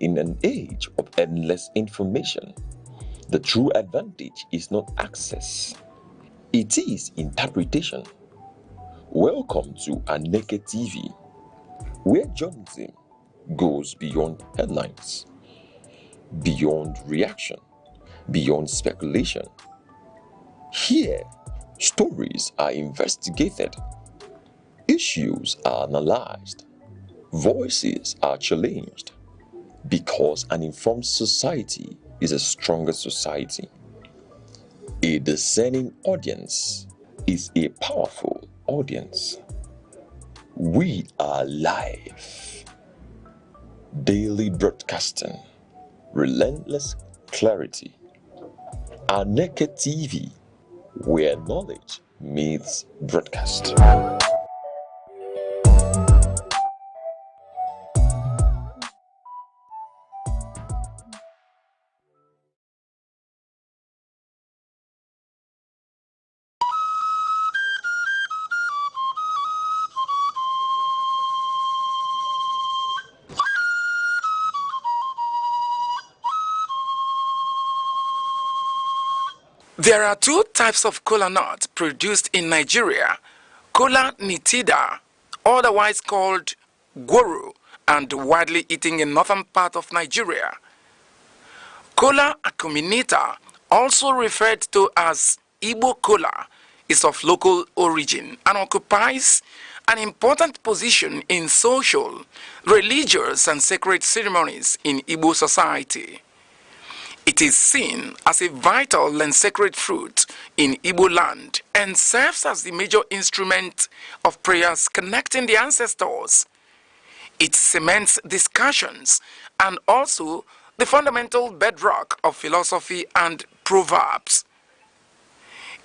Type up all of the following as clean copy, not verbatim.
In an age of endless information, the true advantage is not access, it is interpretation. Welcome to Aneke TV, where journalism goes beyond headlines, beyond reaction, beyond speculation. Here, stories are investigated, issues are analyzed, voices are challenged, because an informed society is a stronger society. A discerning audience is a powerful audience. We are live, daily broadcasting, relentless clarity. Aneke TV, where knowledge meets broadcast. There are two types of kola nut produced in Nigeria: kola nitida, otherwise called goro, and widely eaten in northern part of Nigeria. Kola acuminata, also referred to as Igbo kola, is of local origin and occupies an important position in social, religious, and sacred ceremonies in Igbo society. It is seen as a vital and sacred fruit in Igbo land and serves as the major instrument of prayers connecting the ancestors. It cements discussions and also the fundamental bedrock of philosophy and proverbs.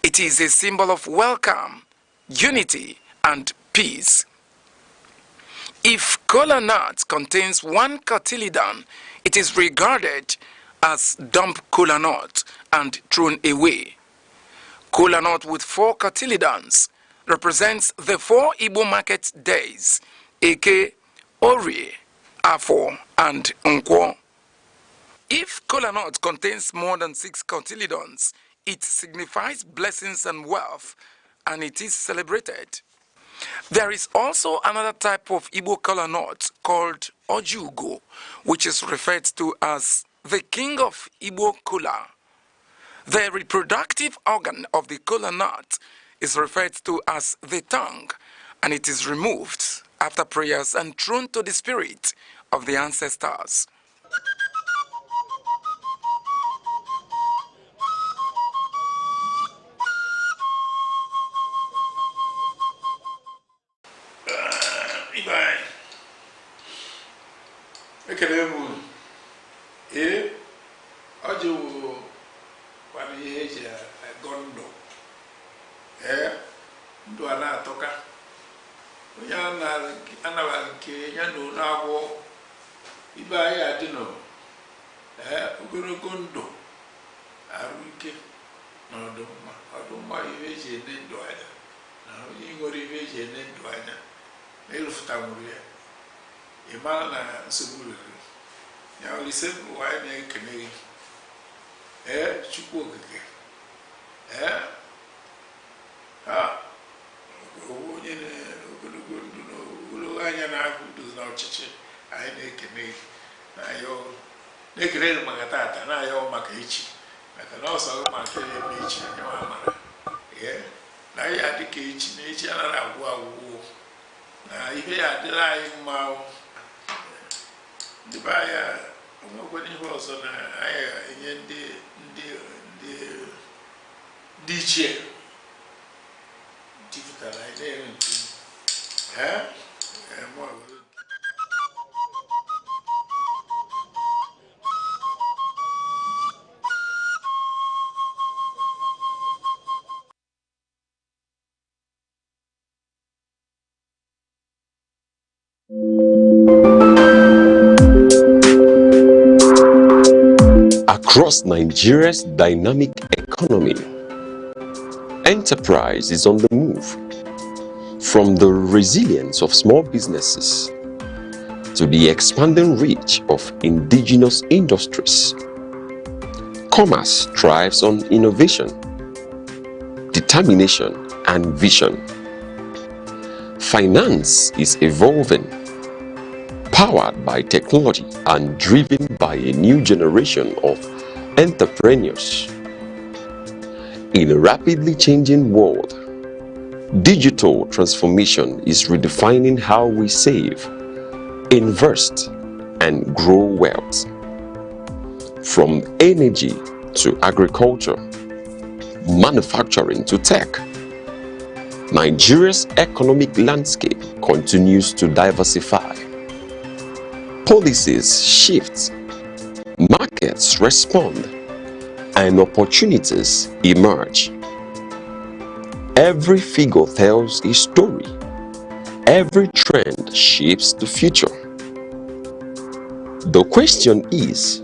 It is a symbol of welcome, unity, and peace. If kola nut contains one cotyledon, it is regarded as dump kola nut and thrown away. Kola nut with 4 cotyledons represents the 4 Igbo market days: Eke, Orie, Afo, and Nkwo. If kola nut contains more than 6 cotyledons, it signifies blessings and wealth, and it is celebrated. There is also another type of Igbo kola nut called Ojugo, which is referred to as the king of Igbo kola. The reproductive organ of the kola nut is referred to as the tongue, and it is removed after prayers and thrown to the spirit of the ancestors. Ndụ a na-atọka onye anara nke ya na onye agwọ ibe anyị adị nọ ogologo ndụ arụ ike na ọdụmma ihe eji ene ndụ anya na onye nwere ihe eji ene ndụ anya na ịlụfụta nwere ya ịmara na nsogbu rere ya olise bụ anyị na-ekene gị Chukwu okike onye ogologo ndụ na ogologo anya na-ahụ udo na ọchịchị anyị na-ekene na-ekene maka tata na-ayọ maka echi maka na ọsọ maka eme echi anya amara na anyị adị ka echi na echi anaghị agwụ agwụgwụ na ihe ya adịla anyị mma ndị be anyị onwekwana ihe ọzọ na anyị enye ndị ichie jupụtara anyị na-ere nke Across Nigeria's dynamic economy, enterprise is on the move. From the resilience of small businesses to to the expanding reach of indigenous industries. Commerce thrives on innovation, determination, and vision. Finance is evolving, powered by technology and driven by a new generation of entrepreneurs. In a rapidly changing world, digital transformation is redefining how we save, invest, and grow wealth. From energy to agriculture, manufacturing to tech, Nigeria's economic landscape continues to diversify. Policies shift, markets respond, and opportunities emerge. Every figure tells a story. Every trend shapes the future. The question is,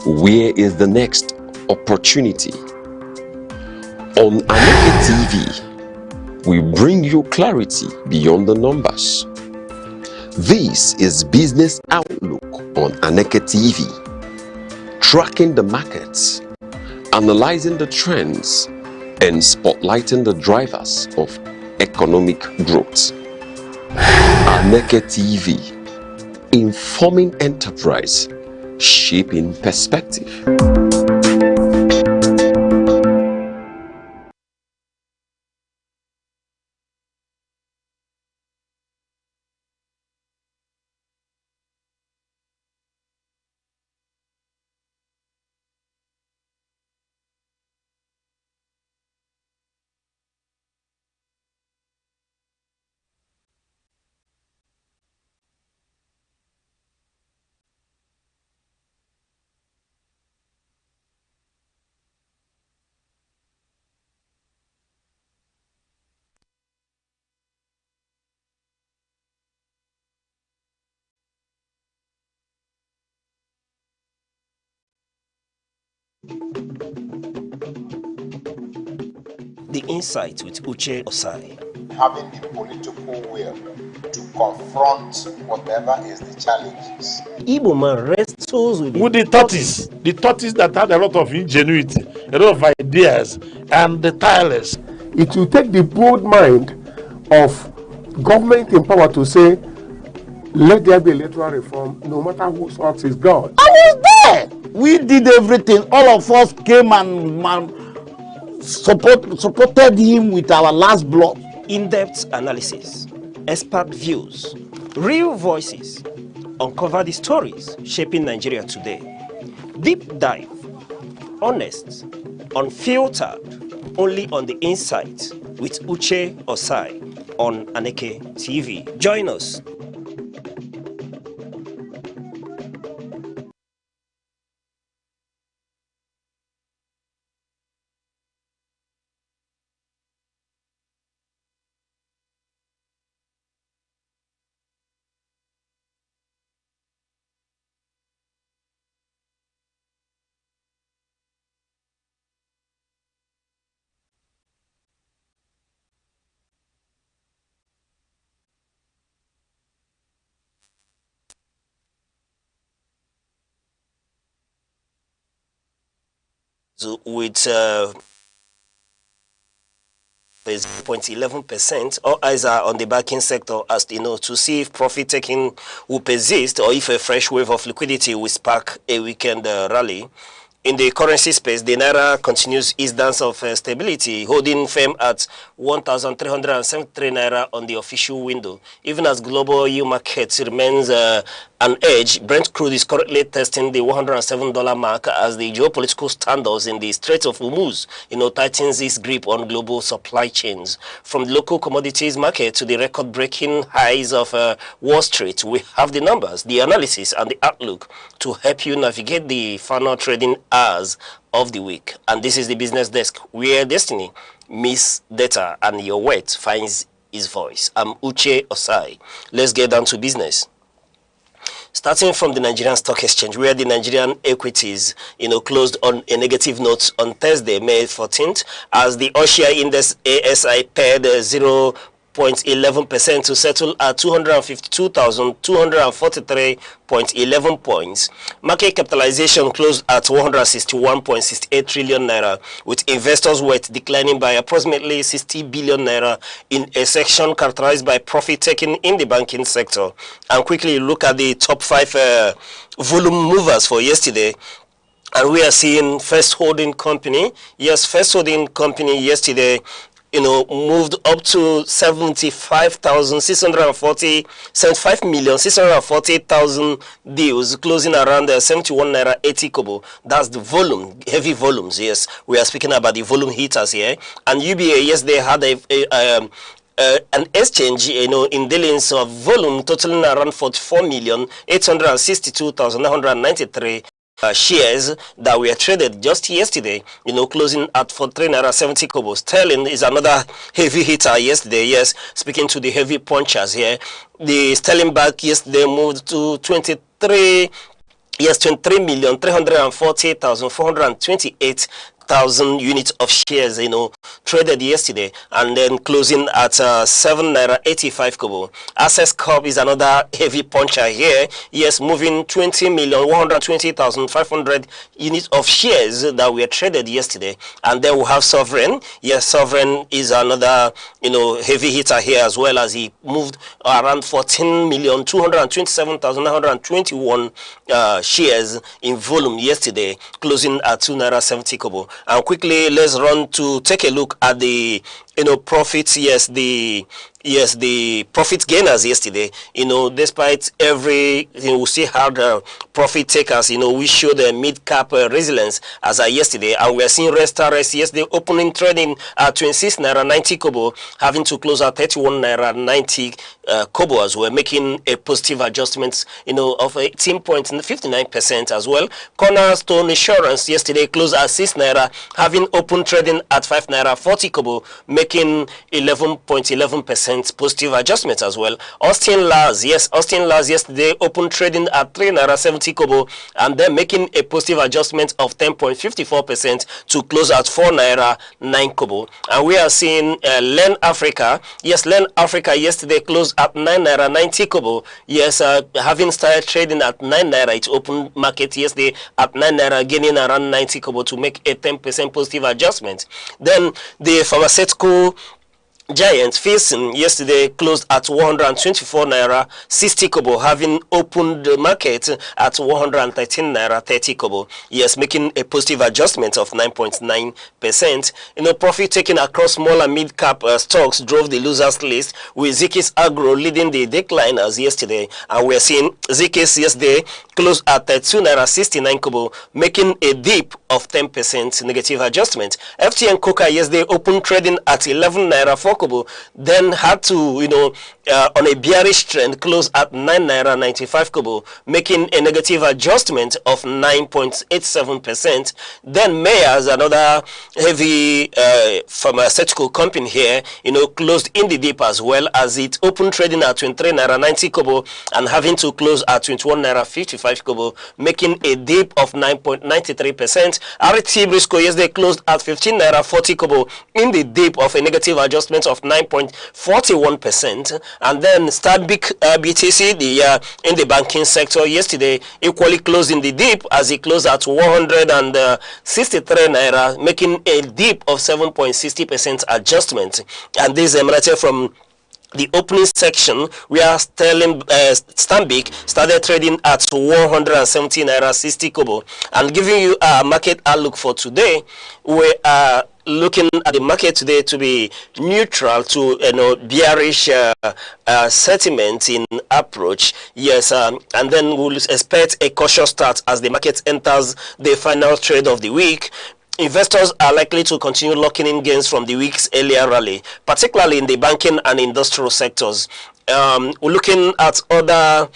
where is the next opportunity? On Aneke TV, we bring you clarity beyond the numbers. This is Business Outlook on Aneke TV, tracking the markets, analyzing the trends, and spotlighting the drivers of economic growth. Aneke TV, informing enterprise, shaping perspective. The Insight with Uche Osai. Having the political will to confront whatever is the challenges. Igbo man wrestles with the tortoise that had a lot of ingenuity, a lot of ideas, and the tireless. It will take the bold mind of government in power to say, let there be electoral reform, no matter who sorts is God. I was there. We did everything. All of us came and supported him with our last blood. In-depth analysis, expert views, real voices, uncover the stories shaping Nigeria today. Deep dive, honest, unfiltered, only on The Insight with Uche Osai on Aneke TV. Join us. With 0.11%, all eyes are on the banking sector as you know to see if profit taking will persist or if a fresh wave of liquidity will spark a weekend rally. In the currency space, the Naira continues its dance of stability, holding firm at 1,373 Naira on the official window. Even as global yield markets remains an edge, Brent crude is currently testing the $107 mark as the geopolitical standoffs in the Strait of Hormuz, tightens its grip on global supply chains. From the local commodities market to the record-breaking highs of Wall Street, we have the numbers, the analysis, and the outlook to help you navigate the final trading hours of the week. And this is the Business Desk, where destiny meets data and your weight finds his voice. I'm Uche Osai. Let's get down to business. Starting from the Nigerian Stock Exchange, where the Nigerian equities, closed on a negative note on Thursday, May 14th, as the All-Share Index ASI paired 0.11% to settle at 252,243.11 points. Market capitalization closed at 161.68 trillion naira, with investors' wealth declining by approximately 60 billion naira in a section characterized by profit taking in the banking sector. And quickly look at the top 5 volume movers for yesterday. And we are seeing First Holding Company. Yes, First Holding Company yesterday, moved up to 75,640,000 deals, closing around 71 naira 80 kobo. That's the volume, heavy volumes. Yes, we are speaking about the volume hitters here. And UBA, yes, they had an exchange, in dealings of volume totaling around 44,862,993 shares that were traded just yesterday, closing at 43 naira 70 kobo. Sterling is another heavy hitter yesterday. Yes, speaking to the heavy punchers here, the sterling back yesterday moved to 23,348,428 units of shares, traded yesterday, and then closing at 7 naira 85 kobo. Access Corp is another heavy puncher here. Yes, moving 20,120,500 units of shares that were traded yesterday. And then we have Sovereign. Yes, Sovereign is another, heavy hitter here, as well, as he moved around 14,227,921 shares in volume yesterday, closing at 2 naira 70 kobo. And quickly, let's run to take a look at the profits. Yes, the profit gainers yesterday. Despite every, we see how the profit takers, we show the mid-cap resilience as yesterday, and we are seeing rest yesterday opening trading at 26 naira 90 kobo, having to close at 31 naira 90 kobo as well, making a positive adjustment, of 18.59% as well. Cornerstone Insurance yesterday closed at 6 naira, having opened trading at 5 naira 40 kobo, making 11.11% positive adjustment as well. Austin Lars, yes, Austin Lars yesterday opened trading at 3 naira 70 kobo, and then making a positive adjustment of 10.54% to close at 4 naira 9 kobo. And we are seeing Len Africa. Yes, Len Africa yesterday closed at 9 naira 90 kobo. Yes, having started trading at 9 naira, it opened market yesterday at 9 naira, gaining around 90 kobo to make a 10% positive adjustment. Then the pharmaceutical giant Filson yesterday closed at 124 naira 60 kobo, having opened the market at 113 naira 30 kobo. Yes, making a positive adjustment of 9.9%. Profit taken across small and mid cap stocks drove the losers list, with Zikis Agro leading the decliners yesterday. And we are seeing Zikis yesterday closed at 2 naira 69 kobo, making a dip of 10% negative adjustment. FTN Coca yesterday opened trading at 11 naira 4 kobo, then had to, on a bearish trend, close at 9 naira 95 kobo, making a negative adjustment of 9.87%. Then Mayors, another heavy pharmaceutical company here, closed in the dip as well, as it opened trading at 23 naira 90 kobo and having to close at 21 naira 55 kobo, making a dip of 9.93%. RT Briscoe yesterday closed at 15 naira 40 kobo in the dip of a negative adjustment of 9.41%. And then Stanbic BTC, in the banking sector yesterday, equally closed in the dip, as it closed at 163 naira, making a dip of 7.60% adjustment. And this emanated from the opening section, where Stanbic started trading at 170 naira 60 kobo. And giving you a market outlook for today, we are looking at the market today to be neutral to bearish sentiment in approach. Yes, and then we'll expect a cautious start as the market enters the final trade of the week. Investors are likely to continue locking in gains from the week's earlier rally, particularly in the banking and industrial sectors. We're looking at other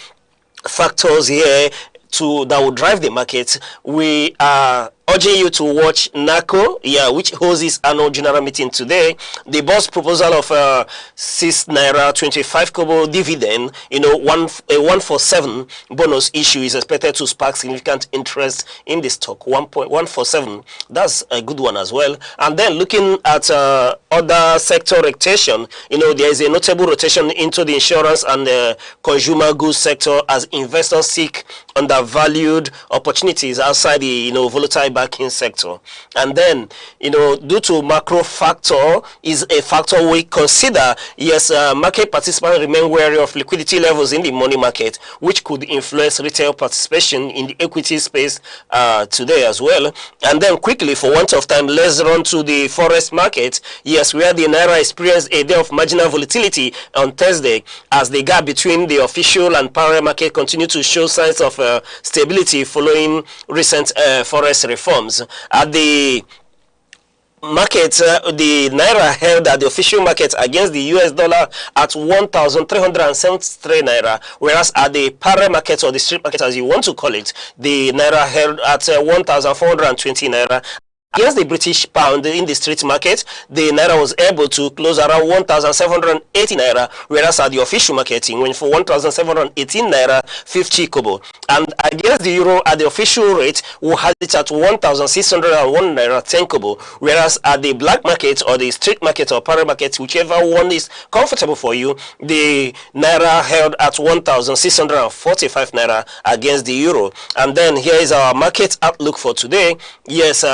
factors here that will drive the market. We are urging you to watch NACO, which holds its annual general meeting today. The boss proposal of 6 naira 25 kobo dividend, 147 bonus issue is expected to spark significant interest in the stock. 1.147, that's a good one as well. And then looking at other sector rotation, there is a notable rotation into the insurance and the consumer goods sector as investors seek undervalued opportunities outside the volatile banking sector. And then due to macro factor is a factor we consider. Yes, market participants remain wary of liquidity levels in the money market, which could influence retail participation in the equity space today as well. And then quickly, for want of time, let's run to the forex market. Yes, where the naira experienced a day of marginal volatility on Thursday as the gap between the official and parallel market continued to show signs of stability following recent forex reforms. At the market, the naira held at the official market against the US dollar at 1,373 naira, whereas at the parallel market, or the street market as you want to call it, the naira held at 1,420 naira. Against the British pound in the street market, the naira was able to close around 1,780 naira, whereas at the official market, it went for 1,718 naira 50 kobo. And against the euro, at the official rate, we had it at 1,601 naira 10 kobo, whereas at the black market or the street market or parallel market, whichever one is comfortable for you, the naira held at 1,645 naira against the euro. And then here is our market outlook for today. Yes,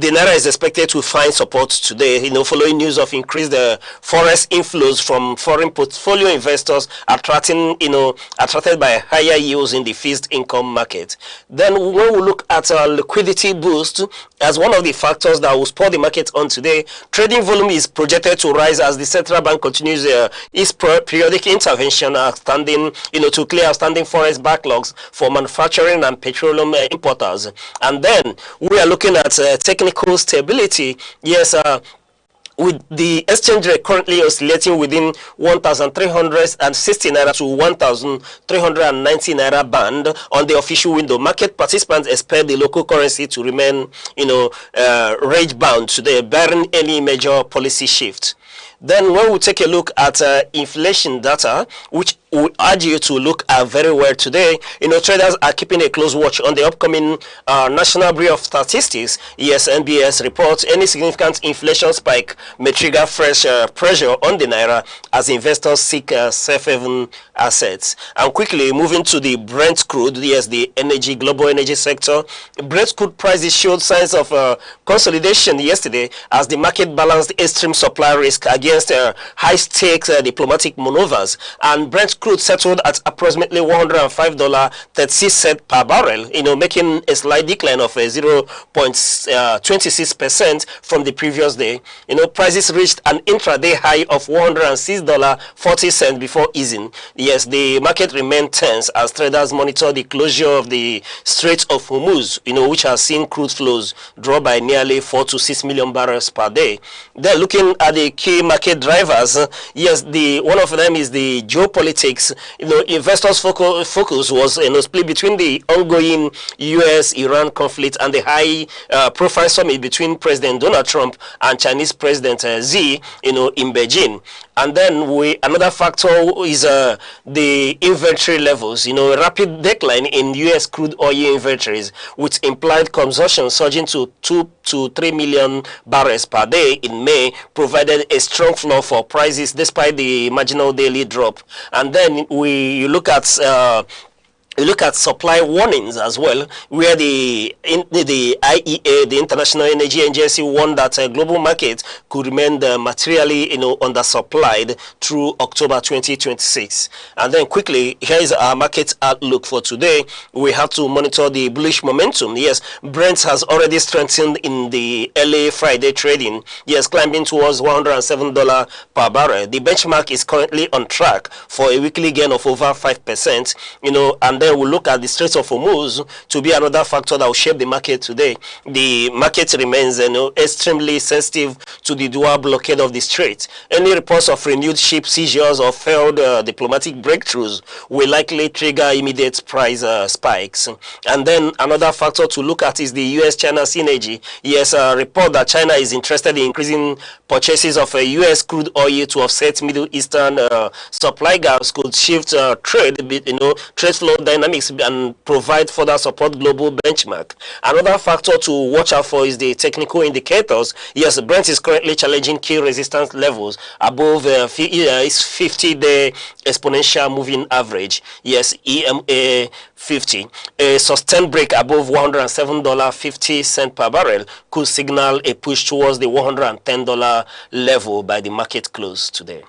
the naira is expected to find support today, following news of increased forex inflows from foreign portfolio investors attracted by higher yields in the fixed income market. Then when we look at our liquidity boost as one of the factors that will spur the market on today, trading volume is projected to rise as the central bank continues its periodic intervention to clear outstanding forex backlogs for manufacturing and petroleum importers. And then we are looking at technical stability. Yes, with the exchange rate currently oscillating within 1,360 naira to 1,390 naira band on the official window, market participants expect the local currency to remain, range bound today, barring any major policy shift. Then when we take a look at inflation data, which we urge you to look at very well today, traders are keeping a close watch on the upcoming National Bureau of Statistics, NBS report. Any significant inflation spike may trigger fresh pressure on the naira as investors seek safe haven assets. And quickly moving to the Brent crude, yes, the global energy sector, Brent crude prices showed signs of consolidation yesterday as the market balanced extreme supply risk against high-stakes diplomatic maneuvers, and Brent crude settled at approximately $105.36 per barrel, making a slight decline of 0.26% from the previous day. Prices reached an intraday high of $106.40 before easing. Yes, the market remained tense as traders monitor the closure of the Strait of Hormuz, which has seen crude flows drop by nearly 4 to 6 million barrels per day. Then looking at the key market drivers, yes, one of them is the geopolitics. Investors' focus was split between the ongoing US-Iran conflict and the high-profile summit between President Donald Trump and Chinese President Xi, in Beijing. And then another factor is the inventory levels. A rapid decline in US crude oil inventories, with implied consumption surging to 2 to 3 million barrels per day in May, provided a strong floor for prices despite the marginal daily drop. And then you look at supply warnings as well, where the IEA, the International Energy Agency, warned that global markets could remain materially undersupplied through October 2026. And then quickly, here is our market outlook for today. We have to monitor the bullish momentum. Yes, Brent has already strengthened in the early Friday trading. Yes, climbing towards $107 per barrel. The benchmark is currently on track for a weekly gain of over 5%. And then we'll look at the Strait of Hormuz to be another factor that will shape the market today. The market remains extremely sensitive to the dual blockade of the strait. Any reports of renewed ship seizures or failed diplomatic breakthroughs will likely trigger immediate price spikes. And then another factor to look at is the US-China synergy. Yes, a report that China is interested in increasing purchases of US crude oil to offset Middle Eastern supply gaps could shift trade flow dynamics and provide further support global benchmark. Another factor to watch out for is the technical indicators. Yes, Brent is currently challenging key resistance levels above its 50-day exponential moving average. Yes, EMA 50. A sustained break above $107.50 per barrel could signal a push towards the $110 level by the market close today.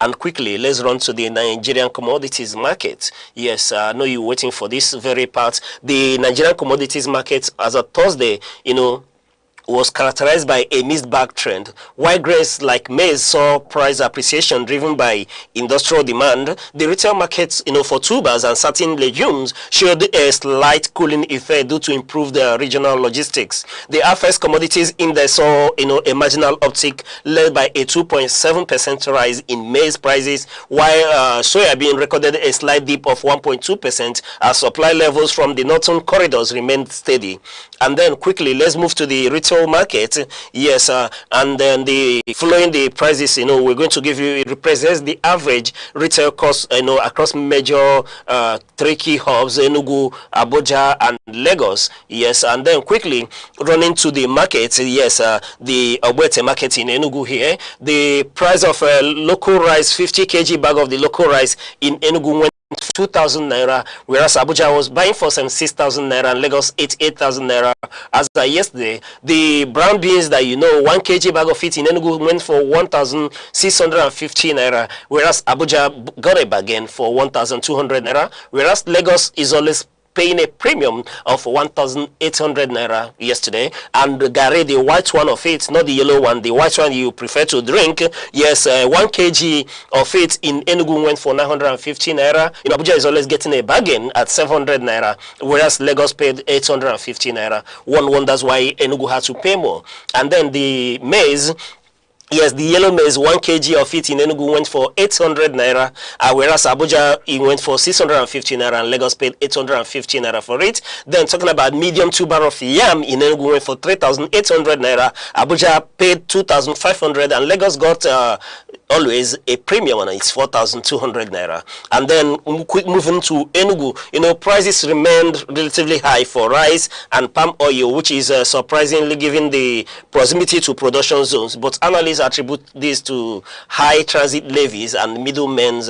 And quickly, let's run to the Nigerian commodities market. Yes, I know you're waiting for this very part. The Nigerian commodities market as of Thursday, was characterized by a mixed bag trend. While grains like maize saw price appreciation driven by industrial demand, the retail markets, for tubers and certain legumes showed a slight cooling effect due to improved regional logistics. The FS commodities index saw, a marginal uptick led by a 2.7% rise in maize prices, while soybean recorded a slight dip of 1.2% as supply levels from the northern corridors remained steady. And then quickly, let's move to the retail market. Yes, and then following the prices, we're going to give you, it represents the average retail cost, across major 3 key hubs, Enugu, Abuja, and Lagos. Yes, and then quickly running to the market. Yes, the Ogbete market in Enugu here. The price of local rice, 50 kg bag of the local rice in Enugu went 2,000 naira, whereas Abuja was buying for 6,000 naira and Lagos 8,000 naira. As yesterday, the brown beans that 1 kg bag of it in Enugu went for 1,650 naira, whereas Abuja got a bargain for 1,200 naira, whereas Lagos is always paying a premium of 1,800 naira yesterday. And Gare, the white one of it, not the yellow one, the white one you prefer to drink, yes, 1 kg of it in Enugu went for 950 naira. Abuja is always getting a bargain at 700 naira, whereas Lagos paid 850 naira. One wonders why Enugu had to pay more. And then the maize, yes, the yellow maize, 1 kg of it in Enugu went for 800 naira, whereas Abuja, it went for 650 naira and Lagos paid 850 naira for it. Then talking about medium tuber of yam in Enugu went for 3,800 naira, Abuja paid 2,500 and Lagos got always a premium on it's 4,200 naira. And then quick moving to Enugu, prices remained relatively high for rice and palm oil, which is surprisingly given the proximity to production zones, but analysts attribute this to high transit levies and middlemen's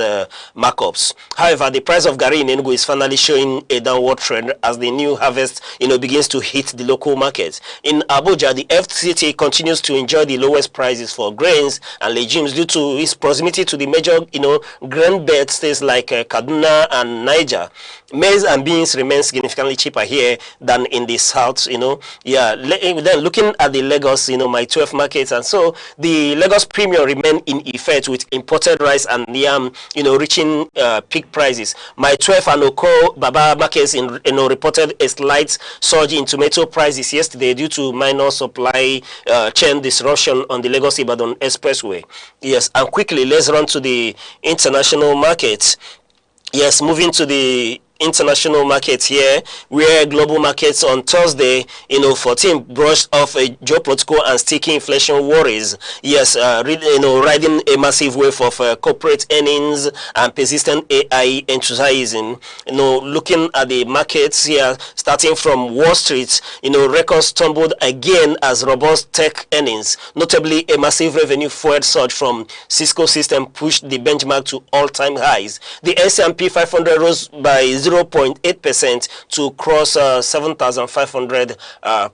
markups. However, the price of Gari in Enugu is finally showing a downward trend as the new harvest begins to hit the local market. In Abuja, the FCT continues to enjoy the lowest prices for grains and legumes due to its proximity to the major grain belt states like Kaduna and Niger. Maize and beans remain significantly cheaper here than in the south. Then looking at the Lagos, my 12 markets, and so the Lagos premium remain in effect with imported rice and yam, reaching peak prices. My 12 and Oko Baba markets reported a slight surge in tomato prices yesterday due to minor supply chain disruption on the Lagos-Ibadan Expressway. Yes, and quickly let's run to the international markets. Yes, moving to the international markets here, where global markets on Thursday, 14 brushed off a geopolitical and sticky inflation worries. Yes, riding a massive wave of corporate earnings and persistent AI enthusiasm. Looking at the markets here, starting from Wall Street, records tumbled again as robust tech earnings, notably a massive revenue forward surge from Cisco system pushed the benchmark to all-time highs. The S&P 500 rose by 0.8% to cross 7,500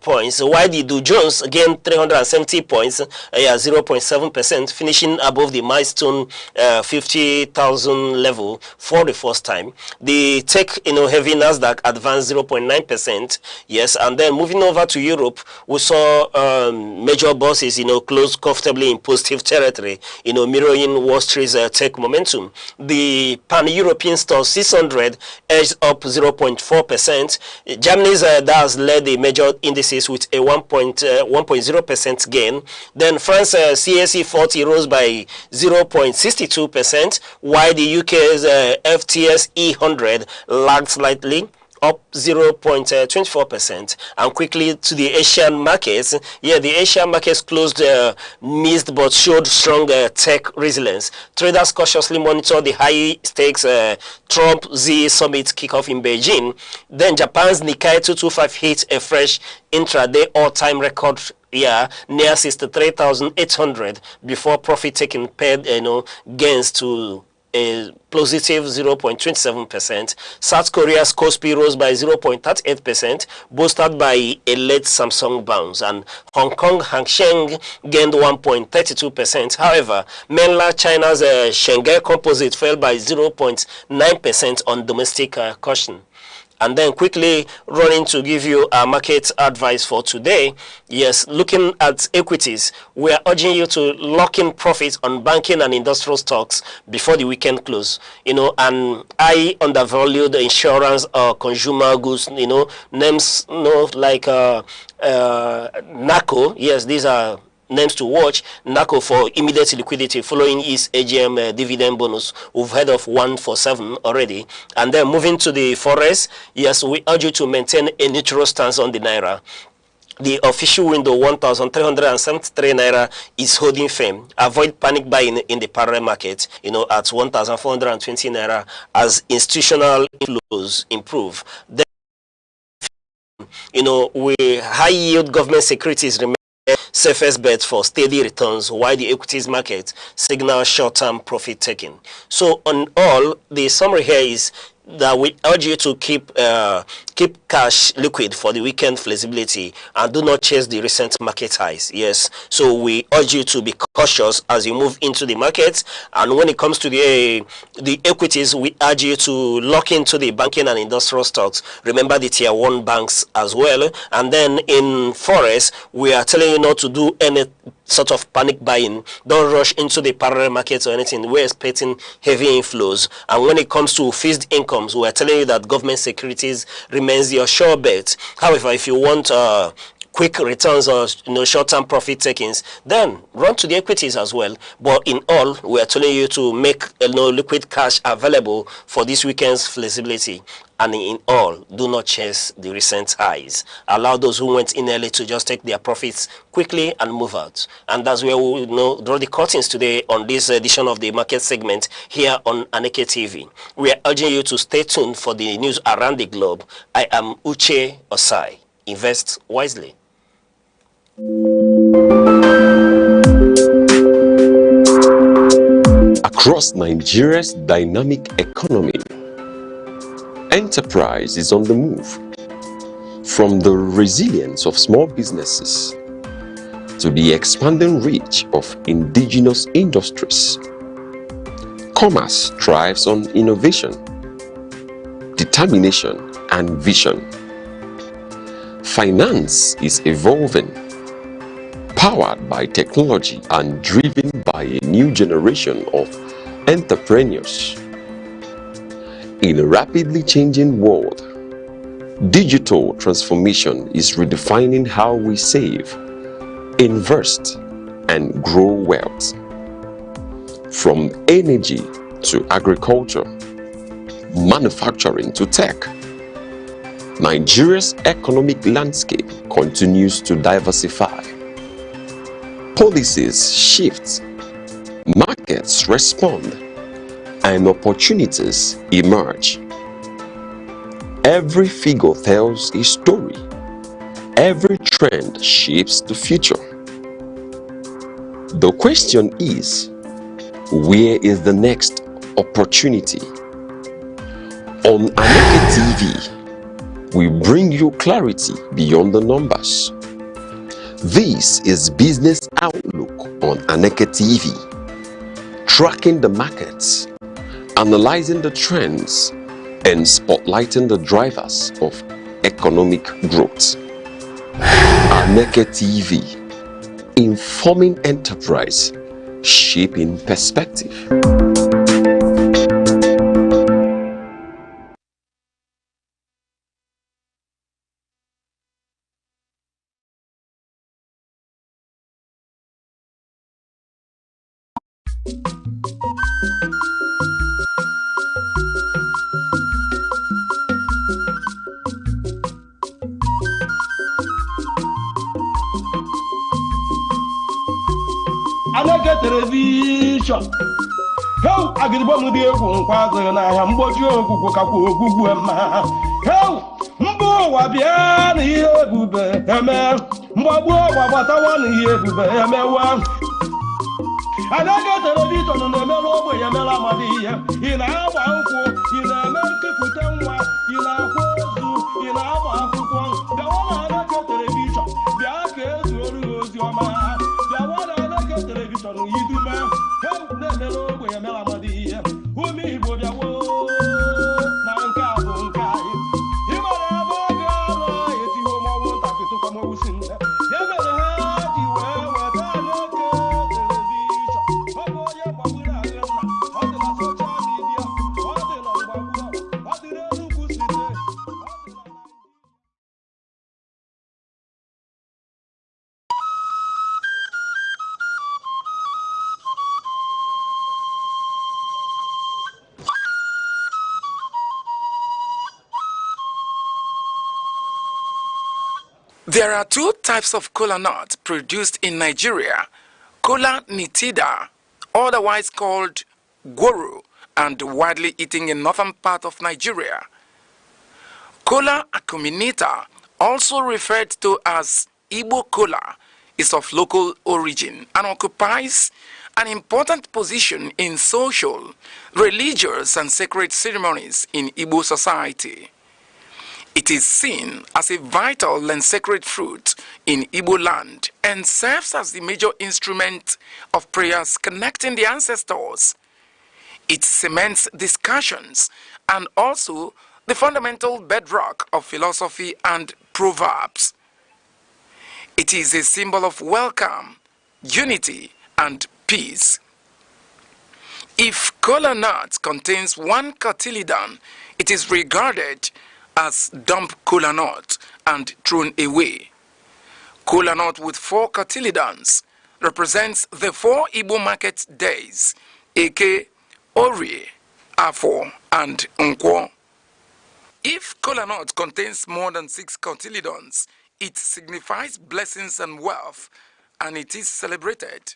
points, while the Dow Jones gained 370 points, 0.7%, finishing above the milestone 50,000 level for the first time. The tech heavy Nasdaq advanced 0.9%. Yes, and then moving over to Europe, we saw major bosses close comfortably in positive territory, mirroring Wall Street's tech momentum. The pan-European stock 600 edged up 0.4%. Germany's DAX led the major indices with a 1.0% gain. Then France CAC 40 rose by 0.62%, while the UK's FTSE E100 lagged slightly, up 0.24%. And quickly to the Asian markets. Yeah, the Asian markets closed missed but showed strong tech resilience. Traders cautiously monitor the high stakes Trump Z summit kickoff in Beijing. Then Japan's Nikkei 225 hit a fresh intraday all-time record near 63,800 before profit taking paid gains to a positive 0.27%. South Korea's Kospi rose by 0.38%, boosted by a late Samsung bounce, and Hong Kong Hang Seng gained 1.32%. However, mainland China's Shanghai Composite fell by 0.9% on domestic caution. And then quickly running to give you our market advice for today. Yes, looking at equities, we are urging you to lock in profits on banking and industrial stocks before the weekend close. And I undervalued the insurance or consumer goods, names like NACO. Yes, these are names to watch. NACO for immediate liquidity following its AGM dividend bonus. We've heard of 147 already. And then moving to the forex, yes, we urge you to maintain a neutral stance on the Naira. The official window 1,373 Naira is holding firm. Avoid panic buying in the parallel market, at 1,420 Naira as institutional inflows improve. Then, high yield government securities remain safest bet for steady returns, while the equities market signals short-term profit taking. So on all, the summary here is that we urge you to keep cash liquid for the weekend flexibility and do not chase the recent market highs. Yes, so we urge you to be cautious as you move into the markets. And when it comes to the equities, we urge you to lock into the banking and industrial stocks. Remember the tier 1 banks as well. And then in forex, we are telling you not to do any sort of panic buying. Don't rush into the parallel markets or anything. We're expecting heavy inflows. And when it comes to fixed incomes, we're telling you that government securities remains your sure bet. However, if you want quick returns or short-term profit takings, then run to the equities as well. But in all, we are telling you to make liquid cash available for this weekend's flexibility. And in all, do not chase the recent highs. Allow those who went in early to just take their profits quickly and move out. And that's where we draw the curtains today on this edition of the market segment here on Aneke TV. We are urging you to stay tuned for the news around the globe. I am Uche Osai. Invest wisely. Across Nigeria's dynamic economy, enterprise is on the move. From the resilience of small businesses to the expanding reach of indigenous industries, commerce thrives on innovation, determination, and vision. Finance is evolving, powered by technology and driven by a new generation of entrepreneurs. In a rapidly changing world, digital transformation is redefining how we save, invest, and grow wealth. From energy to agriculture, manufacturing to tech, Nigeria's economic landscape continues to diversify. Policies shift, markets respond, and opportunities emerge. Every figure tells a story. Every trend shapes the future. The question is, where is the next opportunity? On Aneke TV, we bring you clarity beyond the numbers. This is Business Outlook on Aneke TV, tracking the markets, analyzing the trends, and spotlighting the drivers of economic growth. Aneke TV, informing enterprise, shaping perspective. Aneke television. How I get one with the Father and I am what you How Mbo Wabian here, Bube, Mbo, what I want here, Bube, Aneke television on the mellow way, Mela Madia, in our uncle, in a American Putanwa, in our Hozu, in our uncle, the one Aneke television, the Akes, your man, the one Aneke television, you do man, help the mellow way, Mela Madia, who me would have Nanka Bunkai. You might have a girl, if you won't talk to come over soon. You better have you well, There are two types of kola nut produced in Nigeria: kola nitida, otherwise called gworo, and widely eaten in northern part of Nigeria. Kola acuminata, also referred to as Igbo kola, is of local origin and occupies an important position in social, religious, and sacred ceremonies in Igbo society. It is seen as a vital and sacred fruit in Igbo land and serves as the major instrument of prayers connecting the ancestors. It cements discussions and also the fundamental bedrock of philosophy and proverbs. It is a symbol of welcome, unity, and peace. If kola nut contains one cotyledon, it is regarded as dump kola nut and thrown away. Kola nut with 4 cotyledons represents the 4 Igbo market days: Eke, Orie, Afo, and Nkwo. If kola nut contains more than 6 cotyledons, it signifies blessings and wealth, and it is celebrated.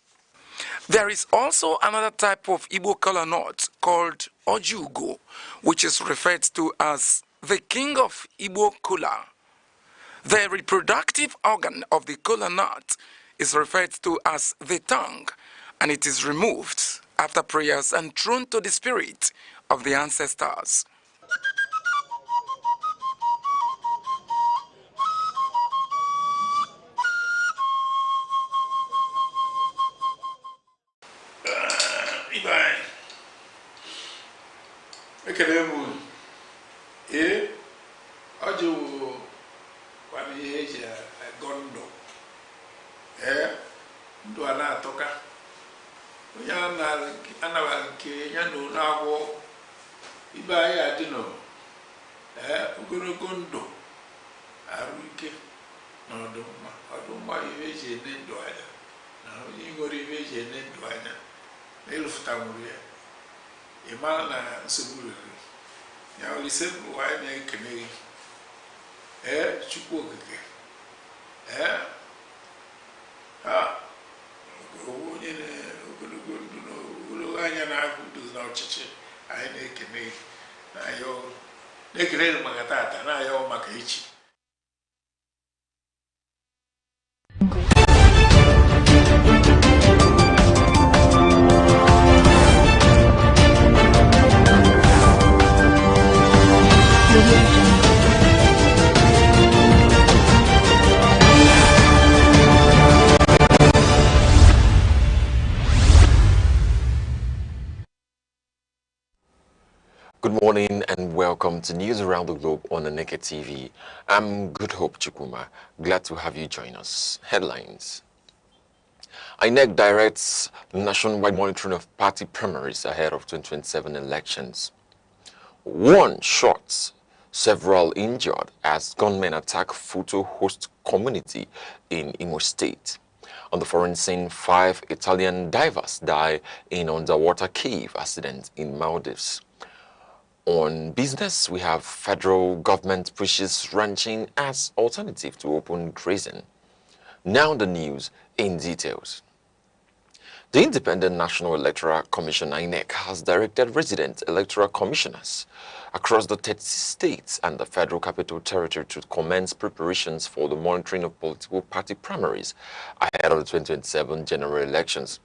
There is also another type of Igbo kola nut called Ojugo, which is referred to as the king of Igbo kola. The reproductive organ of the kola nut is referred to as the tongue, and it is removed after prayers and thrown to the spirit of the ancestors. Good morning and welcome to News Around the Globe on Aneke TV. I'm Good Hope Chukwuma. Glad to have you join us. Headlines. INEC directs nationwide monitoring of party primaries ahead of 2027 elections. 1 shot, several injured as gunmen attack photo host community in Imo State. On the foreign scene, 5 Italian divers die in underwater cave accident in Maldives. On business, we have federal government pushes ranching as alternative to open grazing. Now the news in details. The Independent National Electoral Commission (INEC) has directed resident electoral commissioners across the 30 states and the Federal Capital Territory to commence preparations for the monitoring of political party primaries ahead of the 2027 general elections.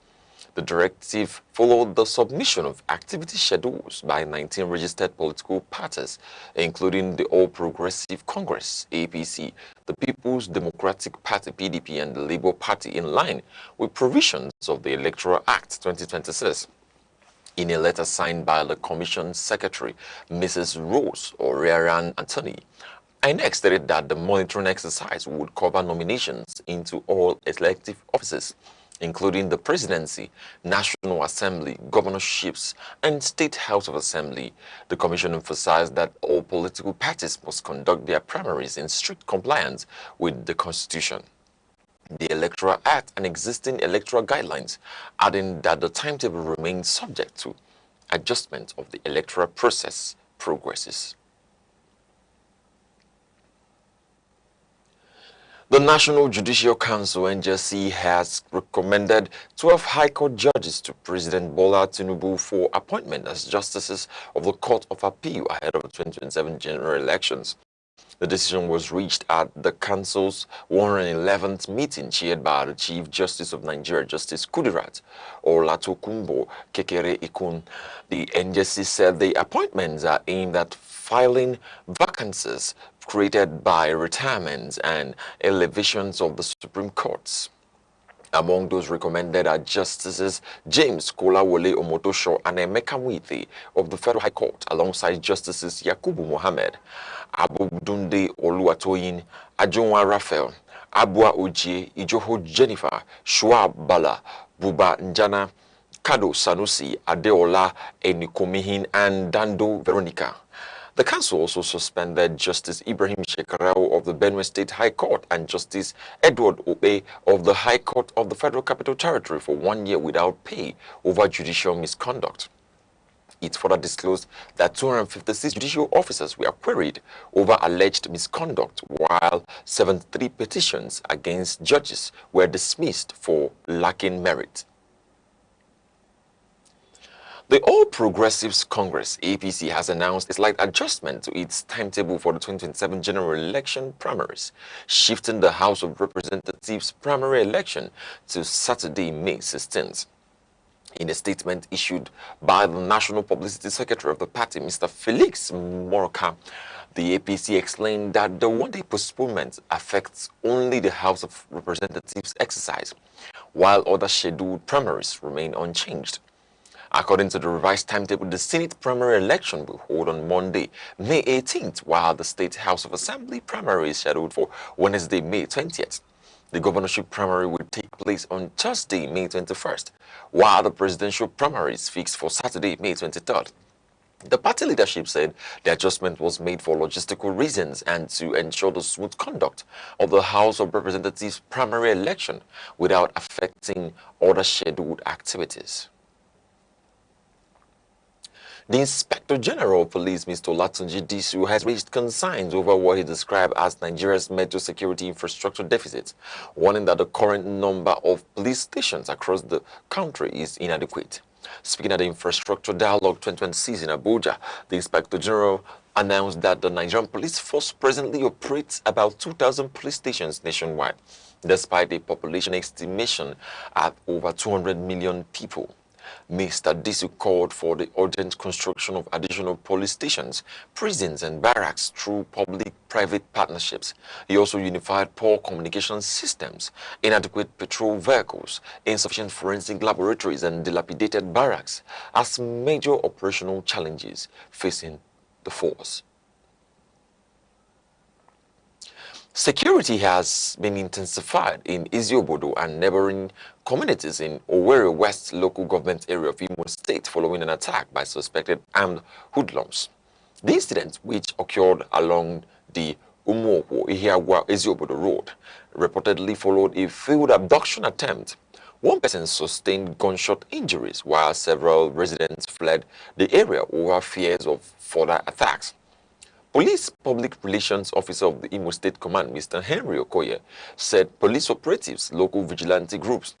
The directive followed the submission of activity schedules by 19 registered political parties, including the All Progressive Congress (APC), the People's Democratic Party (PDP), and the Labour Party, in line with provisions of the Electoral Act 2026. In a letter signed by the Commission Secretary, Mrs. Rose Oriaran Anthony, INEC stated that the monitoring exercise would cover nominations into all elective offices, including the presidency, National Assembly, governorships, and State House of Assembly. The Commission emphasized that all political parties must conduct their primaries in strict compliance with the Constitution, the Electoral Act, and existing electoral guidelines, adding that the timetable remains subject to adjustment of the electoral process progresses. The National Judicial Council (NJC) has recommended 12 High Court judges to President Bola Tinubu for appointment as justices of the Court of Appeal ahead of the 2027 general elections. The decision was reached at the Council's 111th meeting chaired by the Chief Justice of Nigeria, Justice Kudirat Olatokunbo Kekere-Ikun. The NJC said the appointments are aimed at filling vacancies created by retirements and elevations of the Supreme Courts. Among those recommended are Justices James Kolawole Omotosho and Emeka Mwite of the Federal High Court, alongside Justices Yakubu Mohammed, Abudunde Oluwatoyin, Ajonwa Raphael, Abua Ojie, Ijoho Jennifer, Shuab Bala, Buba Njana, Kado Sanusi, Adeola Enikomihin, and Dando Veronica. The Council also suspended Justice Ibrahim Shekarau of the Benue State High Court and Justice Edward Obe of the High Court of the Federal Capital Territory for 1 year without pay over judicial misconduct. It further disclosed that 256 judicial officers were queried over alleged misconduct, while 73 petitions against judges were dismissed for lacking merit. The All Progressives Congress (APC) has announced a slight adjustment to its timetable for the 2027 general election primaries, shifting the House of Representatives primary election to Saturday, May 16th. In a statement issued by the National Publicity Secretary of the party, Mr. Felix Moroka, the APC explained that the one-day postponement affects only the House of Representatives exercise, while other scheduled primaries remain unchanged. According to the revised timetable, the Senate primary election will hold on Monday, May 18th, while the State House of Assembly primary is scheduled for Wednesday, May 20th. The governorship primary will take place on Thursday, May 21st, while the presidential primary is fixed for Saturday, May 23rd. The party leadership said the adjustment was made for logistical reasons and to ensure the smooth conduct of the House of Representatives primary election without affecting other scheduled activities. The Inspector General of Police, Mr. Olatunji Disu, has raised concerns over what he described as Nigeria's metro security infrastructure deficit, warning that the current number of police stations across the country is inadequate. Speaking at the Infrastructure Dialogue 2026 in Abuja, the Inspector General announced that the Nigerian Police Force presently operates about 2,000 police stations nationwide, despite a population estimation at over 200 million people. Mr. Disu called for the urgent construction of additional police stations, prisons, and barracks through public-private partnerships. He also unified poor communication systems, inadequate patrol vehicles, insufficient forensic laboratories, and dilapidated barracks as major operational challenges facing the force. Security has been intensified in Iziobodo and neighboring communities in Owerri West local government area of Imo State following an attack by suspected armed hoodlums. The incident, which occurred along the Umuokwo-Ihiagwa-Iziobodo road, reportedly followed a failed abduction attempt. One person sustained gunshot injuries while several residents fled the area over fears of further attacks. Police Public Relations Officer of the Imo State Command, Mr. Henry Okoye, said police operatives, local vigilante groups,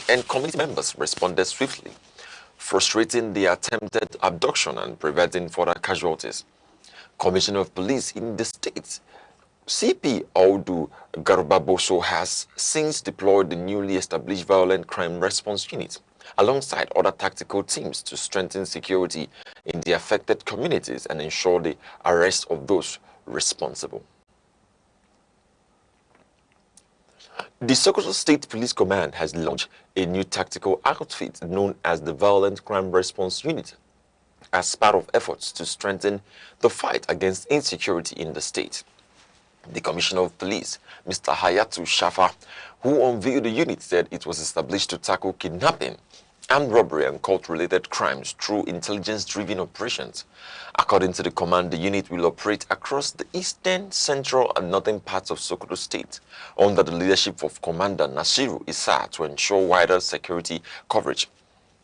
and community members responded swiftly, frustrating the attempted abduction and preventing further casualties. Commissioner of Police in the state, CP Audu Garbaboso, has since deployed the newly established Violent Crime Response Unit alongside other tactical teams to strengthen security in the affected communities and ensure the arrest of those responsible. The Sokoto State Police Command has launched a new tactical outfit known as the Violent Crime Response Unit as part of efforts to strengthen the fight against insecurity in the state. The Commissioner of Police, Mr. Hayatu Shafa, who unveiled the unit, said it was established to tackle kidnapping, armed robbery and cult-related crimes through intelligence-driven operations. According to the command, the unit will operate across the eastern, central and northern parts of Sokoto State under the leadership of Commander Nasiru Issa to ensure wider security coverage.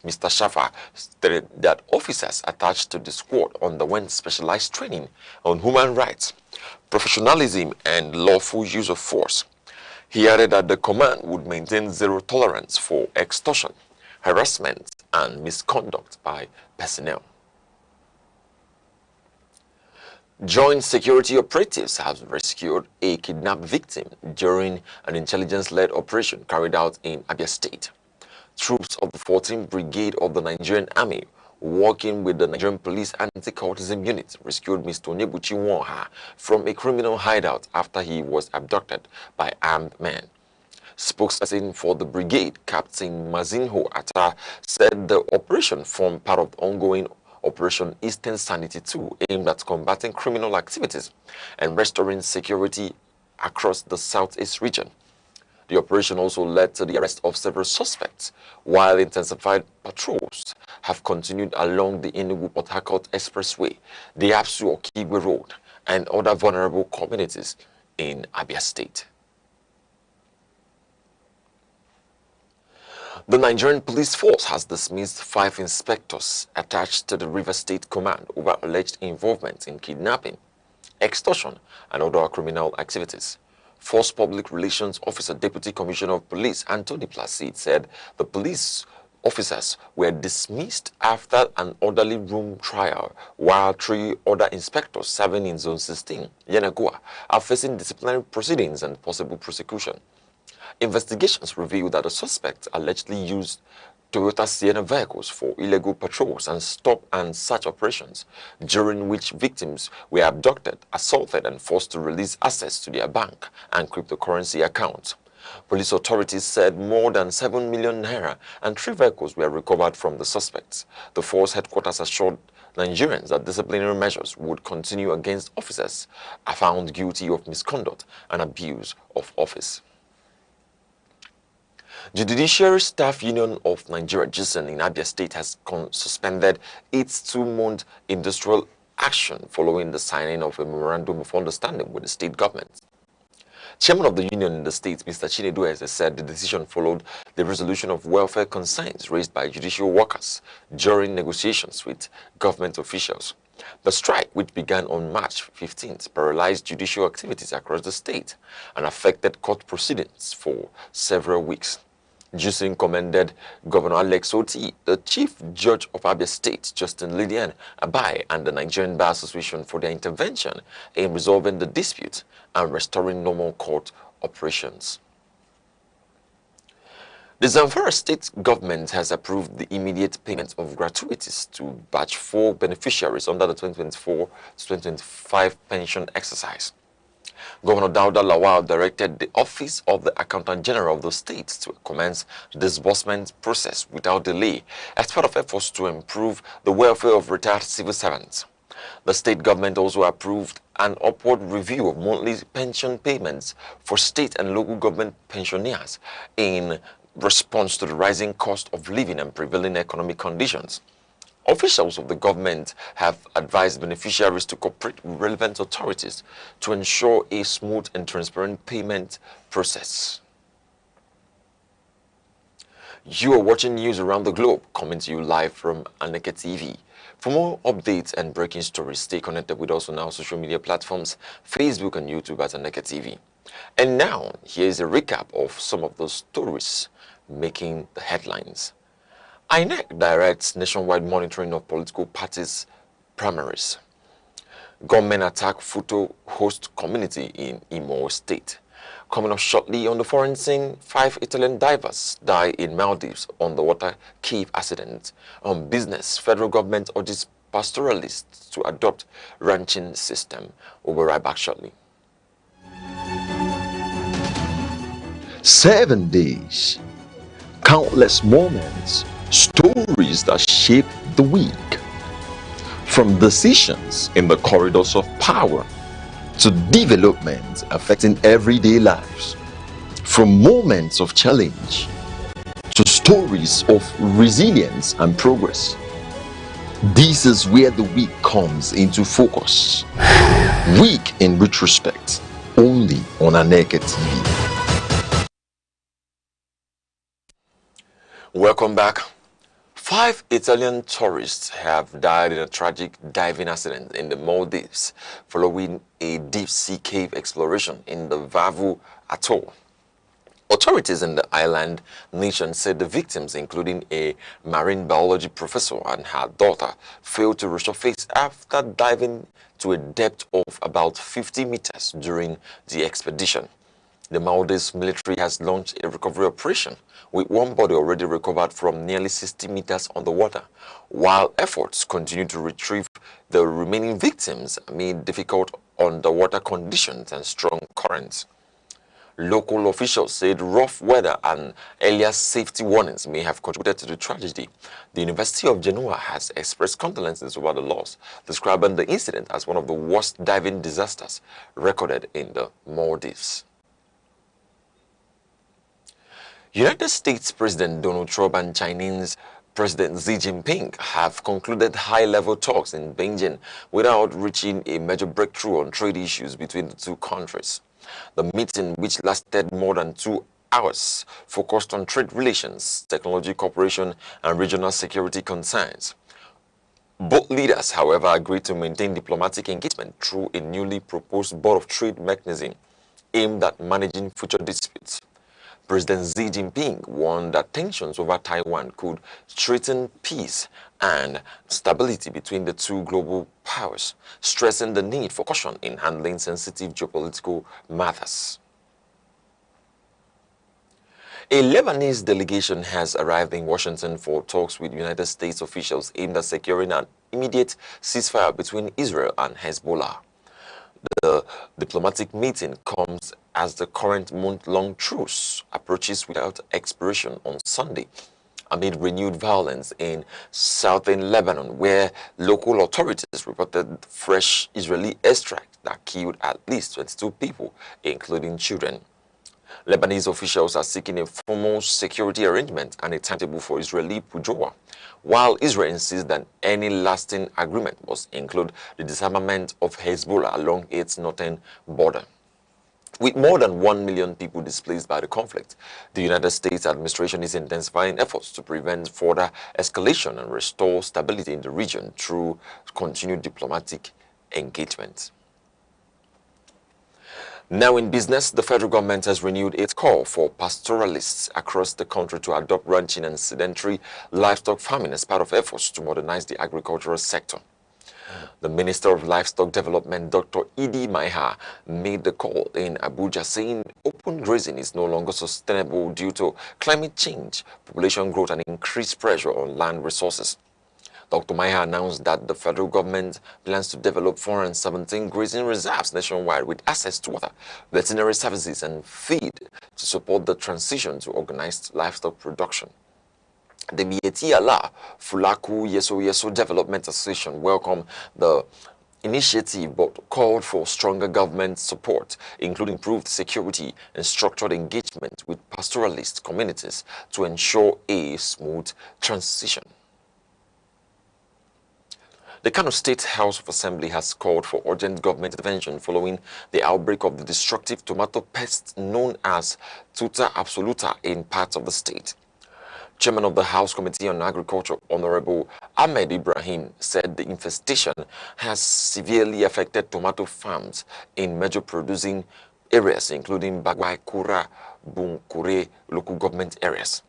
Mr. Shafa stated that officers attached to the squad underwent specialized training on human rights, professionalism and lawful use of force. He added that the command would maintain zero tolerance for extortion, harassment and misconduct by personnel. Joint security operatives have rescued a kidnapped victim during an intelligence-led operation carried out in Abia State. Troops of the 14th Brigade of the Nigerian Army, working with the Nigerian Police Anti-Cultism Unit, rescued Mr. Onyebuchi Nwoha from a criminal hideout after he was abducted by armed men. Spokesperson for the brigade, Captain Mazinho Atta, said the operation formed part of the ongoing Operation Eastern Sanity 2, aimed at combating criminal activities and restoring security across the southeast region. The operation also led to the arrest of several suspects, while intensified patrols have continued along the Enugu-Port Harcourt Expressway, the Apsu-Okigwe Road, and other vulnerable communities in Abia State. The Nigerian Police Force has dismissed 5 inspectors attached to the River State Command over alleged involvement in kidnapping, extortion, and other criminal activities. Force Public Relations Officer Deputy Commissioner of Police Anthony Placide said the police officers were dismissed after an orderly room trial, while 3 other inspectors serving in Zone 16, Yenagoa, are facing disciplinary proceedings and possible prosecution. Investigations revealed that the suspects allegedly used Toyota Sienna vehicles for illegal patrols and stop and search operations, during which victims were abducted, assaulted, and forced to release assets to their bank and cryptocurrency accounts. Police authorities said more than 7 million naira and 3 vehicles were recovered from the suspects. The force headquarters assured Nigerians that disciplinary measures would continue against officers found guilty of misconduct and abuse of office. The Judiciary Staff Union of Nigeria, JISN, in Abia State has suspended its 2-month industrial action following the signing of a memorandum of understanding with the state government. Chairman of the union in the state, Mr. Chinedu, has said the decision followed the resolution of welfare concerns raised by judicial workers during negotiations with government officials. The strike, which began on March 15th, paralyzed judicial activities across the state and affected court proceedings for several weeks. JISN commended Governor Alex Oti, the Chief Judge of Abia State, Justin Lydian Abai, and the Nigerian Bar Association for their intervention in resolving the dispute and restoring normal court operations. The Zamfara state government has approved the immediate payment of gratuities to batch 4 beneficiaries under the 2024-2025 pension exercise. Governor Dauda Lawal directed the Office of the Accountant General of the state to commence the disbursement process without delay as part of efforts to improve the welfare of retired civil servants. The state government also approved an upward review of monthly pension payments for state and local government pensioners in response to the rising cost of living and prevailing economic conditions. Officials of the government have advised beneficiaries to cooperate with relevant authorities to ensure a smooth and transparent payment process. You are watching news around the globe, coming to you live from Aneke TV. For more updates and breaking stories, stay connected with us on our social media platforms, Facebook and YouTube at Aneke TV. And now, here's a recap of some of those stories making the headlines. INEC directs nationwide monitoring of political parties' primaries. Gunmen attack Futo host community in Imo State. Coming up shortly on the foreign scene, 5 Italian divers die in Maldives on the water cave accident. On business, federal government urges pastoralists to adopt ranching system. We'll be right back shortly. 7 days, countless moments, stories that shape the week. From decisions in the corridors of power to developments affecting everyday lives. From moments of challenge to stories of resilience and progress. This is where the week comes into focus. Week in retrospect, only on Aneke TV. Welcome back. 5 Italian tourists have died in a tragic diving accident in the Maldives following a deep-sea cave exploration in the Vavu Atoll. Authorities in the island nation said the victims, including a marine biology professor and her daughter, failed to resurface after diving to a depth of about 50 meters during the expedition. The Maldives military has launched a recovery operation with one body already recovered from nearly 60 meters underwater, while efforts continue to retrieve the remaining victims amid difficult underwater conditions and strong currents. Local officials said rough weather and earlier safety warnings may have contributed to the tragedy. The University of Genoa has expressed condolences over the loss, describing the incident as one of the worst diving disasters recorded in the Maldives. United States President Donald Trump and Chinese President Xi Jinping have concluded high-level talks in Beijing without reaching a major breakthrough on trade issues between the two countries. The meeting, which lasted more than 2 hours, focused on trade relations, technology cooperation, and regional security concerns. Both leaders, however, agreed to maintain diplomatic engagement through a newly proposed Board of Trade mechanism aimed at managing future disputes. President Xi Jinping warned that tensions over Taiwan could threaten peace and stability between the two global powers, stressing the need for caution in handling sensitive geopolitical matters. A Lebanese delegation has arrived in Washington for talks with United States officials aimed at securing an immediate ceasefire between Israel and Hezbollah. The diplomatic meeting comes as the current month-long truce approaches without expiration on Sunday, amid renewed violence in southern Lebanon, where local authorities reported fresh Israeli airstrikes that killed at least 22 people, including children. Lebanese officials are seeking a formal security arrangement and a timetable for Israeli withdrawal, while Israel insists that any lasting agreement must include the disarmament of Hezbollah along its northern border. With more than 1 million people displaced by the conflict, the United States administration is intensifying efforts to prevent further escalation and restore stability in the region through continued diplomatic engagement. Now in business, the federal government has renewed its call for pastoralists across the country to adopt ranching and sedentary livestock farming as part of efforts to modernize the agricultural sector. The Minister of Livestock Development, Dr. Idi Maiha, made the call in Abuja, saying open grazing is no longer sustainable due to climate change, population growth, and increased pressure on land resources. Dr. Maiha announced that the federal government plans to develop 417 grazing reserves nationwide with access to water, veterinary services, and feed to support the transition to organized livestock production. The Mieti-Ala Fulaku Yeso Development Association welcomed the initiative but called for stronger government support, including improved security and structured engagement with pastoralist communities to ensure a smooth transition. The Kano State House of Assembly has called for urgent government intervention following the outbreak of the destructive tomato pest known as Tuta absoluta in parts of the state. Chairman of the House Committee on Agriculture, Honorable Ahmed Ibrahim, said the infestation has severely affected tomato farms in major producing areas, including Bagwai, Kura, Bunkure local government areas.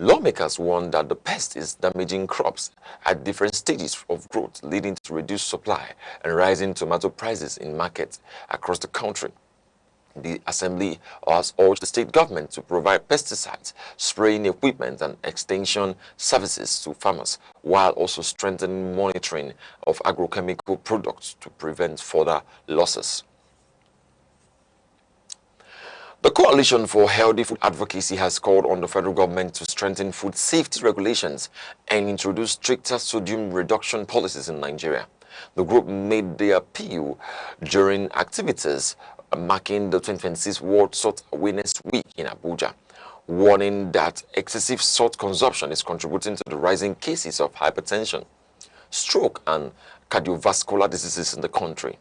Lawmakers warn that the pest is damaging crops at different stages of growth, leading to reduced supply and rising tomato prices in markets across the country. The Assembly has urged the state government to provide pesticides, spraying equipment and extension services to farmers, while also strengthening monitoring of agrochemical products to prevent further losses. The Coalition for Healthy Food Advocacy has called on the federal government to strengthen food safety regulations and introduce stricter sodium reduction policies in Nigeria. The group made the appeal during activities marking the 2026 World Salt Awareness Week in Abuja, warning that excessive salt consumption is contributing to the rising cases of hypertension, stroke, and cardiovascular diseases in the country.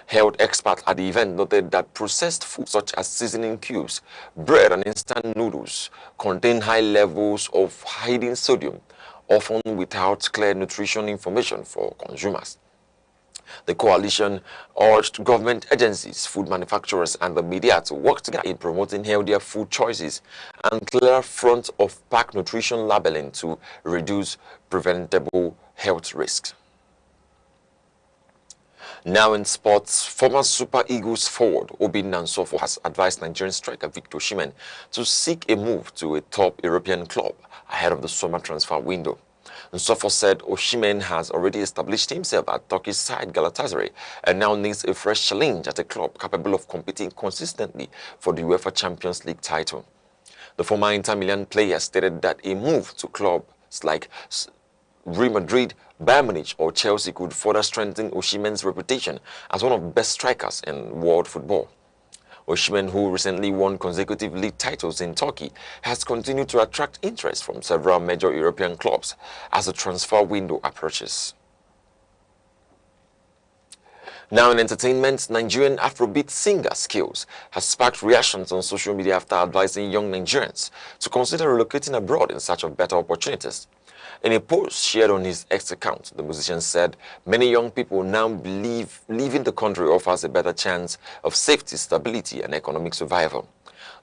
Health experts at the event noted that processed foods such as seasoning cubes, bread, and instant noodles contain high levels of hidden sodium, often without clear nutrition information for consumers. The coalition urged government agencies, food manufacturers, and the media to work together in promoting healthier food choices and clear front-of-pack nutrition labeling to reduce preventable health risks. Now in sports, former Super Eagles forward Obi Nansofo has advised Nigerian striker Victor Osimhen to seek a move to a top European club ahead of the summer transfer window. Nsofo said Osimhen has already established himself at Turkey's side Galatasaray and now needs a fresh challenge at a club capable of competing consistently for the UEFA Champions League title. The former Inter Milan player stated that a move to clubs like Real Madrid, Bayern Munich, or Chelsea could further strengthen Osimhen's reputation as one of the best strikers in world football. Osimhen, who recently won consecutive league titles in Turkey, has continued to attract interest from several major European clubs as the transfer window approaches. Now in entertainment, Nigerian Afrobeat singer Skills has sparked reactions on social media after advising young Nigerians to consider relocating abroad in search of better opportunities. In a post shared on his X account, the musician said many young people now believe leaving the country offers a better chance of safety, stability, and economic survival.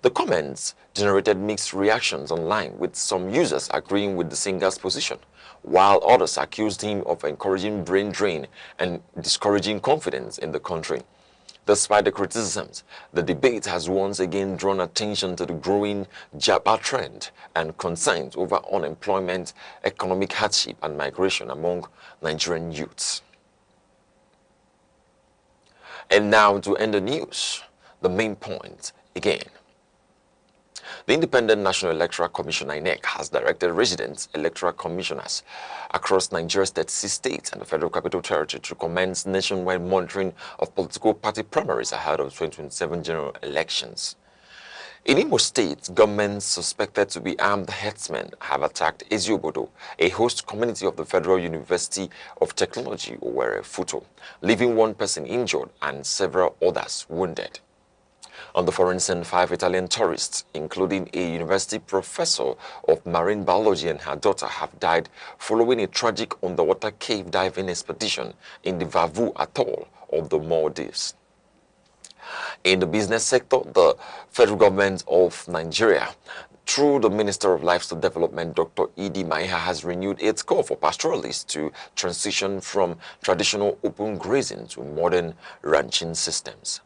The comments generated mixed reactions online, with some users agreeing with the singer's position, while others accused him of encouraging brain drain and discouraging confidence in the country. Despite the criticisms, the debate has once again drawn attention to the growing Japa trend and concerns over unemployment, economic hardship, and migration among Nigerian youths. And now to end the news, the main point again. The Independent National Electoral Commission (INEC) has directed resident electoral commissioners across Nigeria's 36 states and the Federal Capital Territory to commence nationwide monitoring of political party primaries ahead of 2027 general elections. In Imo State, gunmen suspected to be armed herdsmen have attacked Eziobodo, a host community of the Federal University of Technology, Owerri, Futo, leaving one person injured and several others wounded. On the foreign scene, 5 Italian tourists, including a university professor of marine biology and her daughter, have died following a tragic underwater cave diving expedition in the Vavu atoll of the Maldives. In the business sector, the federal government of Nigeria, through the Minister of Livestock Development, Dr. Idi Maiha, has renewed its call for pastoralists to transition from traditional open grazing to modern ranching systems.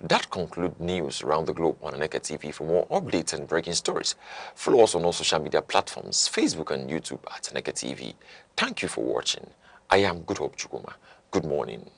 That concludes news around the globe on Aneke TV. For more updates and breaking stories, follow us on all social media platforms, Facebook and YouTube at Aneke TV. Thank you for watching. I am Good Hope Chukuma. Good morning.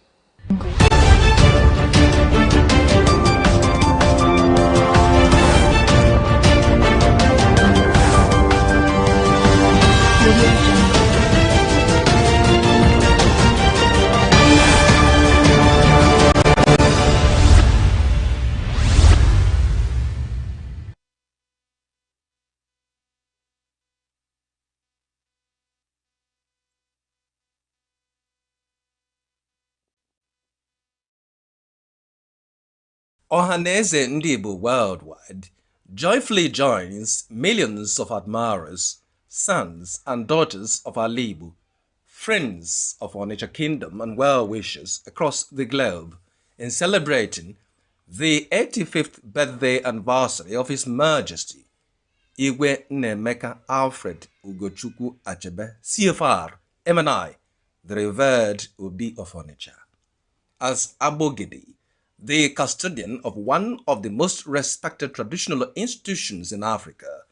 Ohaneze Ndibu worldwide joyfully joins millions of admirers, sons and daughters of Alibu, friends of our nature kingdom and well-wishers across the globe in celebrating the 85th birthday anniversary of His Majesty, Igwe Nnemeka Alfred Ugochukwu Achebe, CFR, MNI, the revered Obi of Onitsha. As Abogidi, the custodian of one of the most respected traditional institutions in Africa,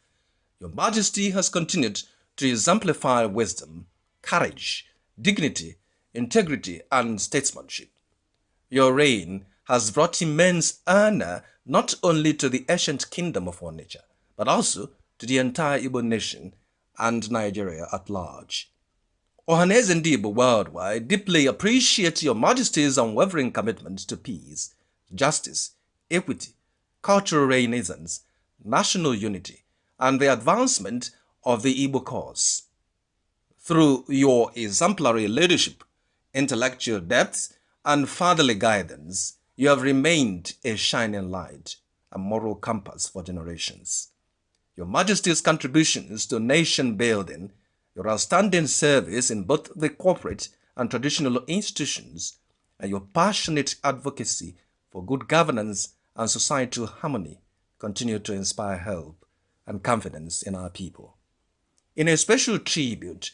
Your Majesty has continued to exemplify wisdom, courage, dignity, integrity, and statesmanship. Your reign has brought immense honor not only to the ancient kingdom of Onitsha, but also to the entire Igbo nation and Nigeria at large. Ohaneze and Igbo worldwide deeply appreciate Your Majesty's unwavering commitment to peace, justice, equity, cultural renaissance, national unity, and the advancement of the Igbo cause. Through your exemplary leadership, intellectual depth, and fatherly guidance, you have remained a shining light, a moral compass for generations. Your Majesty's contributions to nation building, your outstanding service in both the corporate and traditional institutions, and your passionate advocacy for good governance and societal harmony continue to inspire hope and confidence in our people. In a special tribute,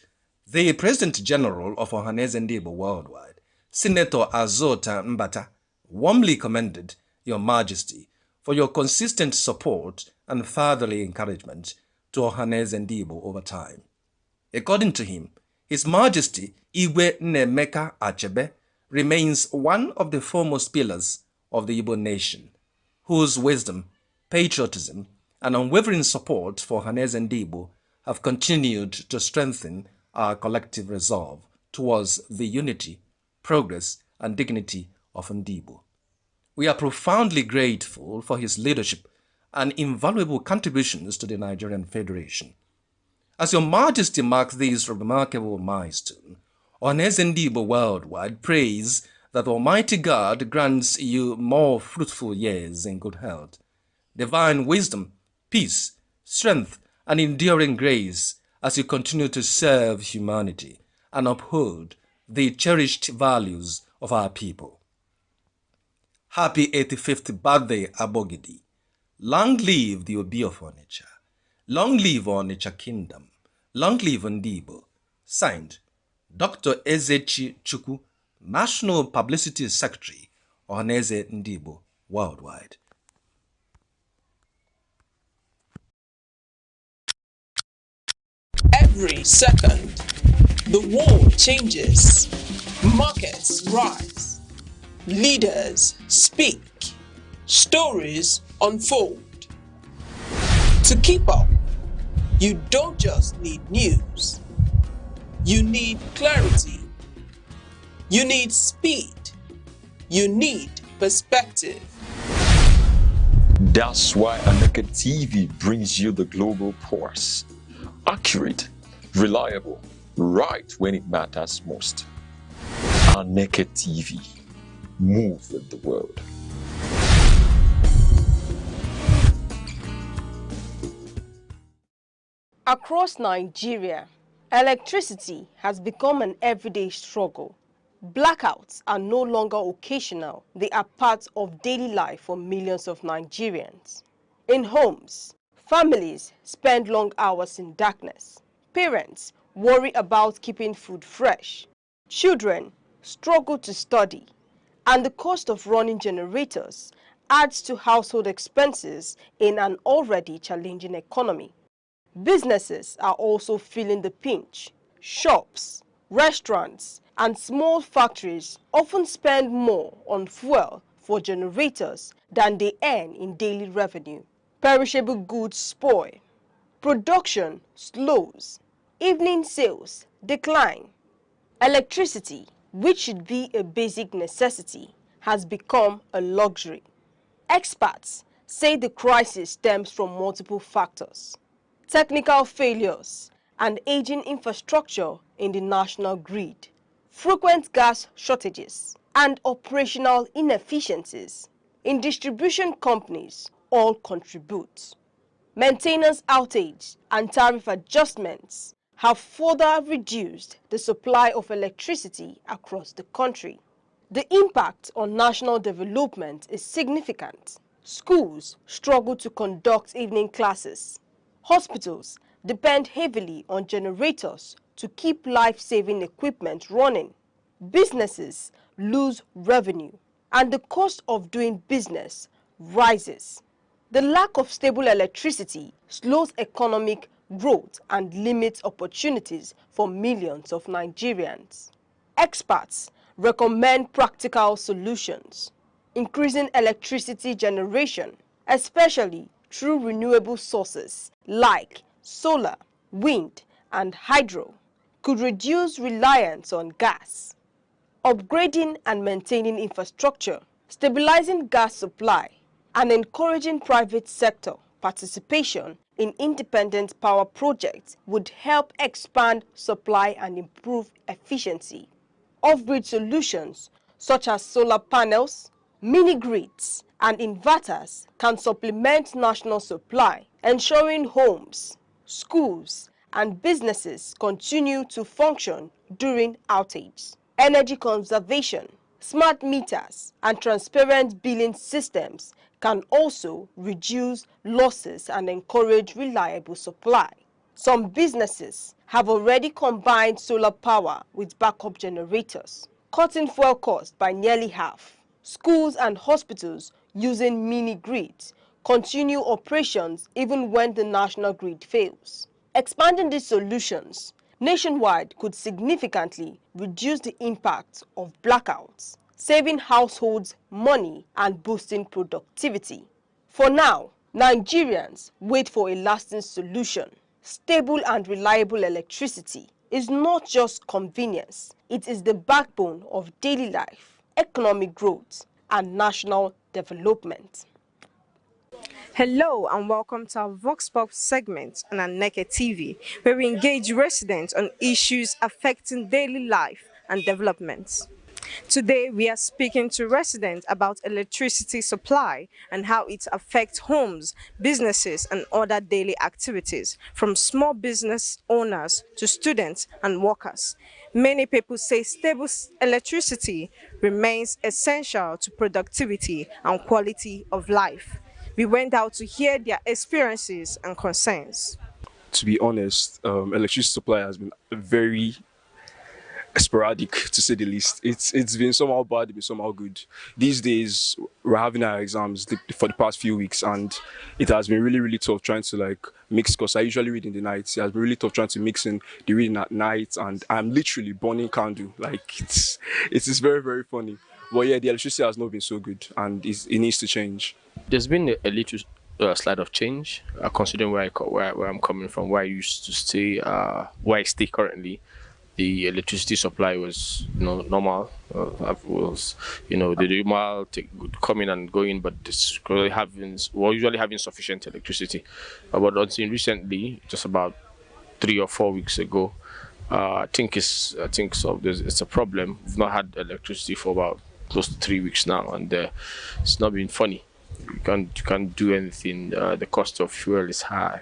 the President General of Ohaneze and Igbo Worldwide, Senator Azota Mbata, warmly commended Your Majesty for your consistent support and fatherly encouragement to Ohaneze and Igbo over time. According to him, His Majesty Igwe Nnemeka Achebe remains one of the foremost pillars of the Igbo nation, whose wisdom, patriotism, and unwavering support for Ohaneze and Igbo have continued to strengthen our collective resolve towards the unity, progress, and dignity of Ndigbo. We are profoundly grateful for his leadership and invaluable contributions to the Nigerian Federation. As Your Majesty marks this remarkable milestone, Ohaneze and Igbo Worldwide prays that Almighty God grants you more fruitful years in good health, divine wisdom, peace, strength, and enduring grace as you continue to serve humanity and uphold the cherished values of our people. Happy 85th birthday, Abogidi. Long live the Obi of Onitsha. Long live Onitsha Kingdom. Long live Ndigbo. Signed, Dr. Ezechi Chukwu, National Publicity Secretary, Ohaneze and Igbo Worldwide. Every second, the world changes, markets rise, leaders speak, stories unfold. To keep up, you don't just need news, you need clarity, you need speed, you need perspective. That's why Aneke TV brings you the global pulse. Accurate, reliable, right when it matters most. Aneke TV. Move with the world. Across Nigeria, electricity has become an everyday struggle. Blackouts are no longer occasional. They are part of daily life for millions of Nigerians. In homes, families spend long hours in darkness. Parents worry about keeping food fresh. Children struggle to study. And the cost of running generators adds to household expenses in an already challenging economy. Businesses are also feeling the pinch. Shops, restaurants, and small factories often spend more on fuel for generators than they earn in daily revenue. Perishable goods spoil. Production slows. Evening sales decline. Electricity, which should be a basic necessity, has become a luxury. Experts say the crisis stems from multiple factors: technical failures and aging infrastructure in the national grid, frequent gas shortages, and operational inefficiencies in distribution companies all contribute. Maintenance outage and tariff adjustments have further reduced the supply of electricity across the country. The impact on national development is significant. Schools struggle to conduct evening classes. Hospitals depend heavily on generators to keep life-saving equipment running. Businesses lose revenue, and the cost of doing business rises. The lack of stable electricity slows economic growth and limits opportunities for millions of Nigerians. Experts recommend practical solutions, increasing electricity generation, especially through renewable sources like solar, wind, and hydro, could reduce reliance on gas. Upgrading and maintaining infrastructure, stabilizing gas supply, and encouraging private sector participation in independent power projects would help expand supply and improve efficiency. Off-grid solutions such as solar panels, mini-grids, and inverters can supplement national supply, ensuring homes, schools, and businesses continue to function during outages. Energy conservation, smart meters, and transparent billing systems can also reduce losses and encourage reliable supply. Some businesses have already combined solar power with backup generators, cutting fuel costs by nearly half. Schools and hospitals using mini-grids continue operations even when the national grid fails. Expanding these solutions nationwide could significantly reduce the impact of blackouts, saving households money and boosting productivity. For now, Nigerians wait for a lasting solution. Stable and reliable electricity is not just convenience, it is the backbone of daily life, economic growth, and national development. Hello and welcome to our Vox Pop segment on Aneke TV, where we engage residents on issues affecting daily life and development. Today, we are speaking to residents about electricity supply and how it affects homes, businesses, and other daily activities, from small business owners to students and workers. Many people say stable electricity remains essential to productivity and quality of life. We went out to hear their experiences and concerns. To be honest, electricity supply has been very sporadic, to say the least. It's been somehow bad, it's been somehow good. These days, we're having our exams for the past few weeks, and it has been really tough trying to mix, because I usually read in the night. It has been really tough trying to mix in the reading at night, and I'm literally burning candle. It's very funny. But yeah, the electricity has not been so good, and it needs to change. There's been a little slight of change, considering where I'm coming from, where I used to stay, where I stay currently. The electricity supply was normal. The normal coming and going, but we're usually having sufficient electricity. But until recently, just about 3 or 4 weeks ago, I think it's a problem. We've not had electricity for about close to 3 weeks now, and it's not been funny. You can't do anything. The cost of fuel is high,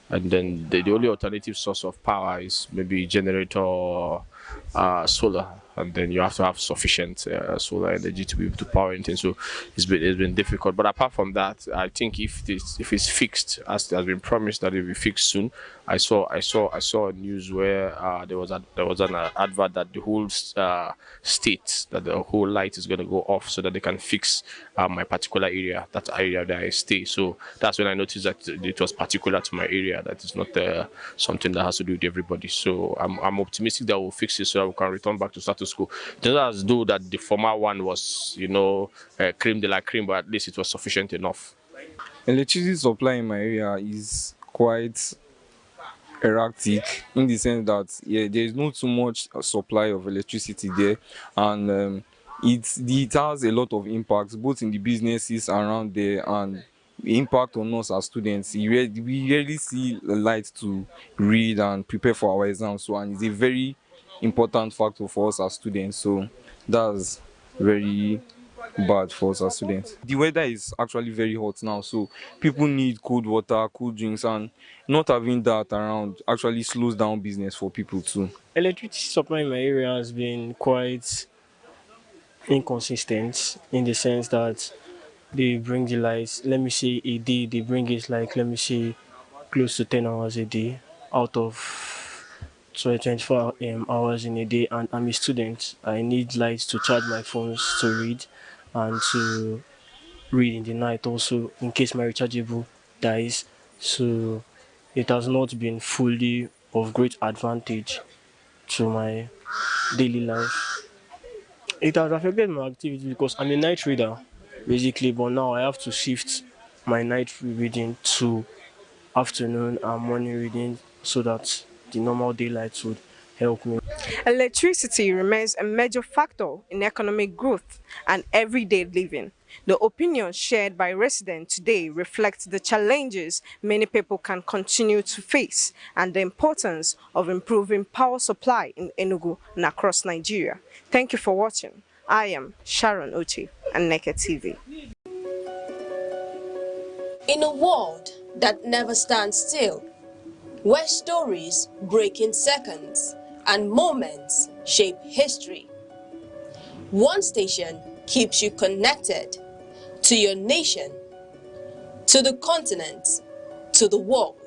and then the only alternative source of power is maybe generator or solar, and then you have to have sufficient solar energy to be able to power anything. So it's been difficult. But apart from that, I think if it's fixed, as has been promised that it will be fixed soon. I saw a news where there was an advert that the whole state, that the whole light is going to go off so that they can fix my particular area, that area that I stay. So that's when I noticed that it was particular to my area, that it's not something that has to do with everybody. So I'm optimistic that we'll fix it so that we can return back to status quo. It's not as though that the former one was cream de la cream, but at least it was sufficient enough. Electricity supply in my area is quite erratic, in the sense that there is not too much supply of electricity there, and it has a lot of impacts both in the businesses around there and the impact on us as students. We rarely see light to read and prepare for our exams, and it's a very important factor for us as students. So that's very bad for us as students. The weather is actually very hot now, so people need cold water, cool drinks, and not having that around actually slows down business for people too. Electricity supply in my area has been quite inconsistent, in the sense that they bring the lights, let me say a day they bring it like, let me say close to 10 hours a day out of 24 hours in a day, and I'm a student. I need light to charge my phones to read and to read in the night also in case my rechargeable dies. So it has not been fully of great advantage to my daily life. It has affected my activity because I'm a night reader basically, but now I have to shift my night reading to afternoon and morning reading so that the normal daylight would help me. Electricity remains a major factor in economic growth and everyday living. The opinions shared by residents today reflect the challenges many people can continue to face and the importance of improving power supply in Enugu and across Nigeria. Thank you for watching. I am Sharon Ochi, Aneke TV. In a world that never stands still, where stories break in seconds and moments shape history, one station keeps you connected to your nation, to the continent, to the world.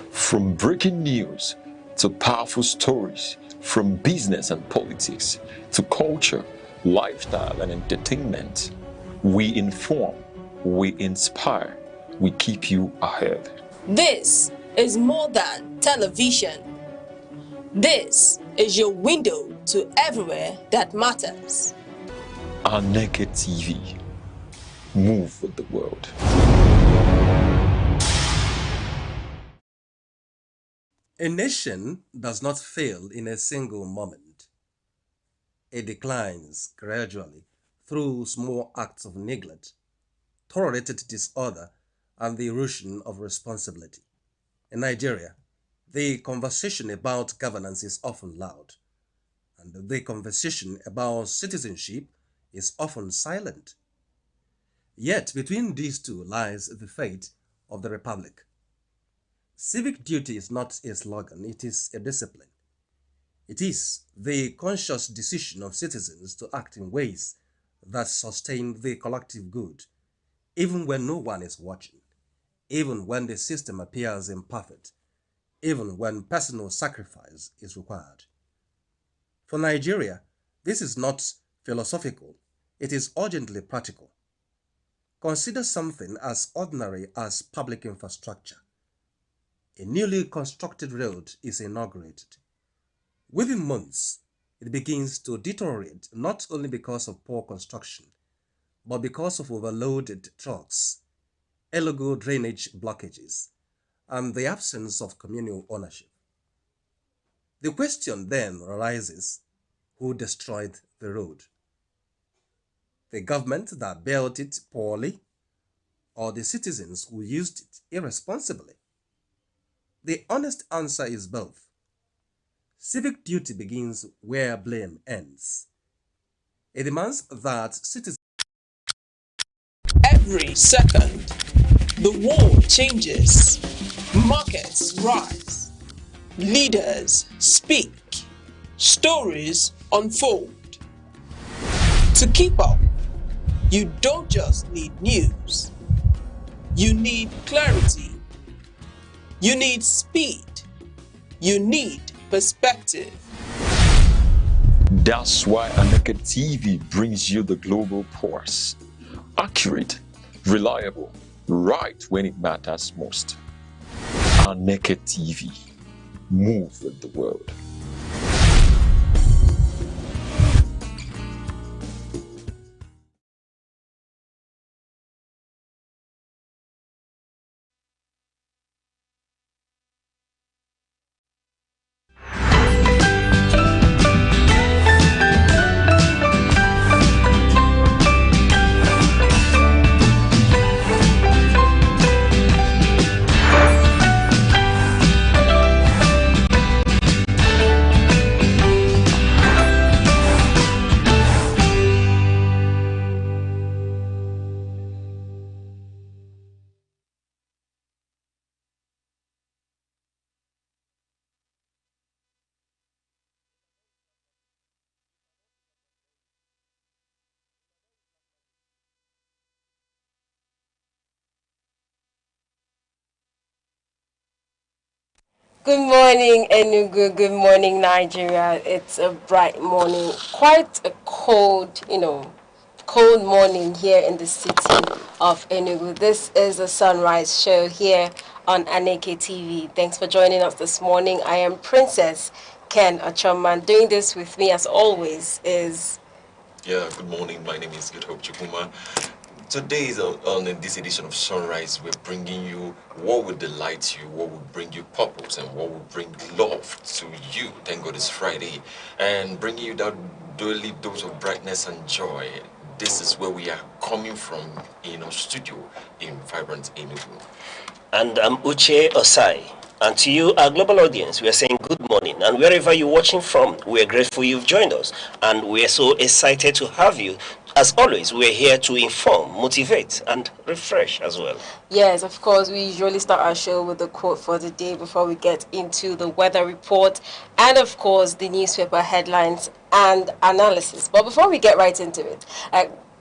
From breaking news to powerful stories, from business and politics to culture, lifestyle and entertainment, we inform, we inspire, we keep you ahead. This is more than television. This is your window to everywhere that matters. Aneke TV. Move with the world. A nation does not fail in a single moment. It declines gradually through small acts of neglect, tolerated disorder, and the erosion of responsibility. In Nigeria, the conversation about governance is often loud, and the conversation about citizenship is often silent. Yet between these two lies the fate of the republic. Civic duty is not a slogan, it is a discipline. It is the conscious decision of citizens to act in ways that sustain the collective good, even when no one is watching, even when the system appears imperfect, even when personal sacrifice is required. For Nigeria, this is not philosophical, it is urgently practical. Consider something as ordinary as public infrastructure. A newly constructed road is inaugurated. Within months, it begins to deteriorate not only because of poor construction, but because of overloaded trucks, illegal drainage blockages, and the absence of communal ownership. The question then arises, who destroyed the road? The government that built it poorly, or the citizens who used it irresponsibly? The honest answer is both. Civic duty begins where blame ends. It demands that citizens... Every second, the world changes, markets rise, leaders speak, stories unfold. To keep up, you don't just need news, you need clarity, you need speed, you need perspective. That's why Aneke TV brings you the global pulse. Accurate, reliable, right when it matters most. Aneke TV. Move with the world. Good morning, Enugu. Good morning, Nigeria. It's a bright morning. Quite a cold, cold morning here in the city of Enugu. This is a sunrise show here on Aneke TV. Thanks for joining us this morning. I am Princess Ken Achoman. Doing this with me, as always, is... Yeah, good morning. My name is Good Hope Chukuma. Today is on this edition of Sunrise, we're bringing you what would delight you, what would bring you purpose, and what would bring love to you. Thank God it's Friday. And bringing you that daily dose of brightness and joy. This is where we are coming from in our studio in vibrant Enugu. And I'm Uche Osai. And to you, our global audience, we are saying good morning. And wherever you're watching from, we are grateful you've joined us. And we are so excited to have you. As always, we're here to inform, motivate, and refresh as well. Yes, of course, we usually start our show with the quote for the day before we get into the weather report and, of course, the newspaper headlines and analysis. But before we get right into it,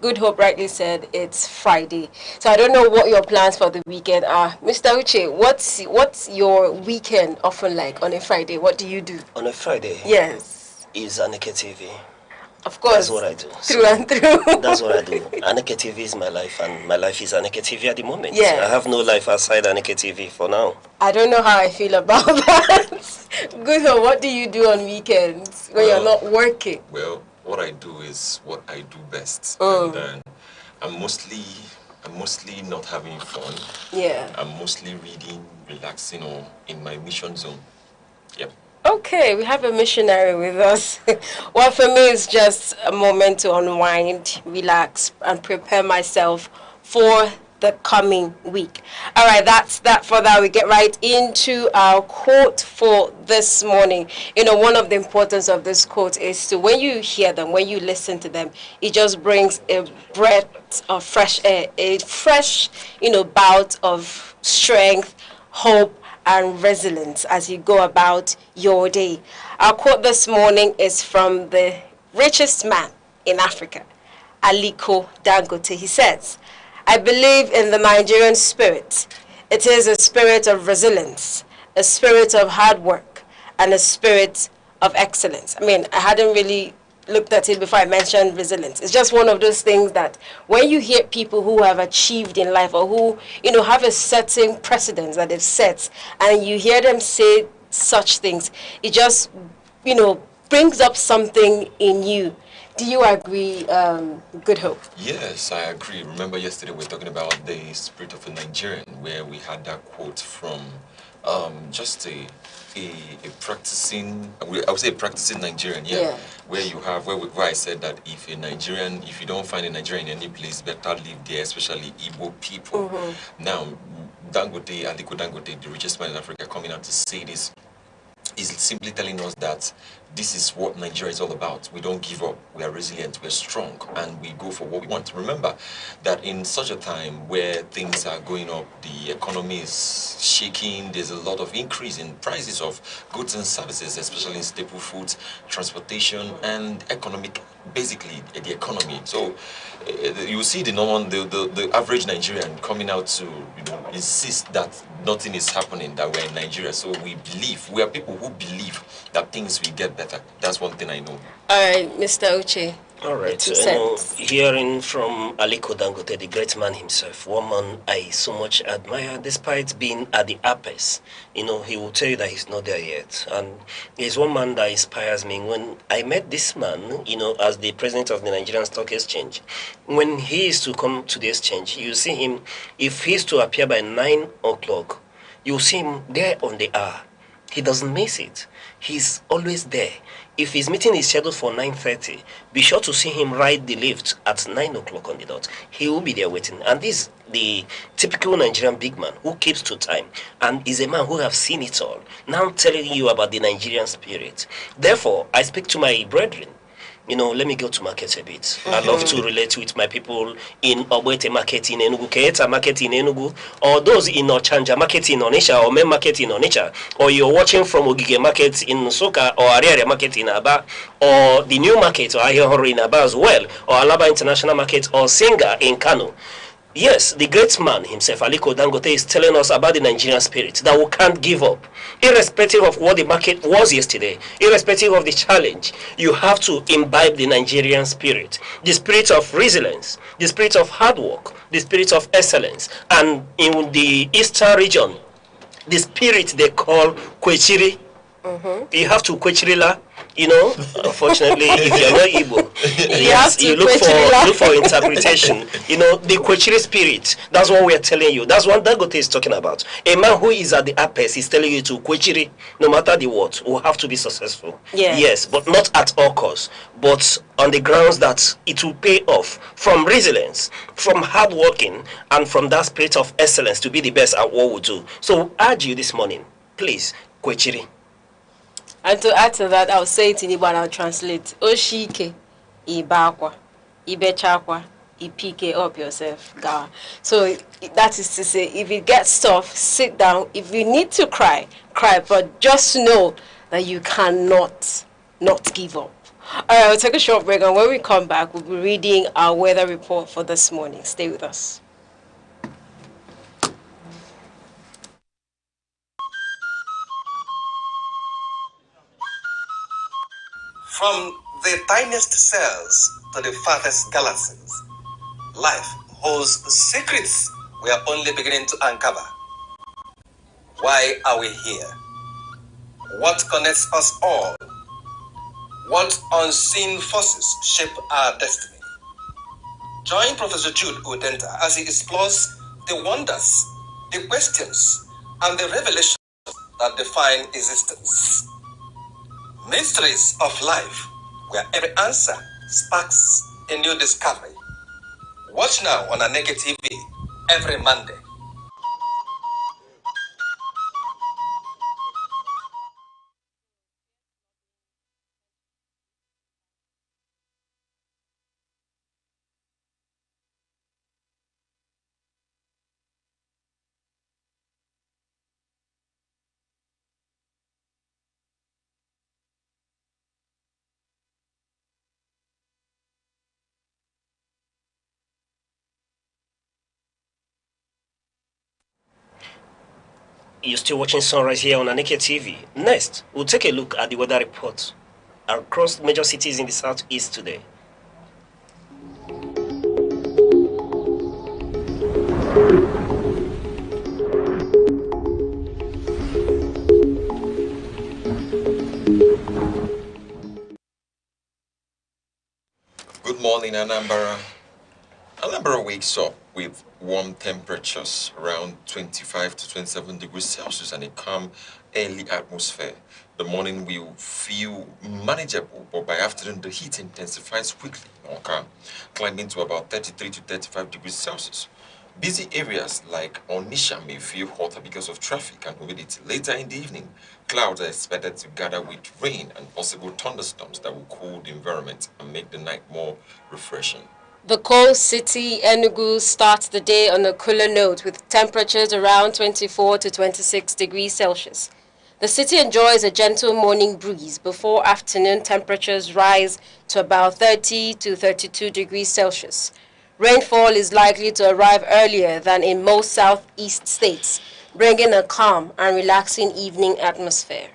Good Hope rightly said it's Friday. So I don't know what your plans for the weekend are. Mr. Uche, what's your weekend often like on a Friday? What do you do? On a Friday? Yes. Is Aneke TV. Of course. That's what I do. Through and through. That's what I do. Aneke TV is my life, and my life is Aneke TV at the moment. Yeah. I have no life outside Aneke TV for now. I don't know how I feel about that. Good Hope, what do you do on weekends when you're not working? Well, what I do is what I do best. And I'm mostly not having fun. Yeah. I'm mostly reading, relaxing, or in my mission zone. Yep. Okay, we have a missionary with us. Well, for me, it's just a moment to unwind, relax, and prepare myself for the coming week. All right, that's that for that. We get right into our quote for this morning. One of the importance of this quote is to, when you hear them, when you listen to them, it just brings a breath of fresh air, a fresh, bout of strength, hope, and resilience as you go about your day. Our quote this morning is from the richest man in Africa, Aliko Dangote. He says, "I believe in the Nigerian spirit. It is a spirit of resilience, a spirit of hard work, and a spirit of excellence." I hadn't really looked at it before I mentioned resilience. It's just one of those things that when you hear people who have achieved in life, or who, have a certain precedence that they've set, and you hear them say such things, it just, brings up something in you. Do you agree, Good Hope? Yes, I agree. Remember yesterday we were talking about the spirit of a Nigerian, where we had that quote from just a practicing, I would say a practicing Nigerian, where you have, where I said that if you don't find a Nigerian in any place, better live there, especially Igbo people. Now, Aliko Dangote, the richest man in Africa, coming out to say this, is simply telling us that this is what Nigeria is all about. We don't give up. We are resilient. We're strong, and we go for what we want. Remember that in such a time where things are going up, the economy is shaking, there's a lot of increase in prices of goods and services, especially in staple foods, transportation, and basically the economy. So you see the average Nigerian coming out to insist that nothing is happening, that we're in Nigeria. So we are people who believe that things will get better. That's one thing I know. All right, Mr. Uche. All right, hearing from Aliko Dangote, the great man himself, one man I so much admire, despite being at the apex. He will tell you that he's not there yet. And he's one man that inspires me. When I met this man, as the president of the Nigerian Stock Exchange, when he is to come to the exchange, you see him, if he's to appear by 9 o'clock, you see him there on the hour. He doesn't miss it. He's always there. If his meeting is scheduled for 9:30, be sure to see him ride the lift at 9 o'clock on the dot. He will be there waiting. And this is the typical Nigerian big man who keeps to time and is a man who have seen it all. Now telling you about the Nigerian spirit. Therefore, I speak to my brethren. Let me go to market a bit. I love to relate with my people in Obwete market in Enugu, Keeta market in Enugu, or those in Ochanja market in Onitsha, or Men market in Onitsha, or you're watching from Ogige market in Soka, or Ariaria market in Aba, or the new market, or Ayahoro in Aba as well, or Alaba International Market, or Singa in Kano. Yes, the great man himself, Aliko Dangote, is telling us about the Nigerian spirit, that we can't give up. Irrespective of what the market was yesterday, irrespective of the challenge, you have to imbibe the Nigerian spirit. The spirit of resilience, the spirit of hard work, the spirit of excellence. And in the eastern region, the spirit they call Kwechiri. You have to Kwechirila, you know. Unfortunately, if you're not Igbo, yes, you look for interpretation. You know, the Kwechiri spirit. That's what we are telling you. That's what Dangote is talking about. A man who is at the apex is telling you to Kwechiri, no matter the what, will have to be successful. Yes, but not at all costs. But on the grounds that it will pay off from resilience, from hard working, and from that spirit of excellence to be the best at what we do. So, I urge you this morning, please, Kwechiri. And to add to that, I'll say it in Igbo and I'll translate. Oshike, ibakwa, ibechakwa, ipike up yourself. So that is to say, if it gets tough, sit down. If you need to cry, cry. But just know that you cannot not give up. All right, we'll take a short break, and when we come back, we'll be reading our weather report for this morning. Stay with us. From the tiniest cells to the farthest galaxies, life holds secrets we are only beginning to uncover. Why are we here? What connects us all? What unseen forces shape our destiny? Join Professor Jude Udenta as he explores the wonders, the questions, and the revelations that define existence. Mysteries of life, where every answer sparks a new discovery. Watch now on Aneke TV every Monday. You're still watching Sunrise here on Aneke TV. Next, we'll take a look at the weather report across major cities in the southeast today. Good morning, Anambra. Anambra wakes up with warm temperatures around 25 to 27 degrees Celsius and a calm, early atmosphere. The morning will feel manageable, but by afternoon the heat intensifies quickly, climbing to about 33 to 35 degrees Celsius. Busy areas like Onisha may feel hotter because of traffic and humidity. Later in the evening, clouds are expected to gather with rain and possible thunderstorms that will cool the environment and make the night more refreshing. The coal city, Enugu, starts the day on a cooler note with temperatures around 24 to 26 degrees Celsius. The city enjoys a gentle morning breeze before afternoon temperatures rise to about 30 to 32 degrees Celsius. Rainfall is likely to arrive earlier than in most southeast states, bringing a calm and relaxing evening atmosphere.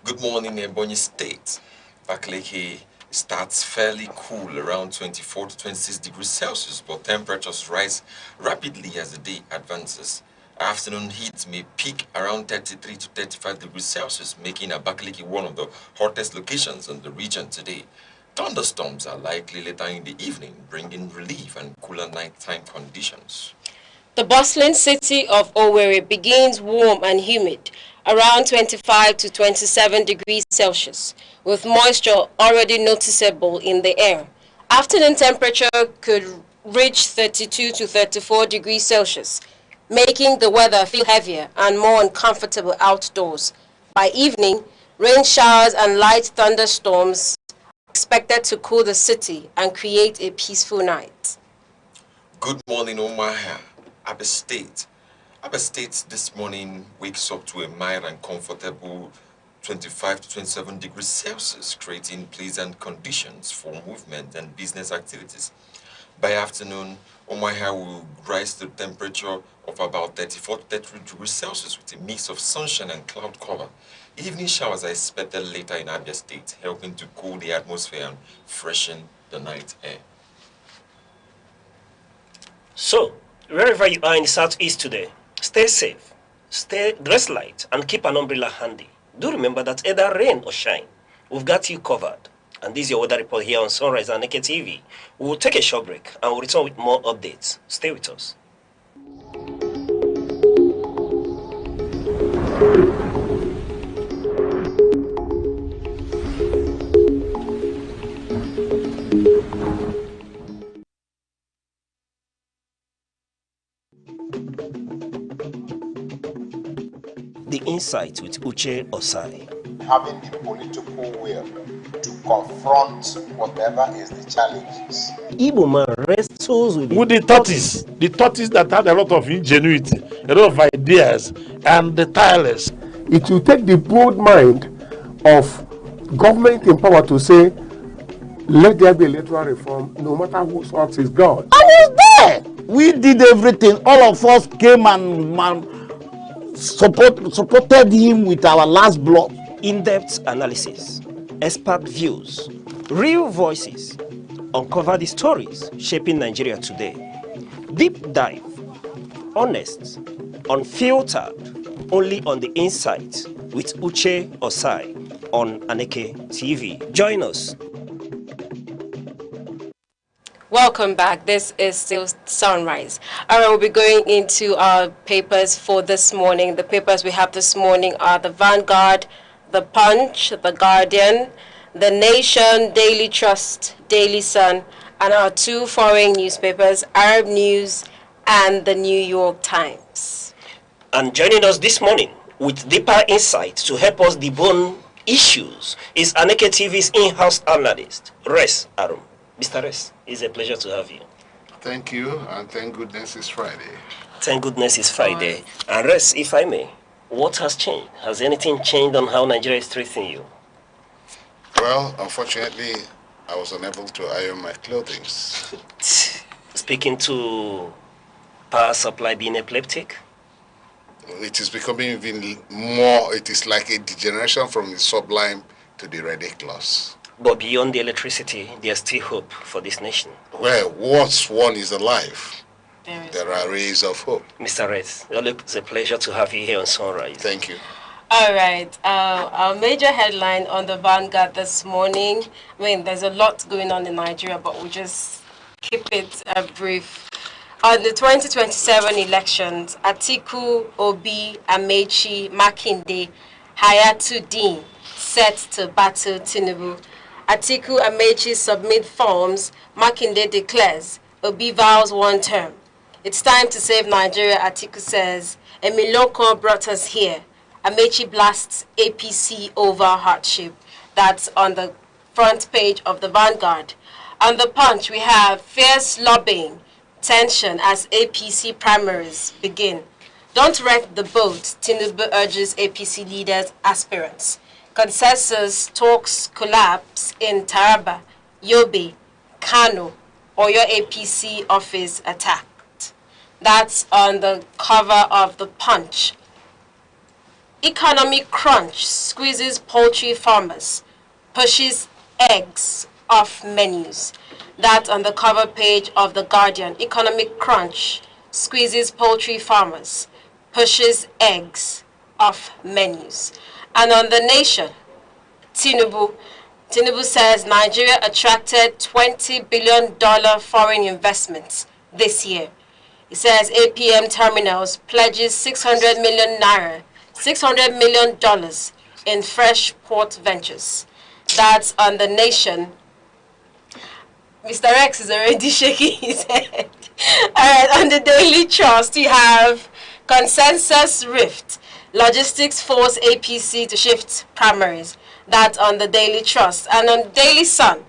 Good morning, Ebonyi State. Bakaleke starts fairly cool, around 24 to 26 degrees Celsius, but temperatures rise rapidly as the day advances. Afternoon heat may peak around 33 to 35 degrees Celsius, making Abakaliki one of the hottest locations in the region today. Thunderstorms are likely later in the evening, bringing relief and cooler nighttime conditions. The bustling city of Owerri begins warm and humid, around 25 to 27 degrees Celsius, with moisture already noticeable in the air. Afternoon temperature could reach 32 to 34 degrees Celsius, making the weather feel heavier and more uncomfortable outdoors. By evening, rain showers and light thunderstorms are expected to cool the city and create a peaceful night. Good morning, Omaha, Abba State. Abba State this morning wakes up to a mild and comfortable 25 to 27 degrees Celsius, creating pleasant conditions for movement and business activities. By afternoon, Omaha will rise to a temperature of about 34 to 33 degrees Celsius with a mix of sunshine and cloud cover. Evening showers are expected later in Abia State, helping to cool the atmosphere and freshen the night air. So, wherever you are in the southeast today, stay safe, dress light, and keep an umbrella handy. Do remember that either rain or shine, we've got you covered. And this is your weather report here on Sunrise and Aneke TV. We will take a short break and we'll return with more updates. Stay with us. The Insight with Uche Osai. Having the political will to confront whatever is the challenges. Igbo man wrestles with the tortoise that had a lot of ingenuity, a lot of ideas, and the tireless. It will take the bold mind of government in power to say, let there be electoral reform, no matter who sorts is God. I was there. We did everything. All of us came and supported him with our last blood. In-depth analysis, expert views, real voices, uncover the stories shaping Nigeria today. Deep dive, honest, unfiltered, only on the Insight with Uche Osai on Aneke TV. Join us. Welcome back. This is still Sunrise. All right, we'll be going into our papers for this morning. The papers we have this morning are the Vanguard, the Punch, the Guardian, the Nation, Daily Trust, Daily Sun, and our two foreign newspapers, Arab News and the New York Times. And joining us this morning with deeper insight to help us debone issues is Aneke TV's in-house analyst, Res Arum. Mr. Res, it's a pleasure to have you. Thank you, and thank goodness it's Friday. Thank goodness it's Friday. And Res, if I may, what has changed? Has anything changed on how Nigeria is treating you? Well, unfortunately, I was unable to iron my clothing. Speaking to power supply being epileptic? It is becoming even more, it is like a degeneration from the sublime to the ridiculous. But beyond the electricity, there's still hope for this nation. Well, once one is alive, there are rays of hope. Mr. Res, it's a pleasure to have you here on Sunrise. Thank you. All right. Our major headline on the Vanguard this morning, I mean, there's a lot going on in Nigeria, but we'll just keep it brief. On the 2027 elections, Atiku, Obi, Amechi, Makinde, Hayatuddin set to battle Tinubu. Atiku, Amechi submit forms, Makinde declares, Obi vows one term. It's time to save Nigeria, Atiku says. Emiloko brought us here. Amechi blasts APC over hardship. That's on the front page of the Vanguard. On the Punch, we have fierce lobbying, tension as APC primaries begin. Don't wreck the boat, Tinubu urges APC leaders, aspirants. Consensus talks collapse in Taraba, Yobe, Kano, or your APC office attacked. That's on the cover of the Punch. Economic crunch squeezes poultry farmers, pushes eggs off menus. That's on the cover page of The Guardian. Economic crunch squeezes poultry farmers, pushes eggs off menus. And on The Nation, Tinubu says Nigeria attracted $20 billion foreign investments this year. It says APM Terminals pledges 600 million in fresh port ventures. That's on The Nation. Mr. X is already shaking his head. All right, on the Daily Trust, you have consensus rift. Logistics force APC to shift primaries. That's on the Daily Trust. And on Daily Sun,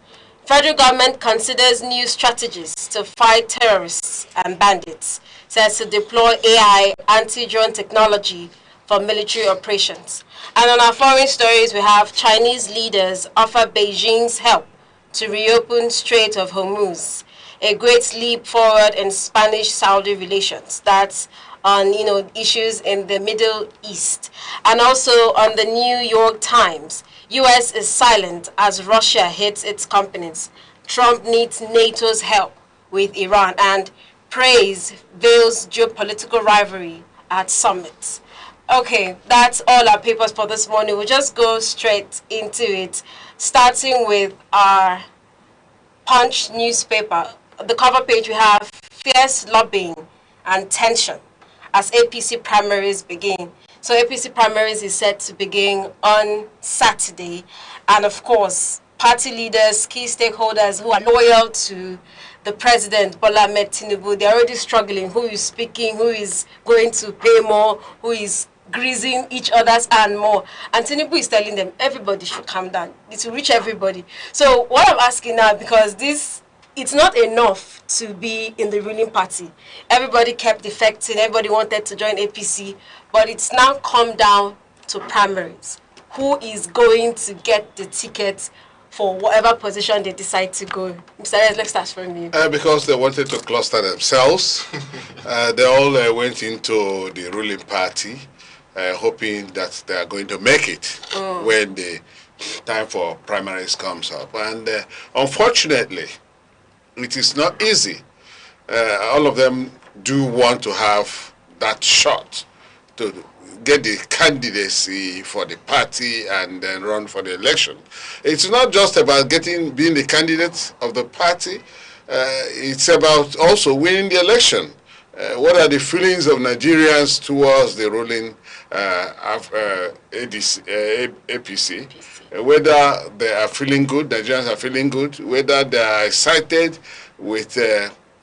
federal government considers new strategies to fight terrorists and bandits. Says to deploy AI anti-drone technology for military operations. And on our foreign stories, we have Chinese leaders offer Beijing's help to reopen Strait of Hormuz. a great leap forward in Spanish-Saudi relations. That's on, issues in the Middle East. And also on the New York Times, U.S. is silent as Russia hits its companies. Trump needs NATO's help with Iran, and praise veils geopolitical rivalry at summits. Okay, that's all our papers for this morning. We'll just go straight into it, starting with our Punch newspaper. The cover page, we have fierce lobbying and tension as APC primaries begin. So APC primaries is set to begin on Saturday. And of course, party leaders, key stakeholders who are loyal to the president, Bola Ahmed Tinubu, they're already struggling. Who is speaking, who is going to pay more, who is greasing each other's hand more. And Tinubu is telling them, everybody should calm down. It will reach everybody. So what I'm asking now, because it's not enough to be in the ruling party. Everybody kept defecting, everybody wanted to join APC, but it's now come down to primaries. Who is going to get the ticket for whatever position they decide to go? Mr. Reyes, let's start from you. Because they wanted to cluster themselves, they all went into the ruling party, hoping that they are going to make it when the time for primaries comes up. And unfortunately, it is not easy. All of them do want to have that shot to get the candidacy for the party and then run for the election. It's not just about being the candidate of the party. It's about also winning the election. What are the feelings of Nigerians towards the ruling APC? Whether they are feeling good, Nigerians are feeling good, whether they are excited with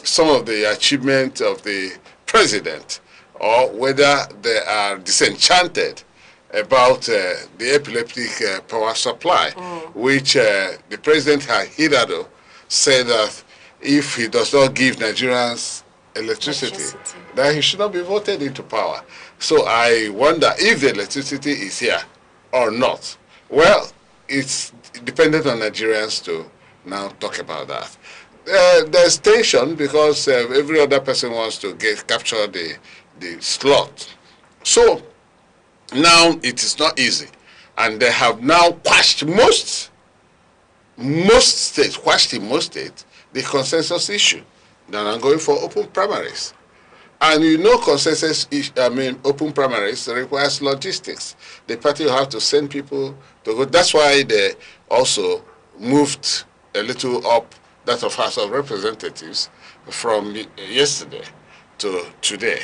some of the achievements of the president, or whether they are disenchanted about the epileptic power supply, which the president had hitherto said that if he does not give Nigerians electricity, that he should not be voted into power. So I wonder if the electricity is here or not. Well, it's dependent on Nigerians to now talk about that. There's tension because every other person wants to capture the slot. So now it is not easy. And they have now quashed most states, the consensus issue. Then I'm going for open primaries. And open primaries requires logistics. The party will have to send people to go. That's why they also moved a little up that of House of Representatives from yesterday to today.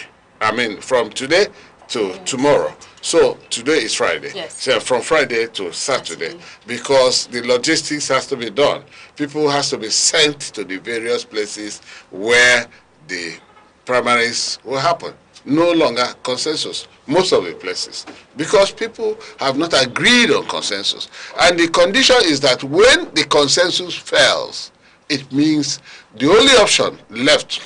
From today to tomorrow. So today is Friday. Yes. So from Friday to Saturday, because the logistics has to be done. People has to be sent to the various places where the primaries will happen. No longer consensus, most of the places, because people have not agreed on consensus. And the condition is that when the consensus fails, it means the only option left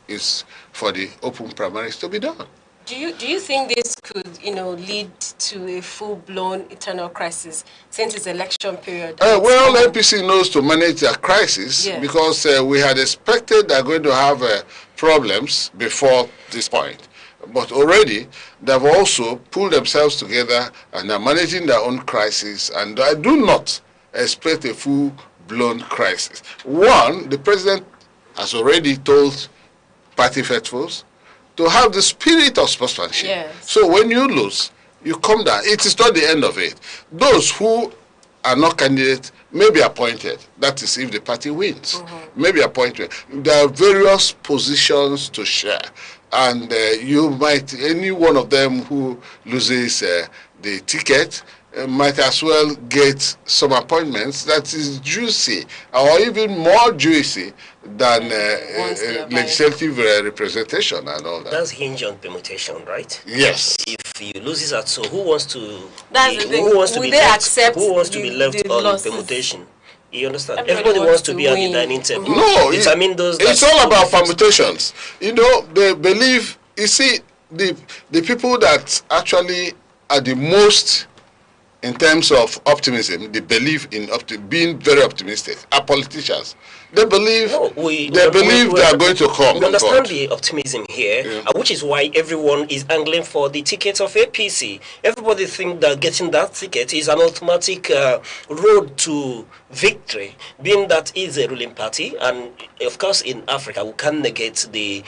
is for the open primaries to be done. Do you think this could, lead to a full-blown internal crisis since it's election period? Well, APC knows to manage their crisis because we had expected they're going to have problems before this point. But already, they've also pulled themselves together and are managing their own crisis. And I do not expect a full-blown crisis. One, the president has already told party faithfuls to have the spirit of sportsmanship. Yes. So when you lose, you come down. It is not the end of it. Those who are not candidates may be appointed. That is if the party wins. May be appointed. There are various positions to share. And any one of them who loses the ticket might as well get some appointments that is juicy, or even more juicy than legislative representation and all that. That's hinge on permutation, right? Yes. If you lose it at so, who wants to? Who wants to be left on permutation? You understand? Everybody wants to be at the dining table. No, it's all about permutations. They believe. You see, the people that actually are the most, in terms of optimism, they believe in being very optimistic, are politicians. They believe they are going to come. We understand the optimism here, which is why everyone is angling for the ticket of APC. Everybody thinks that getting that ticket is an automatic road to victory, being that is a ruling party, and of course in Africa we can't negate the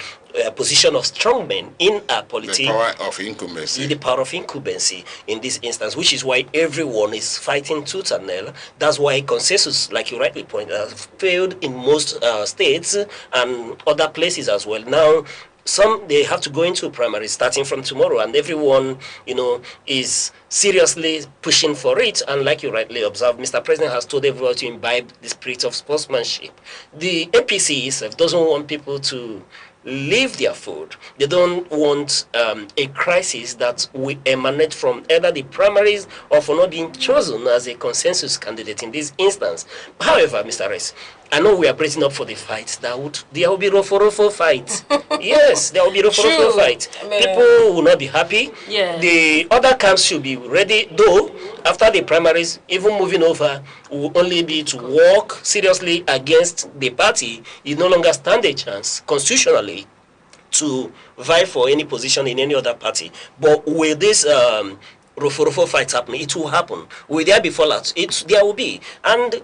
position of strongmen in our politics. The power of incumbency. The power of incumbency in this instance, which is why everyone is fighting tooth and nail. That's why consensus, like you rightly pointed out, failed in most states and other places as well. Now, they have to go into primary starting from tomorrow, and everyone, is seriously pushing for it. And like you rightly observed, Mr. President has told everyone to imbibe the spirit of sportsmanship. The APC itself doesn't want people to leave their food. They don't want a crisis that will emanate from either the primaries or for not being chosen as a consensus candidate in this instance. However, Mr. Rez, I know we are bracing up for the fight. There will be rofo fight. Yes, there will be rofo fight. People will not be happy. Yeah. The other camps should be ready, though after the primaries, even moving over will only be to work seriously against the party. You no longer stand a chance constitutionally to vie for any position in any other party. But with this rofo fight happening, it will happen. Will there be fallout? There will be. And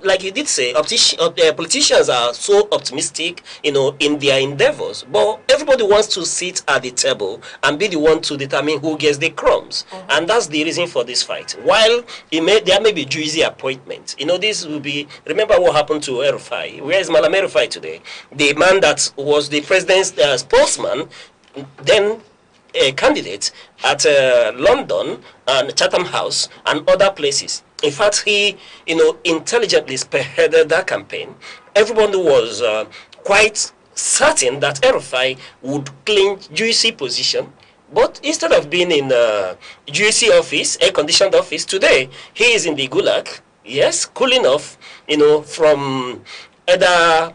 like you did say, politicians are so optimistic, in their endeavors. But everybody wants to sit at the table and be the one to determine who gets the crumbs. And that's the reason for this fight. While there may be juicy appointments, this will be. Remember what happened to Erufai? Where is Malam Erufai today? The man that was the president's spokesman, then a candidate at London and Chatham House and other places. In fact, he, intelligently spearheaded that campaign. Everyone was quite certain that Erufai would clinch juicy position. But instead of being in juicy office, air-conditioned office, today he is in the gulag. Yes, cooling off, from either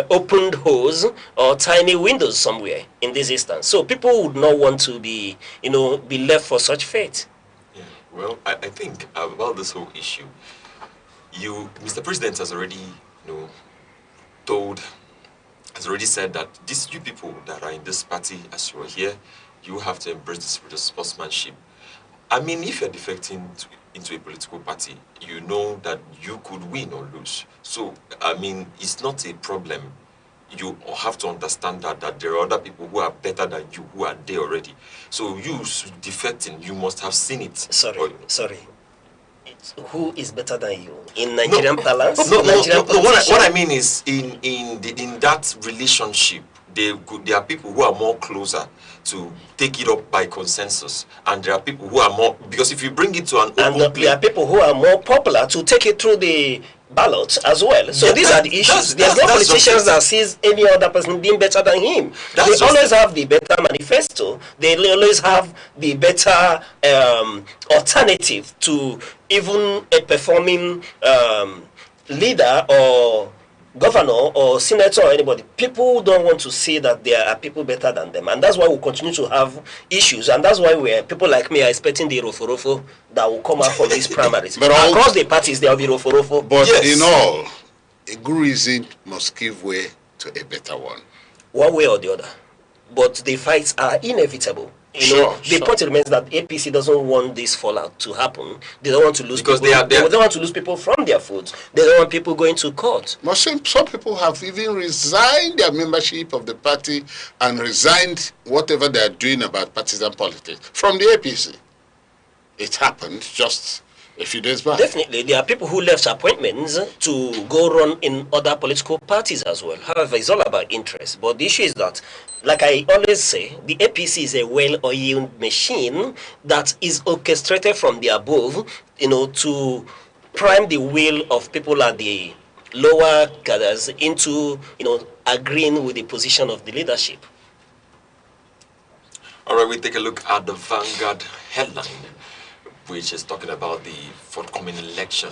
opened holes or tiny windows somewhere in this instance. So people would not want to be, be left for such fate. Yeah. Well, I think about this whole issue, Mr. President has already, has already said that you people that are in this party, as you are here, you have to embrace the spirit of sportsmanship. I mean, if you're defecting into a political party, you know that you could win or lose. So, I mean, it's not a problem. You have to understand that there are other people who are better than you, who are there already. So, you defecting, you must have seen it. Sorry. Who is better than you in Nigerian balance? No. What I mean is, in that relationship, there are people who are more closer to take it up by consensus, and there are people who are more, because if you bring it to an open play, there are people who are more popular to take it through the ballot as well. So these are the issues. There's no politicians that sees any other person being better than him. They always have the better manifesto. They always have the better alternative to even a performing leader or governor or senator or anybody. People don't want to see that there are people better than them, and that's why we continue to have issues, and that's why people like me are expecting the rofo that will come out from these primaries. But across the parties there will be rofo. But in all, a good reason must give way to a better one. One way or the other. But the fights are inevitable. The point remains that APC doesn't want this fallout to happen. They don't want to lose people. They don't want to lose people from their votes. They don't want people going to court. But some people have even resigned their membership of the party and resigned whatever they are doing about partisan politics from the APC. It happened just a few days back. Definitely, there are people who left appointments to go run in other political parties as well. However, it's all about interest. But the issue is that, like I always say, the APC is a well-oiled machine that is orchestrated from the above, to prime the will of people at the lower cadres into, agreeing with the position of the leadership. All right, we take a look at the Vanguard headline, which is talking about the forthcoming election.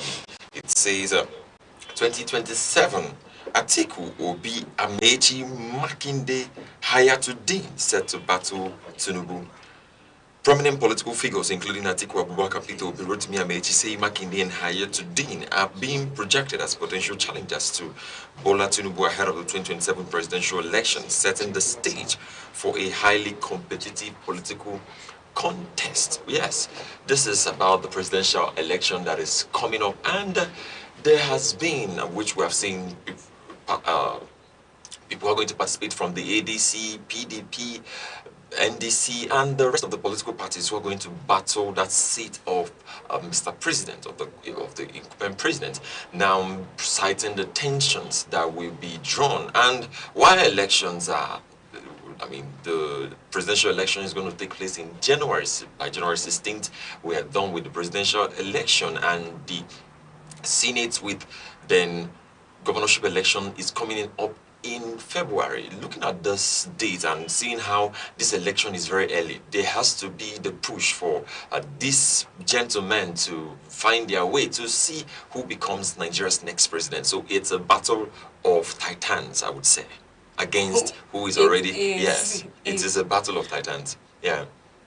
It says 2027, Atiku, Obi, Amechi, Makinde, Hayatuddin set to battle Tinubu. Prominent political figures, including Atiku Abubakar, Peterobi, Rotimi Amechi, Makinde, and Hayatuddin, are being projected as potential challengers to Bola Tinubu ahead of the 2027 presidential election, setting the stage for a highly competitive political contest. Yes, this is about the presidential election that is coming up, and there has been, which we have seen, people are going to participate from the ADC, PDP, NDC, and the rest of the political parties who are going to battle that seat of Mr. President, of the incumbent president, now citing the tensions that will be drawn. And while elections are, the presidential election is going to take place in January. By January 16th, we are done with the presidential election, and the Senate with then governorship election is coming up in February. Looking at this date and seeing how this election is very early, there has to be the push for these gentlemen to find their way to see who becomes Nigeria's next president. So it's a battle of titans, I would say, against who is already, yes, it is a battle of titans. Yeah.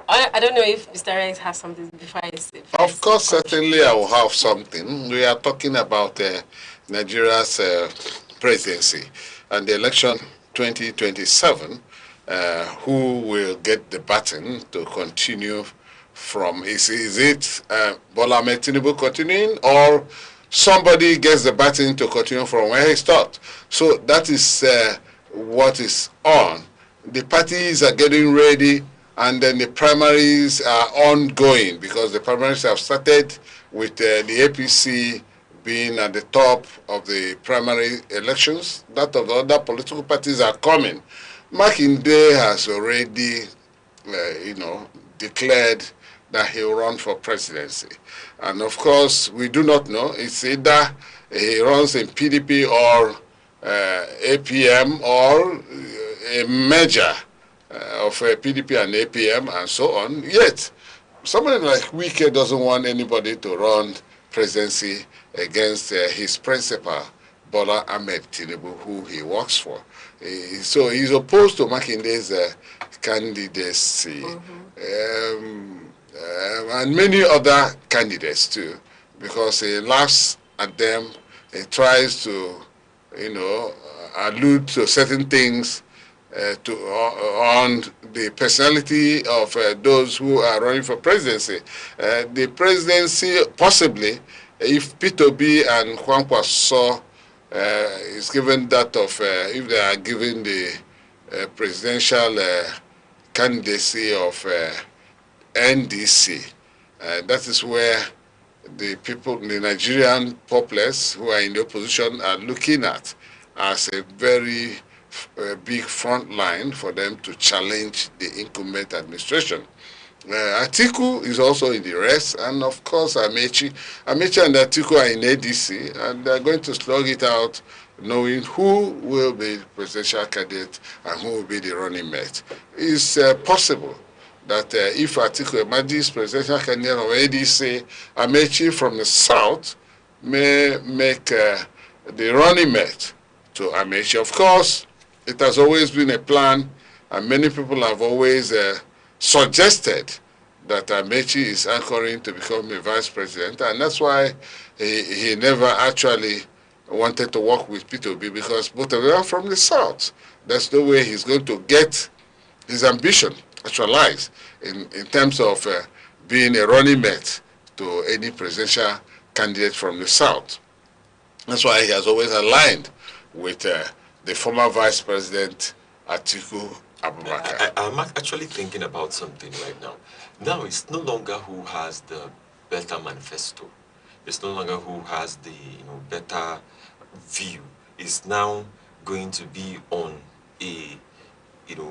I don't know if Mr. Rex has something before I say. Of course, certainly I will have something. We are talking about Nigeria's presidency and the election 2027, who will get the baton to continue from, is it Bola Ahmed Tinubu continuing, or somebody gets the baton to continue from where he stopped? So that is what is on. The parties are getting ready, and then the primaries are ongoing, because the primaries have started with the APC being at the top of the primary elections. That of the other political parties are coming. Makinde has already, declared that he will run for presidency. And of course, we do not know. It's either he runs in PDP or APM, or a merger of PDP and APM and so on. Yet, somebody like Wike doesn't want anybody to run presidency against his principal, Bola Ahmed Tinubu, who he works for. So he's opposed to Makinde's candidacy, and many other candidates too, because he laughs at them. He tries to, allude to certain things on the personality of those who are running for presidency. The presidency, possibly, if peterobi and Kwankwaso is given that of, if they are given the presidential candidacy of NDC, that is where the people, the Nigerian populace who are in the opposition, are looking at as a very big front line for them to challenge the incumbent administration. Atiku is also in the race, and of course Amechi and Atiku are in ADC, and they're going to slug it out, knowing who will be the presidential candidate and who will be the running mate. It's possible that if Atiku emerges presidential candidate of ADC, Amechi from the south may make the running mate to Amechi. Of course, it has always been a plan, and many people have always suggested that Amechi is anchoring to become a vice president, and that's why he never actually wanted to work with peterobi, because both of them are from the south. There's no way he's going to get his ambition actualized in terms of being a running mate to any presidential candidate from the south. That's why he has always aligned with the former vice president Atiku Abubakar. I'm actually thinking about something right now. Now it's no longer who has the better manifesto. It's no longer who has the better view. It's now going to be on a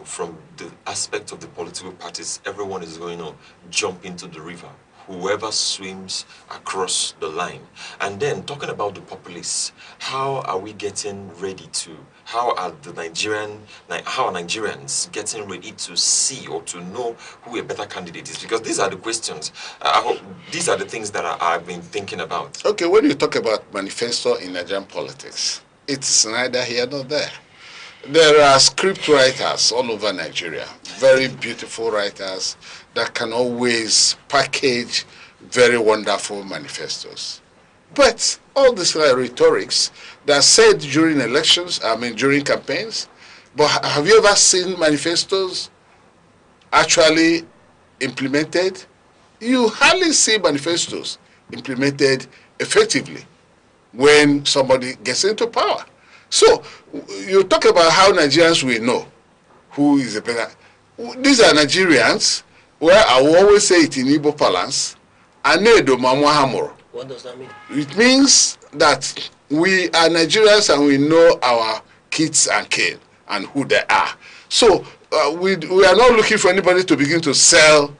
from the aspect of the political parties. Everyone is going to jump into the river, whoever swims across the line. And then talking about the populace, how are we getting ready to, how are Nigerians getting ready to see or to know who a better candidate is? Because these are the questions. I hope these are the things that I've been thinking about. Okay, when you talk about manifesto in Nigerian politics, it's neither here nor there. There are script writers all over Nigeria. very beautiful writers that can always package very wonderful manifestos. But all these rhetorics that are said during elections, during campaigns, but have you ever seen manifestos actually implemented? You hardly see manifestos implemented effectively when somebody gets into power. So you talk about how Nigerians will know who is the better. These are Nigerians where I will always say it in Igbo parlance, Anedo Mamwahamoro. What does that mean? It means that we are Nigerians and we know our kids and kin and who they are. So we are not looking for anybody to begin to sell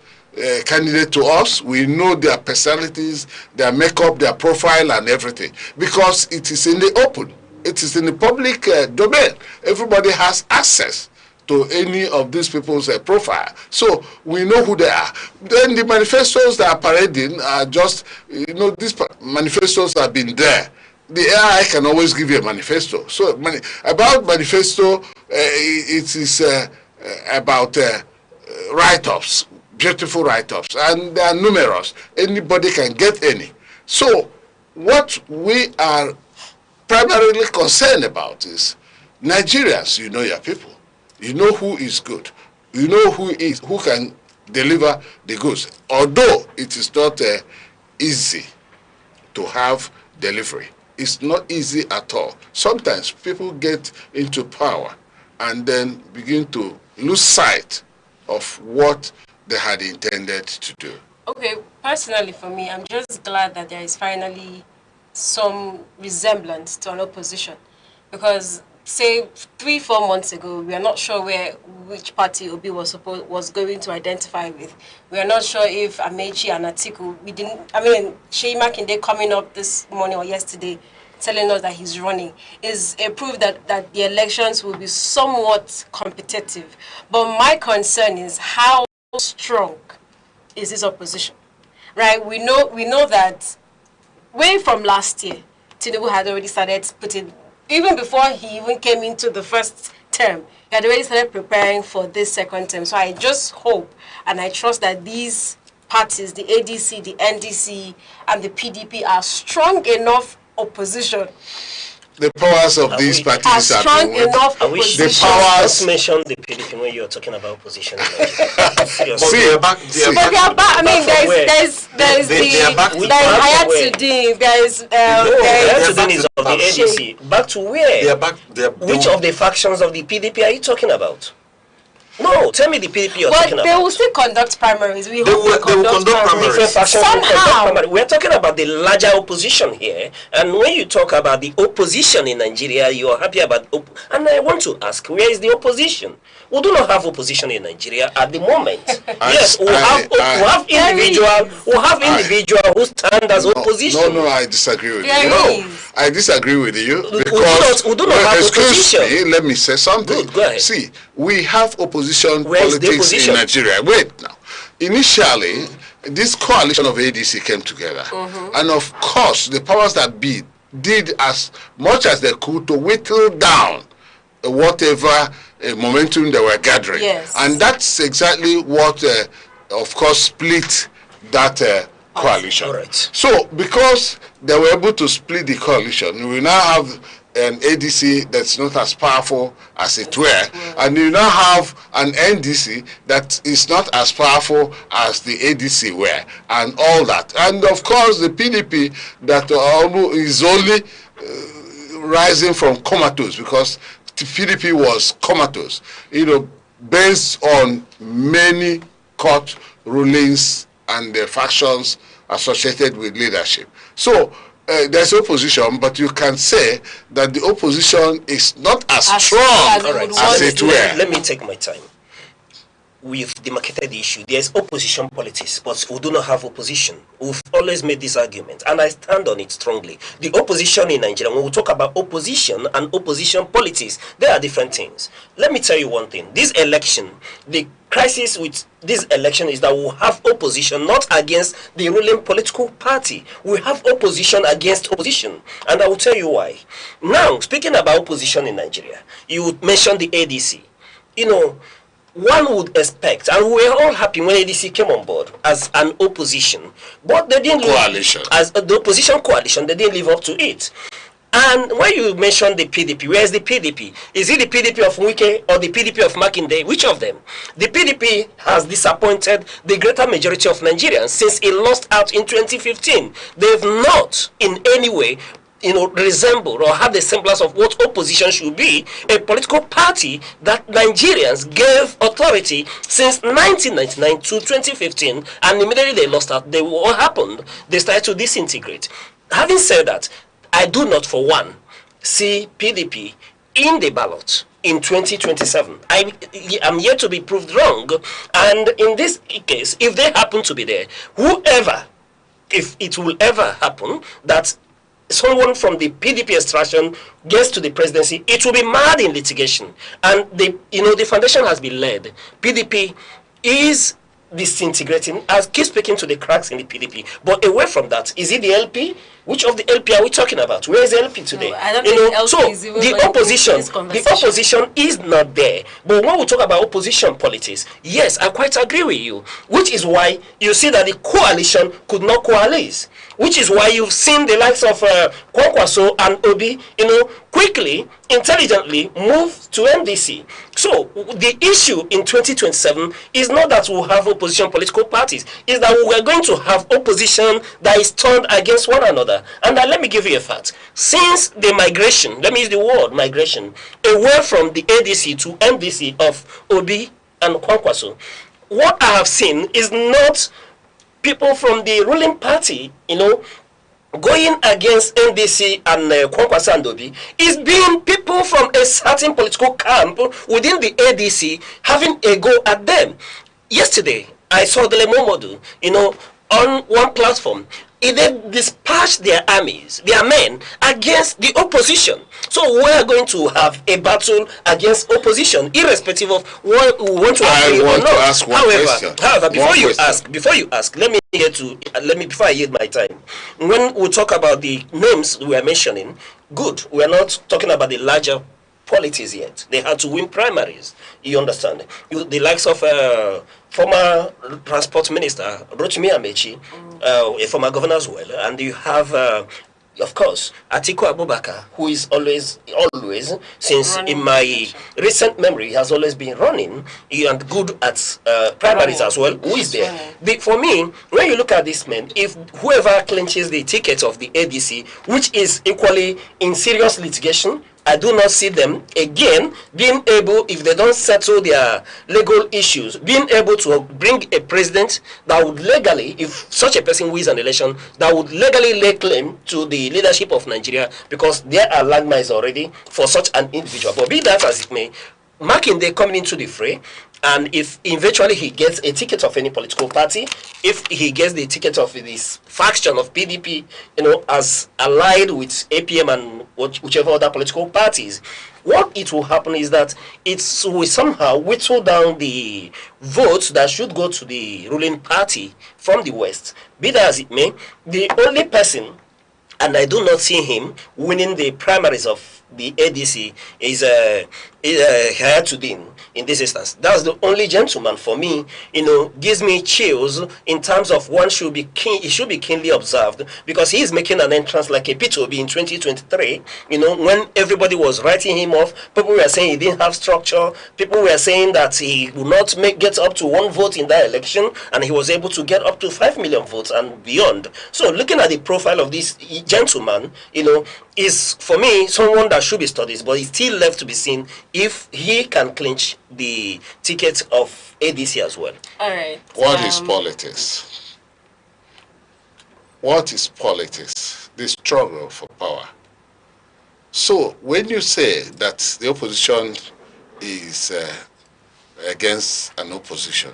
candidate to us. We know their personalities, their makeup, their profile and everything, because it is in the open. It is in the public domain. Everybody has access to any of these people's profile. So we know who they are. Then the manifestos that are parading are just, these manifestos have been there. The AI can always give you a manifesto. So about manifesto, it is about write-ups, beautiful write-ups, and they are numerous. Anybody can get any. So what we are primarily concerned about is Nigerians. You know your people. You know who is good. You know who can deliver the goods. Although it is not easy to have delivery. It's not easy at all. Sometimes people get into power and then begin to lose sight of what they had intended to do. Okay, personally for me, I'm just glad that there is finally some resemblance to an opposition, because say 3-4 months ago we are not sure which party Obi was going to identify with. We are not sure if Amechi and Atiku, Sheyi Makinde coming up this morning or yesterday telling us that he's running is a proof that the elections will be somewhat competitive. But my concern is how strong is this opposition, right? We know that way from last year, Tinubu had already started putting, even before he even came into the first term, he had already started preparing for this second term. So I just hope and I trust that these parties, the ADC, the NDC, and the PDP are strong enough opposition. The powers of these parties are strong enough opposition. The powers. Just mention the PDP when you're talking about opposition. But they are back. I mean, there's the Hayatuddin. There's Hayatuddin is of the ADC. Back to where? They are back. Which of the factions of the PDP are you talking about? No, tell me the PDP you're talking about. But they will still conduct primaries. They will conduct primaries. Different factions will conduct primaries. We're talking about the larger opposition here. And when you talk about the opposition in Nigeria, you're happy about... And I want to ask, where is the opposition? We do not have opposition in Nigeria at the moment. Yes, we have individuals who stand as opposition. No, I disagree with you. No, I disagree with you because... We do not have opposition. Excuse me, let me say something. Good, go ahead. See, we have opposition politics in Nigeria. Wait now. Initially, this coalition of ADC came together. And of course, the powers that be did as much as they could to whittle down whatever momentum they were gathering. Yes. And that's exactly what, of course, split that coalition. Right. So, because they were able to split the coalition, we now have an ADC that's not as powerful as it were, and you now have an NDC that is not as powerful as the ADC were, and all that. And of course, the PDP that is only rising from comatose, because the PDP was comatose, based on many court rulings and the factions associated with leadership. So there's opposition, but you can say that the opposition is not as strong as it were. Let me take my time. We've demarcated the issue. There's opposition politics, but we do not have opposition. We've always made this argument, and I stand on it strongly. The opposition in Nigeria, when we talk about opposition and opposition politics, they are different things. Let me tell you one thing. This election, the crisis with this election is that we have opposition not against the ruling political party. We have opposition against opposition, and I will tell you why. Now, speaking about opposition in Nigeria, you mentioned the ADC. one would expect, and we were all happy when ADC came on board as an opposition, but they didn't coalition. As the opposition coalition, they didn't live up to it. And when you mention the PDP, where is the PDP? Is it the PDP of Wike or the PDP of Makinde? Which of them? The PDP has disappointed the greater majority of Nigerians since it lost out in 2015. They've not in any way resembled or had the semblance of what opposition should be, a political party that Nigerians gave authority since 1999 to 2015, and immediately they lost out. What happened? They started to disintegrate. Having said that, I do not for one see PDP in the ballot in 2027. I am yet to be proved wrong, and in this case, if they happen to be there, whoever, if it will ever happen that someone from the PDP extraction gets to the presidency, it will be mad in litigation. And the foundation has been led. PDP is disintegrating. I keep speaking to the cracks in the PDP. But away from that, is it the LP? Which of the LP are we talking about? Where is the LP today? No, I don't think LP so is even the opposition is not there. But when we talk about opposition politics, yes, I quite agree with you. Which is why you see that the coalition could not coalesce. Which is why you've seen the likes of Kwankwaso and Obi, quickly, intelligently move to NDC. So the issue in 2027 is not that we'll have opposition political parties, it's that we're going to have opposition that is turned against one another. And let me give you a fact. Since the migration, let me use the word migration, away from the ADC to NDC of Obi and Kwankwaso, what I have seen is not people from the ruling party, going against NDC and Kwankwaso and Obi, is being people from a certain political camp within the ADC having a go at them. Yesterday, I saw Dele Momodu, on one platform. They dispatched their armies, their men, against the opposition. So we are going to have a battle against opposition, irrespective of what we want to agree or not. Ask one question. However, before you ask, before I yield my time. When we talk about the names we are mentioning, good. We are not talking about the larger politics yet. They had to win primaries. You understand? The likes of former transport minister Rotimi Amechi, a former governor as well, and you have of course Atiku Abubakar, who is always since in my recent memory has always been running and good at primaries as well. Who is there? For me, when you look at this man, if whoever clinches the ticket of the ADC, which is equally in serious litigation, I do not see them again being able, if they don't settle their legal issues, being able to bring a president that would legally, if such a person wins an election, that would legally lay claim to the leadership of Nigeria, because there are landmines already for such an individual. But be that as it may, Makinde coming into the fray, and if eventually he gets a ticket of any political party, if he gets the ticket of this faction of PDP, as allied with APM and whichever other political parties, what it will happen is that it will somehow whittle down the votes that should go to the ruling party from the West. Be that as it may, the only person, and I do not see him winning the primaries of the ADC, is Hayatuddin in this instance. That's the only gentleman for me, gives me chills in terms of one should be he should be keenly observed, because he is making an entrance like a peterobi in 2023. When everybody was writing him off, people were saying he didn't have structure, people were saying that he would not get up to 1 vote in that election, and he was able to get up to 5 million votes and beyond. So looking at the profile of this gentleman, is for me someone that should be studied, but it's still left to be seen if he can clinch the ticket of ADC as well. All right. What is politics? What is politics? The struggle for power. So when you say that the opposition is against an opposition,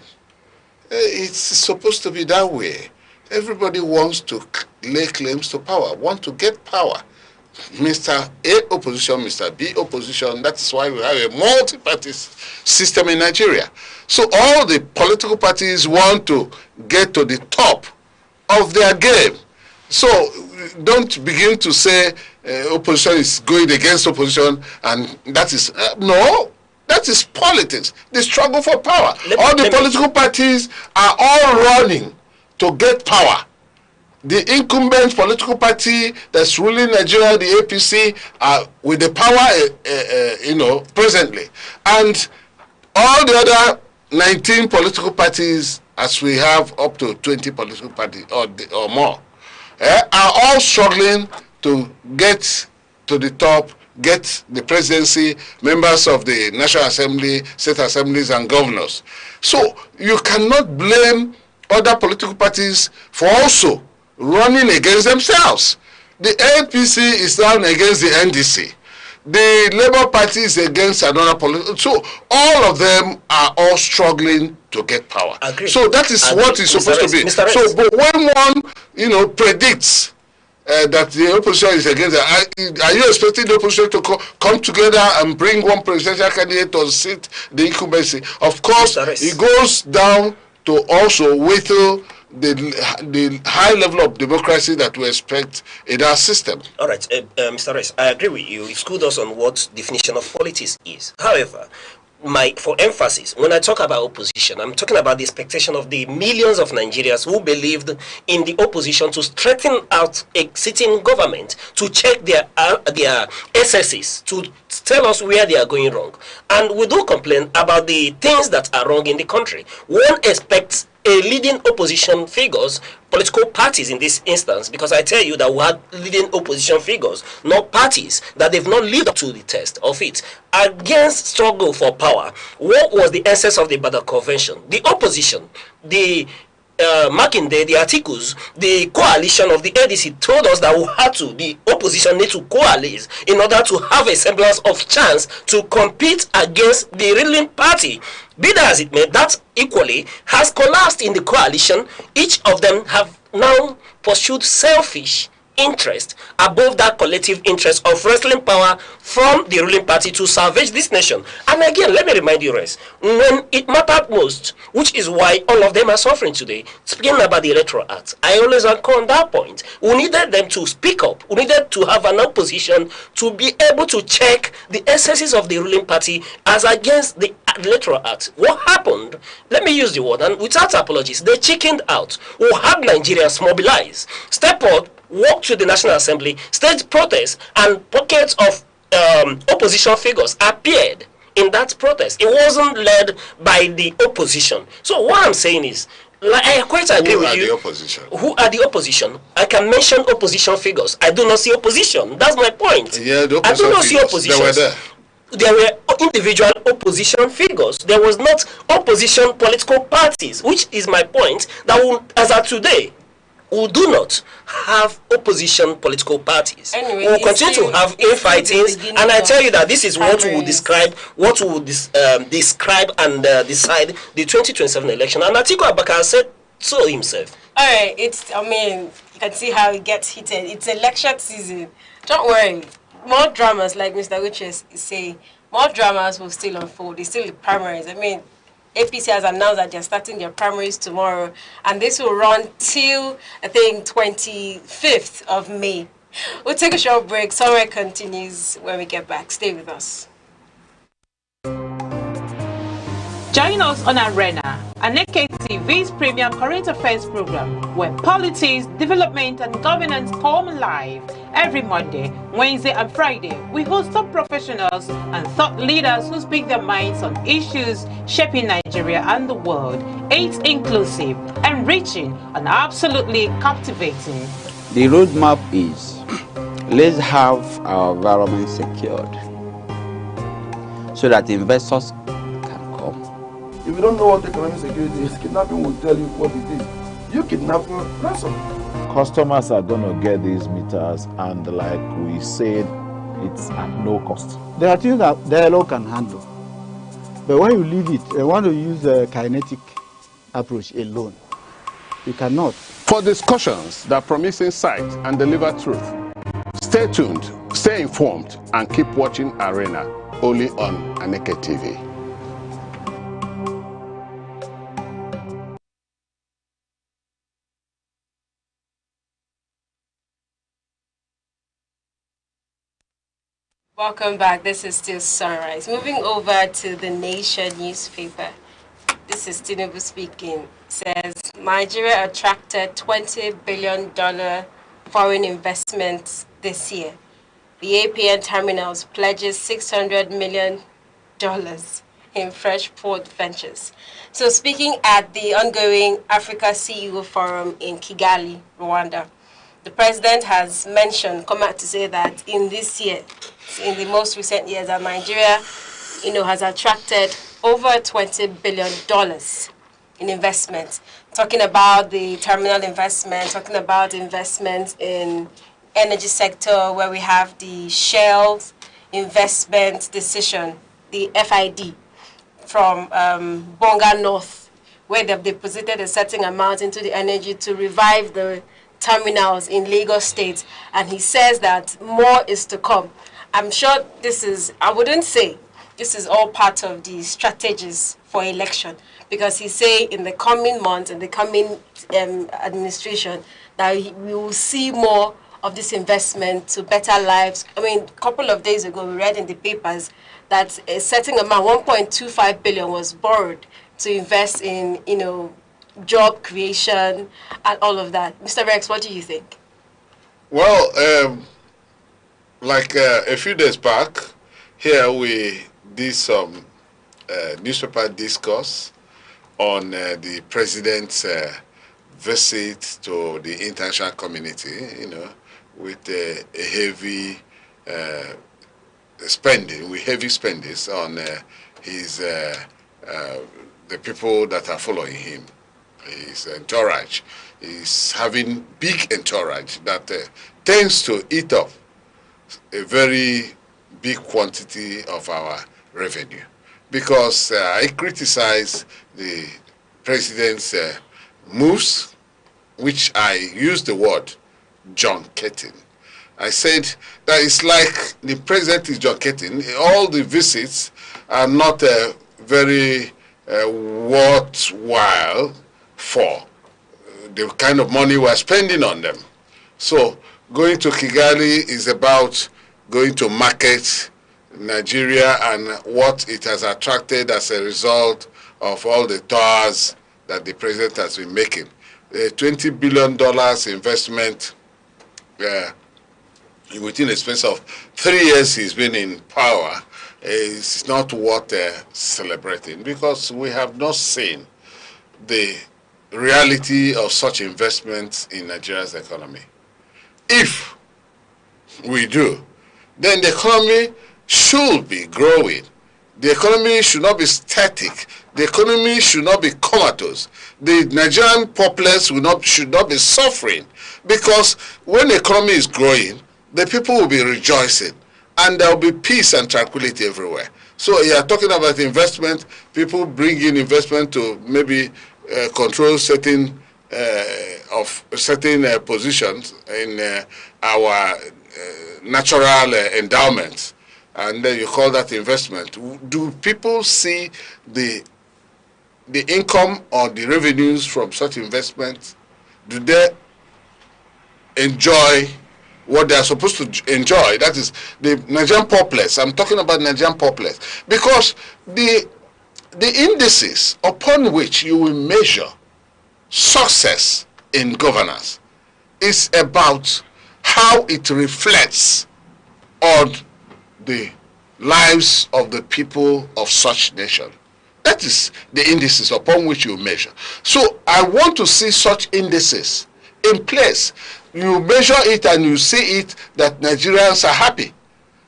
it's supposed to be that way. Everybody wants to lay claims to power, want to get power. Mr. A opposition, Mr. B opposition. That is why we have a multi-party system in Nigeria. So all the political parties want to get to the top of their game. So don't begin to say opposition is going against opposition, and that is no. That is politics, the struggle for power. All the political parties are all running to get power. The incumbent political party that's ruling Nigeria, the APC, are with the power, presently. And all the other 19 political parties, as we have up to 20 political parties or more, are all struggling to get to the top, get the presidency, members of the National Assembly, state assemblies, and governors. So you cannot blame other political parties for also running against themselves. The APC is down against the NDC. The Labour Party is against another political. So all of them are all struggling to get power. Agreed. So that is what is supposed to be. So, but when one, predicts that the opposition is against it, are you expecting the opposition to come together and bring one presidential candidate to sit the incumbency? Of course, it goes down to also whittle the high level of democracy that we expect in our system. All right, Mr. Reyes, I agree with you. You've schooled us on what definition of politics is. However, for emphasis, when I talk about opposition, I'm talking about the expectation of the millions of Nigerians who believed in the opposition to straighten out a sitting government, to check their excesses, to tell us where they are going wrong. And we do complain about the things that are wrong in the country. One expects a leading opposition figures, political parties in this instance, because I tell you that we had leading opposition figures, not parties, that they've not lived up to the test of it. Against struggle for power, what was the essence of the Badr Convention? The opposition, the Makinde, the articles, the coalition of the ADC told us that the opposition need to coalesce in order to have a semblance of chance to compete against the ruling party. Be that as it may, that equally has collapsed in the coalition. Each of them have now pursued selfish interest above that collective interest of wresting power from the ruling party to salvage this nation. And again, let me remind you, Rez, when it mattered most, which is why all of them are suffering today, speaking about the Electoral Act, I always anchor on that point. We needed them to speak up. We needed to have an opposition to be able to check the excesses of the ruling party as against the Electoral Act. What happened? Let me use the word, and without apologies, they chickened out. We had Nigerians mobilize, step up, walk to the National Assembly, stage protests, and pockets of opposition figures appeared in that protest. It wasn't led by the opposition. So what I'm saying is, I quite agree with you. Who are the opposition? Who are the opposition? I can mention opposition figures. I do not see opposition. That's my point. Yeah, the I do not see opposition. They were there. There were individual opposition figures. There was not opposition political parties, which is my point, that will, as of today, we do not have opposition political parties. Anyway, we will continue to have infightings, and I tell you that this is what we will describe, describe and decide the 2027 election. And Atiku Abubakar said so himself. All right, you can see how it gets heated. It's election season. Don't worry. More dramas, like Mr. Uches say, more dramas will still unfold. It's still the primaries. APC has announced that they're starting their primaries tomorrow, and this will run till, I think, 25th of May. We'll take a short break. Somewhere continues when we get back. Stay with us. Join us on Arena, Aneke TV's premier current affairs program, where politics, development, and governance come alive. Every Monday, Wednesday, and Friday, we host top professionals and thought leaders who speak their minds on issues shaping Nigeria and the world. It's inclusive, enriching, and absolutely captivating. The roadmap is, let's have our environment secured so that investors can come. If you don't know what economic security is, kidnapping will tell you what it is. You kidnap for ransom. Customers are going to get these meters, and like we said, it's at no cost. There are things that dialogue can handle. But when you leave it, you want to use a kinetic approach alone. You cannot. For discussions that promise insight and deliver truth, stay tuned, stay informed, and keep watching Arena, only on Aneke TV. Welcome back. This is still Sunrise. Moving over to the Nation newspaper. This is Tinubu speaking. Says Nigeria attracted $20 billion foreign investments this year. The APN terminals pledges $600 million in fresh port ventures. So speaking at the ongoing Africa CEO Forum in Kigali, Rwanda, the president has mentioned, come out to say that in this year, in the most recent years, that Nigeria, has attracted over $20 billion in investment. Talking about the terminal investment, talking about investment in energy sector, where we have the Shell investment decision, the FID, from Bonga North, where they've deposited a certain amount into the energy to revive the terminals in Lagos State. And he says that more is to come. I'm sure this is, I wouldn't say this is all part of the strategies for election, because he say in the coming months, in the coming administration, that we will see more of this investment to better lives. I mean, a couple of days ago, we read in the papers that a certain amount, 1.25 billion, was borrowed to invest in, job creation and all of that. Mr. Rex, what do you think? Well, like a few days back, here we did some newspaper discourse on the president's visit to the international community, with a heavy spending, with heavy spendings on his the people that are following him, his entourage. He's having big entourage that tends to eat up a very big quantity of our revenue. Because I criticize the president's moves, which I use the word John Keating. I said that it's like the president is John Keating. All the visits are not very worthwhile for the kind of money we're spending on them. So going to Kigali is about going to market Nigeria and what it has attracted as a result of all the tours that the president has been making. $20 billion investment within a space of 3 years he's been in power is not worth celebrating, because we have not seen the reality of such investments in Nigeria's economy. If we do, then the economy should be growing. The economy should not be static. The economy should not be comatose. The Nigerian populace should not be suffering, because when the economy is growing, the people will be rejoicing, and there will be peace and tranquility everywhere. So you are talking about investment. People bring in investment to maybe control certain positions in our natural endowments, and then you call that investment. Do people see the income or the revenues from such investments? Do they enjoy what they are supposed to enjoy? That is the Nigerian populace. I'm talking about Nigerian populace, because the indices upon which you will measure success in governance is about how it reflects on the lives of the people of such nation. That is the indices upon which you measure. So I want to see such indices in place. You measure it and you see it that Nigerians are happy.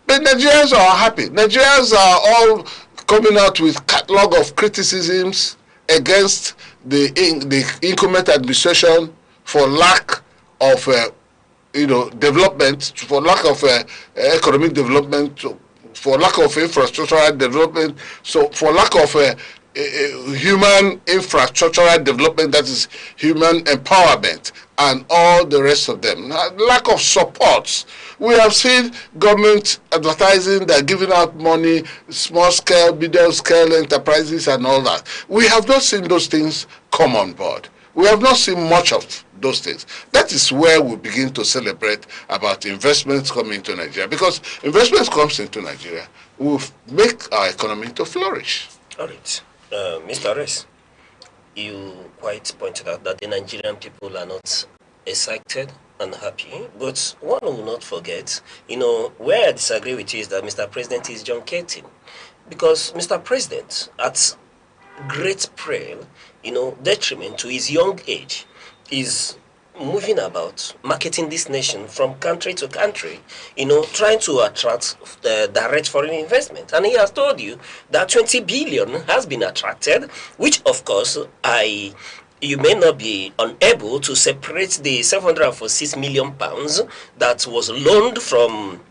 But Nigerians are happy. Nigerians are all coming out with catalog of criticisms against the incumbent administration for lack of development, for lack of economic development, for lack of infrastructural development, so for lack of human infrastructural development, that is human empowerment, and all the rest of them. Lack of supports. We have seen government advertising, they're giving out money, small scale, medium scale enterprises and all that. We have not seen those things come on board. We have not seen much of those things. That is where we begin to celebrate about investments coming to Nigeria, because investments comes into Nigeria will make our economy to flourish. All right. Mr. Rez, you quite pointed out that the Nigerian people are not excited and happy, but one will not forget, where I disagree with you is that Mr. President is junketing. Because Mr. President, at great peril, detriment to his young age, is moving about, marketing this nation from country to country, trying to attract direct foreign investment. And he has told you that 20 billion has been attracted, which of course you may not be unable to separate the 746 million pounds that was loaned from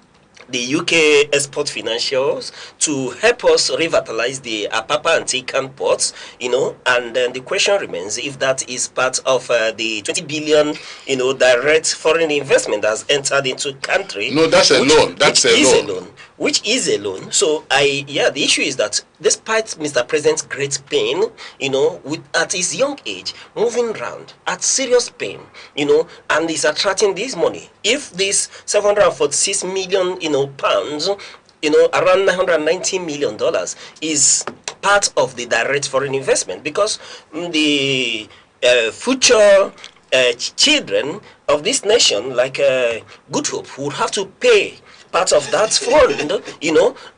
the UK export financials to help us revitalize the Apapa and Tikan ports, and then the question remains if that is part of the 20 billion, direct foreign investment that's entered into country. No, that's a loan. That's a loan. Which is a loan. So the issue is that despite Mr. President's great pain, at his young age, moving around at serious pain, and he's attracting this money. If this 746 million, pounds, around $990 million is part of the direct foreign investment, because the future children of this nation, like Good Hope, would have to pay part of that fund,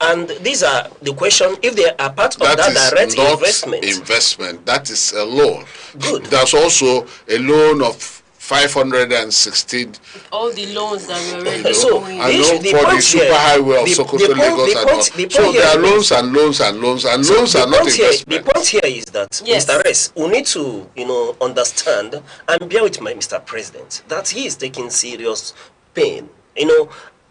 and these are the question, if they are part of that direct investment. That is a loan. Good. There's also a loan of 516. All the loans that we already so for the superhighway of Sokoto, Lagos, and all. So there are loans and loans and loans, and loans are not investment. The point here is that, Mr. Rez, we need to, understand and bear with my Mr. President that he is taking serious pain,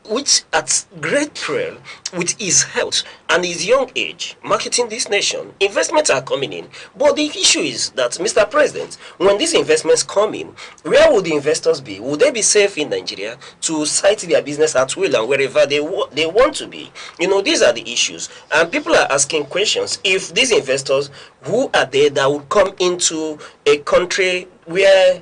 which at great peril with his health and his young age, marketing this nation. Investments are coming in. But the issue is that, Mr. President, when these investments come in, where would the investors be? Would they be safe in Nigeria to site their business at will and wherever they want to be? These are the issues. And people are asking questions. If these investors, who are there that would come into a country where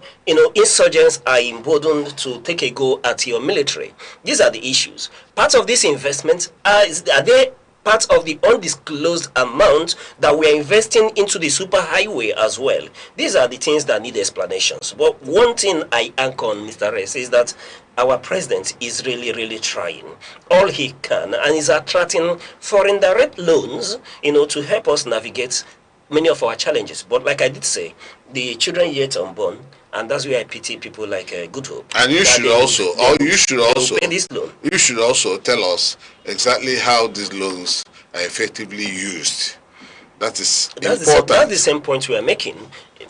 insurgents are emboldened to take a go at your military? These are the issues. Part of this investment are they part of the undisclosed amount that we are investing into the superhighway as well? These are the things that need explanations. But one thing I anchor on, Mr. Rez, is that our president is really, really trying all he can, and is attracting foreign direct loans, to help us navigate many of our challenges. But like I did say, the children yet unborn, and that's where I pity people like Good Hope. And you should also pay this loan. You should also tell us exactly how these loans are effectively used. That is important. That's the same point we are making.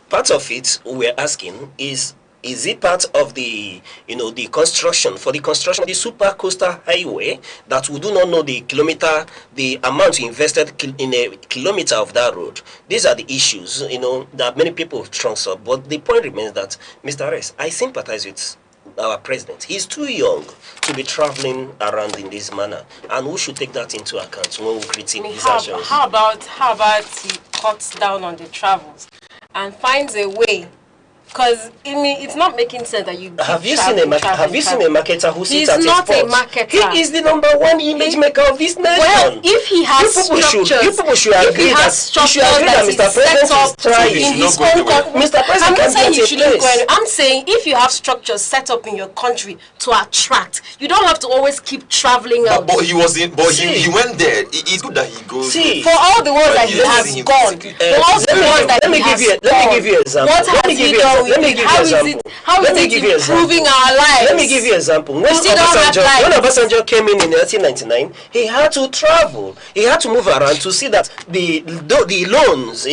Part of it we're asking is it part of the the construction of the super coastal highway that we do not know the amount invested in a kilometer of that road? These are the issues that many people trunks up. But the point remains that, Mr. Rez, I sympathize with our president. He's too young to be traveling around in this manner, and we should take that into account when we critique his actions. How about he cuts down on the travels and finds a way? Because it's not making sense that you have you seen a marketer who sits at his not a porch? marketer. He is the #1 image maker of this nation. Well, if he has structures, you people should agree that Mr. President is trying. In his own country. Mr. President, I'm not saying you shouldn't go anywhere. I'm saying if you have structures set up in your country to attract, you don't have to always keep traveling out. But he was in. But he went there. It's good that he goes. See, for all the ones that he has gone, for all the ones that he has gone, let me give you an example. What has he done? How is it improving our lives? Let me give you an example. When Obasanjo came in 1999, he had to travel. He had to move around to see that the loans,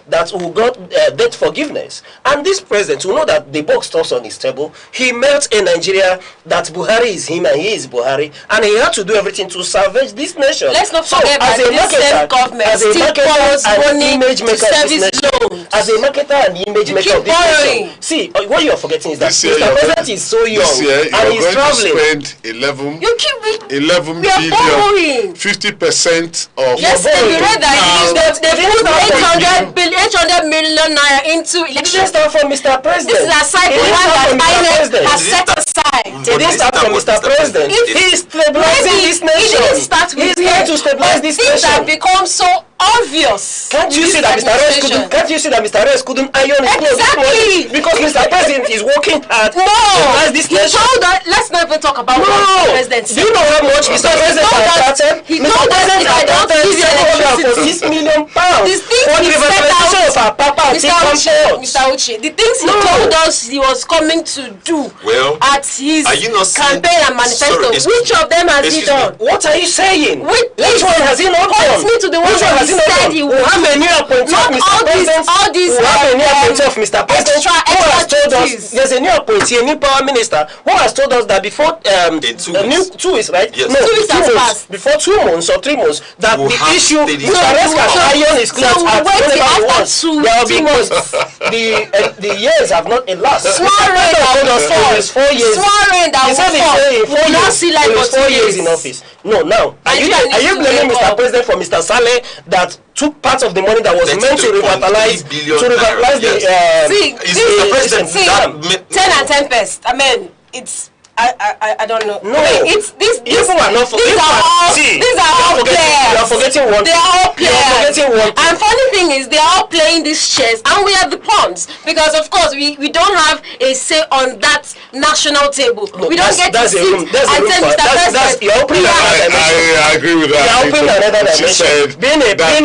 that who got debt forgiveness. And this president, who know that the box stops on his table, he melts in Nigeria that Buhari is him and he is Buhari, and he had to do everything to salvage this nation. Let's not forget that this same government still borrows money to service loans. As a marketer and image maker of this nation. See, what you are forgetting is that Mr. President is so young and he's traveling. To spend 11 billion, 50% of. Yes, you read that they put 800 million billion naira into It didn't start from Mr. President. This is aside from one that INEC has set aside. It didn't start from Mr. President. If he's stabilizing this nation. It didn't start with he's going to stabilize this nation. Things have become so obvious. Can't you see that Mr. Reyes couldn't iron his clothes? Exactly. Because Mr. President is working hard to No. stabilize this nation. Told us, let's not even talk about what the president said. Do you know how much Mr. President has started? He told us if I don't give you electricity. £6 million for the revitalization of our Papa Mr. Uche, the things he told us he was coming to do at his campaign and manifesto, which of them has he done? What are you saying? Which one has he not done? Me to the one that he said he would. We have a new appointee of Mr. President. We have a new appointee of Mr. President who has told us there's a new appointee, a new power minister who has told us that before 2 weeks, right? Yes. No, 2 weeks has passed. Before 2 months or 3 months, that the issue Mr. Reyes can iron his clothes at whenever he wants. The years have not elapsed. Small rain that will fall. 4 years. Small rain that will fall. We not see like 4 years in office. No, now are you blaming Mr. President for Mr. Saleh that took part of the money that was meant to revitalize the see 10 and 10 pest. I mean, it's I don't know. No, it's this. These are all players. You are forgetting one. They are all players. You are forgetting one. And funny thing is, they are all playing these chess, and we are the pawns because, of course, we don't have a say on that national table. No, we don't get to sit and tell Mr. President. I agree with that. You are opening another dimension. Being a pawn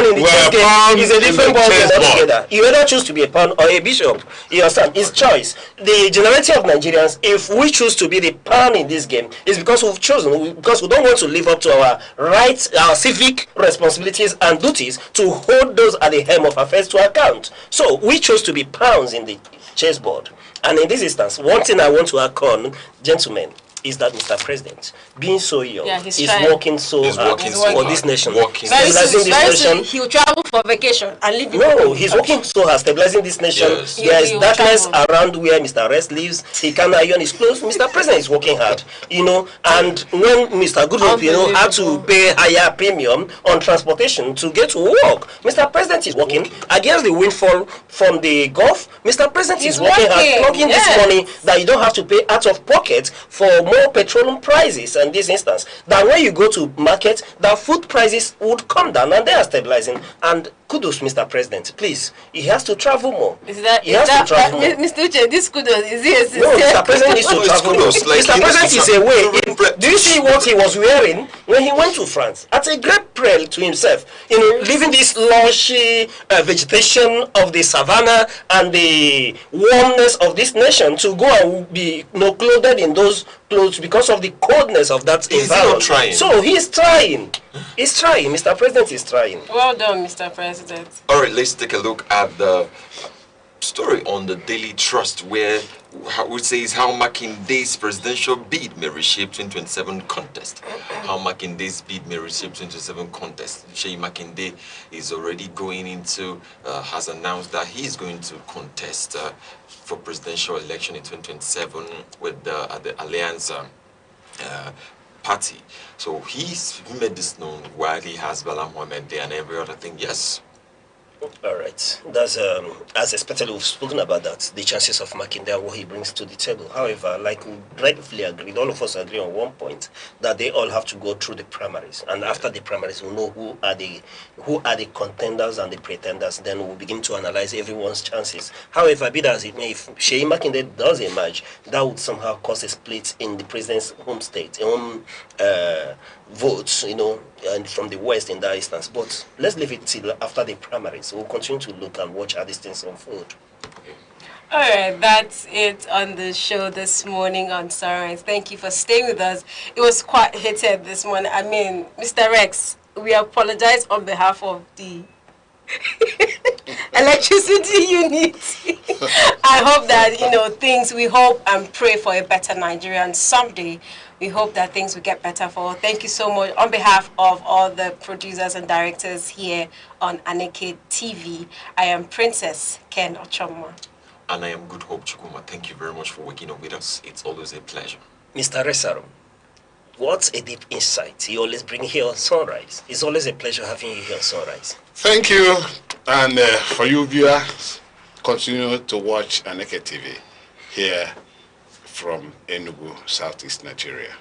in the chess game is a different ball game altogether. You either choose to be a pawn or a bishop. You understand? It's choice. The generality of Nigerians, if we choose to be the pawn in this game, is because we've chosen, because we don't want to live up to our rights, our civic responsibilities and duties to hold those at the helm of affairs to account. So we chose to be pawns in the chessboard. And in this instance, one thing I want to account, gentlemen, is that Mr. President, being so young, is working so hard for this nation. Stabilizing this nation. He will travel for vacation and leave. No, he's working so hard, stabilizing this nation. Yes. There is darkness around where Mr. Reyes lives. He can't iron his clothes. Mr. President is working hard, and when Mr. Goodhope, had to pay higher premium on transportation to get to work, Mr. President is working against the windfall from the Gulf. Mr. President is working hard, plugging this money that you don't have to pay out of pocket for more petroleum prices in this instance. That when you go to market, the food prices would come down and they are stabilizing. And kudos, Mr. President, please. He has to travel more. Mr. Uche, this kudos is it? No, Mr. President needs to travel more. Mr. President is away. Do you see what he was wearing when he went to France? At a great peril to himself, leaving this lushy vegetation of the savannah and the warmness of this nation to go and be clothed in those clothes because of the coldness of that environment. Trying? So he's trying. He's trying. Mr. President is trying. Well done, Mr. President. All right, let's take a look at the story on the Daily Trust, where it says how Makinde's presidential bid may reshape 2027 contest. How Makinde's bid may reshape 2027 contest. Sheyi Makinde is already going into, has announced that he is going to contest for presidential election in 2027 with the Alliance party. So he made this known while he has Bala Mohammed there and every other thing. Yes. All right. That's as expected. We've spoken about that. The chances of Makinde and what he brings to the table. However, like we rightfully agreed, all of us agree on one point, that they all have to go through the primaries, and after the primaries, we'll know who are the contenders and the pretenders. Then we'll begin to analyze everyone's chances. However, be that as it may, if Sheyi Makinde does emerge, that would somehow cause a split in the president's home state, votes, and from the West in that instance. But let's leave it till after the primaries. We'll continue to look and watch how these things unfold. All right, that's it on the show this morning on Sunrise. Thank you for staying with us. It was quite heated this morning. I mean, Mr. Rex, we apologize on behalf of the electricity unit. I hope that, we hope and pray for a better Nigeria, and someday we hope that things will get better for all. Thank you so much on behalf of all the producers and directors here on Aneke TV. I am Princess Ken Ochoma. And I am Good Hope Chukuma. Thank you very much for waking up with us. It's always a pleasure. Mr. Resaro, what a deep insight you always bring here on Sunrise. It's always a pleasure having you here on Sunrise. Thank you. And for you viewers, continue to watch Aneke TV here from Enugu, Southeast Nigeria.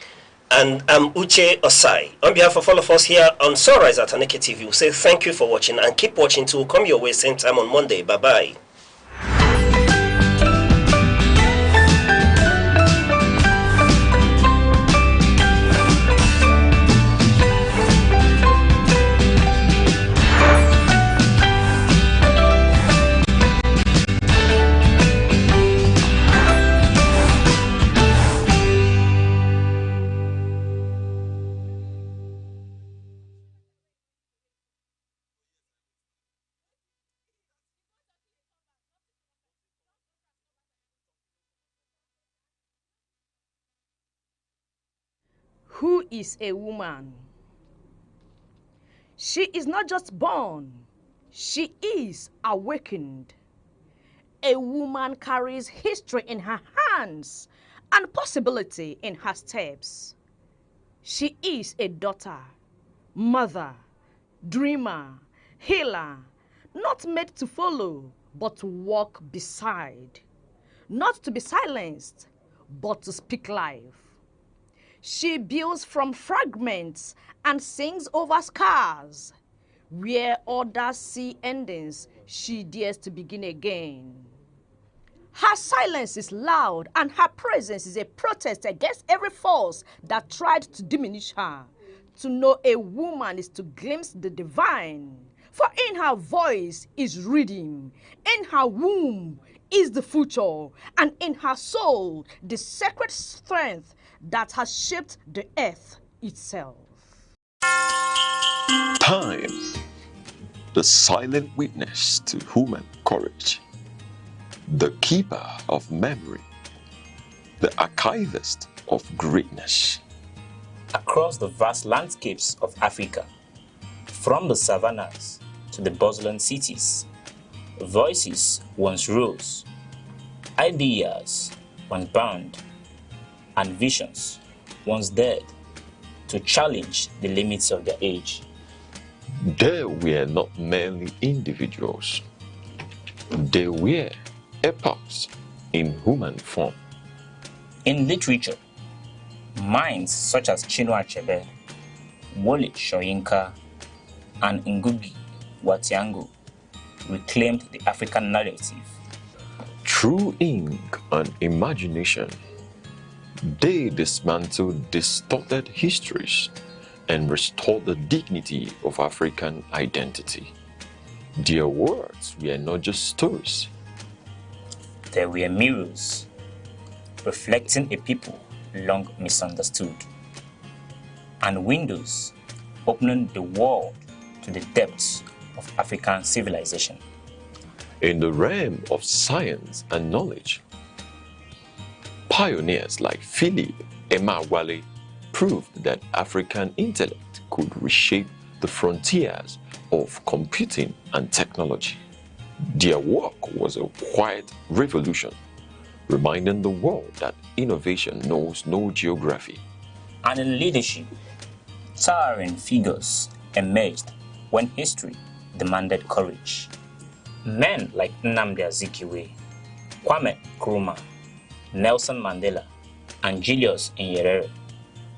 And I'm Uche Osai. On behalf of all of us here on Sunrise at Aneke TV, we say thank you for watching and keep watching too. Come your way same time on Monday. Bye-bye. Who is a woman? She is not just born, she is awakened. A woman carries history in her hands and possibility in her steps. She is a daughter, mother, dreamer, healer, not made to follow, but to walk beside. Not to be silenced, but to speak life. She builds from fragments and sings over scars. Where others see endings, she dares to begin again. Her silence is loud and her presence is a protest against every force that tried to diminish her. To know a woman is to glimpse the divine. For in her voice is rhythm, in her womb is the future, and in her soul the sacred strength that has shaped the earth itself. Time, the silent witness to human courage, the keeper of memory, the archivist of greatness. Across the vast landscapes of Africa, from the savannas to the bustling cities, voices once rose, ideas once bound, and visions once dared to challenge the limits of their age. They were not merely individuals. They were epochs in human form. In literature, minds such as Chinua Achebe, Wole Soyinka, and Ngugi wa Thiong'o reclaimed the African narrative. Through ink and imagination, they dismantled distorted histories and restored the dignity of African identity. Their words were not just stories. They were mirrors, reflecting a people long misunderstood, and windows opening the world to the depths of African civilization. In the realm of science and knowledge, pioneers like Philip Emeagwali proved that African intellect could reshape the frontiers of computing and technology. Their work was a quiet revolution, reminding the world that innovation knows no geography. And in leadership, towering figures emerged when history demanded courage. Men like Nnamdi Azikiwe, Kwame Nkrumah, Nelson Mandela, and Julius Nyerere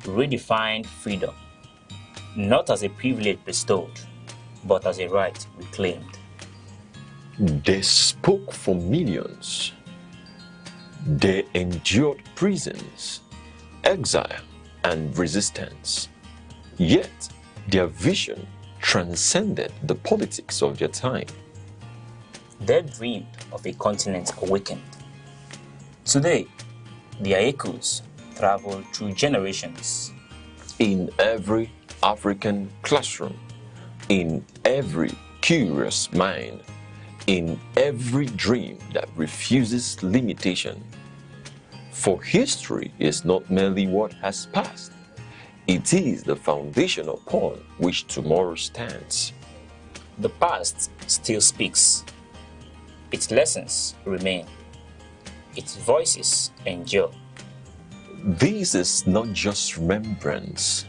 redefined freedom, not as a privilege bestowed, but as a right reclaimed. They spoke for millions. They endured prisons, exile, and resistance. Yet, their vision transcended the politics of their time. They dreamed of a continent awakened. Today, their echoes travel through generations. In every African classroom, in every curious mind, in every dream that refuses limitation. For history is not merely what has passed, it is the foundation upon which tomorrow stands. The past still speaks. Its lessons remain. Its voices endure. This is not just remembrance,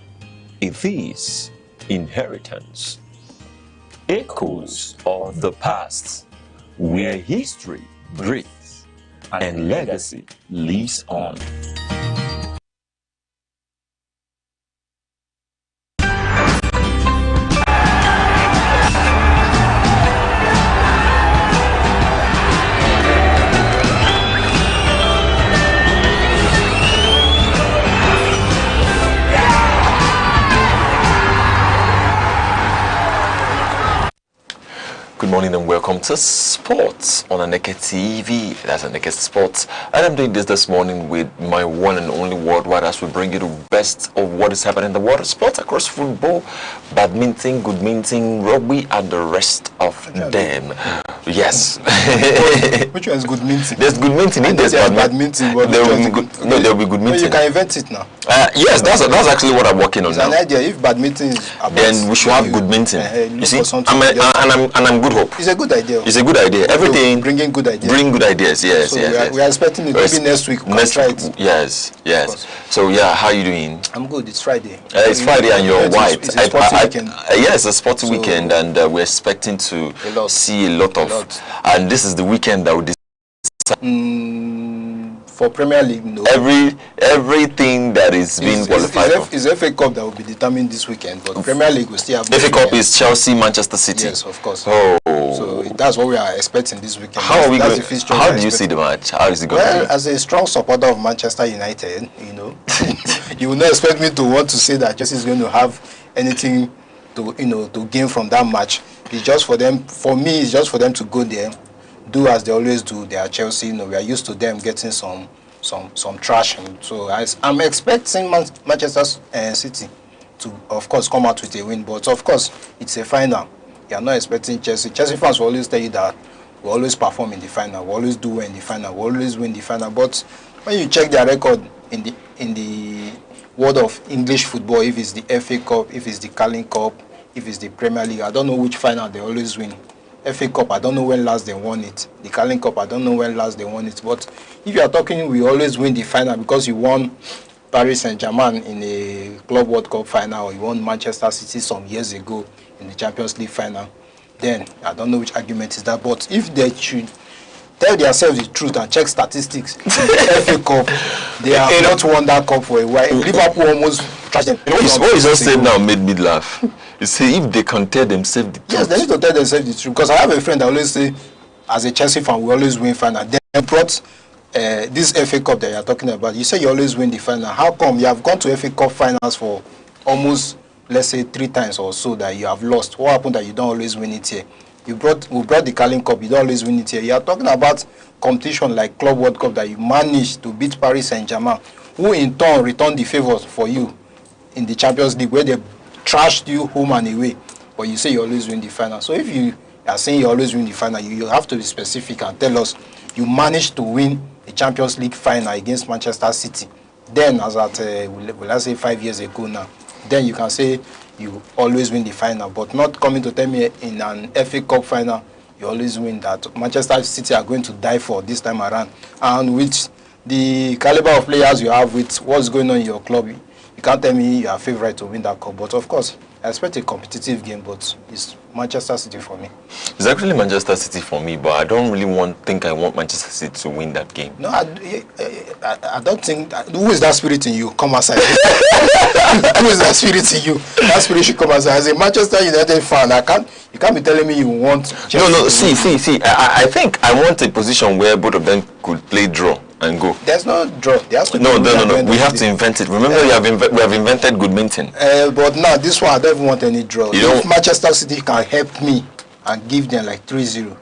it is inheritance. echoes of the past, where history breathes and legacy lives on. Good morning and welcome to Sports on Aneke TV. That's Aneke Sports. And I'm doing this morning with my one and only worldwide as we bring you the best of what is happening in the world of sports across football, badminton, goodminton, rugby, and the rest of them. Yes. Which one is goodminton? There's goodminton. There's badminton. But there will be good. No, there will be goodminton. No, you can invent it now. Yes, that's actually what I'm working on it's now. An idea. If badminton is about, then we should have goodminton. You see, I'm good hope. It's a good idea. It's a good idea. Everything bringing good ideas. Bring good ideas. Yes, so yes. We are expecting it maybe next week. Next try it. Yes, yes. So yeah, how are you doing? I'm good. It's Friday. It's Friday and you're white. It's a sporty weekend. Yes, a sporty weekend, and we're expecting to see a lot of. And this is the weekend that we decide. For Premier League, no. Everything that is being qualified for. It's FA Cup that will be determined this weekend, but Premier League will still have. FA Cup is Chelsea, Manchester City. Yes, of course. Oh. So that's what we are expecting this weekend. How are we going? How do you see the match? How is it going? Well, as a strong supporter of Manchester United, you know, you will not expect me to want to say that Chelsea is going to have anything to to gain from that match. It's just for them. For me, it's just for them to go there, do as they always do. They are Chelsea. We are used to them getting some trashing. So I'm expecting Manchester City to, of course, come out with a win. But of course, it's a final. You are not expecting Chelsea. Chelsea fans will always tell you that we always perform in the final. We always do well in the final. We always win the final. But when you check their record in the world of English football, if it's the FA Cup, if it's the Carling Cup, if it's the Premier League, I don't know which final they always win. FA Cup, I don't know when last they won it. The Carling Cup, I don't know when last they won it. But if you are talking, we always win the final because you won Paris Saint-Germain in a Club World Cup final, or you won Manchester City some years ago in the Champions League final, then I don't know which argument is that. But if they should tell themselves the truth and check statistics, in the FA Cup, they have not won that cup for a while. Liverpool almost trashed them. What you just said now made me laugh. You see, if they can tell themselves the truth. Yes, they need to tell themselves the truth. Because I have a friend that always say, as a Chelsea fan, we always win final. Then brought this FA Cup that you are talking about. You say you always win the final. How come you have gone to FA Cup finals for almost, let's say, 3 times or so that you have lost? What happened that you don't always win it here? We brought the Carling Cup, you don't always win it here. You are talking about competition like Club World Cup that you managed to beat Paris Saint-Germain, who in turn returned the favors for you in the Champions League, where they trashed you home and away, but you say you always win the final. So if you are saying you always win the final, you have to be specific and tell us you managed to win the Champions League final against Manchester City. Then, as at, let's say 5 years ago now, then you can say you always win the final, but not coming to tell me in an FA Cup final, you always win, that Manchester City are going to die for this time around. And with the caliber of players you have, with what's going on in your club, you can't tell me you are favourite to win that cup. But of course, I expect a competitive game, but it's Manchester City for me. It's actually Manchester City for me, but I don't really think I want Manchester City to win that game. No, I don't think who is that spirit in you? Come outside. Who is that spirit in you? That spirit should come outside. As a Manchester United fan, you can't be telling me you want Chelsea. No, see. I think I want a position where both of them could play draw and go. There's no draw. No. We have to invent it. Remember, we have invented goodminton. But now this one, I don't even want any draw. If Manchester City can help me and give them like 3-0,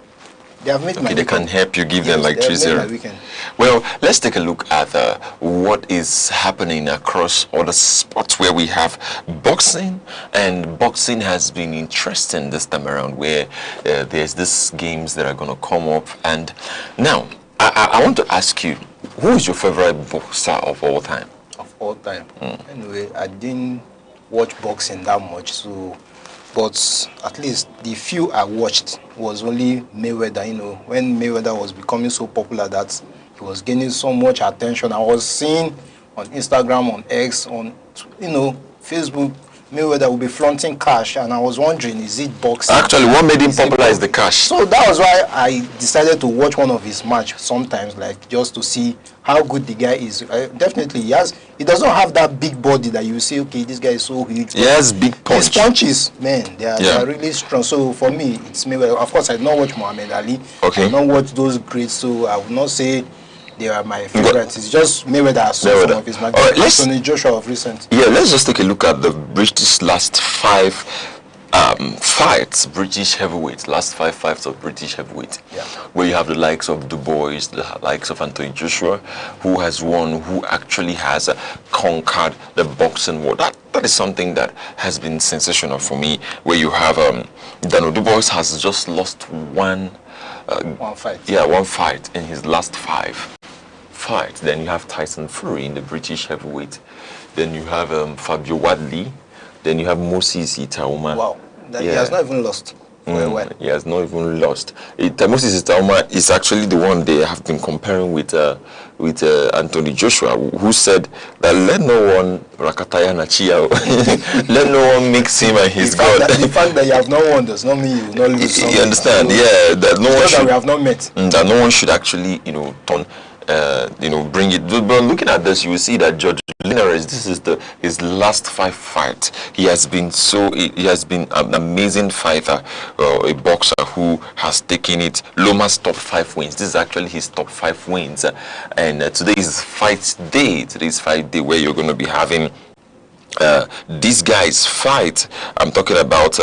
they have made my they can help you give them like 3-0. Well, let's take a look at what is happening across other sports where we have boxing, and boxing has been interesting this time around, where there's these games that are going to come up. And now I want to ask you, who is your favorite boxer of all time? Of all time? Anyway, I didn't watch boxing that much, so, but at least the few I watched was only Mayweather. When Mayweather was becoming so popular that he was gaining so much attention, I was seeing on Instagram, on X, on Facebook, Mayweather will be flaunting cash, and I was wondering, is it boxing? Actually, what made him popularize the cash? So that was why I decided to watch one of his match sometimes, like just to see how good the guy is. Definitely, he doesn't have that big body that you say, okay, this guy is so huge. He has big punch. His punches, man, they are really strong. So for me, it's Mayweather. Of course, I did not watch Muhammad Ali. Okay. I did not watch those greats, so I would not say they are my favorites. It's just Mayweather. I saw some of his matches. Anthony Joshua of recent. Yeah, let's just take a look at the British last 5 fights, British heavyweights, last 5 fights of British heavyweight, where you have the likes of Du Bois, the likes of Anthony Joshua, who has won, who actually has conquered the boxing world. That is something that has been sensational for me, where you have Du Bois has just lost one fight. Yeah, one fight in his last 5 fights. Then you have Tyson Fury in the British heavyweight. Then you have Fabio Wadley. Then you have Moses Itauma. Wow, he has not even lost. He has not even lost. Moses Itauma is actually the one they have been comparing with Anthony Joshua, who said that let no one rakataya nachia, let no one mix him and his God. The fact that you have not won does not mean you will not lose. You understand? Yeah, that no one should. That we have not met. That no one should actually, turn. Bring it. But looking at this, you will see that George Linares, this is his last 5 fights. He has been an amazing fighter, a boxer who has taken it. Loma's top 5 wins. This is actually his top 5 wins, and today is fight day. Today's fight day where you're going to be having these guys fight. I'm talking about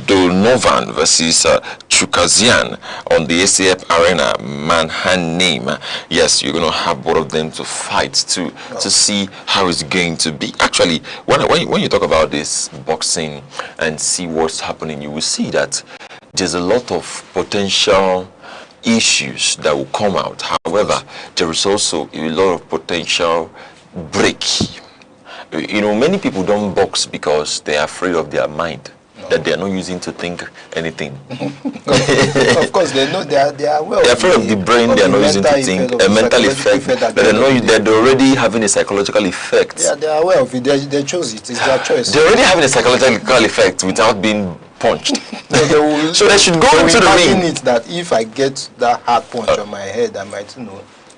Donovan versus Chukazian on the ACF Arena, Manhattan name. Yes, you're going to have both of them to fight to see how it's going to be. Actually, when you talk about this boxing and see what's happening, you will see that there's a lot of potential issues that will come out. However, there is also a lot of potential break. Many people don't box because they are afraid of their mind, that they are not using to think anything. Of course, they know they are aware. They're afraid of the brain, they are not using to think, a mental effect, that they're already having a psychological effect. Yeah, they are aware of it, they chose it, it's their choice. They're already having a psychological effect without being punched. So they should go into the ring. It that if I get that hard punch on my head, I might,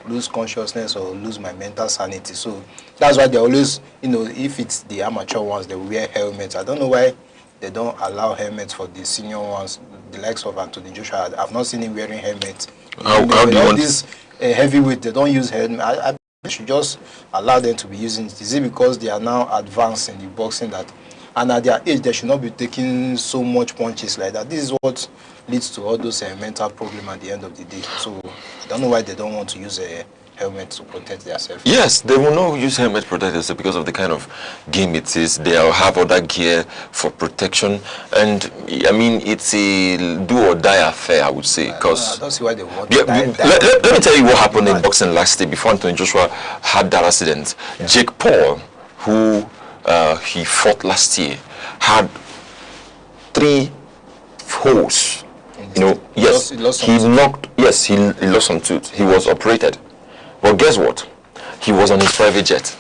lose consciousness or lose my mental sanity. So that's why they always, if it's the amateur ones, they will wear helmets. I don't know why they don't allow helmets for the senior ones, the likes of Anthony Joshua. I've not seen him wearing helmets. How do you want this heavyweight? They don't use helmet. I should just allow them to be using it. Is it because they are now advanced in the boxing that, and at their age, they should not be taking so much punches like that? This is what leads to all those mental problems at the end of the day. So I don't know why they don't want to use a helmet to protect themselves. Yes, they will not use helmet to protect themselves because of the kind of game it is. They'll have other gear for protection, and I mean it's a do or die affair, I would say. Because I don't see why they want to die. Let me tell you what happened in boxing last day before Anthony Joshua had that accident. Jake Paul, who he fought last year, had 3 holes. Yes, he lost some tooth. He was operated. But guess what? He was on his private jet.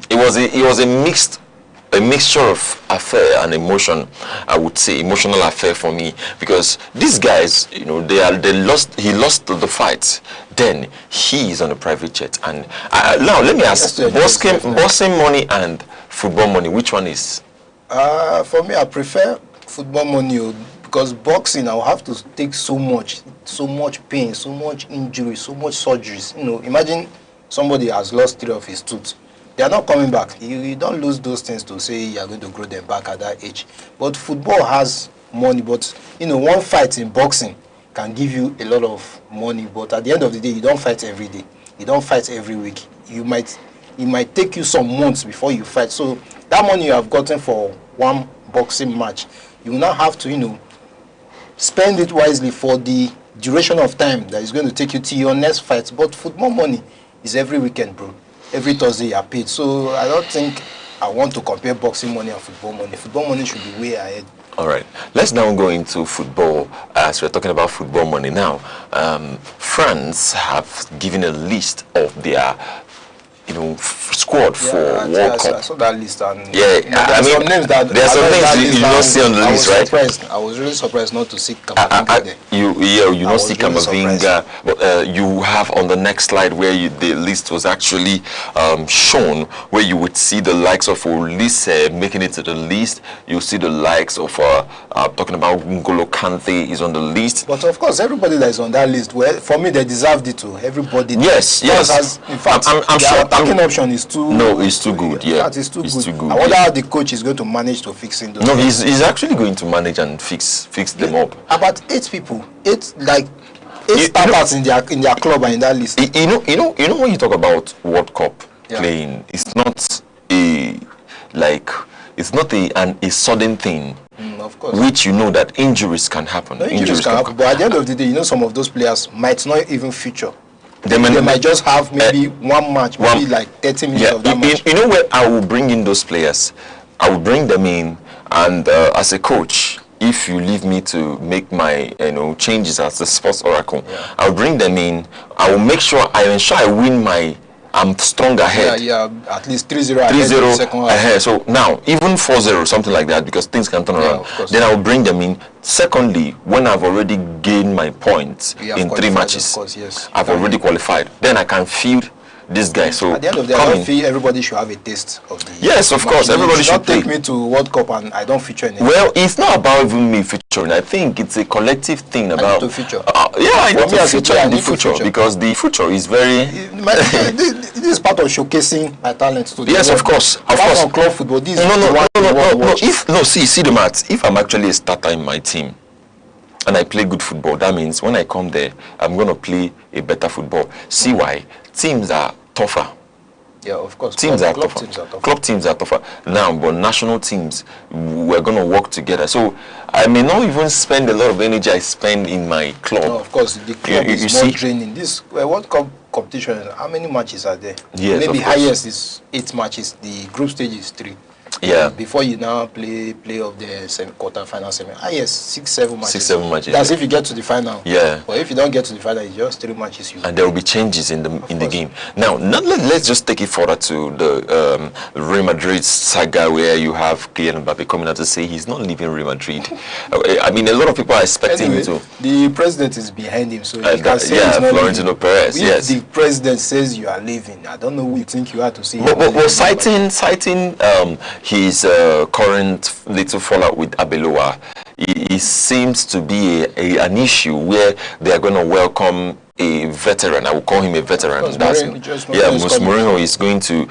It was a mixture of affair and emotion. I would say emotional affair for me, because these guys, he lost the fight. Then he is on a private jet. And now let me ask: boxing money and football money, which one is? For me, I prefer football money. Because boxing, I'll have to take so much pain, so much injury, so much surgeries. Imagine somebody has lost 3 of his teeth. They are not coming back. You don't lose those things to say you are going to grow them back at that age. But football has money. But, one fight in boxing can give you a lot of money. But at the end of the day, you don't fight every day. You don't fight every week. It might take you some months before you fight. So that money you have gotten for one boxing match, you will now have to, spend it wisely for the duration of time that is going to take you to your next fight. But football money is every weekend, bro. Every Thursday you are paid. So I don't think I want to compare boxing money and football money. Football money should be way ahead. All right. Let's now go into football, as we're talking about football money now. France have given a list of their squad for World Cup. I saw that list, and I mean, some names that there are some names you don't see on the list, right? I was really surprised not to see Kamavinga there. You not see Kamavinga, but you have on the next slide where the list was actually shown, where you would see the likes of Olise making it to the list. You see the likes of talking about N'Golo Kante is on the list. But of course, everybody that is on that list, well, for me, they deserved it too. Everybody. Yes. In fact, I'm sure attacking option is too. No, it's too good. Yeah, it's too good. I wonder how the coach is going to manage to fix those. No, he's actually going to manage and fix them up. About 8 people, 8 starters in their club and in that list. You know when you talk about World Cup playing, it's not a sudden thing. Of course. Which you know that injuries can happen. No, injuries can happen. But at the end of the day, some of those players might not even feature. They might just have maybe one match, maybe like 30 minutes of that match. You know where I will bring in those players? I will bring them in, and as a coach, if you leave me to make my changes as a sports oracle, I'll bring them in. I will make sure I win I'm strong ahead. At least 3-0 ahead. So now, even 4-0, something like that, because things can turn around. Then I will bring them in. Secondly, when I've already gained my points in 3 matches, I've already qualified. Then I can field this guy. So at the end of the day, I don't feel everybody should have a taste of the. Yes, of course, everybody should not take me to World Cup and I don't feature in it. Well, it's not about even me featuring. I think it's a collective thing about. I need to feature. I need to feature in the future because the future is very. This is part of showcasing my talent to the Yes, world. of course. Apart from club football, this is No. See the maths. If I'm actually a starter in my team, and I play good football, that means when I come there, I'm going to play a better football. See why? Teams are tougher. Yeah, of course. Club teams are tougher. Now, but national teams, we're going to work together. So I may not even spend a lot of energy I spend in my club. No, of course, the club is more draining. This World Cup competition, how many matches are there? Yes, maybe highest is 8 matches. The group stage is 3. Yeah. Before you now play of the quarter-final semi. Yes, 6-7 matches. 6-7 matches. That's if you get to the final. Yeah. But if you don't get to the final, it's just 3 matches. And there will be changes in the game. Now, let's just take it further to the Real Madrid saga, where you have Kylian Mbappe coming out to say he's not leaving Real Madrid. I mean, a lot of people are expecting him to. The president is behind him, so he can say he's not Florentino Perez. If the president says you are leaving, I don't know who you think you are to say. But citing his current little fallout with Abeloa, it seems to be an issue where they are going to welcome a veteran. I will call him a veteran. Mourinho is going to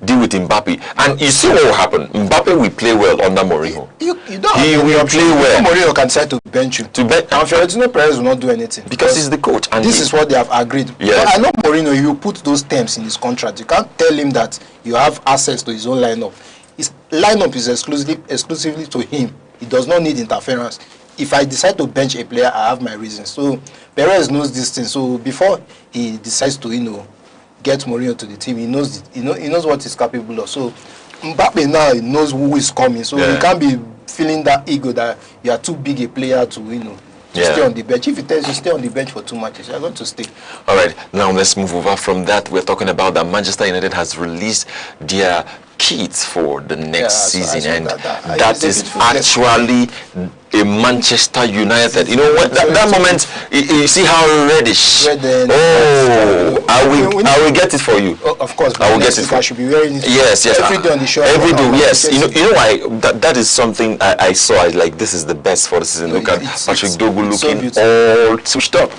deal with Mbappe, and you see what will happen. Mbappe will play well under Mourinho. He will play well. Mourinho can decide to bench you. And Florentino Perez will not do anything because he's the coach. And this is what they have agreed. Yes. I know Mourinho. You put those terms in his contract. You can't tell him that you have access to his own lineup. His lineup is exclusively to him. He does not need interference. If I decide to bench a player, I have my reasons. So Perez knows this thing. So before he decides to get Mourinho to the team, he knows what he's capable of. So Mbappe now knows who is coming. So you can't be feeling that ego that you are too big a player to stay on the bench. If he tells you stay on the bench for 2 matches, you're going to stay. All right, now let's move over from that. We're talking about that Manchester United has released their kits for the next season, and that is actually a Manchester United. You know what? That moment, you see how reddish. I will get it for you. Of course, I will get it. I should be wearing it. Yes. Every day on the show. Every day, yes. You know why? That is something I saw. I like, this is the best for the season. Look at Patrick Dogu looking all switched up.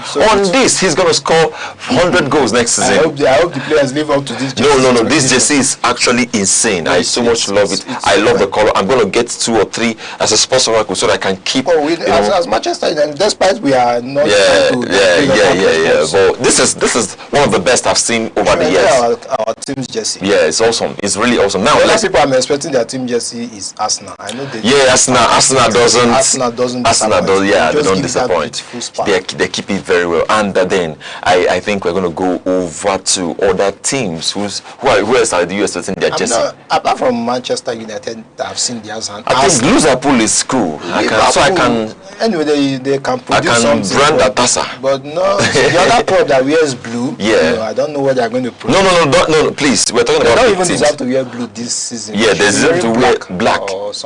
This, he's gonna score 100 goals next season. I hope the players live up to this. No. This jersey is actually insane. I so much love it. I love the color. I'm gonna get 2 or 3 as a sports oracle so that I can keep. As Manchester United, despite we are not. But this is one of the best I've seen over the years. Our team's jersey. Yeah, it's awesome. It's really awesome. Now, the people I'm expecting their team jersey is Arsenal. I know they. Yeah, Arsenal doesn't. They don't disappoint. They keep it very well. And then I think we're going to go over to other teams who else are you expecting their jersey? Apart from Manchester United, I've seen theirs. And I think Liverpool is cool. Anyway, they can produce something. Brand a Tassa. But no, the other club that wears blue. Yeah. I don't know what they're going to produce. No, please. We're talking about. They don't even deserve to wear blue this season. Yeah, they deserve to wear black.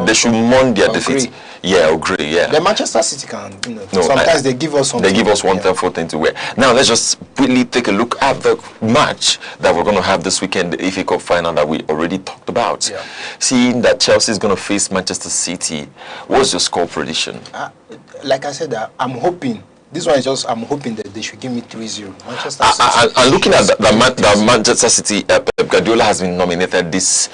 They should mourn their defeat. Yeah, agree. Yeah. The Manchester City can, sometimes they give us something. They give us one thing to wear. Now let's just quickly take a look at the match that we're going to have this weekend, the FA Cup final that we already talked about. Yeah. Seeing that Chelsea is going to face Manchester City, what's your score prediction? Like I said, I'm hoping. This one is just, I'm hoping that they should give me 3-0. Manchester City. And looking at the Manchester City, Pep Guardiola has been nominated this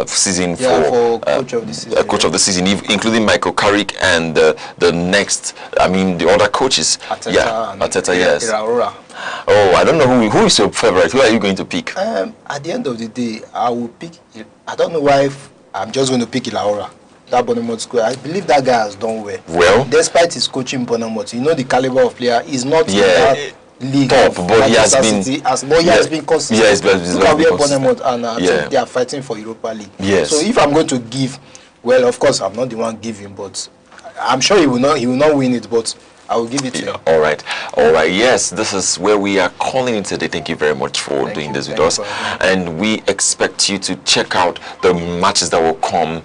season for coach of the season. Coach of the season, including Michael Carrick and the other coaches. Arteta, yes. Oh, I don't know who is your favorite. Who are you going to pick? At the end of the day, I will pick. I don't know why I'm just going to pick Ilaora. That Bournemouth square. I believe that guy has done well. Despite his coaching Bournemouth, the caliber of player is not in that league. Top, but he has been. He has been consistent. Yes, look at where Bournemouth and I think they are fighting for Europa League. Yes. So if I'm going to give, well, of course I'm not the one giving, but I'm sure he will not win it, but I will give it to him. All right. Yes, this is where we are calling in today. Thank you very much for doing this with us. And we expect you to check out the matches that will come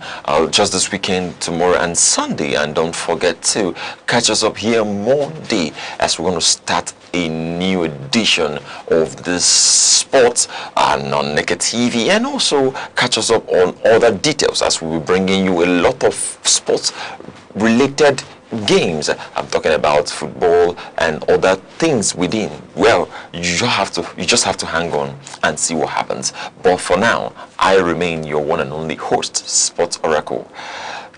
just this weekend, tomorrow and Sunday. And don't forget to catch us up here Monday as we're going to start a new edition of this sports on Aneke TV. And also catch us up on other details as we'll be bringing you a lot of sports related games. I'm talking about football and other things within. Well, you just have to hang on and see what happens. But for now, I remain your one and only host, Sports Oracle.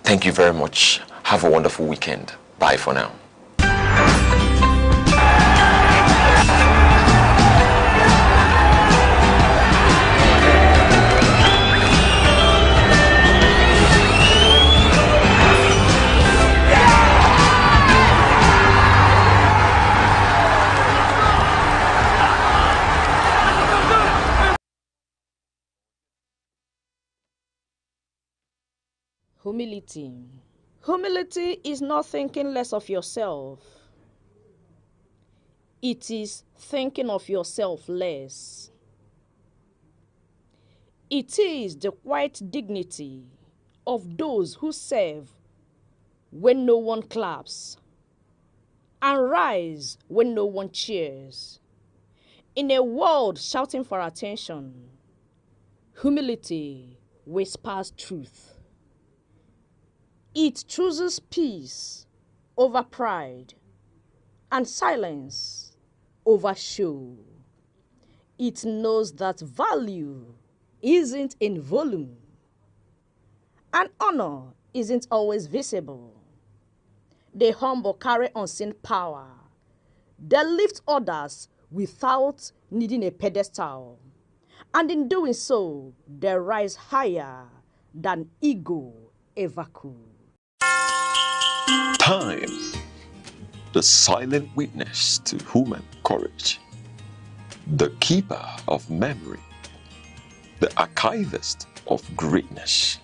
Thank you very much. Have a wonderful weekend. Bye for now. Humility. Humility is not thinking less of yourself. It is thinking of yourself less. It is the quiet dignity of those who serve when no one claps and rise when no one cheers. In a world shouting for attention, humility whispers truth. It chooses peace over pride and silence over show. It knows that value isn't in volume and honor isn't always visible. The humble carry unseen power. They lift others without needing a pedestal. And in doing so, they rise higher than ego ever could. Time, the silent witness to human courage, the keeper of memory, the archivist of greatness.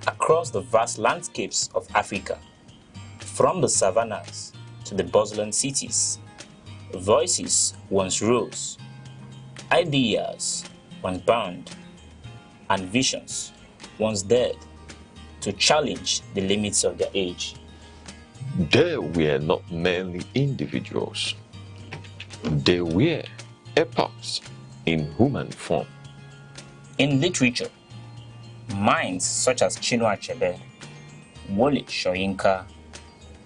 Across the vast landscapes of Africa, from the savannas to the bustling cities, voices once rose, ideas once burned, and visions once dared to challenge the limits of their age. They were not merely individuals. They were epochs in human form. In literature, minds such as Chinua Achebe, Wole Soyinka,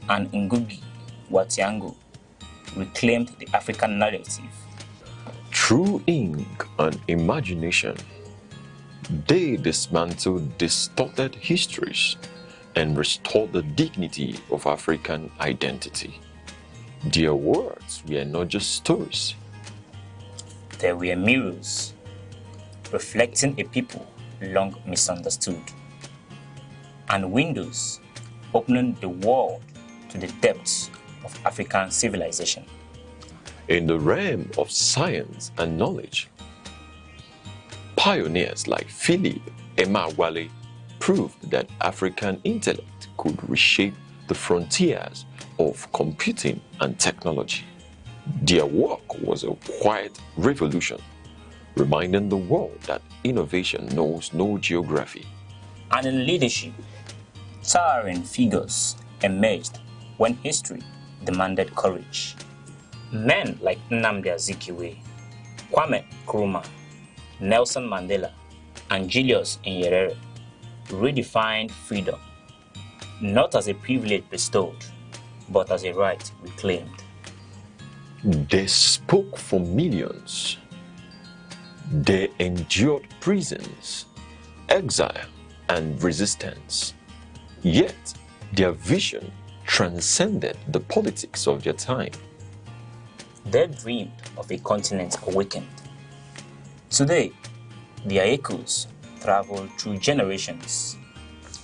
and Ngugi wa Thiong'o reclaimed the African narrative. Through ink and imagination, they dismantled distorted histories and restored the dignity of African identity. Their words were not just stories. They were mirrors, reflecting a people long misunderstood, and windows opening the world to the depths of African civilization. In the realm of science and knowledge, pioneers like Philip Emeagwali proved that African intellect could reshape the frontiers of computing and technology. Their work was a quiet revolution, reminding the world that innovation knows no geography. And in leadership, towering figures emerged when history demanded courage. Men like Nnamdi Azikiwe, Kwame Nkrumah, Nelson Mandela, and Julius Nyerere redefined freedom, not as a privilege bestowed, but as a right reclaimed. They spoke for millions. They endured prisons, exile, and resistance. Yet, their vision transcended the politics of their time. They dreamed of a continent awakened. Today, their echoes travel through generations.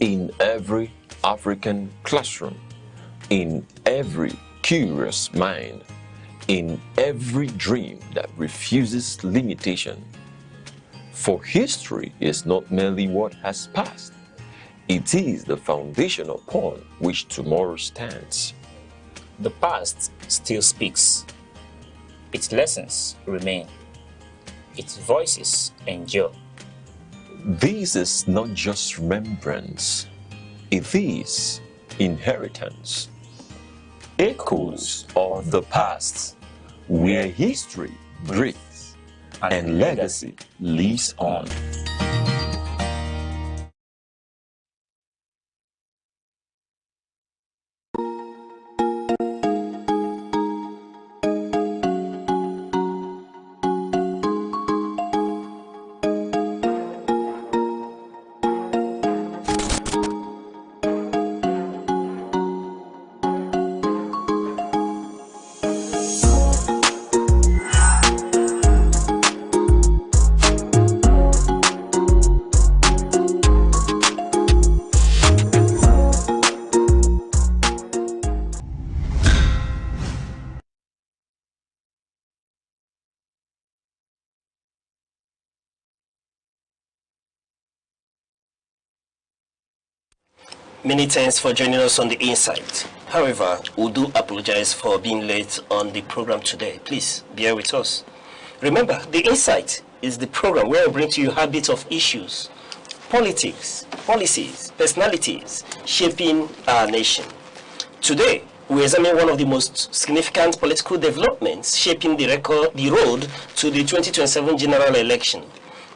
In every African classroom, in every curious mind, in every dream that refuses limitation. For history is not merely what has passed, it is the foundation upon which tomorrow stands. The past still speaks. Its lessons remain. Its voices endure. This is not just remembrance, it is inheritance. Echoes of the past, where history breathes and legacy lives on. Many thanks for joining us on The Insight. However, we do apologize for being late on the program today. Please bear with us. Remember, The Insight is the program where we bring to you habits of issues, politics, policies, personalities shaping our nation. Today, we examine one of the most significant political developments shaping the road to the 2027 general election,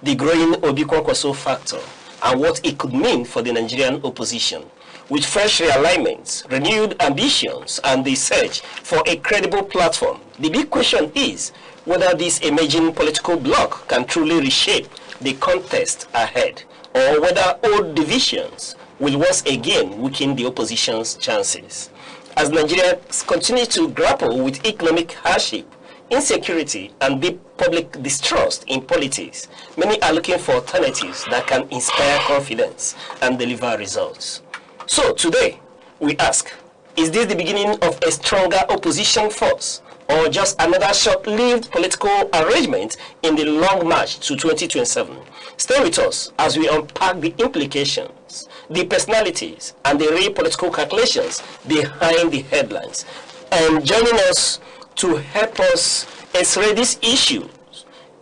the growing Obi Kwankwaso factor, and what it could mean for the Nigerian opposition. With fresh realignments, renewed ambitions, and the search for a credible platform, the big question is whether this emerging political bloc can truly reshape the contest ahead, or whether old divisions will once again weaken the opposition's chances. As Nigerians continue to grapple with economic hardship, insecurity, and deep public distrust in politics, many are looking for alternatives that can inspire confidence and deliver results. So today, we ask, is this the beginning of a stronger opposition force, or just another short-lived political arrangement in the long march to 2027? Stay with us as we unpack the implications, the personalities, and the real political calculations behind the headlines. And joining us to help us x-ray these issues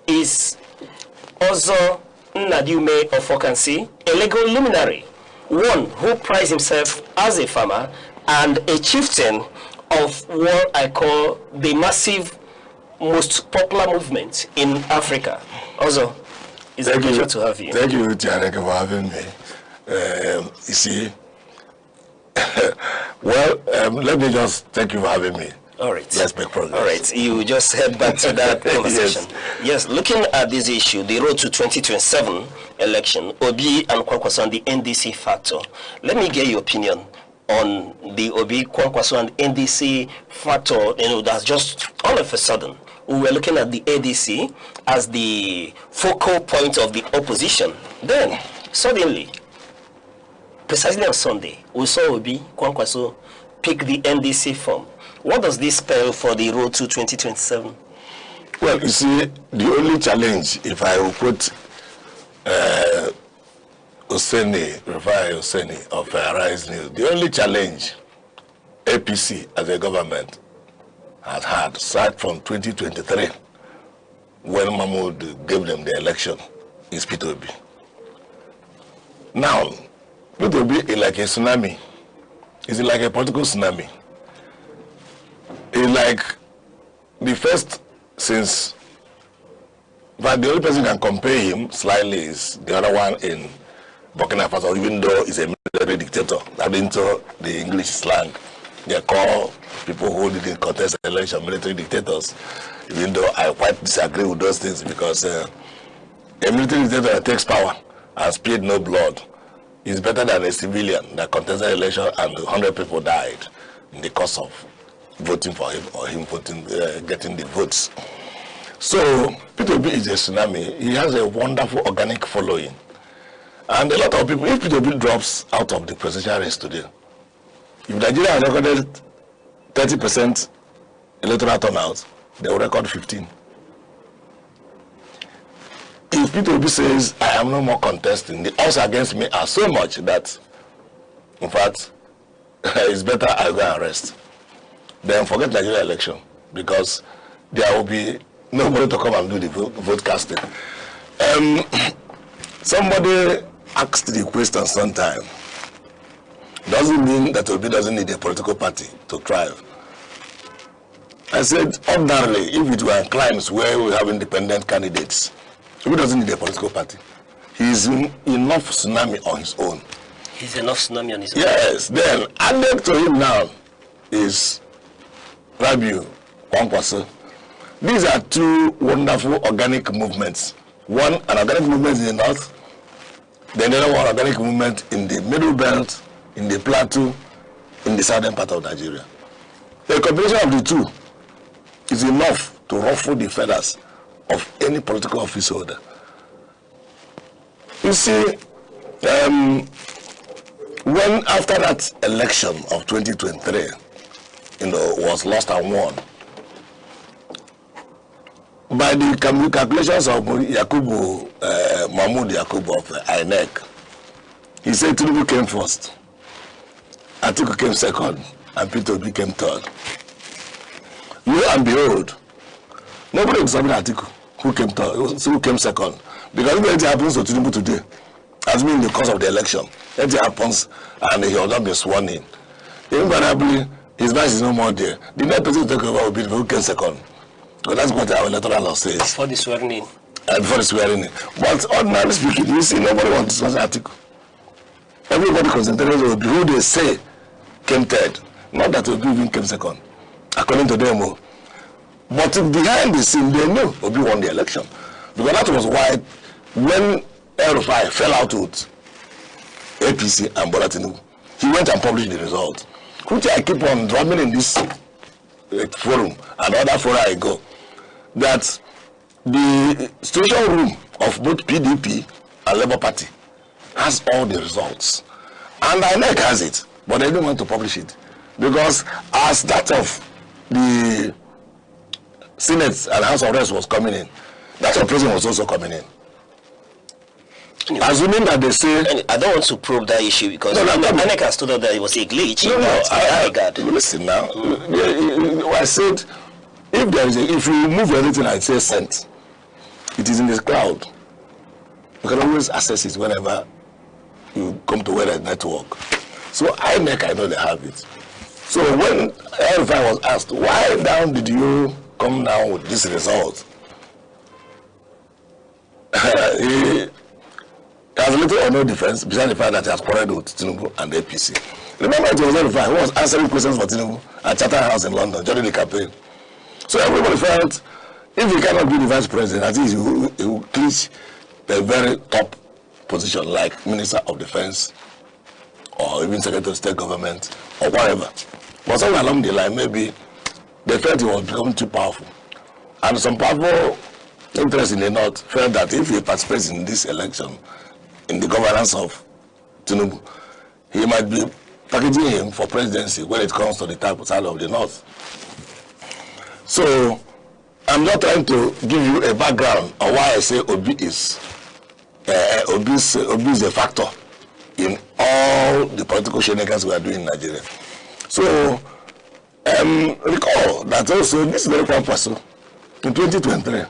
is Ozo Nnadume of Okansi, a legal luminary, one who prides himself as a farmer and a chieftain of what I call the massive, most popular movement in Africa. Ozo, it's a pleasure to have you. Thank you, Aneke, for having me. You see, well, let me just thank you for having me. All right. Let's make progress. All right. You just head back to that conversation. Yes. Looking at this issue, the road to 2027 election, Obi and Kwankwaso and the NDC factor. Let me get your opinion on the Obi, Kwankwaso and NDC factor. You know, that's just all of a sudden we were looking at the ADC as the focal point of the opposition. Then suddenly, precisely on Sunday, we saw Obi, Kwankwaso pick the NDC form. What does this spell for the road to 2027? Well, you see, the only challenge, if I will put Rufai Oseni of Rise News. The only challenge APC as a government has had, aside from 2023, when Mahmoud gave them the election, is peterobi. Now, peterobi is like a tsunami. It's like a political tsunami. It's like the first since, but the only person can compare him slightly is the other one in Burkina Faso, even though he's a military dictator. That into the English slang. They call people who didn't contest the election military dictators, even though I quite disagree with those things, because a military dictator that takes power and spilled no blood is better than a civilian that contested the election and 100 people died in the course of voting for him or him voting, getting the votes. So peterobi is a tsunami. He has a wonderful organic following. And a lot of people, if peterobi drops out of the presidential race today, if Nigeria has recorded 30% electoral turnout, they will record 15. If peterobi says, I am no more contesting, the odds against me are so much that, in fact, it's better I go and rest. Then forget Nigeria election, because there will be nobody to come and do the vote casting. Somebody asked the question sometime, doesn't mean that Obi doesn't need a political party to thrive. I said, ordinarily, if it were climes where we have independent candidates, Obi doesn't need a political party. He's enough tsunami on his own. He's enough tsunami on his own? Yes, then added to him now is Rabiu Kwankwaso. These are two wonderful organic movements. One, an organic movement in the north, then the other one, organic movement in the middle belt, in the plateau, in the southern part of Nigeria. The combination of the two is enough to ruffle the feathers of any political office holder. You see, when after that election of 2023, was lost and won, by the calculations of Mahmoud Yakubu of INEC, he said Tinubu came first, Atiku came second, and peterobi came third. Lo and behold, nobody was saying Atiku who came third, who came second, because if anything happens to Tinubu today, as been in the course of the election, anything happens and he will not be sworn in, invariably his vice is no more there. The next person to take over will be who came second. So that's what our electoral law says. Before the swearing in. Before the swearing in. But ordinarily speaking, you see, nobody wants to discuss Atiku. Everybody concentrated on who they say came third. Not that Obi even came second, according to them. But behind the scene, they knew Obi won the election. Because that was why, when El-Rufai fell out with APC and Bola Tinubu, he went and published the result, which I keep on drumming in this forum and other fora I go, that the situation room of both PDP and Labour Party has all the results. And INEC has it, but they don't want to publish it. Because as that of the Senate and House of Reps was coming in, that of President was also coming in. Anyway, assuming that they say... I don't want to probe that issue because INEC has told us that it was a glitch. Listen now. I said, if you remove everything I say sent, it is in this cloud. You can always access it whenever you come to where network. So INEC, I know they have it. So when El-Rufai was asked, why down did you come down with this result? He has little or no defense besides the fact that he has quarreled with Tinubu and the APC. Remember, it was El-Rufai who was answering questions for Tinubu at Chatham House in London during the campaign. So everybody felt if he cannot be the vice president, at least he will clinch a very top position like Minister of Defense or even Secretary of State Government or whatever. But somewhere along the line, maybe they felt he was becoming too powerful. And some powerful interests in the North felt that if he participates in this election, in the governance of Tinubu, he might be packaging him for presidency when it comes to the type of side of the North. So, I'm not trying to give you a background on why I say Obi is a factor in all the political shenanigans we are doing in Nigeria. So, recall that also this very person in 2023,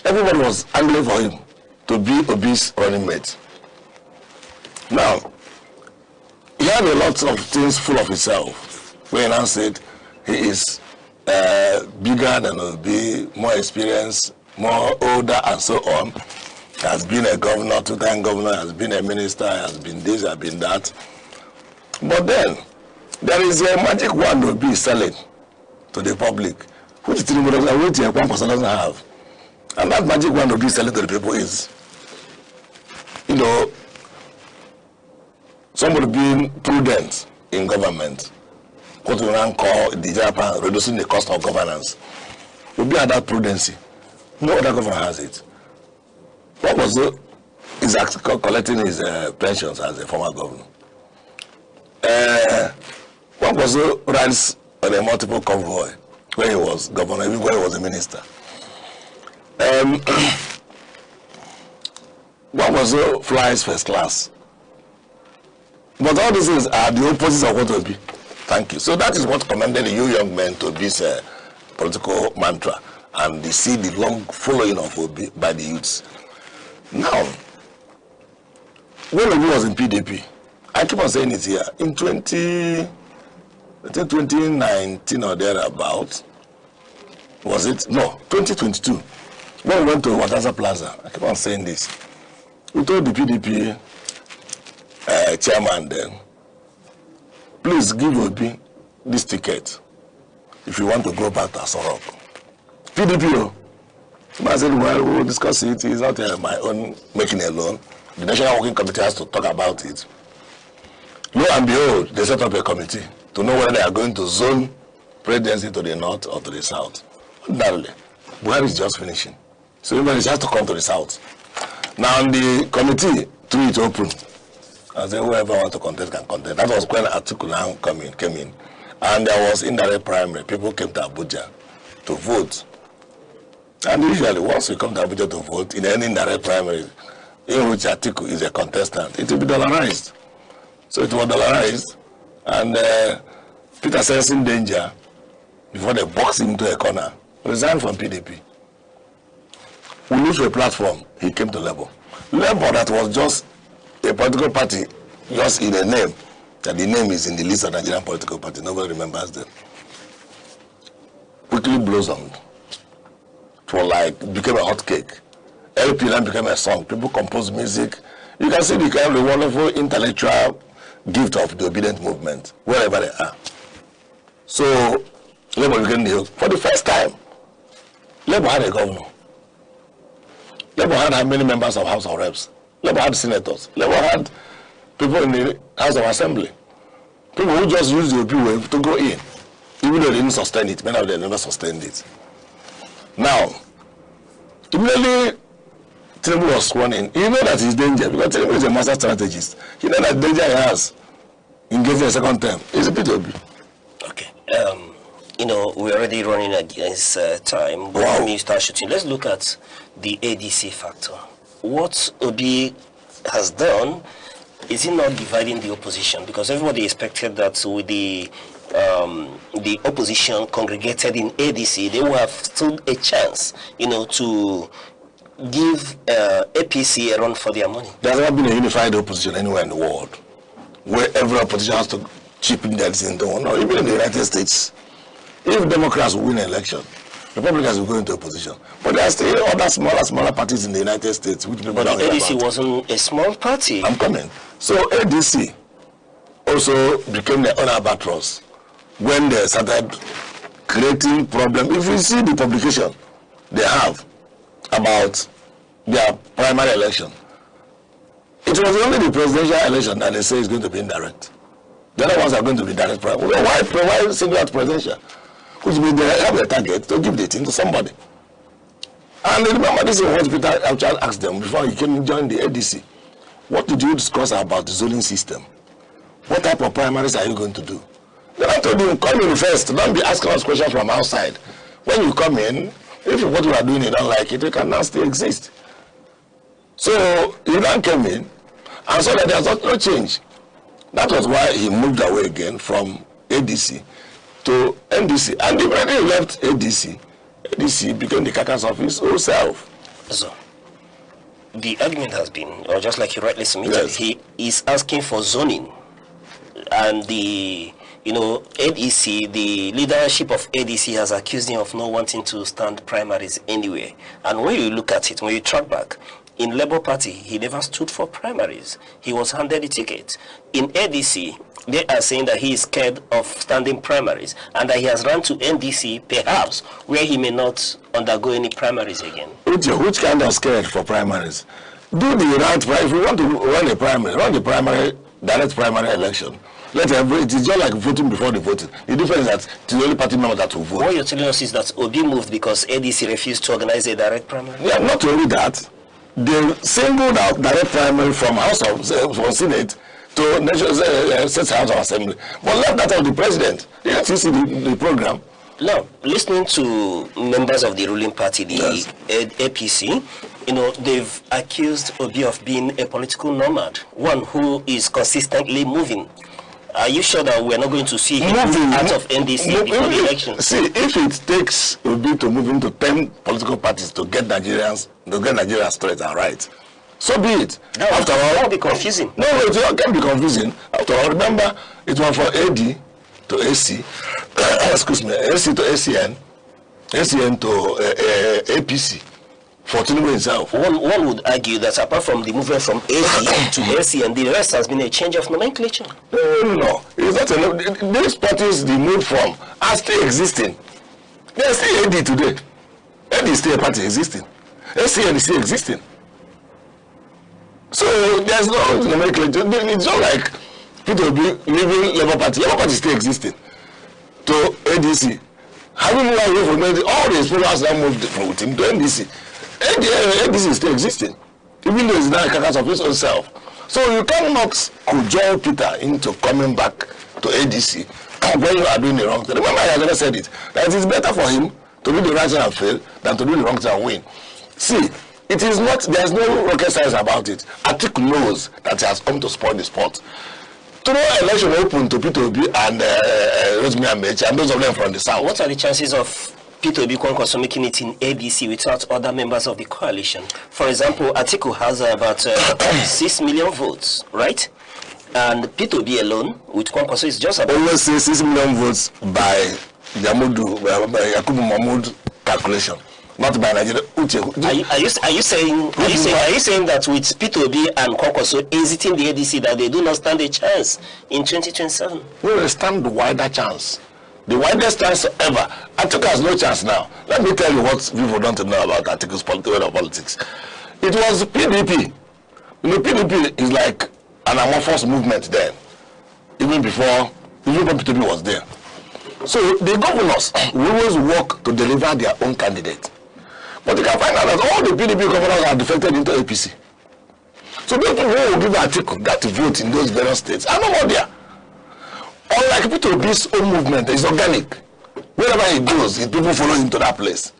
everybody was angry for him to be Obi's running mate. Now, he had a lot of things full of himself. When he now said he is bigger than Obi, more experienced, more older, and so on. Has been a governor, two-time governor, has been a minister, has been this, has been that. But then, there is a magic wand to be selling to the public, which tinubu doesn't have. And that magic wand to be selling to the people is, you know, somebody being prudent in government, what we now call the Japan, reducing the cost of governance, will be at that prudency. No other governor has it. What was it? He's collecting his pensions as a former governor. What was it? Rides on a multiple convoy when he was governor, even when he was a minister. What was it? Flies first class. But all these things are the opposites of what will be. Thank you. So that is what commended you young men to this political mantra, and they see the long following of Obi by the youths. Now, when Obi was in PDP, I keep on saying it here, in 2019 or thereabout, was it? No, 2022. When we went to Wataza Plaza, I keep on saying this. We told the PDP chairman then, please give Obi this ticket if you want to go back to Asorok. PDP, I said, well, we will discuss it. It's not my own making alone. The National Working Committee has to talk about it. Lo and behold, they set up a committee to know whether they are going to zone presidency to the north or to the south. Ordinarily, Buhari is just finishing. So everybody has to come to the south. Now the committee threw it open. I said, whoever wants to contest can contest. That was when Atiku now came in. And there was indirect primary. People came to Abuja to vote. And usually, once you come to Abuja to vote in any indirect primary, in which Atiku is a contestant, it will be dollarized. So it was dollarized, and Peter, sensing danger, before they box him into a corner, resigned from PDP. We lose a platform, he came to Labour. Labour, that was just a political party, just in a name, that the name is in the list of Nigerian political party, nobody remembers them, quickly blossomed. Became a hot cake. LP then became a song. People compose music. You can see the kind of wonderful intellectual gift of the obedient movement, wherever they are. So, Labour became the for the first time. Labour had a governor. Labour had how many members of House of Reps? Labour had senators. Labour had people in the House of Assembly. People who just used the OP wave to go in. Even though they didn't sustain it, many of them never sustained it. Now, immediately Tinubu was sworn in. He know that he's danger because Tinubu is a master strategist. He knows that danger he has in getting a second term. It's a peterobi. Okay. You know, we're already running against time, but let me start shooting. Let's look at the ADC factor. What Obi has done, is he not dividing the opposition? Because everybody expected that with the opposition congregated in ADC, they would have stood a chance, you know, to give APC a run for their money. There's never been a unified opposition anywhere in the world where every opposition has to chip in their thing. No, even in the United States, if Democrats will win an election, Republicans will go into opposition. But there are still other smaller parties in the United States which people don't know ADC about. wasn't a small party. I'm coming. So ADC also became their own albatross when they started creating problems. If you see the publication they have about their primary election, it was only the presidential election that they say is going to be indirect. The other ones are going to be direct primary. Why single out presidential? Which means they have a target to give the thing to somebody. And remember, this is what Peter asked them before he came and joined the ADC. What did you discuss about the zoning system? What type of primaries are you going to do? Then I told you, come in first. Don't be asking us questions from outside. When you come in, if what we are doing you don't like it, you can now still exist. So he then came in and saw that there was no change. That was why he moved away again from ADC to NDC. And when he left ADC, ADC became the carcass of his own self. So, the argument has been, or just like you rightly submitted, he is asking for zoning. And the, ADC, the leadership of ADC has accused him of not wanting to stand primaries anywhere. And when you look at it, when you track back, in Labour Party, he never stood for primaries. He was handed the ticket. In ADC, they are saying that he is scared of standing primaries and that he has run to NDC, perhaps, where he may not undergo any primaries again. Which kind of scared for primaries? Do the right primaries. If you want to run the primary, direct primary election. It is just like voting before the voting. The difference is that it's the only party member that will vote. What you're telling us is that Obi moved because ADC refused to organize a direct primary? Yeah, not only that. They singled out direct primary from from Senate to National State House of Assembly, but left that of the president. They have to see the program. Now, listening to members of the ruling party, the APC, they've accused Obi of being a political nomad, one who is consistently moving. Are you sure that we're not going to see him out of NDC before the election? See, if it takes Obi to move into 10 political parties to get Nigeria straight and right, so be it. No, after all, that will be confusing. No, it can't be confusing. After all, remember, it was for AD to AC, excuse me, AC to ACN, ACN to APC. For Tinubu himself. One would argue that apart from the movement from AD to AC, and the rest has been a change of nomenclature. No. It's not these parties they moved from are still existing. They are still AD today. AD is still a party existing. ACN is still existing. So there's no nomenclature. It's not like people leaving Labour Party. Labour Party is still existing. To ADC. Having moved away from AD, all the explorers that moved from him to NDC. ADC is still existing, even though it's now a carcass of his own self. So you cannot cajole Peter into coming back to ADC when you are doing the wrong thing. Remember, I have never said it, that it is better for him to do the right thing and fail than to do the wrong thing and win. See, it is not, there's no rocket science about it. Aneke knows that he has come to spoil the sport. Tomorrow election open to peterobi and Rotimi Amaechi and those of them from the south. What are the chances of peterobi Kwankwaso making it in ADC without other members of the coalition? For example, Aneke has about 6 million votes, right? And peterobi alone with Kwankwaso is just about... Always say 6 million votes by Yakubu Mahmoud calculation, not by Nigeria. Are you saying that with peterobi and Kwankwaso exiting the ADC that they do not stand a chance in 2027? We will stand the wider chance. The widest chance ever. Aneke has no chance now. Let me tell you what people don't know about Anteke's politics. It was PDP. PDP is like an amorphous movement then, even when PDP was there. So the governors will always work to deliver their own candidate. But you can find out that all the PDP governors are defected into APC. So those people who will give Aneke that vote in those various states are no more there. Unlike peterobi's own movement, it's organic. Wherever he goes, people follow him to that place.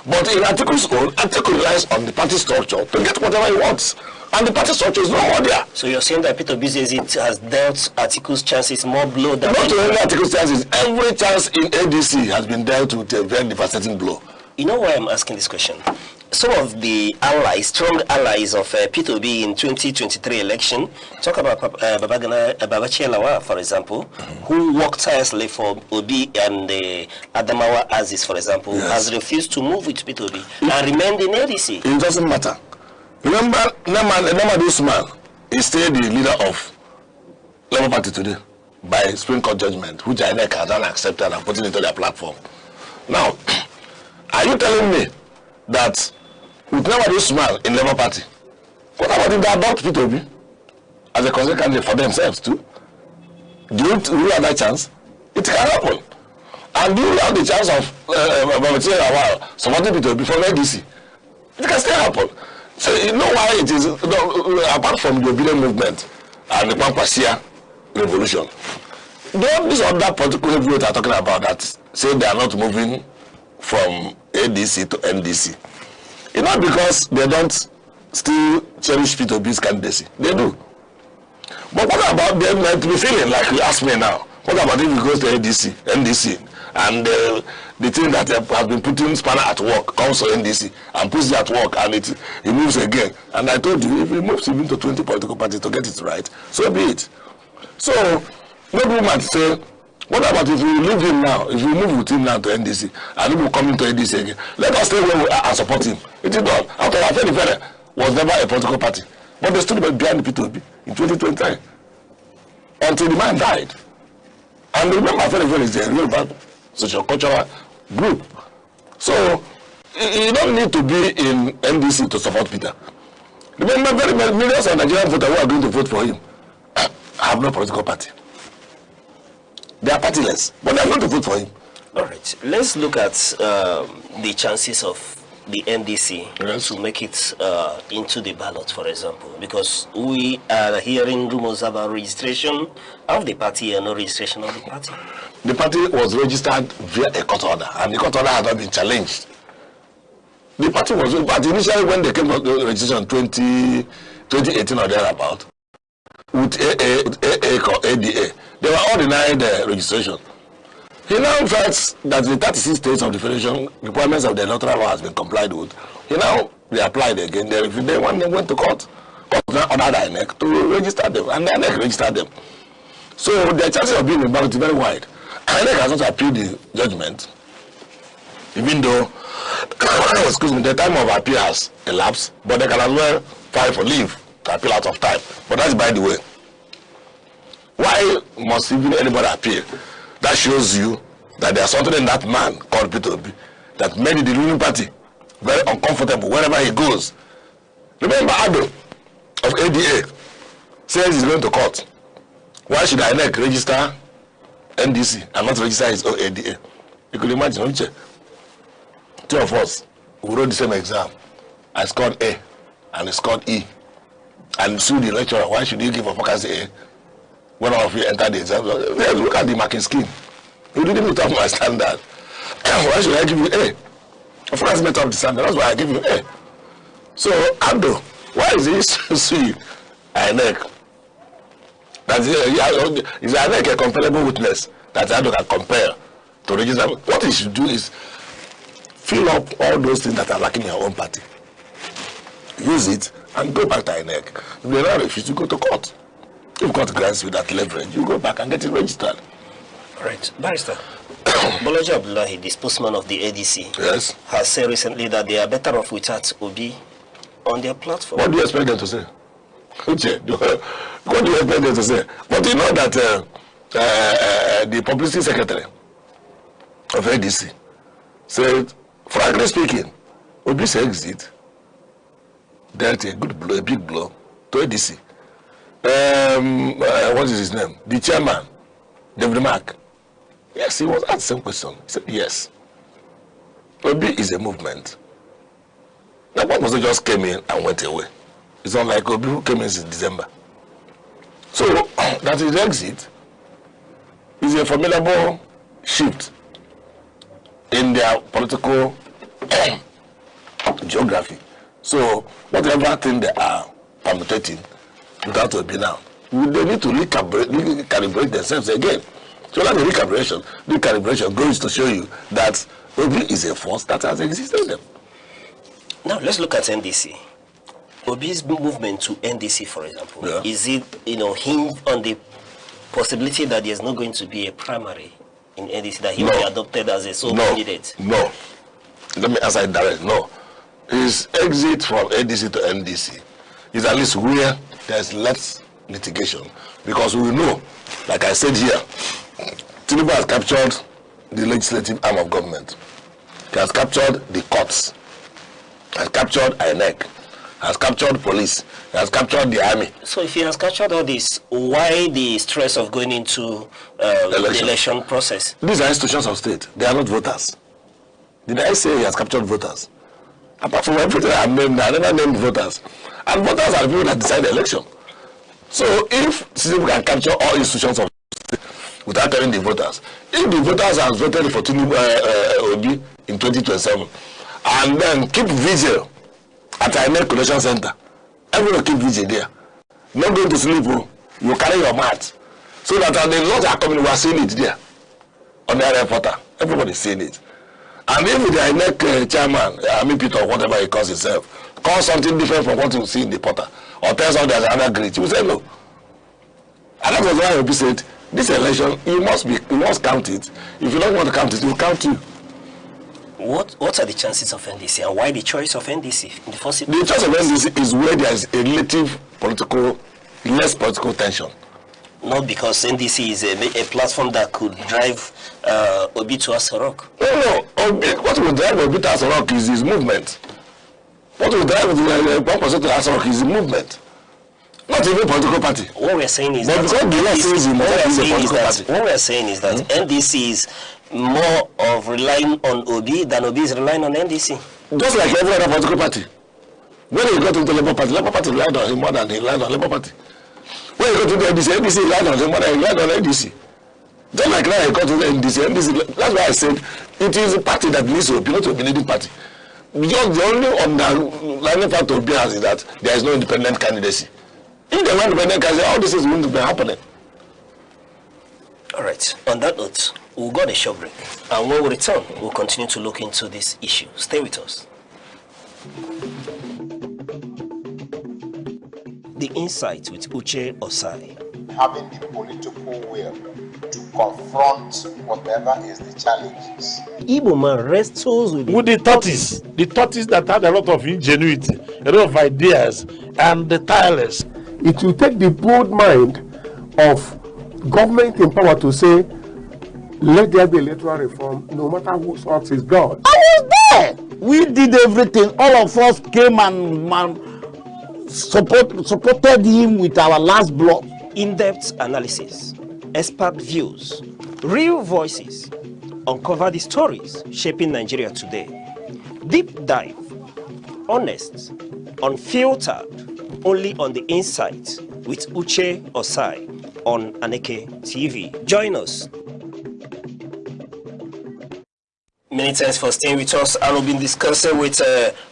But in Anteke's own, Aneke relies on the party structure to get whatever he wants. And the party structure is no more there. So you're saying that peterobi's exit has dealt Anteke's chances more blow than... Not only Anteke's chances, every chance in ADC has been dealt with a very devastating blow. You know why I'm asking this question? Some of the allies, strong allies of peterobi in 2023 election, talk about Babachir Lawal, for example, who worked tirelessly for Obi and Adamawa Aziz, for example, has refused to move with peterobi and remained in ADC. It doesn't matter. Remember, this man is still the leader of Labour Party today by Supreme Court judgment, which inec has accepted and put it into their platform. Now, are you telling me that with this man in Labour Party, what about if they adopt peterobi as a constitutional candidate for themselves too? Do you have that chance? It can happen. And do you have the chance of Babachir Lawal supporting peterobi from ADC? It can still happen. So you know why it is, apart from the obedient movement and the Kwankwaso revolution, these other political people are talking about that say they are not moving from ADC to NDC. It's not because they don't still cherish peterobi's candidacy. They do. But what about them like to be feeling like you ask me now? What about if he goes to NDC, and the thing that has been putting spanner at work comes to NDC and puts it at work, and he moves again? And I told you, if he moves even to 20 political parties to get it right, so be it. So maybe might say, what about if we leave him now? If we move with him now to NDC, and he will come into NDC again, let us stay where we are and support him. It is done. After Afenifere was never a political party, but they stood behind the peterobi in 2020 until the man died. And remember, Afenifere is a real bad social-cultural group. So you don't need to be in NDC to support Peter. Remember, very many millions of Nigerian voters who are going to vote for him have no political party. They are partyless, but they are going to vote for him. All right. Let's look at the chances of the NDC to make it into the ballot, for example, because we are hearing rumors about registration of the party and no registration of the party. The party was registered via a court order, and the court order has not been challenged. The party was, but initially when they came to the registration in 2018 or thereabout, with ADA, they were all denied registration. He now felt that the 36 states of the federation requirements of the electoral law has been complied with. He now reapplied again. They went to court. Court now ordered INEC to register them, and the INEC registered them. So the chances of being in ballot is very wide. INEC has not appealed the judgment, even though excuse me, the time of appeal has elapsed, but they can as well file for leave to appeal out of time. But that's by the way. Why must even anybody appeal? That shows you that there's something in that man called Peterobi that made the ruling party very uncomfortable wherever he goes. Remember Ado of ADA says he's going to court. Why should INEC register NDC and not register his own ADA? You could imagine, don't you? Two of us who wrote the same exam. I scored A and he scored E. And sued the lecturer. Why should you give a focus A when all of you enter the exam? Look at the marking scheme. You didn't meet up my standard. Why should I give you A? Of course, met up the standard. That's why I give you A. So, Ando, why is he suing INEC? Is INEC a comparable witness that Ando can compare to register? What he should do is fill up all those things that are lacking in your own party. Use it and go back to INEC. If they don't refuse, you go to court. If court grants you that leverage, you go back and get it registered. Right. Barrister, Bolaji Abdullahi, the spokesman of the ADC, has said recently that they are better off without Obi on their platform. What do you expect them to say? What do you expect them to say? But you know that the publicity secretary of ADC said, frankly speaking, Obi's exit dealt a good blow, a big blow to ADC. What is his name? The chairman, David Mark. Yes, he was asked the same question. He said, yes. Obi is a movement. That one was just came in and went away. It's not like Obi who came in since December. So that his exit is a formidable shift in their political geography. So whatever thing they are permutating without Obi now, they need to recalibrate themselves again. So that the recalibration goes to show you that Obi is a force that has existed in them. Now let's look at NDC. Obi's movement to NDC, for example, is it hinged on the possibility that there's not going to be a primary in NDC, that he will be adopted as a sole candidate? No. Let me answer it directly. No. His exit from NDC to NDC is at least where there's less litigation, because we know, like I said here, Tinubu has captured the legislative arm of government. He has captured the courts, has captured INEC, has captured police, has captured the army. So if he has captured all this, why the stress of going into the election process? These are institutions of state. They are not voters. Did I say he has captured voters? Apart from everything I have named, I never named voters. And voters are the people that decide the election. So if Tinubu can capture all institutions of state without telling the voters, if the voters have voted for Tinubu Obi in 2027, and then keep vigil at INEC Collection Center, everyone keep vigil there. Not going to sleep. You carry your mat. So that the laws are coming, we are seeing it there. On the reporter. Everybody's seeing it. And if the INEC chairman, Peter, or whatever he calls himself, calls something different from what you see in the portal, or tells us there's another great, you will say no. And that was why Obi said, this election, you must count it. If you don't want to count it, we'll count you. What are the chances of NDC, and why the choice of NDC in the first? The choice of NDC is where there is a relative less political tension. Not because NDC is a platform that could drive Obi to Asorok. No. What will drive Obi to Asorok is his movement. What will drive the 1% to Asorok is his movement. Not even political party. What we are saying is that what we are saying is that NDC is more of relying on Obi than Obi is relying on NDC. Just like every other political party. When he got into the Labour Party relied on him more than he relied on Labour Party. When he got to the NDC relied on him more than he relied on NDC. Just like now he got to the NDC, that's why I said it is a party that needs to be, not a leading party. Just the only underlying fact of Obi has is that there is no independent candidacy. If they want independent candidacy, all this is going to be happening. All right. On that note, we'll go to a short break. And when we return, we'll continue to look into this issue. Stay with us. The Insight with Uche Osai. Having the political will to confront whatever is the challenges. Igbo man wrestles with the tortoise. The tortoise that had a lot of ingenuity, a lot of ideas, and the tireless. It will take the bold mind of government in power to say, let there be electoral reform, no matter whose heart is God. I was there. We did everything. All of us came and supported him with our last block. In-depth analysis, expert views, real voices, uncover the stories shaping Nigeria today. Deep dive, honest, unfiltered, only on The Insight with Uche Osai on Aneke TV. Join us. Many thanks for staying with us. I have been discussing with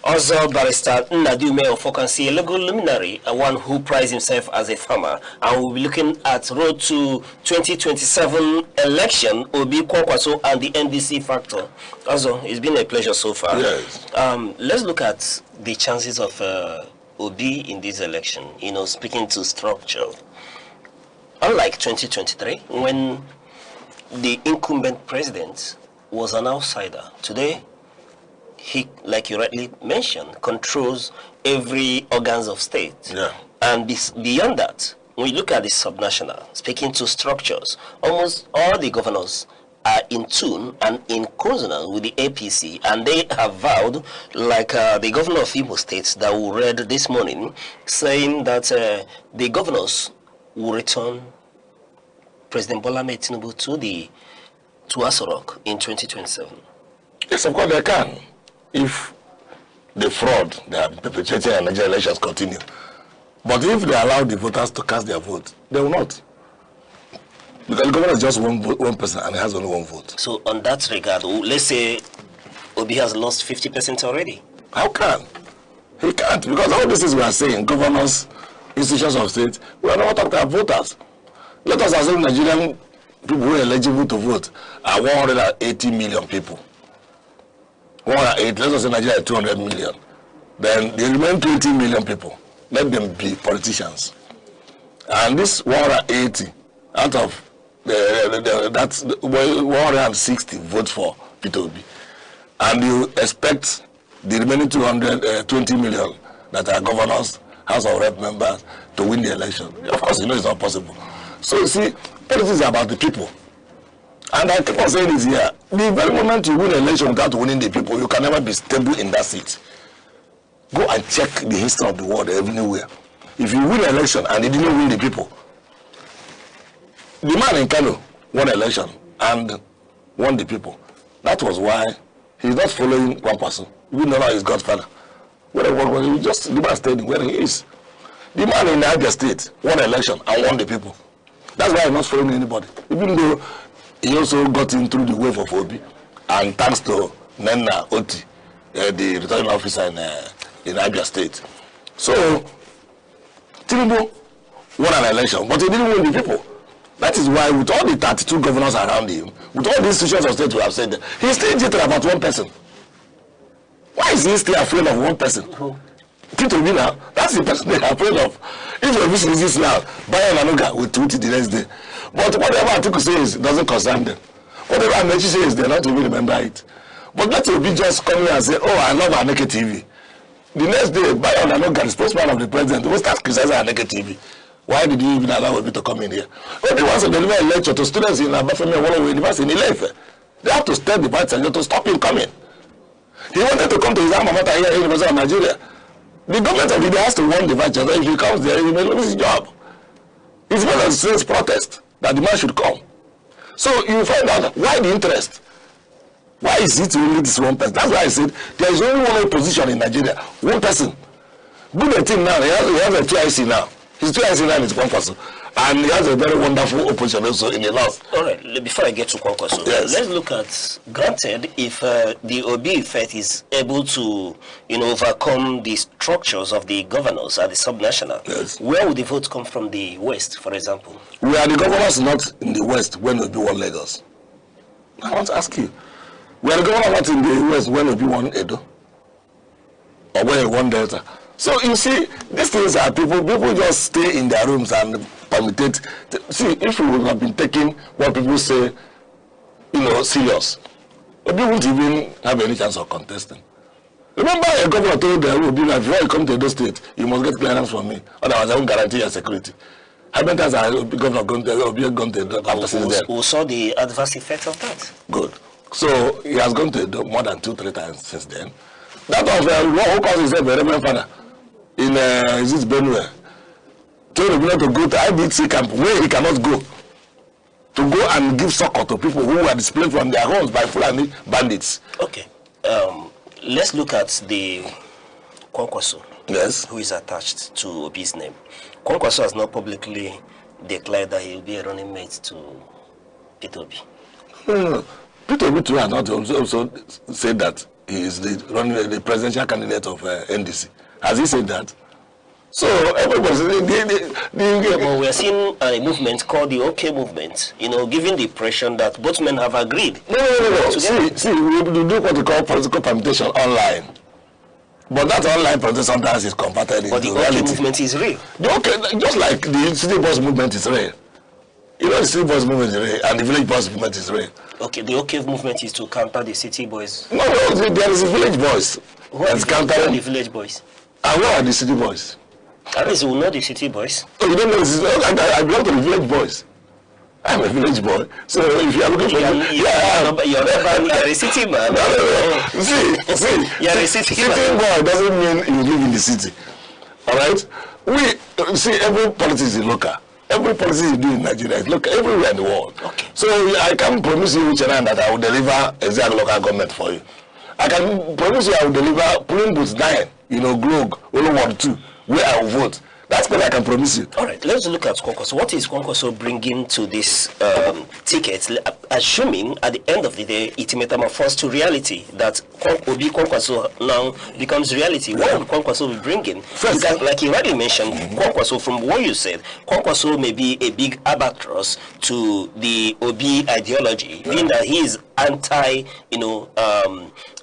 also Barrister Nnadi of Okansi, a legal luminary, one who prides himself as a farmer. And we'll be looking at road to 2027 election, Obi Kwakwaso and the NDC factor. Also, it's been a pleasure so far. Yes. Let's look at the chances of Obi in this election. You know, speaking to structure. Unlike 2023, when the incumbent president was an outsider. Today, he, like you rightly mentioned, controls every organs of state. Yeah. And beyond that, when you look at the subnational, speaking to structures, almost all the governors are in tune and in consonance with the APC, and they have vowed, like the governor of Imo State that we read this morning, saying that the governors will return President Bola Ahmed Tinubu to Asorok in 2027. Yes, of course they can. If the fraud they are perpetrating in Nigerian elections continue. But if they allow the voters to cast their vote, they will not. Because the governor is just one person and he has only one vote. So on that regard, let's say Obi has lost 50% already. How can? He can't, because all this is we are saying, governors, institutions of state, we are not talking about voters. Let us assume Nigerian people who are eligible to vote are 180 million people. 180, let's say Nigeria is 200 million. Then the remaining 20 million people, let them be politicians. And this 180 out of that's 160 votes for peterobi. And you expect the remaining 220 million that are governors, House of Rep members to win the election. Of course, you know it's not possible. So you see, politics is about the people. And I keep on saying this here, the very moment you win an election without winning the people, you can never be stable in that seat. Go and check the history of the world everywhere. If you win an election and they didn't win the people, the man in Kano won an election and won the people. That was why he's not following one person. We know now his godfather. He just, the man stayed where he is. The man in Abia State won an election and won the people. That's why he's not following anybody. Even though he also got in through the wave of Obi, and thanks to Nenna Oti, the returning officer in Abia State. So, Tinubu won an election, but he didn't win the people. That is why, with all the 32 governors around him, with all the institutions of state who have said that, he's still jittered about one person. Why is he still afraid of one person? Peterobi now, that's the person they're afraid of. If your vision is this now, Bayan Anuga will tweet it the next day. But whatever Atiku says doesn't concern them. Whatever Aneke says, they're not even remember it. But that will be just coming and say, oh, I love Aneke TV. The next day, Bayan Anuga, the spokesman of the president, will start criticizing Aneke TV. Why did you even allow me to come in here? When he wants to deliver a lecture to students in Abafemi Awolowo University in Ile-Ife, they have to stir the party to stop him coming. He wanted to come to his alma mater here in University of Nigeria. The government of India has to warn the vice chancellor. If he comes there, he may lose his job. It's not a serious protest that the man should come. So you find out why the interest. Why is it only this one person? That's why I said there is only one opposition in Nigeria. One person. Good at him now. He has a TIC now. His TIC now is Kwankwaso. And he has a very wonderful opposition also in the north. All right, before I get to Kwankwaso, yes. Let's look at, granted, if the Obi effect is able to, overcome the structures of the governors at the subnational, yes. Where would the vote come from the West, for example? We are the governors not in the West when Obi won Lagos. I want to ask you, we are the governors not in the West when Obi won Edo? Or when he won Delta? So you see, these things are people just stay in their rooms and permutate. See, if we would have been taking what people say, serious, Obi wouldn't even have any chance of contesting. Remember, a governor told the Obi that before you come to Edo State, you must get clearance from me, otherwise I won't guarantee your security. How many times has Governor gone to Edo after since then? We saw the adverse effect of that. Good. So he has gone to Edo more than 2-3 times since then. That was who calls himself a Reverend Father in is it Benue? Told him not to go to IBC camp where he cannot go. To go and give succor to people who were displaced from their homes by Fulani bandits. Okay. Let's look at the Kwankwaso. Yes. Who is attached to Obi's name. Kwankwaso has not publicly declared that he will be a running mate to Peterobi. Peterobi too has not also said that he is the presidential candidate of NDC. Has he said that? So everybody, well, we are seeing a movement called the OK movement. Giving the impression that both men have agreed. No. See, we do what we call political permutation online. But that online protest sometimes is converted into reality. But the OK movement is real. Just like the city bus movement is real. The city bus movement is real, and the village bus movement is real. Okay, the OK movement is to counter the city boys. No, there is a village boys. Who are the village boys? And where are the city boys? At least we will know the city boys. Oh, you don't know this? I belong to the village boys. I'm a village boy. So if you are looking for you're a city man. No. See, you're a city boy doesn't mean you live in the city. All right? We see every policy is local. Every policy you do in Nigeria is local everywhere in the world. Okay. So I can promise you, Chennai, that I will deliver exact local government for you. I can promise you I will deliver polling booths 9, Globe, only 1, 2, where I will vote. That's what I can promise you. All right, let's look at Kwankwaso. What is Kwankwaso bringing to this ticket, assuming at the end of the day it metamorphosed to reality, that Obi Kwankwaso now becomes reality? What would Kwankwaso be bringing? Because, like you already mentioned, Kwankwaso, from what you said, Kwankwaso may be a big albatross to the Obi ideology, being that he is anti,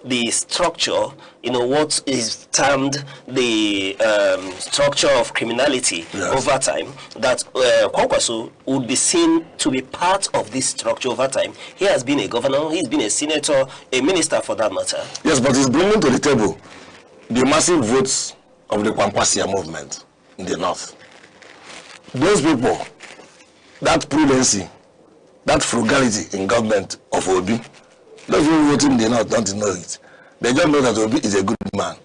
the structure, what is termed the structure of criminality over time, that Kwankwaso would be seen to be part of this structure over time. He has been a governor, he's been a senator, a minister for that matter. Yes, but he's bringing to the table the massive votes of the Kwankwasia movement in the north. Those people, that prudency, that frugality in government of Obi, those people voting in the north don't know it. They just know that Obi is a good man.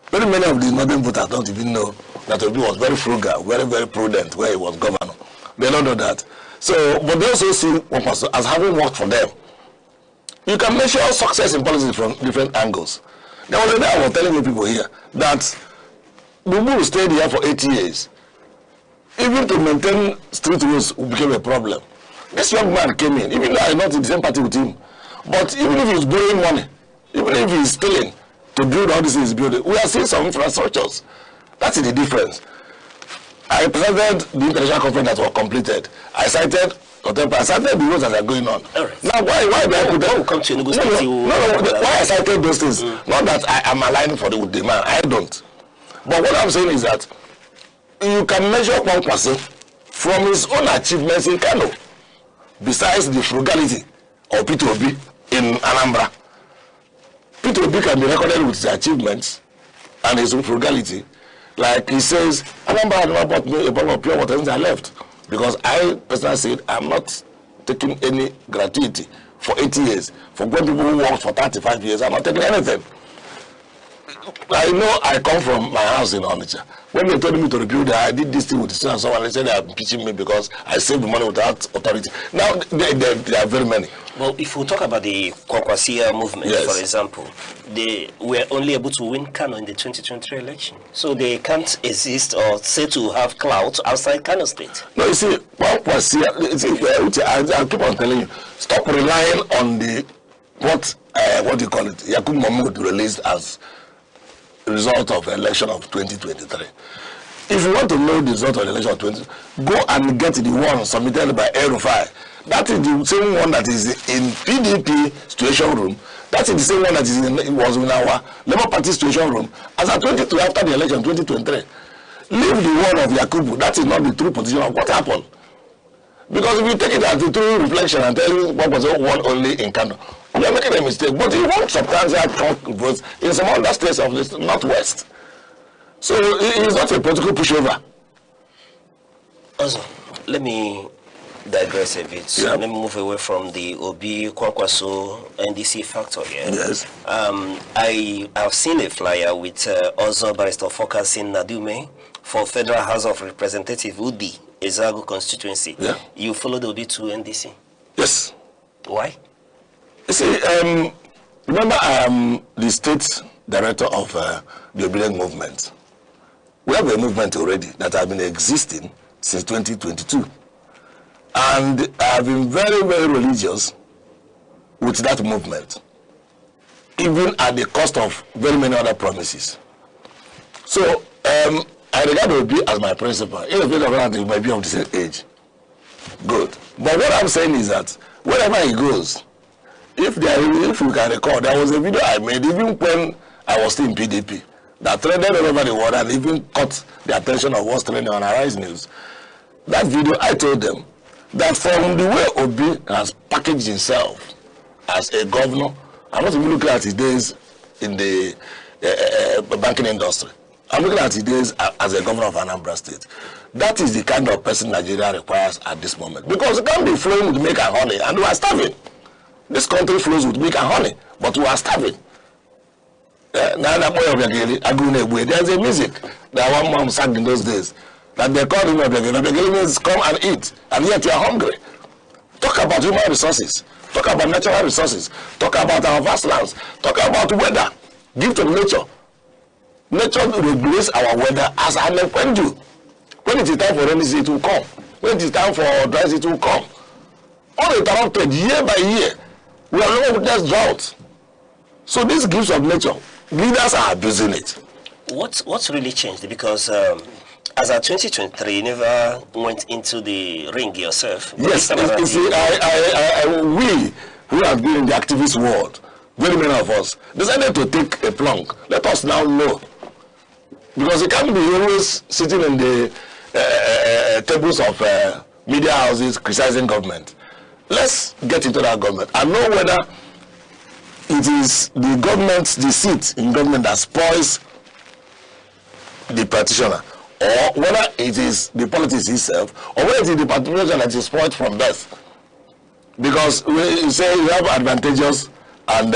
Very many of the northern voters don't even know that Obi was very frugal, very, very prudent where he was governor. They don't know that. So, but they also see Kwankwaso as having worked for them. You can measure success in politics from different angles. There was a day I was telling you people here that Tinubu stayed here for 8 years. Even to maintain street roads became a problem. This young man came in, even though I'm not in the same party with him, but even if he's borrowing money, even if he's stealing to build all this he's building, we are seeing some infrastructures. That's the difference. I presented the international conference that was completed. I cited the rules that are going on. Right. Now, why do I put them? Come to no, why I cited those things? Not that I am aligning for the man. I don't. But what I'm saying is that you can measure one person from his own achievements in Kano, besides the frugality of peterobi in Anambra. Peterobi can be recorded with his achievements and his own frugality. Like he says, Anambra had not bought me a bottle of pure water since I left. Because I personally said, I'm not taking any gratuity for 80 years. For when people who work for 35 years, I'm not taking anything. I know I come from my house in Onitsha. When they told me to rebuild that I did this thing with the students, someone they said they are impeaching me because I saved the money without authority. Now, there are very many. Well, if we talk about the Kwakwasia movement, yes, for example, they were only able to win Kano in the 2023 election. So they can't exist or say to have clout outside Kano State. No, you see, Kwakwasia, I keep on telling you, stop relying on the, what do you call it, Yakub Mahmoud released as a result of the election of 2023. If you want to know the result of the election of 2023, go and get the one submitted by El-Rufai. That is the same one that is in PDP situation room. That is the same one that is was in our Labour Party situation room as at 22 after the election 2023. Leave the one of Yakubu. That is not the true position of what happened. Because if you take it as the true reflection and tell you what was won only in Kano, you are making a mistake. But you want substantial votes in some other states of the Northwest. So it is not a political pushover. Also, let me digress a bit. So let me move away from the Obi Kwankwaso NDC factor here. Yes. I have seen a flyer with also Barrister focusing Nadume for Federal House of Representative Udi, Ezagu constituency. Yeah. You followed Obi to NDC? Yes. Why? You see, remember I am the state director of the Obedient Movement. We have a movement already that has been existing since 2022. And I have been very, very religious with that movement, even at the cost of very many other promises. So I regard Obi as my principal. In the field of land, he might be of the same age. Good. But what I'm saying is that wherever he goes, if you can recall, there was a video I made even when I was still in PDP that trended all over the world and even caught the attention of what's trending on Arise News. That video, I told them that from the way Obi has packaged himself as a governor, I'm not even looking at his days in the banking industry. I'm looking at his days as a governor of Anambra State. That is the kind of person Nigeria requires at this moment. Because it can't be flowing with milk and honey, and we are starving. This country flows with milk and honey, but we are starving. There's a music that one mom sang in those days that they called him Obiageli means come and eat, and yet you are hungry. Talk about human resources, talk about natural resources, talk about our vast lands, talk about weather, give to nature. Nature regulates our weather as an do. When it is time for rainy season, it will come. When it is time for dry season, it will come. Uninterrupted year by year. We are living with this drought. So these gifts of nature, leaders are abusing it. What's really changed? Because as of 2023, you never went into the ring yourself. Yes, you see, we who have been in the activist world, very many of us, decided to take a plunk. Let us now know. Because it can't be always sitting in the tables of media houses criticizing government. Let's get into that government and know whether it is the government, the seat in government that spoils the practitioner, or whether it is the politics itself, or whether it is the practitioner that is spoiled from birth. Because we say you have advantageous and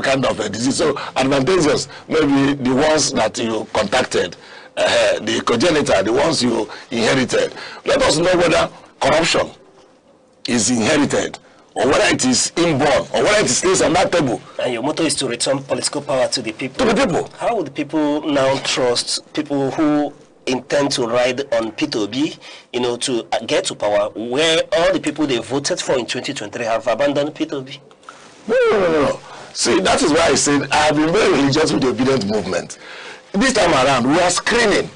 kind of a disease. So advantageous maybe the ones that you contacted, the congenital, the ones you inherited. Let us know whether corruption is inherited, or whether it is inborn, or whether it stays on that table. And your motto is to return political power to the people. To the people. How would the people now trust people who intend to ride on peterobi, to get to power, where all the people they voted for in 2023 have abandoned peterobi? No. See, that is why I said I have been very religious with the obedient movement. This time around, we are screening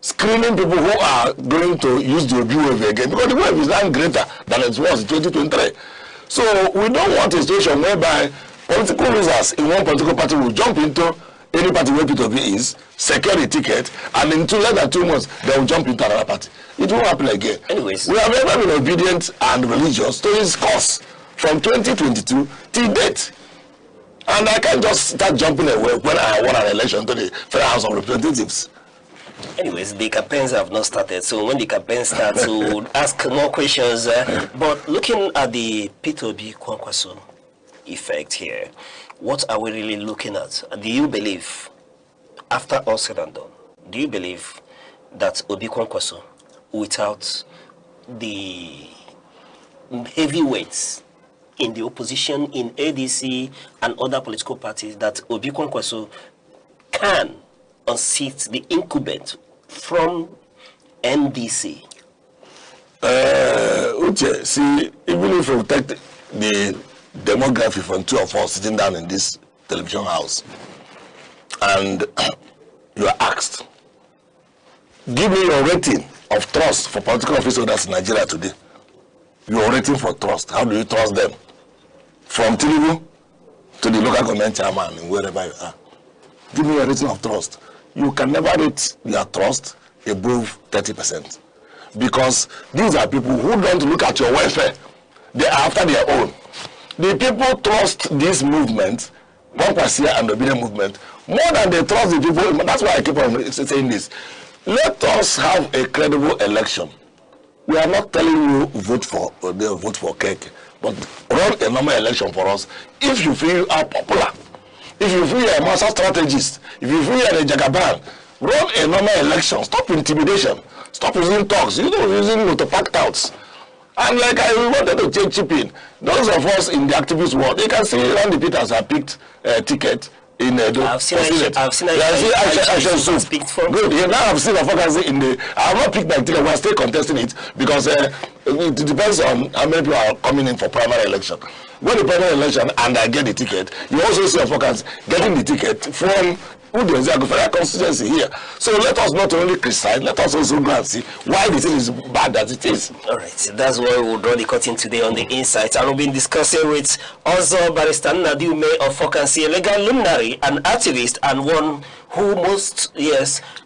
screening people who are going to use the Obi wave again, because the wave is now greater than it was in 2023. So we don't want a situation whereby political losers in one political party will jump into any party where peterobi is, secure a ticket, and in less than 2 months they will jump into another party. It won't happen again. Anyways, we have ever been obedient and religious to his cause from 2022 till date. And I can't just start jumping away when I won an election to the Federal House of Representatives. Anyways, the campaigns have not started, so when the campaign starts, we'll ask more questions. But looking at the peterobi Kwankwaso effect here, what are we really looking at? Do you believe, after all said and done, do you believe that Obi Kwankwaso, without the heavyweights in the opposition, in ADC and other political parties, that Obi Kwankwaso can unseat the incumbent from NDC? Uche, see, even if you take the demography from two of us sitting down in this television house, and you are asked, give me your rating of trust for political office holders in Nigeria today. Your rating for trust, how do you trust them? From tinubu to the local government chairman and wherever you are. Give me a rating of trust. You can never rate your trust above 30%. Because these are people who don't look at your welfare. They are after their own. The people trust this movement, Kwankwaso and the obedient movement, more than they trust the people. That's why I keep on saying this. Let us have a credible election. We are not telling you vote for cake, but run a normal election for us. If you feel you are popular, if you feel you are a master strategist, if you feel you are a jagaban, run a normal election. Stop intimidation. Stop using talks. You know, using motopacked outs. And like I wanted to take chip in, those of us in the activist world, you can see Randy Peters have picked a ticket in I've seen Aisha speak for. Good. Yeah, now I've seen a vacancy in the. I have not picked my ticket. We're still contesting it because it depends on how many people are coming in for primary election. When the primary election and I get the ticket, you also see a vacancy getting the ticket from federal constituency here. So let us not only criticize, let us also go and see why the thing is bad as it is. All right, that's why we'll draw the curtain today on the insights. And we'll be discussing with also Barrister Nadiume of Fokansi, a legal luminary, an activist, and one who most,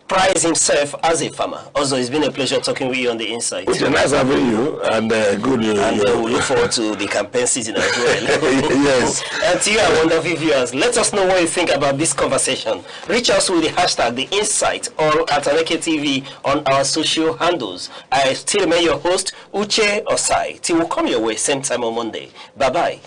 prides himself as a farmer. Also, it's been a pleasure talking with you on the insight. It's nice having you, and good. And we look forward to the campaign season as well. Yes. And to you, our wonderful viewers, let us know what you think about this conversation. Reach us with the hashtag The Insight or at Aneke TV on our social handles. I still remain your host, Uche Osai. Till we come your way same time on Monday. Bye-bye.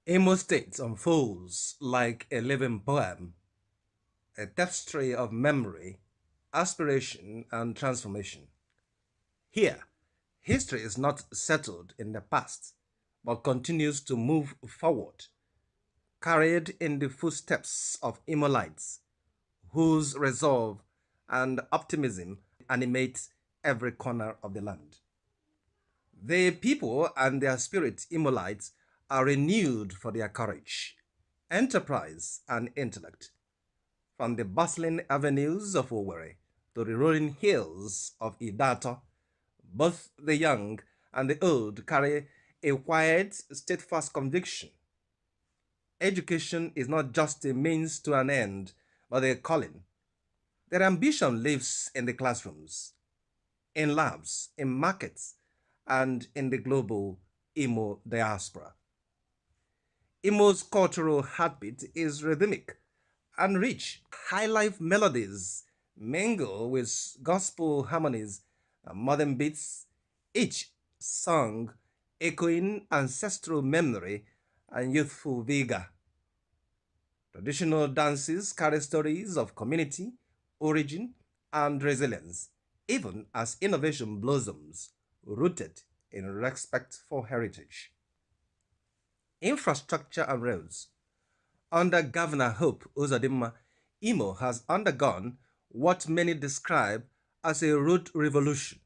Imo State unfolds like a living poem, a tapestry of memory, aspiration, and transformation. Here, history is not settled in the past, but continues to move forward, carried in the footsteps of Imolites, whose resolve and optimism animate every corner of the land. The people and their spirit Imolites are renewed for their courage, enterprise, and intellect. From the bustling avenues of Owerri to the rolling hills of Idato, both the young and the old carry a quiet, steadfast conviction. Education is not just a means to an end, but a calling. Their ambition lives in the classrooms, in labs, in markets, and in the global Imo diaspora. Imo's cultural heartbeat is rhythmic and rich. High life melodies mingle with gospel harmonies and modern beats, each song echoing ancestral memory and youthful vigor. Traditional dances carry stories of community, origin, and resilience, even as innovation blossoms, rooted in respect for heritage. Infrastructure and roads. Under Governor Hope Uzodimma, Imo has undergone what many describe as a road revolution.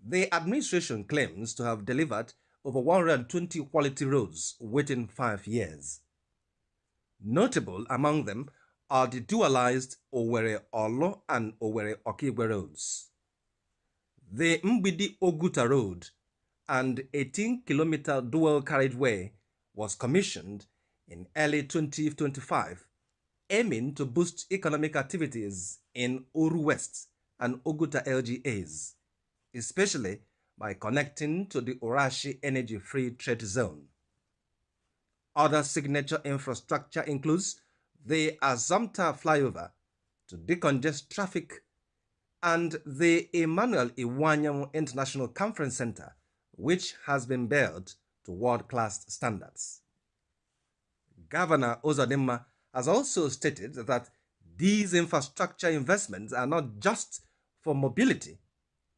The administration claims to have delivered over 120 quality roads within 5 years. Notable among them are the dualized Owerri-Orlu and Owerri-Okigwe roads. The Mbidi-Oguta road and 18-kilometer dual carriageway was commissioned in early 2025, aiming to boost economic activities in Oru West and Oguta LGAs, especially by connecting to the Orashi Energy Free Trade Zone. Other signature infrastructure includes the Azamta flyover to decongest traffic and the Emmanuel Iwanyam International Conference Center, which has been built to world-class standards. Governor Uzodimma has also stated that these infrastructure investments are not just for mobility,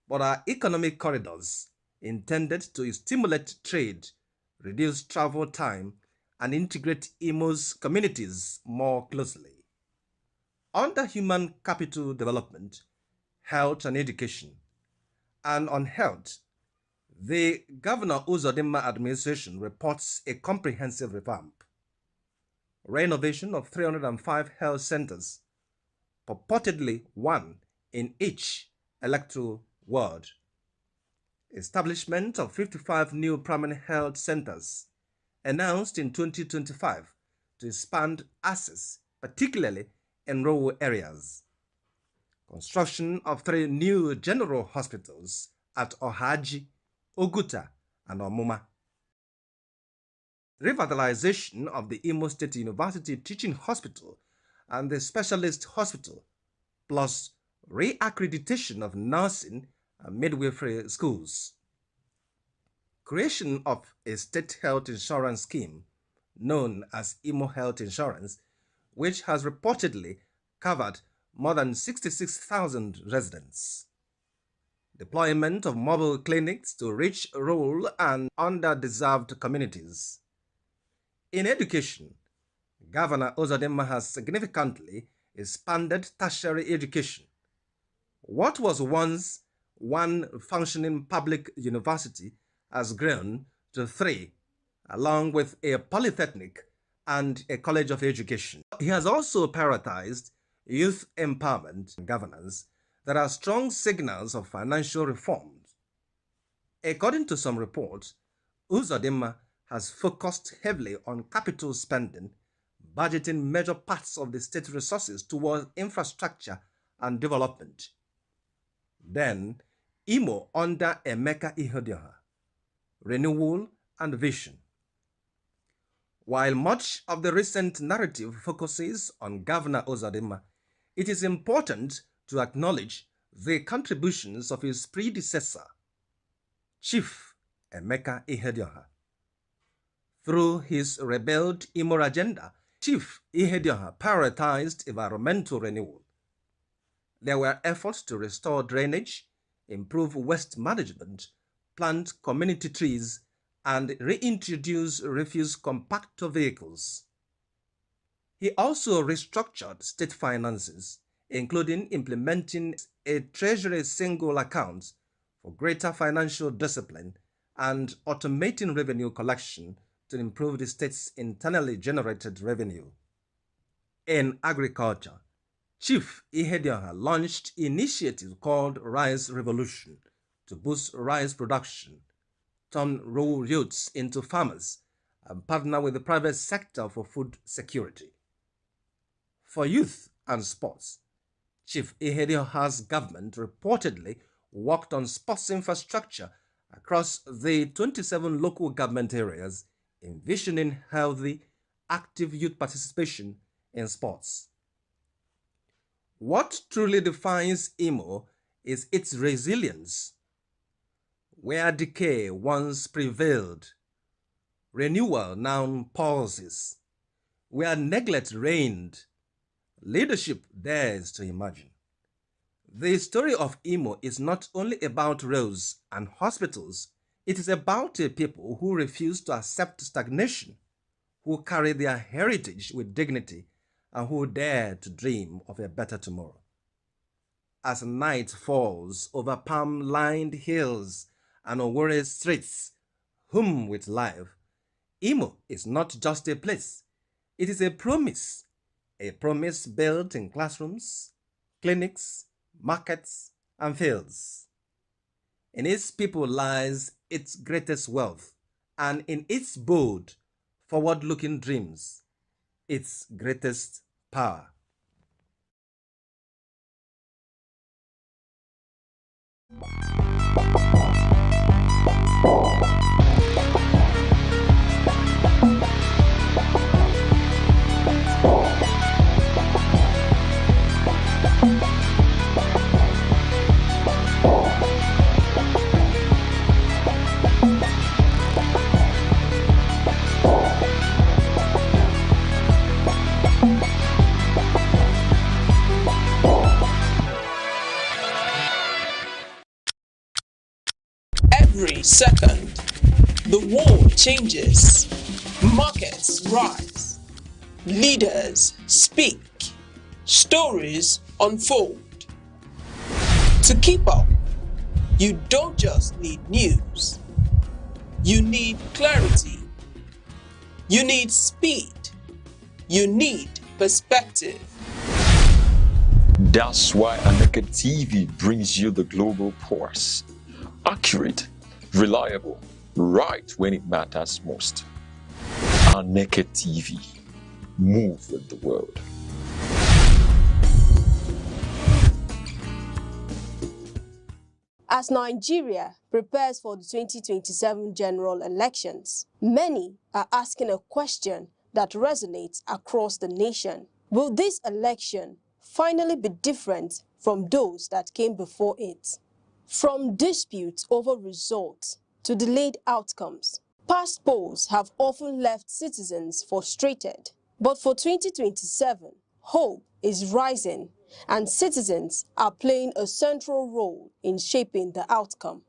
but are economic corridors intended to stimulate trade, reduce travel time, and integrate Imo's communities more closely. Under human capital development, health and education, and on health, the Governor Uzodimma administration reports a comprehensive revamp. Renovation of 305 health centers, purportedly one in each electoral ward. Establishment of 55 new primary health centers, announced in 2025 to expand access, particularly in rural areas. Construction of 3 new general hospitals at Ohaji, Oguta, and Omuma. Revitalization of the Imo State University Teaching Hospital and the Specialist Hospital, plus re-accreditation of nursing and midwifery schools. Creation of a state health insurance scheme known as Imo Health Insurance, which has reportedly covered more than 66,000 residents. Deployment of mobile clinics to reach rural and underdeserved communities. In education, Governor Uzodimma has significantly expanded tertiary education. What was once one functioning public university has grown to 3, along with a polytechnic and a college of education. He has also prioritized youth empowerment and governance. There are strong signals of financial reforms. According to some reports, Uzodimma has focused heavily on capital spending, budgeting major parts of the state resources towards infrastructure and development. Then, Imo under Emeka Ihedioha, renewal and vision. While much of the recent narrative focuses on Governor Uzodimma, it is important to acknowledge the contributions of his predecessor, Chief Emeka Ihedioha. Through his rebuild Imo agenda, Chief Ihedioha prioritized environmental renewal. There were efforts to restore drainage, improve waste management, plant community trees, and reintroduce refuse compactor vehicles. He also restructured state finances, including implementing a treasury single account for greater financial discipline and automating revenue collection to improve the state's internally generated revenue. In agriculture, Chief Ihedioha launched an initiative called Rice Revolution to boost rice production, turn rural youths into farmers, and partner with the private sector for food security. For youth and sports, Chief Ihedioha's government reportedly worked on sports infrastructure across the 27 local government areas, envisioning healthy, active youth participation in sports. What truly defines Imo is its resilience. Where decay once prevailed, renewal now pauses. Where neglect reigned, leadership dares to imagine. The story of Imo is not only about roads and hospitals, it is about a people who refuse to accept stagnation, who carry their heritage with dignity, and who dare to dream of a better tomorrow. As night falls over palm-lined hills and Owerri streets, hum with life, Imo is not just a place, it is a promise built in classrooms, clinics, markets, and fields. In its people lies its greatest wealth, and in its bold, forward-looking dreams, its greatest power. Every second, the world changes, markets rise, leaders speak, stories unfold. To keep up, you don't just need news, you need clarity, you need speed, you need perspective. That's why Aneke TV brings you the global pulse. Accurate, reliable, right when it matters most. Aneke TV, move with the world. As Nigeria prepares for the 2027 general elections, many are asking a question that resonates across the nation. Will this election finally be different from those that came before it? From disputes over results to delayed outcomes, past polls have often left citizens frustrated. But for 2027, hope is rising and citizens are playing a central role in shaping the outcome.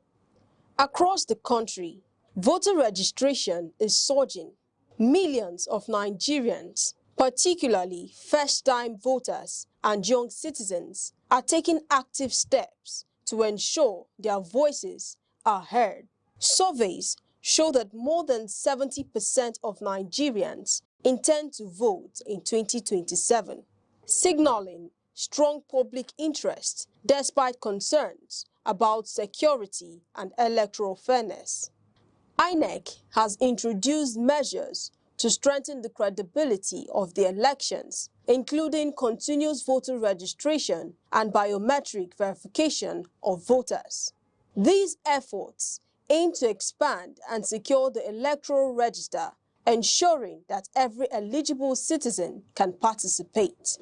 Across the country, voter registration is surging. Millions of Nigerians, particularly first-time voters and young citizens, are taking active steps to ensure their voices are heard. Surveys show that more than 70% of Nigerians intend to vote in 2027, signaling strong public interest despite concerns about security and electoral fairness. INEC has introduced measures to strengthen the credibility of the elections, including continuous voter registration and biometric verification of voters. These efforts aim to expand and secure the electoral register, ensuring that every eligible citizen can participate.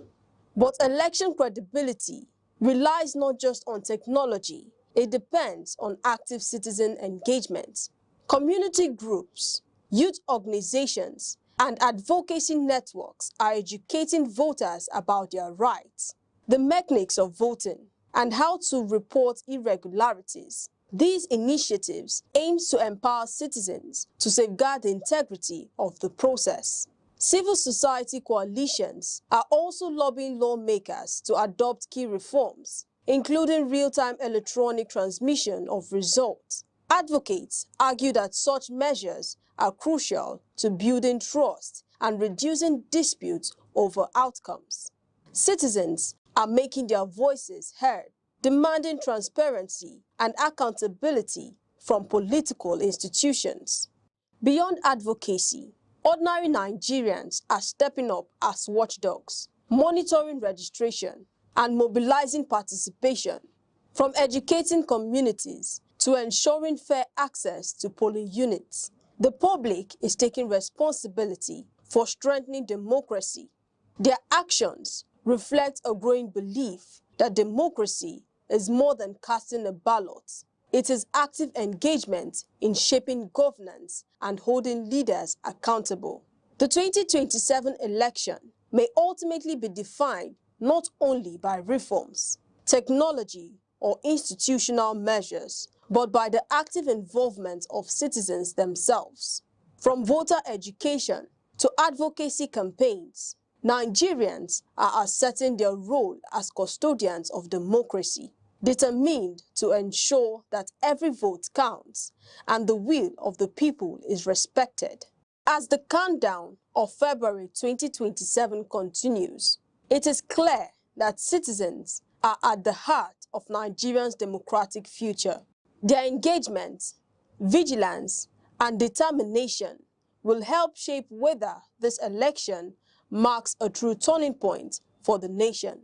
But election credibility relies not just on technology, it depends on active citizen engagement. Community groups, youth organizations, and advocacy networks are educating voters about their rights, the mechanics of voting, and how to report irregularities. These initiatives aim to empower citizens to safeguard the integrity of the process. Civil society coalitions are also lobbying lawmakers to adopt key reforms, including real-time electronic transmission of results. Advocates argue that such measures are crucial to building trust and reducing disputes over outcomes. Citizens are making their voices heard, demanding transparency and accountability from political institutions. Beyond advocacy, ordinary Nigerians are stepping up as watchdogs, monitoring registration and mobilizing participation, from educating communities to ensuring fair access to polling units. The public is taking responsibility for strengthening democracy. Their actions reflect a growing belief that democracy is more than casting a ballot. It is active engagement in shaping governance and holding leaders accountable. The 2027 election may ultimately be defined not only by reforms, technology, or institutional measures, but by the active involvement of citizens themselves. From voter education to advocacy campaigns, Nigerians are asserting their role as custodians of democracy, determined to ensure that every vote counts and the will of the people is respected. As the countdown of February 2027 continues, it is clear that citizens are at the heart of Nigeria's democratic future. Their engagement, vigilance, and determination will help shape whether this election marks a true turning point for the nation.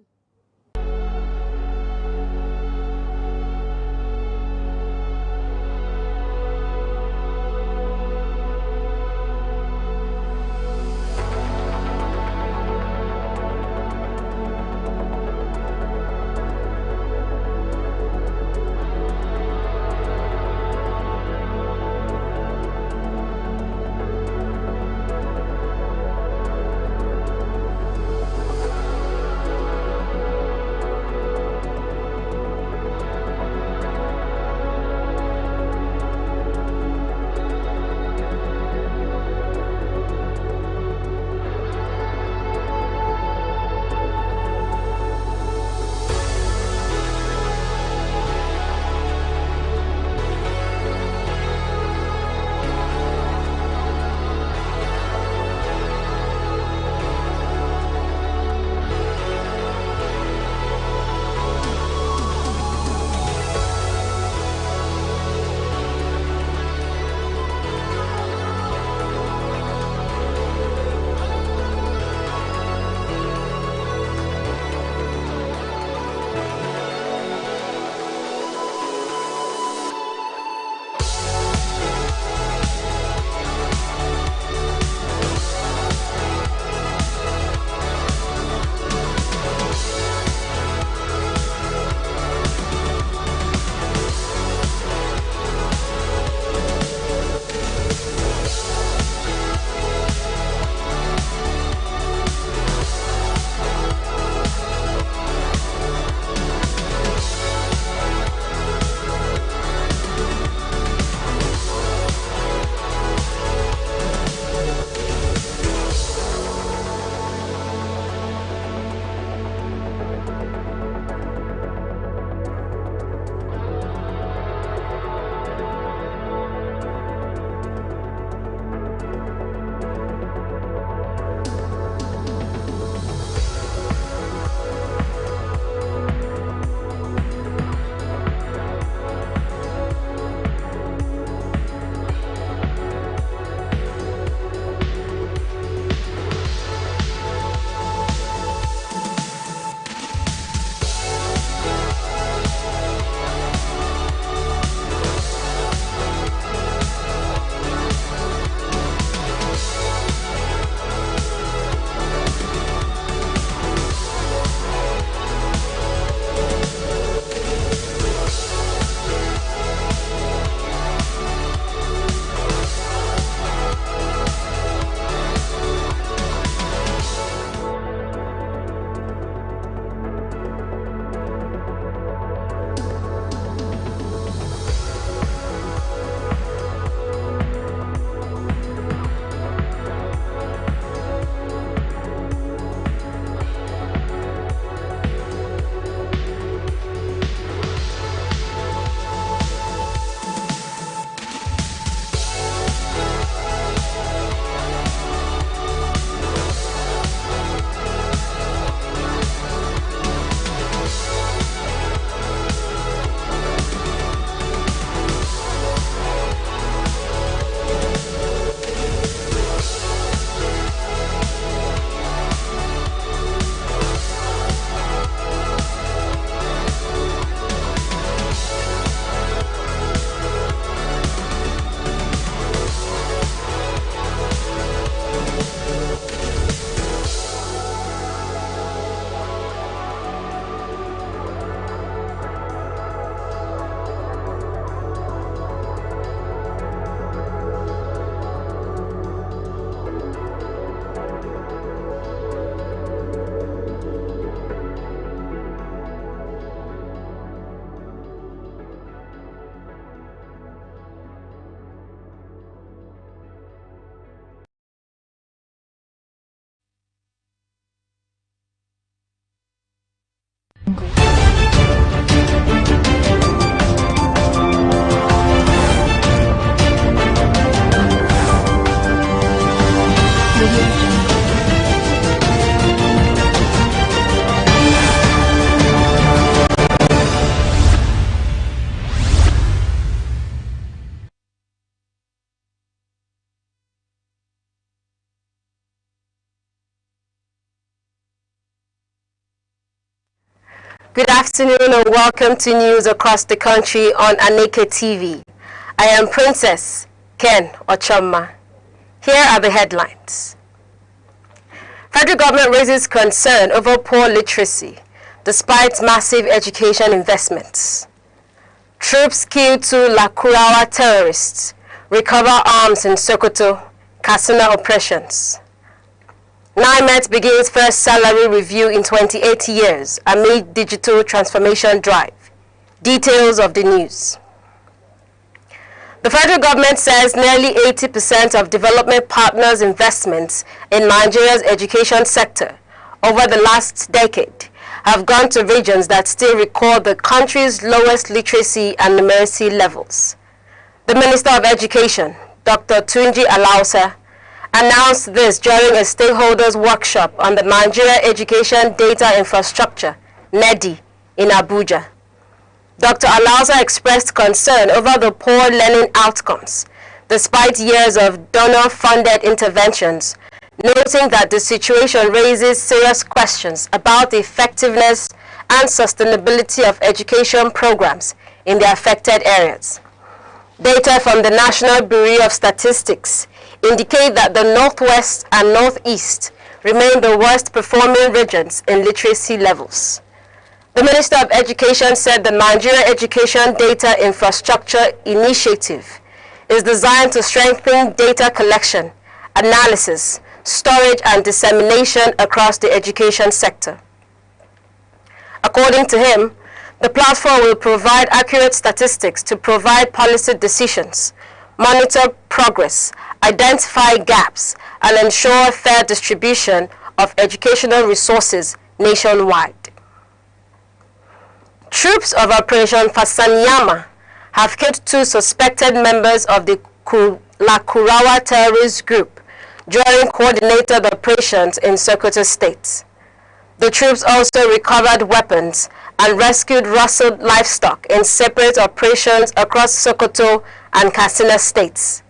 Good afternoon and welcome to news across the country on Aneke TV. I am Princess Ken Ochoma. Here are the headlines. Federal government raises concern over poor literacy despite massive education investments. Troops killed 2 Lakurawa terrorists. Recover arms in Sokoto. Katsina operations. NIMET begins first salary review in 28 years amid digital transformation drive. Details of the news. The federal government says nearly 80% of development partners' investments in Nigeria's education sector over the last decade have gone to regions that still record the country's lowest literacy and numeracy levels. The Minister of Education, Dr. Tunji Alausa, announced this during a stakeholders workshop on the Nigeria Education Data Infrastructure, NEDI, in Abuja. Dr. Alausa expressed concern over the poor learning outcomes, despite years of donor-funded interventions, noting that the situation raises serious questions about the effectiveness and sustainability of education programs in the affected areas. Data from the National Bureau of Statistics indicate that the Northwest and Northeast remain the worst performing regions in literacy levels. The Minister of Education said the Nigeria Education Data Infrastructure Initiative is designed to strengthen data collection, analysis, storage and dissemination across the education sector. According to him, the platform will provide accurate statistics to provide policy decisions, monitor progress, identify gaps, and ensure fair distribution of educational resources nationwide. Troops of Operation Fasanyama have killed 2 suspected members of the Lakurawa terrorist group during coordinated operations in Sokoto State. The troops also recovered weapons and rescued rustled livestock in separate operations across Sokoto and Katsina states.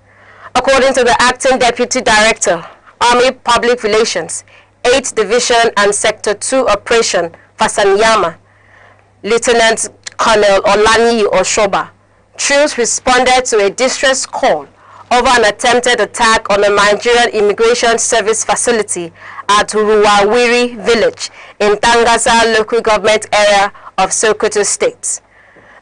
According to the Acting Deputy Director, Army Public Relations, 8th Division and Sector 2 Operation Fasanyama, Lieutenant Colonel Olani Oshoba, troops responded to a distress call over an attempted attack on a Nigerian Immigration Service facility at Ruwawiri village in Tangaza local government area of Sokoto State.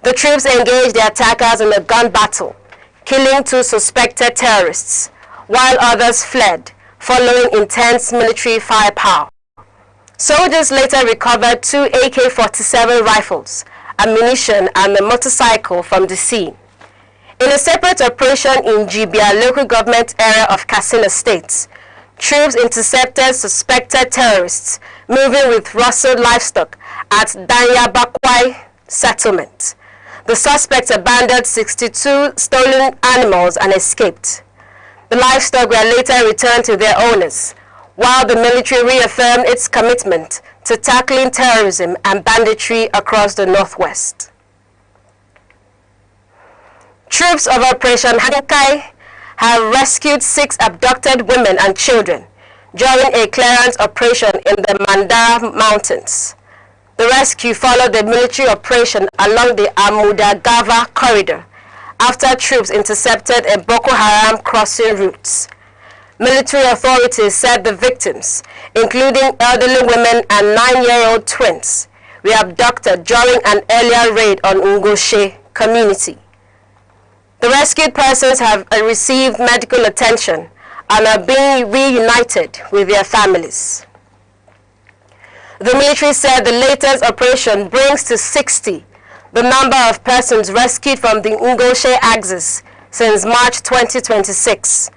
The troops engaged the attackers in a gun battle, killing 2 suspected terrorists, while others fled following intense military firepower. Soldiers later recovered 2 AK-47 rifles, ammunition and a motorcycle from the scene. In a separate operation in Jibia local government area of Katsina State, troops intercepted suspected terrorists moving with rustled livestock at Danyabakwai settlement. The suspects abandoned 62 stolen animals and escaped. The livestock were later returned to their owners, while the military reaffirmed its commitment to tackling terrorism and banditry across the Northwest. Troops of Operation Hadakai have rescued 6 abducted women and children during a clearance operation in the Mandara Mountains. The rescue followed the military operation along the Amudagava corridor after troops intercepted a Boko Haram crossing routes. Military authorities said the victims, including elderly women and 9-year-old twins, were abducted during an earlier raid on Ngoshe community. The rescued persons have received medical attention and are being reunited with their families. The military said the latest operation brings to 60 the number of persons rescued from the Ngoshe axis since March 2026.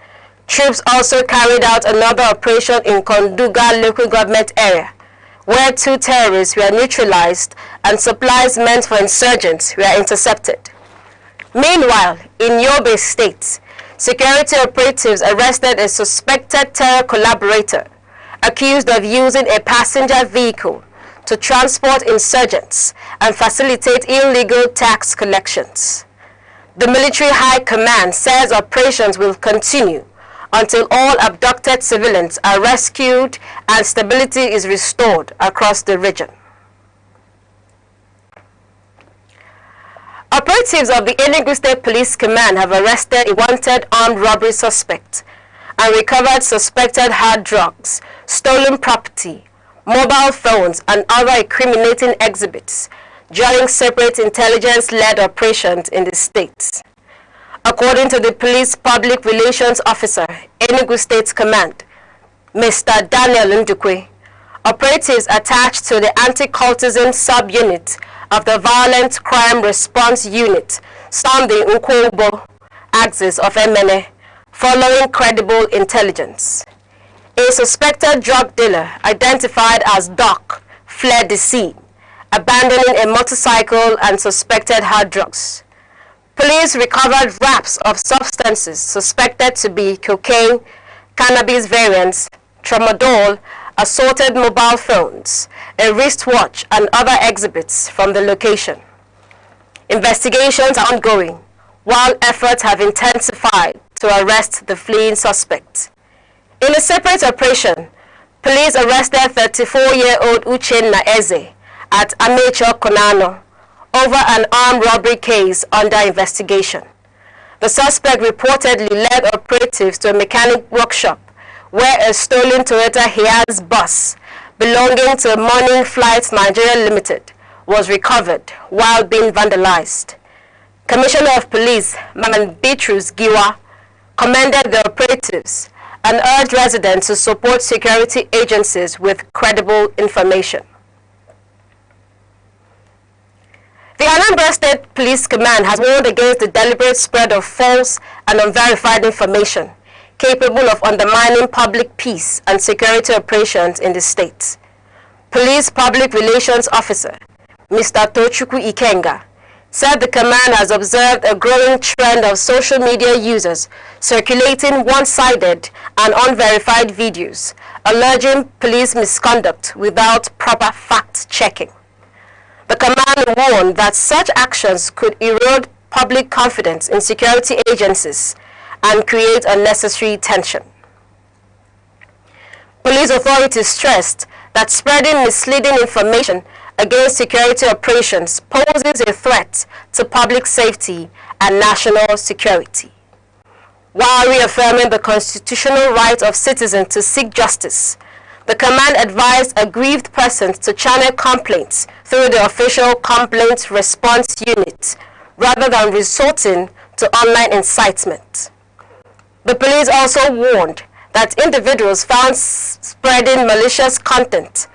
Troops also carried out another operation in Konduga local government area, where 2 terrorists were neutralized and supplies meant for insurgents were intercepted. Meanwhile, in Yobe State, security operatives arrested a suspected terror collaborator accused of using a passenger vehicle to transport insurgents and facilitate illegal tax collections. The military high command says operations will continue until all abducted civilians are rescued and stability is restored across the region. Operatives of the Enugu State Police Command have arrested a wanted armed robbery suspect and recovered suspected hard drugs, stolen property, mobile phones, and other incriminating exhibits during separate intelligence-led operations in the state. According to the Police Public Relations Officer, Enugu State Command, Mr. Daniel Ndukwe, operatives attached to the anti-cultism sub-unit of the Violent Crime Response Unit stormed the Nkwogbo axis of MNA following credible intelligence. A suspected drug dealer identified as Doc fled the scene, abandoning a motorcycle and suspected hard drugs. Police recovered wraps of substances suspected to be cocaine, cannabis variants, tramadol, assorted mobile phones, a wristwatch, and other exhibits from the location. Investigations are ongoing, while efforts have intensified to arrest the fleeing suspect. In a separate operation, police arrested 34-year-old Uchenna Eze at Amecho Konano over an armed robbery case under investigation. The suspect reportedly led operatives to a mechanic workshop where a stolen Toyota Hiace bus belonging to Morning Flight Nigeria Limited was recovered while being vandalized. Commissioner of Police Maman Beatrice Giwa commended the operatives and urged residents to support security agencies with credible information. The Anambra State Police Command has warned against the deliberate spread of false and unverified information capable of undermining public peace and security operations in the state. Police Public Relations Officer Mr. Tochukwu Ikenga said the command has observed a growing trend of social media users circulating one-sided and unverified videos alleging police misconduct without proper fact-checking. The command warned that such actions could erode public confidence in security agencies and create unnecessary tension. Police authorities stressed that spreading misleading information against security operations poses a threat to public safety and national security. While reaffirming the constitutional right of citizens to seek justice, the command advised aggrieved persons to channel complaints through the official complaint response unit rather than resorting to online incitement. The police also warned that individuals found spreading malicious content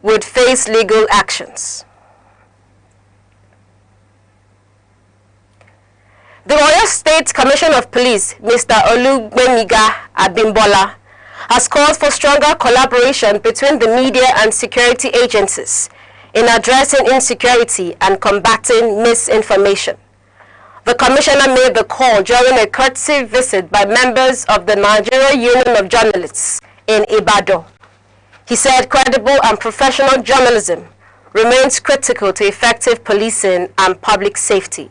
would face legal actions. The Oyo State Commissioner of Police, Mr. Olugbemiga Abimbola, has called for stronger collaboration between the media and security agencies in addressing insecurity and combating misinformation. The Commissioner made the call during a courtesy visit by members of the Nigeria Union of Journalists in Ibadan. He said credible and professional journalism remains critical to effective policing and public safety.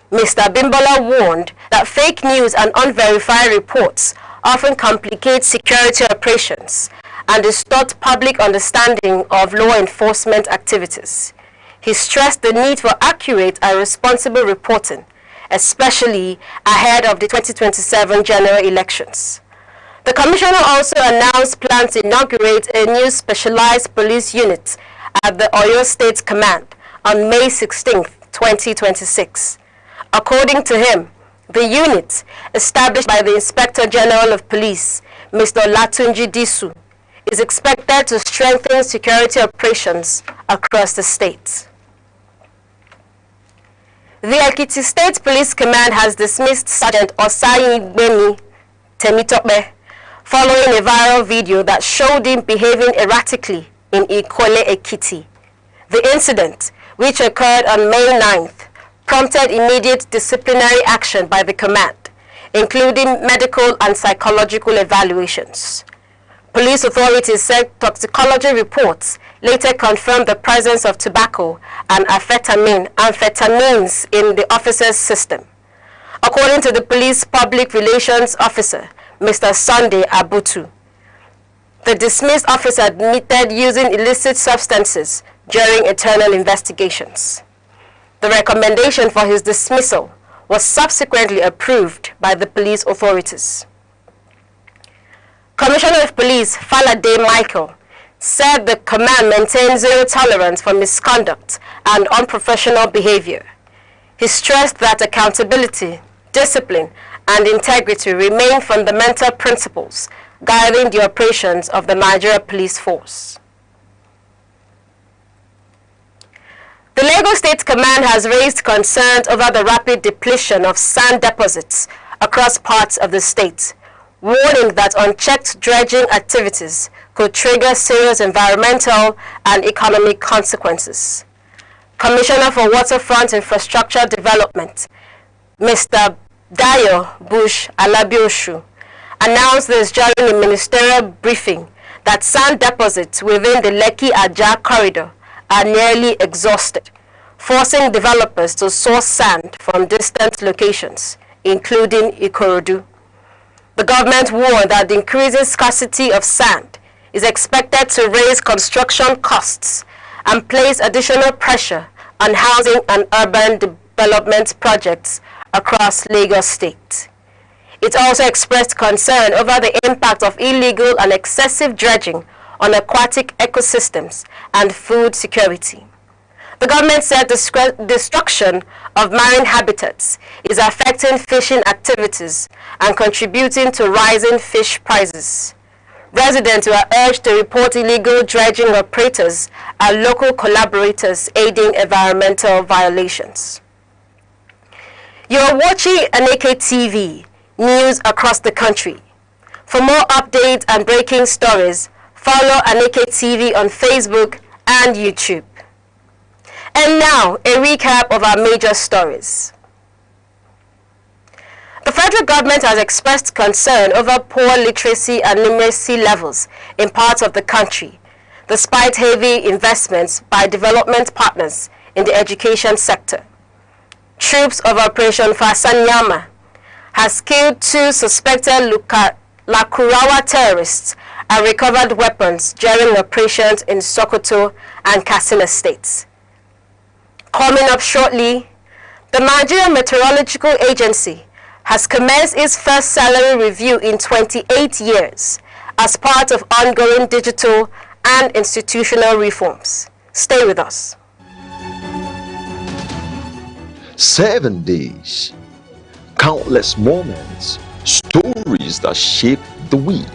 Mr. Bimbola warned that fake news and unverified reports often complicate security operations and distort public understanding of law enforcement activities. He stressed the need for accurate and responsible reporting, especially ahead of the 2027 general elections. The Commissioner also announced plans to inaugurate a new specialized police unit at the Oyo State Command on May 16, 2026. According to him, the unit, established by the Inspector General of Police, Mr. Latunji Disu, is expected to strengthen security operations across the state. The Ekiti State Police Command has dismissed Sergeant Osayi Gbemi Temitope following a viral video that showed him behaving erratically in Ikole, Ekiti. The incident, which occurred on May 9th, prompted immediate disciplinary action by the command, including medical and psychological evaluations. Police authorities said toxicology reports later confirmed the presence of tobacco and amphetamines in the officer's system. According to the police public relations officer, Mr. Sunday Abutu, the dismissed officer admitted using illicit substances during internal investigations. The recommendation for his dismissal was subsequently approved by the police authorities. Commissioner of Police Falade Michael said the command maintains zero tolerance for misconduct and unprofessional behavior. He stressed that accountability, discipline, and integrity remain fundamental principles guiding the operations of the Nigeria Police Force. The Lagos State Command has raised concerns over the rapid depletion of sand deposits across parts of the state, warning that unchecked dredging activities could trigger serious environmental and economic consequences. Commissioner for Waterfront Infrastructure Development, Mr. Dayo Bush Alabioshu, announced this during a ministerial briefing that sand deposits within the Lekki-Ajah corridor are nearly exhausted, forcing developers to source sand from distant locations, including Ikorodu. The government warned that the increasing scarcity of sand is expected to raise construction costs and place additional pressure on housing and urban development projects across Lagos State. It also expressed concern over the impact of illegal and excessive dredging on aquatic ecosystems and food security. The government said the destruction of marine habitats is affecting fishing activities and contributing to rising fish prices. Residents were urged to report illegal dredging operators and local collaborators aiding environmental violations. You are watching Aneke TV, news across the country. For more updates and breaking stories, follow Aneke TV on Facebook and YouTube. And now, a recap of our major stories. The federal government has expressed concern over poor literacy and numeracy levels in parts of the country, despite heavy investments by development partners in the education sector. Troops of Operation Fasanyama has killed 2 suspected Lakurawa terrorists and recovered weapons during operations in Sokoto and Katsina states. Coming up shortly, the Nigeria Meteorological Agency has commenced its first salary review in 28 years as part of ongoing digital and institutional reforms. Stay with us. 7 days, countless moments, stories that shape the week.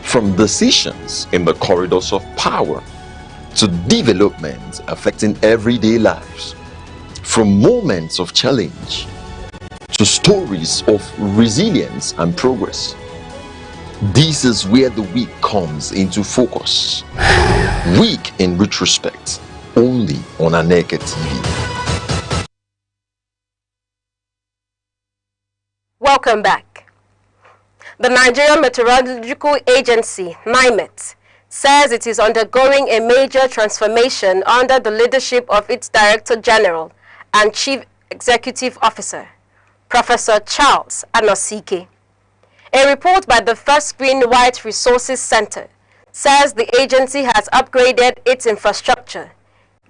From decisions in the corridors of power to developments affecting everyday lives. From moments of challenge to stories of resilience and progress. This is where the week comes into focus. Week in retrospect, only on Aneke TV. Welcome back. The Nigeria Meteorological Agency, NIMET, says it is undergoing a major transformation under the leadership of its Director General and Chief Executive Officer, Professor Charles Anosike. A report by the First Green White Resources Center says the agency has upgraded its infrastructure,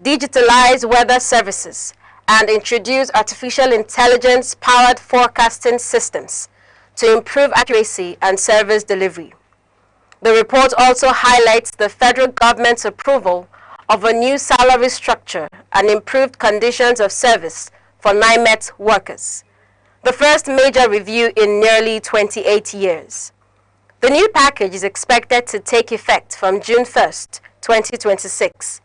digitalized weather services, and introduced artificial intelligence-powered forecasting systems to improve accuracy and service delivery. The report also highlights the federal government's approval of a new salary structure and improved conditions of service for NIMET workers, the first major review in nearly 28 years. The new package is expected to take effect from June 1st, 2026,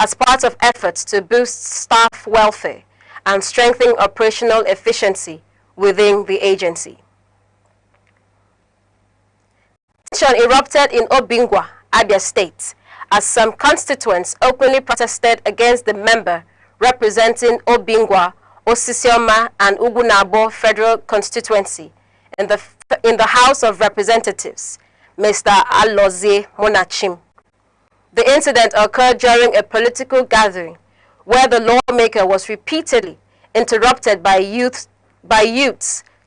as part of efforts to boost staff welfare and strengthen operational efficiency within the agency. Tension erupted in Obingwa, Abia State, as some constituents openly protested against the member representing Obingwa, Osisioma, and Ugunabo Federal Constituency in the House of Representatives, Mr. Alozie Monachim. The incident occurred during a political gathering where the lawmaker was repeatedly interrupted by youths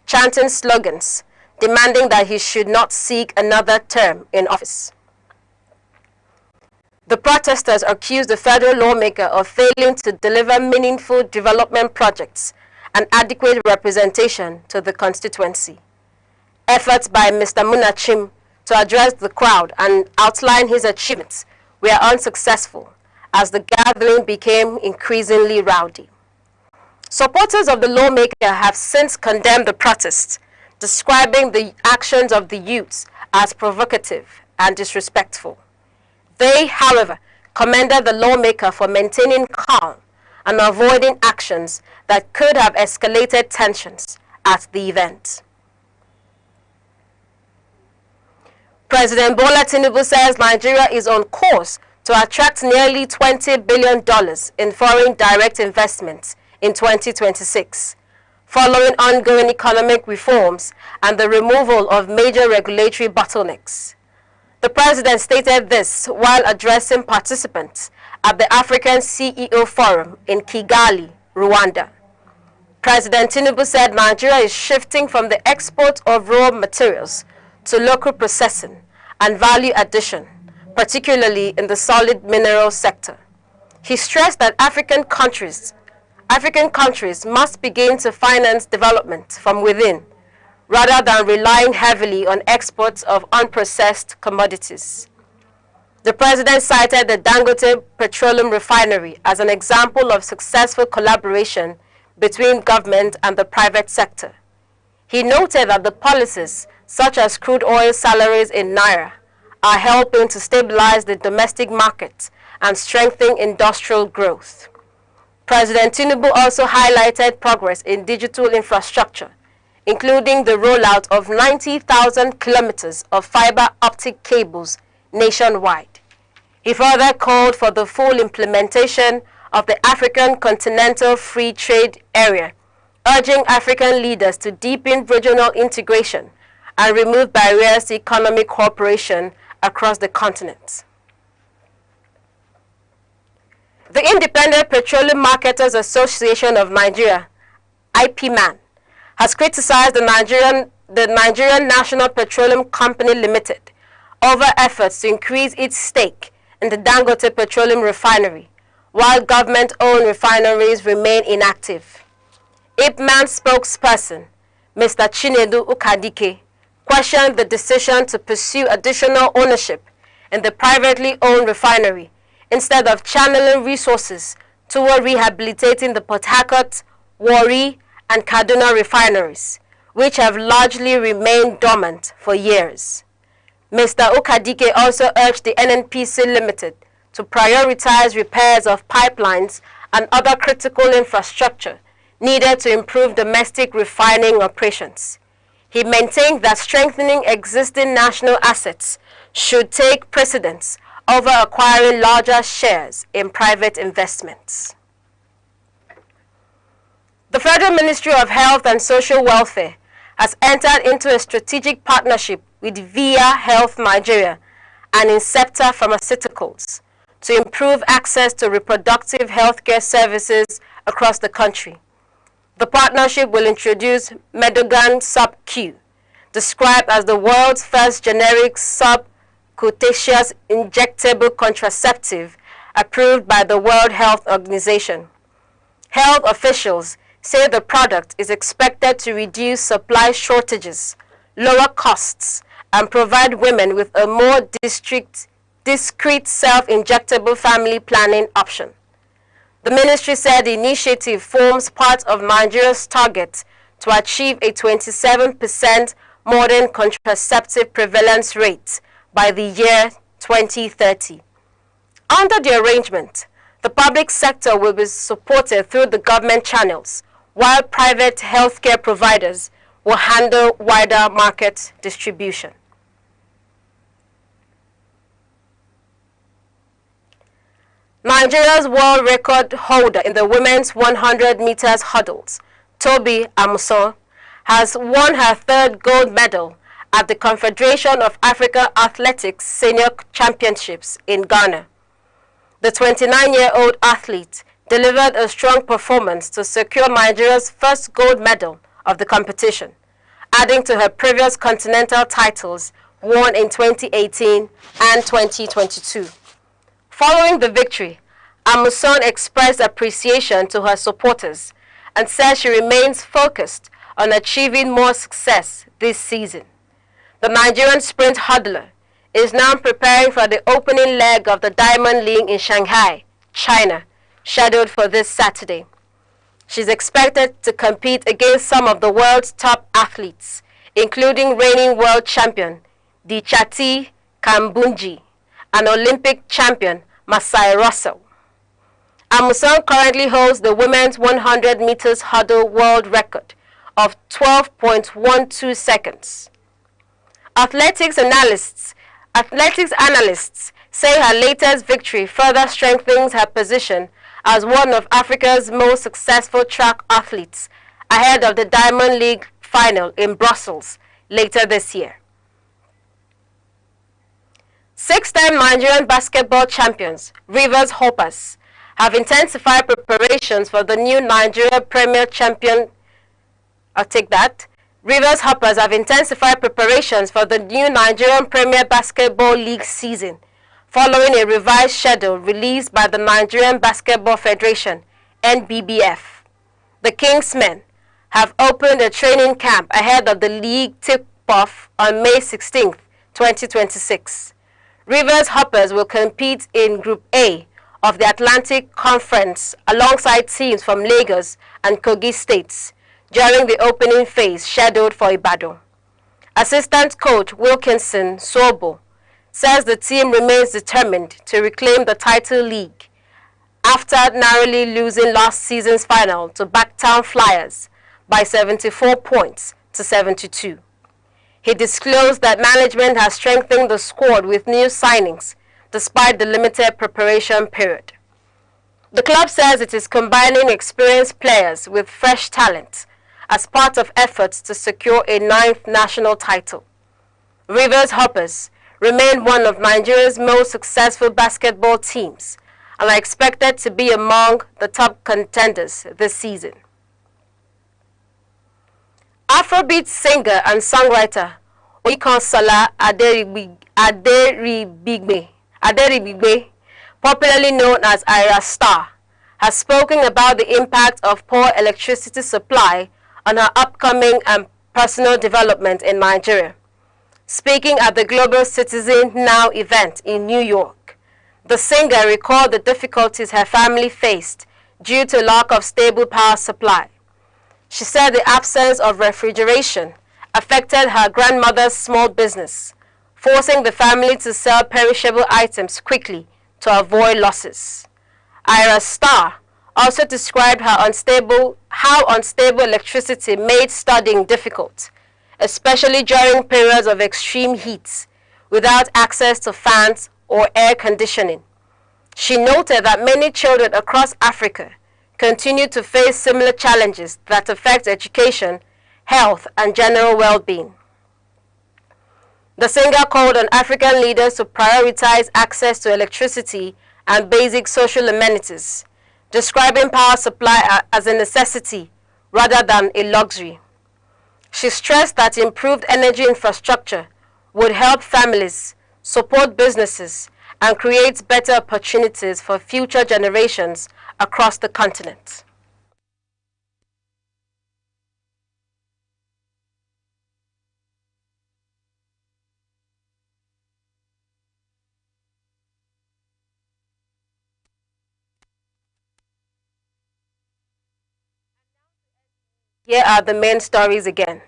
chanting slogans demanding that he should not seek another term in office. The The protesters accused the federal lawmaker of failing to deliver meaningful development projects and adequate representation to the constituency. Efforts by Mr. Munachim to address the crowd and outline his achievements were unsuccessful as the gathering became increasingly rowdy. Supporters of the lawmaker have since condemned the protests, describing the actions of the youths as provocative and disrespectful. They, however, commended the lawmaker for maintaining calm and avoiding actions that could have escalated tensions at the event. President Bola Tinubu says Nigeria is on course to attract nearly $20 billion in foreign direct investments in 2026, following ongoing economic reforms and the removal of major regulatory bottlenecks. The president stated this while addressing participants at the African CEO Forum in Kigali, Rwanda. President Tinubu said Nigeria is shifting from the export of raw materials to local processing and value addition, particularly in the solid mineral sector. He stressed that African countries must begin to finance development from within, rather than relying heavily on exports of unprocessed commodities. The president cited the Dangote Petroleum Refinery as an example of successful collaboration between government and the private sector. He noted that the policies, such as crude oil salaries in Naira, are helping to stabilize the domestic market and strengthen industrial growth. President Tinubu also highlighted progress in digital infrastructure, including the rollout of 90,000 kilometers of fiber optic cables nationwide. He further called for the full implementation of the African Continental Free Trade Area, urging African leaders to deepen regional integration and remove barriers to economic cooperation across the continent. The Independent Petroleum Marketers Association of Nigeria, IPMAN, has criticized the Nigerian National Petroleum Company Limited over efforts to increase its stake in the Dangote Petroleum Refinery, while government-owned refineries remain inactive. IPMAN spokesperson, Mr. Chinedu Ukadike, questioned the decision to pursue additional ownership in the privately owned refinery instead of channeling resources toward rehabilitating the Port Harcourt, Warri, and Kaduna refineries, which have largely remained dormant for years. Mr. Ukadike also urged the NNPC Limited to prioritize repairs of pipelines and other critical infrastructure needed to improve domestic refining operations. He maintained that strengthening existing national assets should take precedence over acquiring larger shares in private investments. The Federal Ministry of Health and Social Welfare has entered into a strategic partnership with VIA Health Nigeria and Incepta Pharmaceuticals to improve access to reproductive healthcare services across the country. The partnership will introduce Medogan Sub-Q, described as the world's first generic subcutaneous injectable contraceptive approved by the World Health Organization. Health officials say the product is expected to reduce supply shortages, lower costs, and provide women with a more discreet self-injectable family planning option. The ministry said the initiative forms part of Nigeria's target to achieve a 27% modern contraceptive prevalence rate by the year 2030. Under the arrangement, the public sector will be supported through the government channels, while private healthcare providers will handle wider market distribution. Nigeria's world record holder in the women's 100 meters hurdles, Tobi Amusan, has won her third gold medal at the Confederation of African Athletics Senior Championships in Ghana. The 29-year-old athlete delivered a strong performance to secure Nigeria's first gold medal of the competition, adding to her previous continental titles won in 2018 and 2022. Following the victory, Amusan expressed appreciation to her supporters and said she remains focused on achieving more success this season. The Nigerian sprint hurdler is now preparing for the opening leg of the Diamond League in Shanghai, China, scheduled for this Saturday. She's expected to compete against some of the world's top athletes, including reigning world champion Dichati Kambunji and Olympic champion Masai Russell. Amusan currently holds the women's 100 meters hurdle world record of 12.12 seconds. Athletics analysts say her latest victory further strengthens her position as one of Africa's most successful track athletes ahead of the Diamond League final in Brussels later this year. Six-time Nigerian basketball champions, Rivers Hoppers, have intensified preparations for the new Nigeria Premier Champion. Rivers Hoppers have intensified preparations for the new Nigerian Premier Basketball League season, following a revised schedule released by the Nigerian Basketball Federation, NBBF. The Kingsmen have opened a training camp ahead of the league tip-off on May 16, 2026. Rivers Hoppers will compete in Group A of the Atlantic Conference alongside teams from Lagos and Kogi states during the opening phase scheduled for Ibadan. Assistant coach Wilkinson Swobo says the team remains determined to reclaim the title league after narrowly losing last season's final to Backtown Flyers by 74 points to 72. He disclosed that management has strengthened the squad with new signings despite the limited preparation period. The club says it is combining experienced players with fresh talent as part of efforts to secure a 9th national title. Rivers Hoppers remain one of Nigeria's most successful basketball teams and are expected to be among the top contenders this season. Afrobeat singer and songwriter Oyikansola Aderibigbe, popularly known as Ira Star, has spoken about the impact of poor electricity supply on her upcoming and personal development in Nigeria. Speaking at the Global Citizen Now event in New York, the singer recalled the difficulties her family faced due to lack of stable power supply. She said the absence of refrigeration affected her grandmother's small business, forcing the family to sell perishable items quickly to avoid losses. Ira Star also described how unstable electricity made studying difficult, especially during periods of extreme heat, without access to fans or air conditioning. She noted that many children across Africa continue to face similar challenges that affect education, health, and general well-being. The singer called on African leaders to prioritize access to electricity and basic social amenities, describing power supply as a necessity rather than a luxury. She stressed that improved energy infrastructure would help families, support businesses, and create better opportunities for future generations across the continent. Here are the main stories again.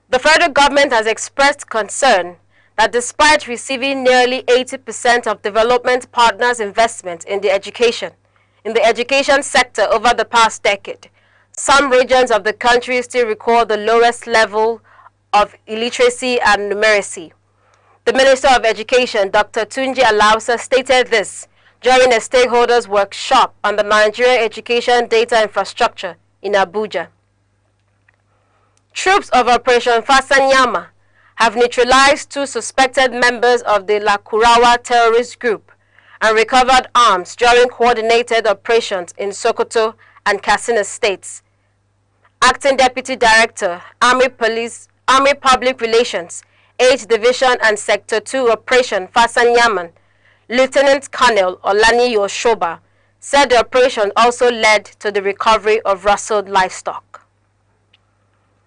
The federal government has expressed concern that despite receiving nearly 80% of development partners' investment in the education sector over the past decade, some regions of the country still record the lowest level of illiteracy and numeracy. The Minister of Education, Dr. Tunji Alausa, stated this during a stakeholders workshop on the Nigeria Education Data Infrastructure in Abuja. Troops of Operation Fasanyama have neutralized 2 suspected members of the Lakurawa terrorist group and recovered arms during coordinated operations in Sokoto and Katsina states. Acting Deputy Director, Army Public Relations, 8th Division and Sector 2 Operation Fasanyaman, Lieutenant Colonel Olani Yoshoba, said the operation also led to the recovery of rustled livestock.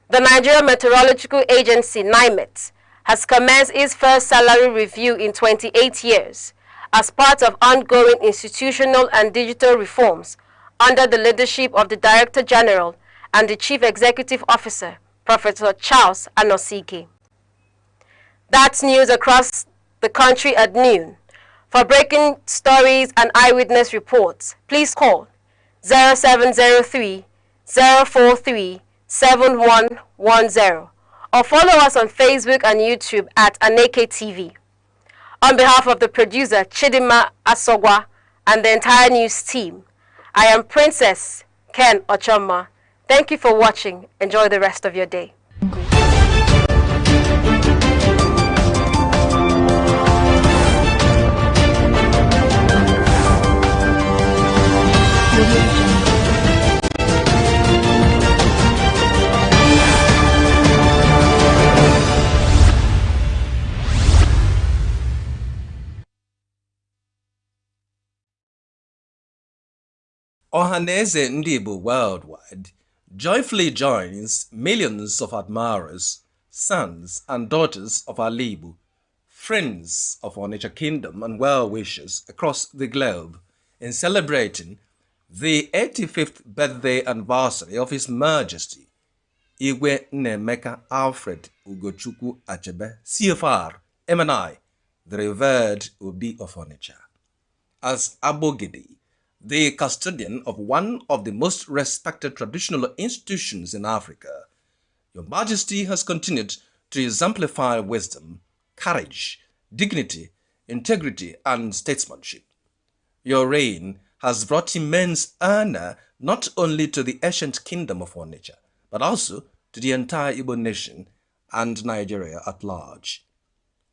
The Nigeria Meteorological Agency, NIMET, has commenced its first salary review in 28 years as part of ongoing institutional and digital reforms under the leadership of the Director General and the Chief Executive Officer, Professor Charles Anosike. That's news across the country at noon. For breaking stories and eyewitness reports, please call 0703 043 7110 or follow us on Facebook and YouTube at Aneke TV. On behalf of the producer Chidima Asogwa and the entire news team, I am Princess Ken Ochoma. Thank you for watching. Enjoy the rest of your day. Ohaneze Ndibo worldwide joyfully joins millions of admirers, sons and daughters of our Libu, friends of our nature kingdom and well-wishers across the globe in celebrating the 85th birthday anniversary of His Majesty Igwe Nnemeka Alfred Ugochukwu Achebe, CFR, MNI, the revered Obi of Onitsha. As Abogidi, the custodian of one of the most respected traditional institutions in Africa, Your Majesty has continued to exemplify wisdom, courage, dignity, integrity, and statesmanship. Your reign has brought immense honor not only to the ancient kingdom of Onitsha, but also to the entire Igbo nation and Nigeria at large.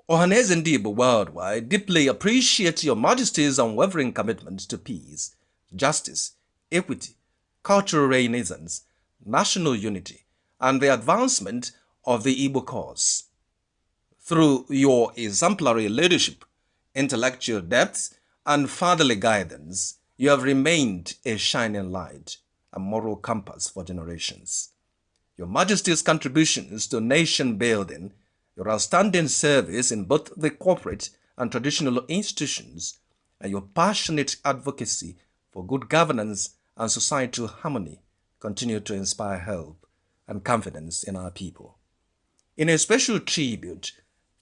Ohaneze Ndibo worldwide deeply appreciate Your Majesty's unwavering commitment to peace, justice, equity, cultural renaissance, national unity, and the advancement of the Igbo cause. Through your exemplary leadership, intellectual depth, and fatherly guidance, you have remained a shining light, a moral compass for generations. Your Majesty's contributions to nation building, your outstanding service in both the corporate and traditional institutions, and your passionate advocacy for good governance and societal harmony continue to inspire hope and confidence in our people. In a special tribute,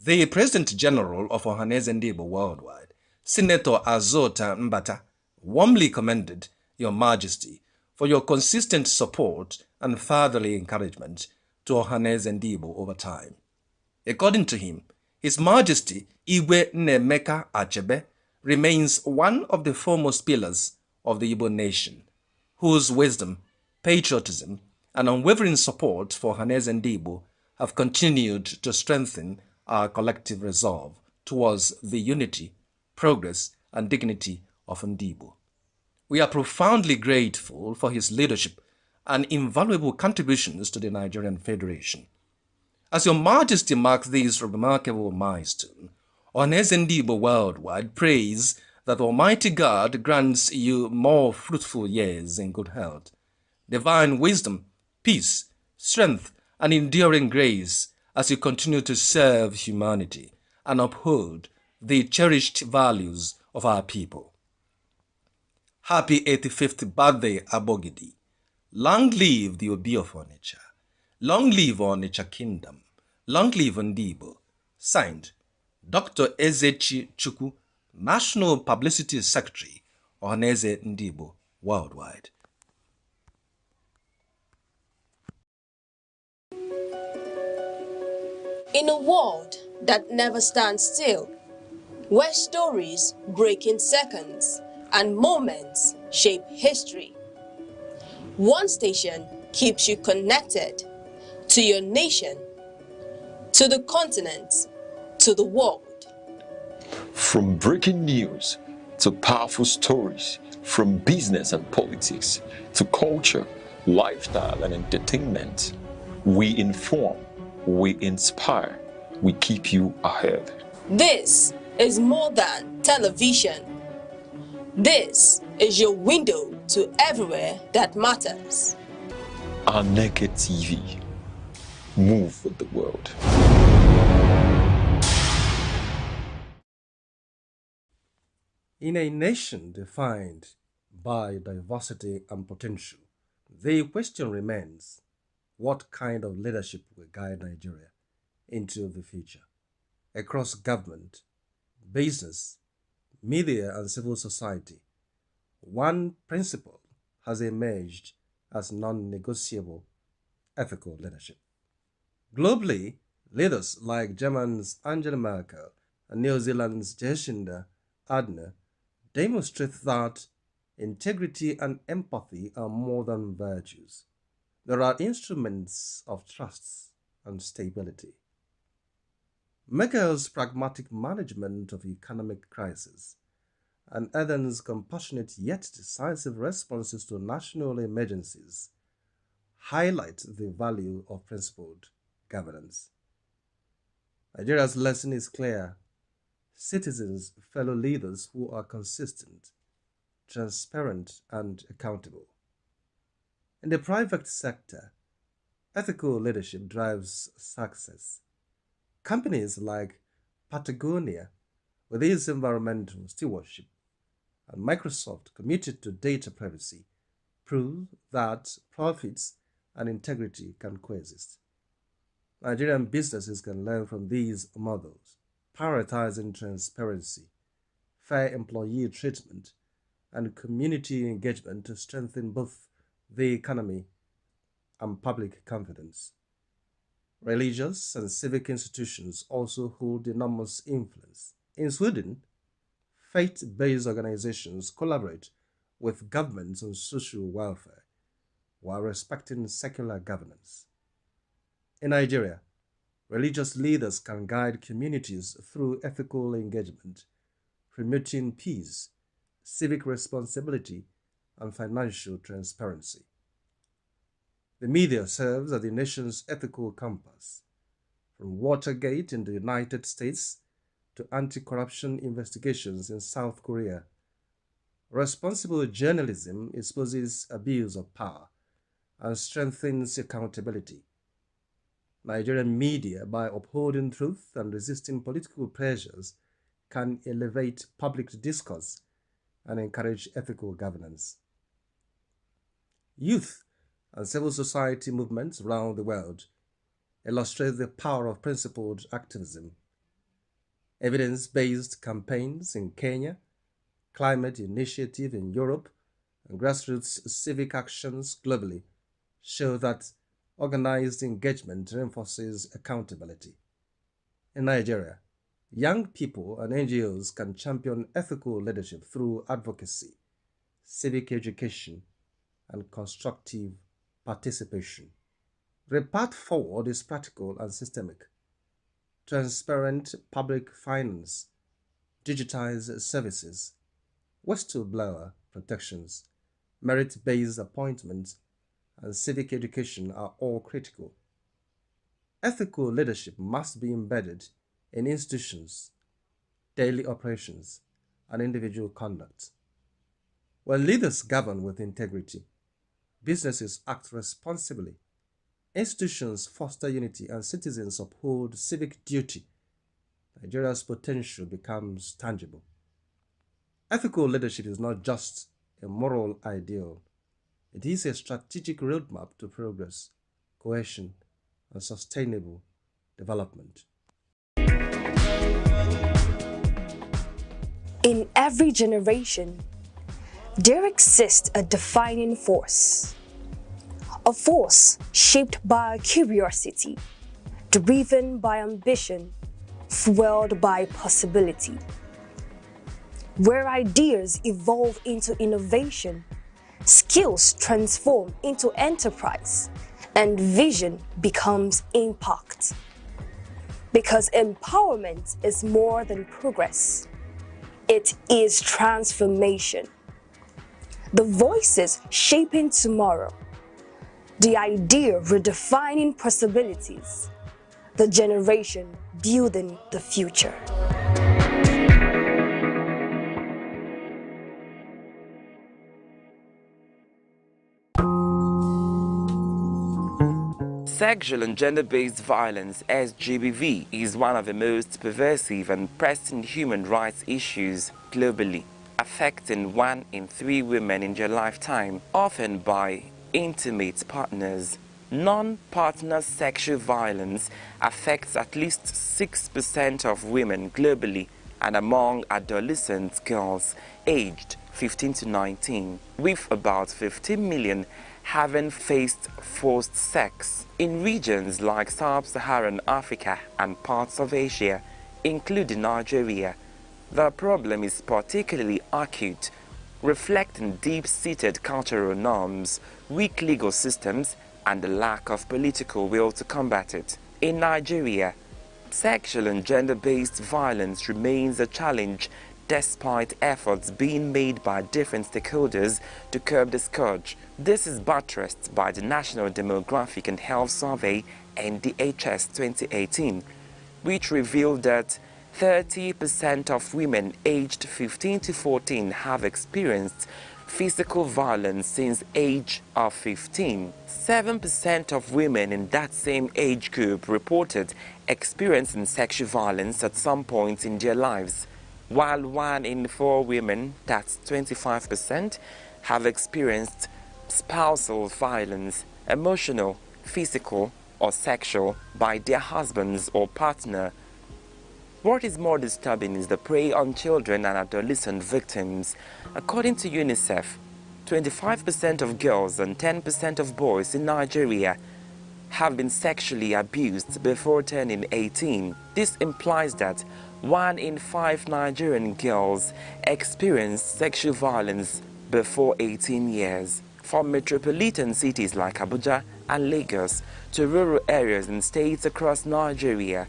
the President General of Ohaneze Ndibo worldwide, Senator Azota Mbata, warmly commended Your Majesty for your consistent support and fatherly encouragement to Ohaneze Ndibo over time. According to him, His Majesty Igwe Nnemeka Achebe remains one of the foremost pillars of the Igbo nation, whose wisdom, patriotism, and unwavering support for Ohaneze Ndibo have continued to strengthen our collective resolve towards the unity, progress, and dignity of Ndibo. We are profoundly grateful for his leadership and invaluable contributions to the Nigerian Federation. As Your Majesty marks this remarkable milestone, Ohaneze Ndibo worldwide prays that Almighty God grants you more fruitful years in good health, divine wisdom, peace, strength, and enduring grace as you continue to serve humanity and uphold the cherished values of our people. Happy 85th birthday, Abogidi. Long live the Obi of Onitsha. Long live Onitsha Kingdom. Long live Ndibo. Signed, Dr. Ezechi Chukwu, National Publicity Secretary, Ohaneze Ndibo worldwide. In a world that never stands still, where stories break in seconds and moments shape history, one station keeps you connected to your nation, to the continent, to the world. From breaking news to powerful stories, from business and politics to culture, lifestyle and entertainment, we inform, we inspire, we keep you ahead. This is more than television. This is your window to everywhere that matters. Aneke TV. Move with the world. In a nation defined by diversity and potential, the question remains, what kind of leadership will guide Nigeria into the future? Across government, business, media and civil society, one principle has emerged as non-negotiable: ethical leadership. Globally, leaders like Germany's Angela Merkel and New Zealand's Jacinda Ardern demonstrate that integrity and empathy are more than virtues. They are instruments of trust and stability. Merkel's pragmatic management of economic crisis and Ardern's compassionate yet decisive responses to national emergencies highlight the value of principled governance. Nigeria's lesson is clear: citizens, fellow leaders who are consistent, transparent, and accountable. In the private sector, ethical leadership drives success. Companies like Patagonia, with its environmental stewardship, and Microsoft, committed to data privacy, prove that profits and integrity can coexist. Nigerian businesses can learn from these models, prioritizing transparency, fair employee treatment, and community engagement to strengthen both the economy and public confidence. Religious and civic institutions also hold enormous influence. In Sweden, faith-based organizations collaborate with governments on social welfare while respecting secular governance. In Nigeria, religious leaders can guide communities through ethical engagement, promoting peace, civic responsibility, and financial transparency. The media serves as the nation's ethical compass, from Watergate in the United States to anti-corruption investigations in South Korea. Responsible journalism exposes abuse of power and strengthens accountability. Nigerian media, by upholding truth and resisting political pressures, can elevate public discourse and encourage ethical governance. Youth and civil society movements around the world illustrate the power of principled activism. Evidence-based campaigns in Kenya, climate initiative in Europe, and grassroots civic actions globally show that organized engagement reinforces accountability. In Nigeria, young people and NGOs can champion ethical leadership through advocacy, civic education, and constructive participation. The path forward is practical and systemic. Transparent public finance, digitized services, whistleblower protections, merit-based appointments, and civic education are all critical. Ethical leadership must be embedded in institutions, daily operations, and individual conduct. When leaders govern with integrity, businesses act responsibly, institutions foster unity, and citizens uphold civic duty, Nigeria's potential becomes tangible. Ethical leadership is not just a moral ideal. It is a strategic roadmap to progress, cohesion, and sustainable development. In every generation, there exists a defining force. A force shaped by curiosity, driven by ambition, fueled by possibility. Where ideas evolve into innovation, skills transform into enterprise, and vision becomes impact. Because empowerment is more than progress. It is transformation. The voices shaping tomorrow. The idea redefining possibilities. The generation building the future. Sexual and gender-based violence, SGBV, is one of the most pervasive and pressing human rights issues globally, affecting 1 in 3 women in their lifetime, often by intimate partners. Non-partner sexual violence affects at least 6% of women globally and among adolescent girls aged 15 to 19, with about 15 million having faced forced sex in regions like sub-Saharan Africa and parts of Asia, including Nigeria. The problem is particularly acute, reflecting deep-seated cultural norms, weak legal systems, and the lack of political will to combat it. In Nigeria, sexual and gender-based violence remains a challenge despite efforts being made by different stakeholders to curb the scourge. This is buttressed by the National Demographic and Health Survey (NDHS) 2018, which revealed that 30% of women aged 15 to 14 have experienced physical violence since age of 15. 7% of women in that same age group reported experiencing sexual violence at some point in their lives, while 1 in 4 women, that's 25%, have experienced spousal violence, emotional, physical, or sexual, by their husbands or partner. What is more disturbing is the prey on children and adolescent victims. According to UNICEF, 25% of girls and 10% of boys in Nigeria have been sexually abused before turning 18. This implies that 1 in 5 Nigerian girls experience sexual violence before 18 years. From metropolitan cities like Abuja and Lagos to rural areas and states across Nigeria,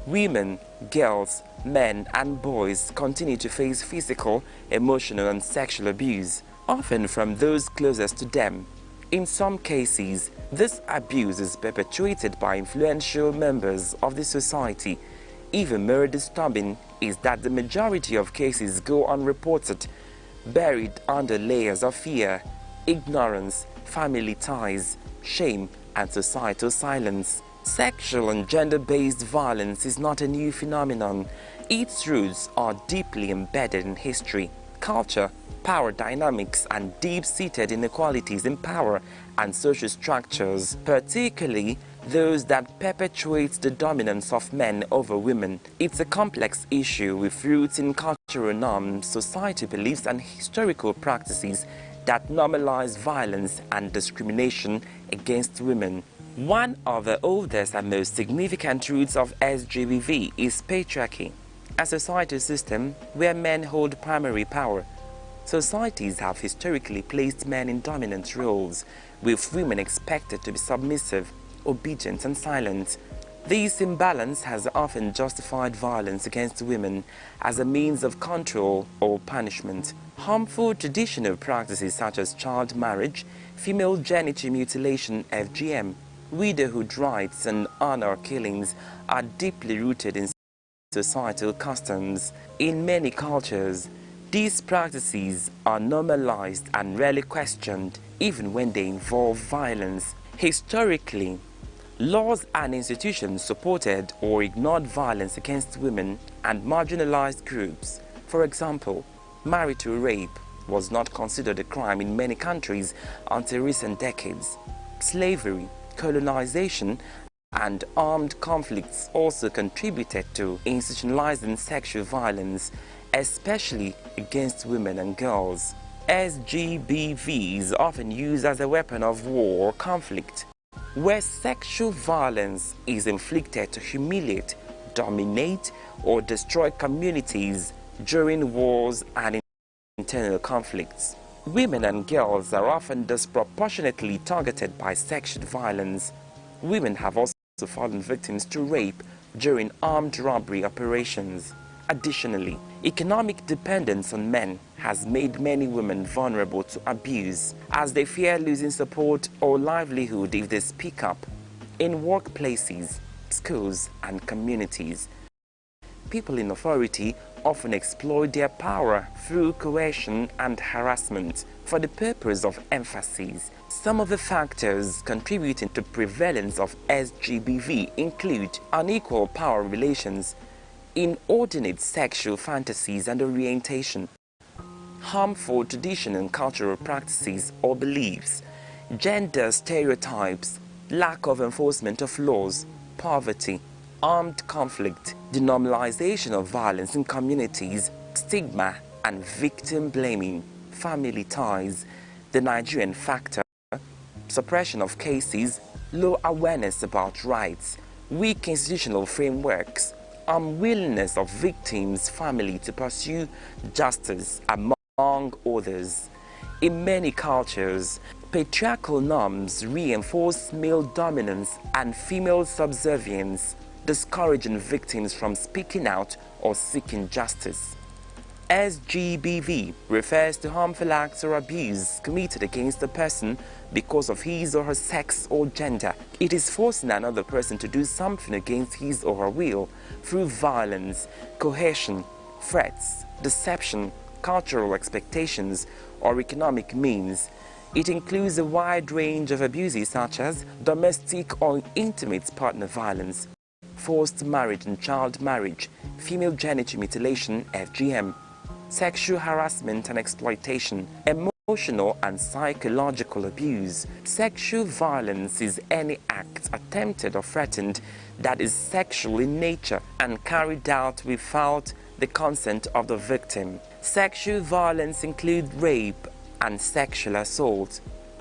women, girls, men, and boys continue to face physical, emotional, and sexual abuse, often from those closest to them. In some cases, this abuse is perpetuated by influential members of the society. Even more disturbing is that the majority of cases go unreported, buried under layers of fear, ignorance, family ties, shame, and societal silence. Sexual and gender-based violence is not a new phenomenon. Its roots are deeply embedded in history, culture, power dynamics, and deep-seated inequalities in power and social structures, particularly those that perpetuate the dominance of men over women. It's a complex issue with roots in cultural norms, society beliefs, and historical practices that normalize violence and discrimination against women. One of the oldest and most significant roots of SGBV is patriarchy, a societal system where men hold primary power. Societies have historically placed men in dominant roles, with women expected to be submissive, obedient, and silent. This imbalance has often justified violence against women as a means of control or punishment. Harmful traditional practices such as child marriage, female genital mutilation (FGM), widowhood rights, and honor killings are deeply rooted in societal customs. In many cultures, these practices are normalized and rarely questioned, even when they involve violence. Historically, laws and institutions supported or ignored violence against women and marginalized groups. For example, marital rape was not considered a crime in many countries until recent decades. Slavery, colonization, and armed conflicts also contributed to institutionalizing sexual violence, especially against women and girls. SGBV is often used as a weapon of war or conflict, where sexual violence is inflicted to humiliate, dominate, or destroy communities during wars and internal conflicts. Women and girls are often disproportionately targeted by sexual violence. Women have also fallen victims to rape during armed robbery operations. Additionally, economic dependence on men has made many women vulnerable to abuse, as they fear losing support or livelihood if they speak up. In workplaces, schools, and communities, people in authority often exploit their power through coercion and harassment for the purpose of emphasis. Some of the factors contributing to prevalence of SGBV include unequal power relations, inordinate sexual fantasies and orientation, harmful tradition and cultural practices or beliefs, gender stereotypes, lack of enforcement of laws, poverty, armed conflict, denormalization of violence in communities, stigma and victim blaming, family ties, the Nigerian factor, suppression of cases, low awareness about rights, weak institutional frameworks, unwillingness of victims' family to pursue justice, among others. In many cultures, patriarchal norms reinforce male dominance and female subservience, discouraging victims from speaking out or seeking justice. SGBV refers to harmful acts or abuse committed against a person because of his or her sex or gender. It is forcing another person to do something against his or her will through violence, coercion, threats, deception, cultural expectations, or economic means. It includes a wide range of abuses such as domestic or intimate partner violence, forced marriage and child marriage, female genital mutilation (FGM), sexual harassment and exploitation, emotional and psychological abuse. Sexual violence is any act attempted or threatened that is sexual in nature and carried out without the consent of the victim. Sexual violence includes rape and sexual assault,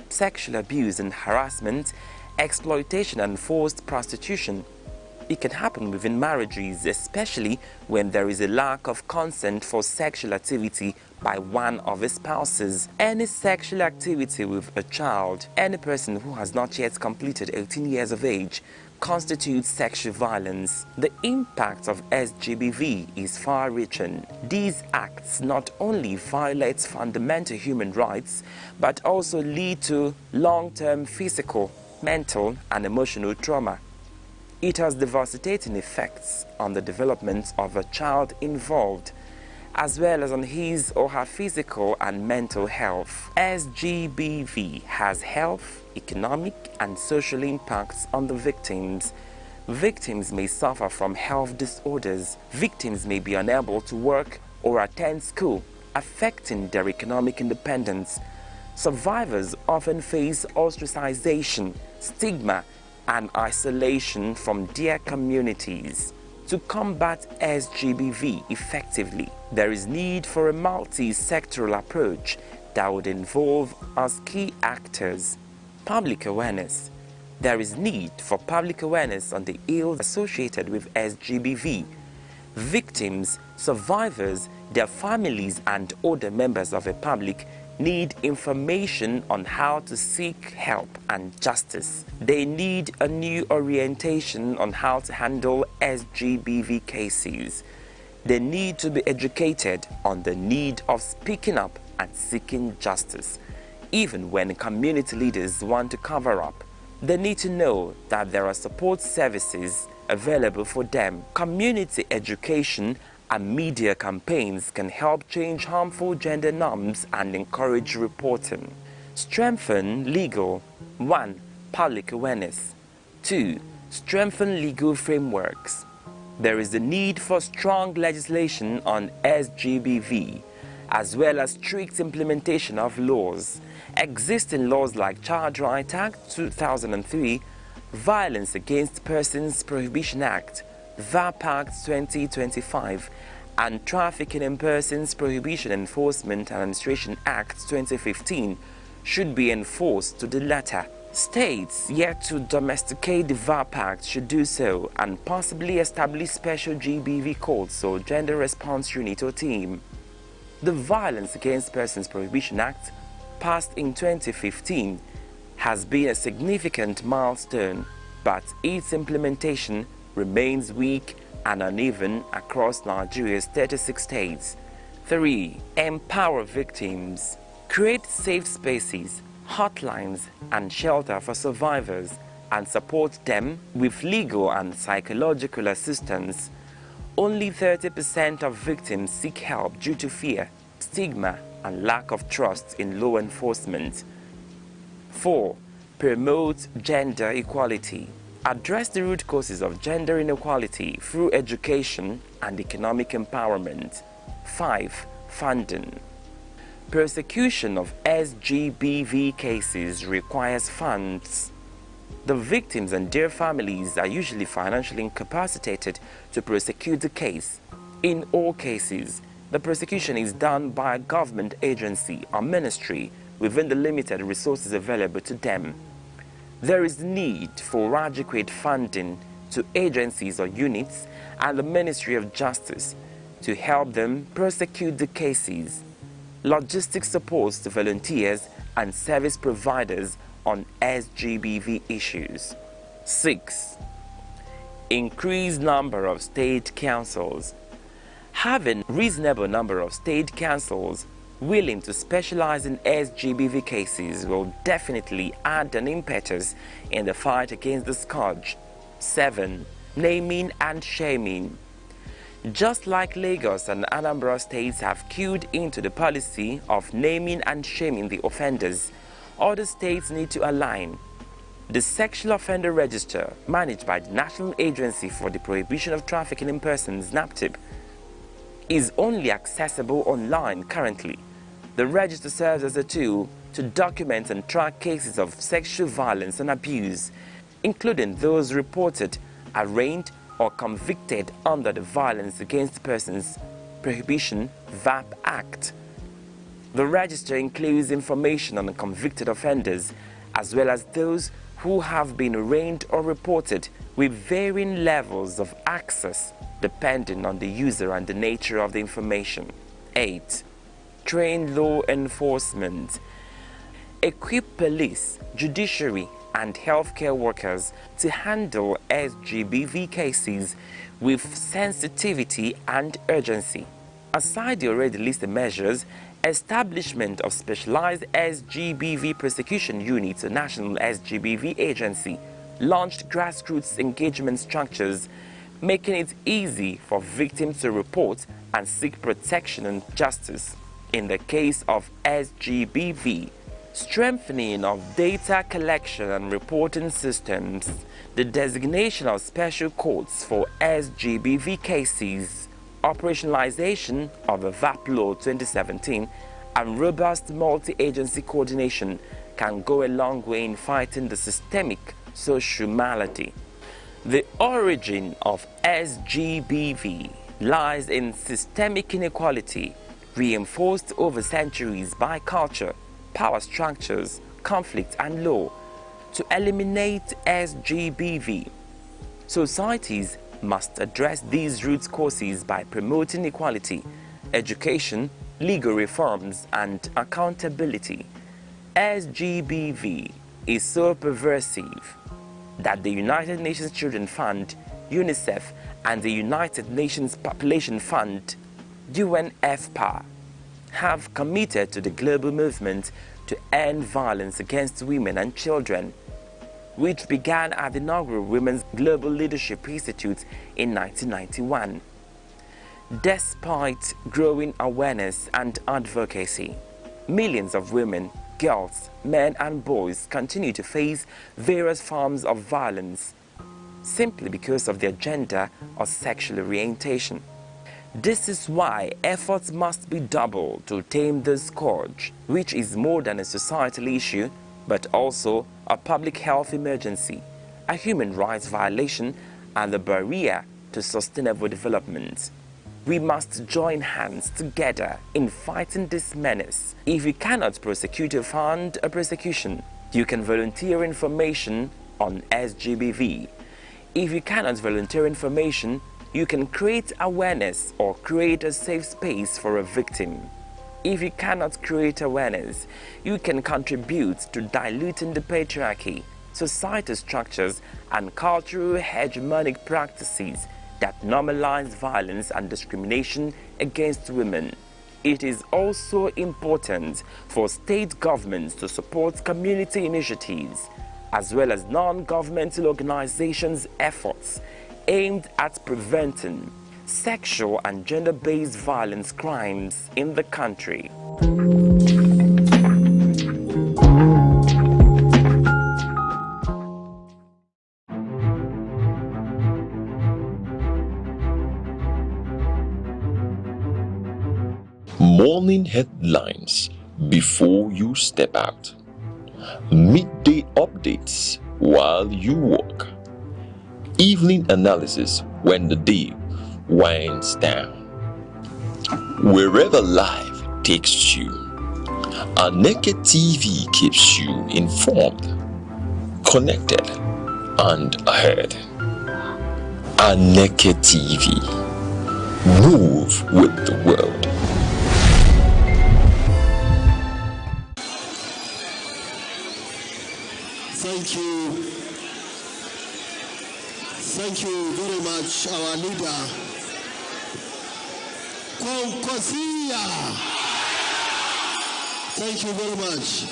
sexual abuse and harassment, exploitation and forced prostitution. It can happen within marriages, especially when there is a lack of consent for sexual activity by one of the spouses. Any sexual activity with a child, any person who has not yet completed 18 years of age, constitutes sexual violence. The impact of SGBV is far-reaching. These acts not only violate fundamental human rights, but also lead to long-term physical, mental, and emotional trauma. It has devastating effects on the development of a child involved, as well as on his or her physical and mental health. SGBV has health, economic, and social impacts on the victims. Victims may suffer from health disorders. Victims may be unable to work or attend school, affecting their economic independence. Survivors often face ostracization, stigma, and isolation from their communities. To combat SGBV effectively, there is need for a multi-sectoral approach that would involve as key actors public awareness. There is need for public awareness on the ills associated with SGBV. Victims, survivors, their families, and other members of the public need information on how to seek help and justice. They need a new orientation on how to handle SGBV cases. They need to be educated on the need of speaking up and seeking justice. Even when community leaders want to cover up, they need to know that there are support services available for them. Community education and media campaigns can help change harmful gender norms and encourage reporting. Strengthen legal. 1. Public awareness. 2. Strengthen legal frameworks. There is a need for strong legislation on SGBV, as well as strict implementation of laws. Existing laws like Child Rights Act 2003, Violence Against Persons Prohibition Act, VAP Act 2025, and Trafficking in Persons Prohibition Enforcement and Administration Act 2015 should be enforced to the letter. States yet to domesticate the VAP Act should do so and possibly establish special GBV courts or gender response unit or team. The Violence Against Persons Prohibition Act, passed in 2015, has been a significant milestone, but its implementation remains weak and uneven across Nigeria's 36 states. 3. Empower victims. Create safe spaces, hotlines, and shelter for survivors and support them with legal and psychological assistance. Only 30% of victims seek help due to fear, stigma, and lack of trust in law enforcement. 4. Promote gender equality. Address the root causes of gender inequality through education and economic empowerment. 5. Funding. Prosecution of SGBV cases requires funds. The victims and their families are usually financially incapacitated to prosecute the case. In all cases, the prosecution is done by a government agency or ministry within the limited resources available to them. There is need for adequate funding to agencies or units and the Ministry of Justice to help them prosecute the cases. Logistic support to volunteers and service providers on SGBV issues. 6. Increase number of state councils. Having reasonable number of state councils willing to specialize in SGBV cases will definitely add an impetus in the fight against the scourge. 7. Naming and shaming. Just like Lagos and Anambra states have cued into the policy of naming and shaming the offenders, other states need to align. The Sexual Offender Register, managed by the National Agency for the Prohibition of Trafficking in Persons, NAPTIP, is only accessible online currently. The register serves as a tool to document and track cases of sexual violence and abuse, including those reported, arraigned, or convicted under the Violence Against Persons Prohibition (VAP) Act. The register includes information on convicted offenders, as well as those who have been arraigned or reported, with varying levels of access depending on the user and the nature of the information. 8. Train law enforcement. Equip police, judiciary, and healthcare workers to handle SGBV cases with sensitivity and urgency. Aside the already listed measures, establishment of specialized SGBV prosecution units, a national SGBV agency, launched grassroots engagement structures, making it easy for victims to report and seek protection and justice in the case of SGBV. Strengthening of data collection and reporting systems, the designation of special courts for SGBV cases, operationalization of the VAP Law 2017, and robust multi-agency coordination can go a long way in fighting the systemic social malady. The origin of SGBV lies in systemic inequality, reinforced over centuries by culture, power structures, conflict, and law. To eliminate SGBV, societies must address these root causes by promoting equality, education, legal reforms, and accountability. SGBV is so pervasive that the United Nations Children Fund, UNICEF, and the United Nations Population Fund, UNFPA, have committed to the global movement to end violence against women and children, which began at the inaugural Women's Global Leadership Institute in 1991. Despite growing awareness and advocacy, millions of women, girls, men and boys continue to face various forms of violence simply because of their gender or sexual orientation. This is why efforts must be doubled to tame the scourge, which is more than a societal issue, but also a public health emergency, a human rights violation, and a barrier to sustainable development. We must join hands together in fighting this menace. If you cannot prosecute or fund a prosecution, you can volunteer information on SGBV. If you cannot volunteer information, you can create awareness or create a safe space for a victim. If you cannot create awareness, you can contribute to diluting the patriarchy, societal structures, and cultural hegemonic practices that normalize violence and discrimination against women. It is also important for state governments to support community initiatives, as well as non-governmental organizations' efforts aimed at preventing, sexual and gender-based violence crimes in the country. Morning headlines before you step out. Midday updates while you walk. Evening analysis when the day winds down. Wherever life takes you, Aneke TV keeps you informed, connected, and ahead. Aneke TV. Move with the world. Thank you very much, our leader. Thank you very much.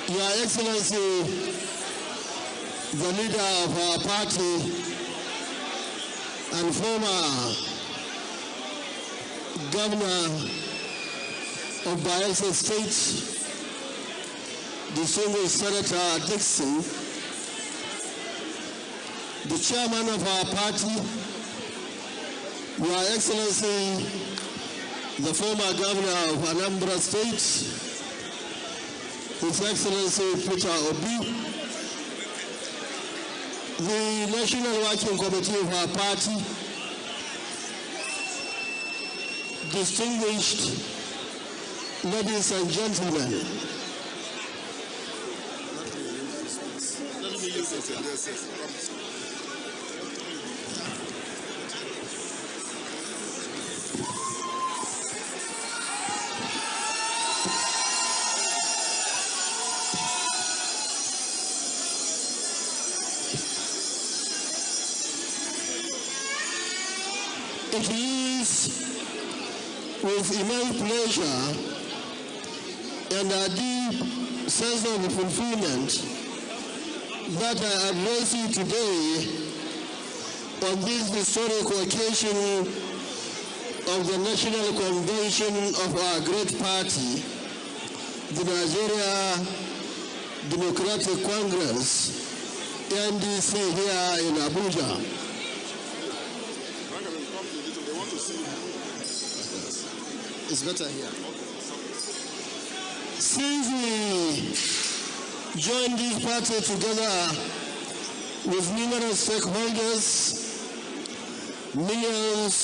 Your Excellency, the leader of our party and former governor of Bayelsa State, distinguished Senator Dixon, the chairman of our party, Your Excellency, the former governor of Anambra State, His Excellency Peterobi, the National Working Committee of our party, distinguished ladies and gentlemen, it is with immense pleasure and a deep sense of fulfillment that I address you today on this historic occasion of the National Convention of our great party, the Nigeria Democratic Congress, NDC, here in Abuja. It's better here. Since we joined this party together with numerous stakeholders, millions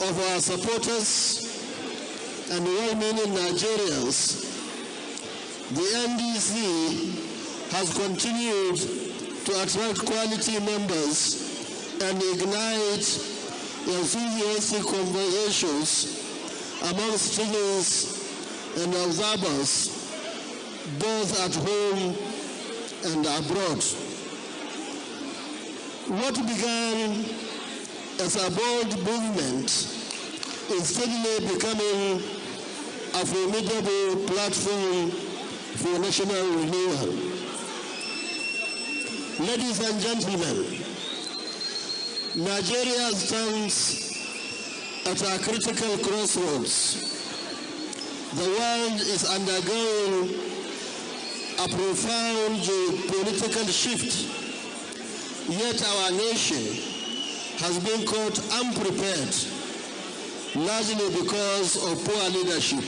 of our supporters, and well-meaning Nigerians, the NDC has continued to attract quality members and ignite enthusiastic conversations among students and observers, both at home and abroad. What began as a bold movement is steadily becoming a formidable platform for national renewal. Ladies and gentlemen, Nigeria stands at a critical crossroads. The world is undergoing a profound geopolitical shift, yet our nation has been caught unprepared, largely because of poor leadership.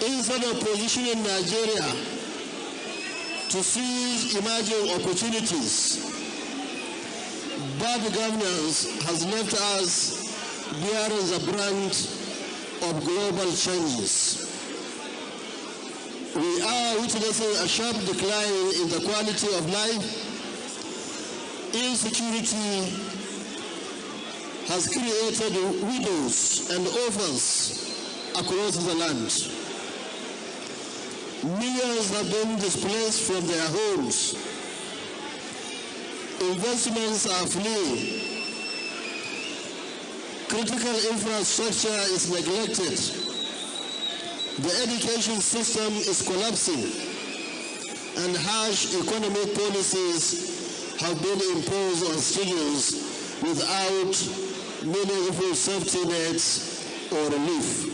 Instead of positioning Nigeria to seize emerging opportunities, bad governance has left us bearing the brunt of global changes. We are witnessing a sharp decline in the quality of life. Insecurity has created widows and orphans across the land. Millions have been displaced from their homes. Investments are fleeing. Critical infrastructure is neglected. The education system is collapsing, and harsh economic policies have been imposed on students without meaningful safety nets or relief.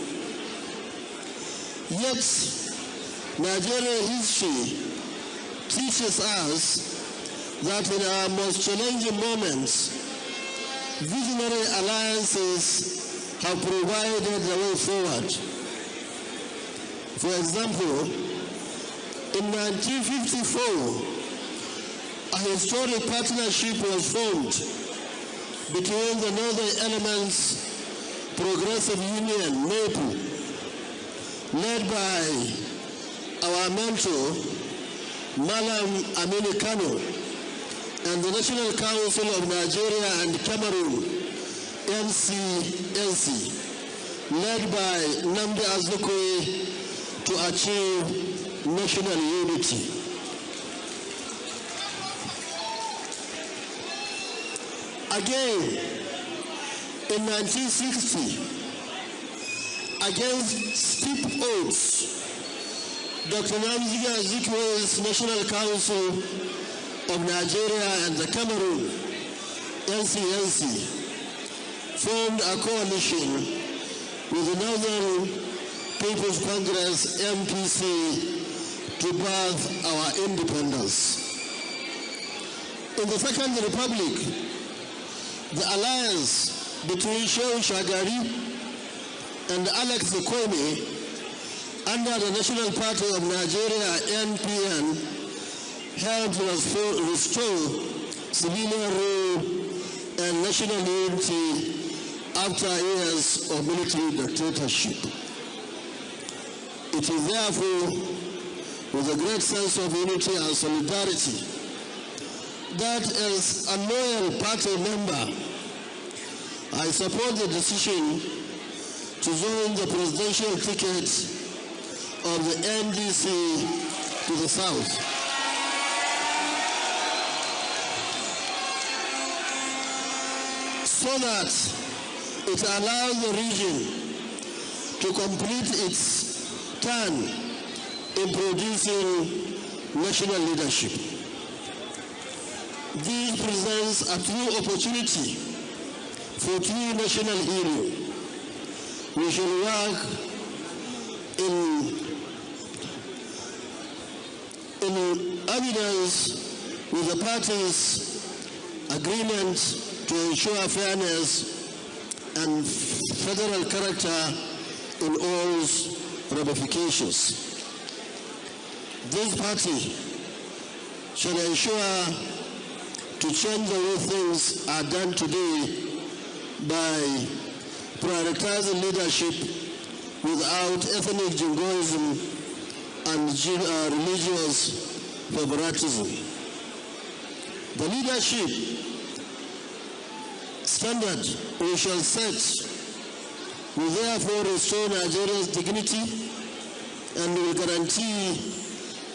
Yet, Nigerian history teaches us that in our most challenging moments, visionary alliances have provided the way forward. For example, in 1954, a historic partnership was formed between the Northern Elements Progressive Union, NEPU, led by our mentor, Malam Aminu Kano, and the National Council of Nigeria and Cameroon, nscdc, led by Nnamdi Azikiwe, to achieve national unity. Again, in 1960, against steep odds, Dr. Nnamdi Azikiwe's National Council of Nigeria and the Cameroon, NCNC, formed a coalition with the Northern People's Congress, MPC, to birth our independence. In the Second Republic, the alliance between Shehu Shagari and Alex Kwame under the National Party of Nigeria, NPN, helped restore civilian rule and national unity after years of military dictatorship. It is therefore with a great sense of unity and solidarity that as a loyal party member, I support the decision to join the presidential ticket of the NDC to the south. So that it allows the region to complete its turn in producing national leadership. This presents a true opportunity for true national heroes. We shall work in evidence with the parties' agreement to ensure fairness and federal character in all ramifications. This party shall ensure to change the way things are done today by prioritizing leadership without ethnic jingoism and religious favoritism. The leadership standard we shall set will therefore restore Nigeria's dignity and will guarantee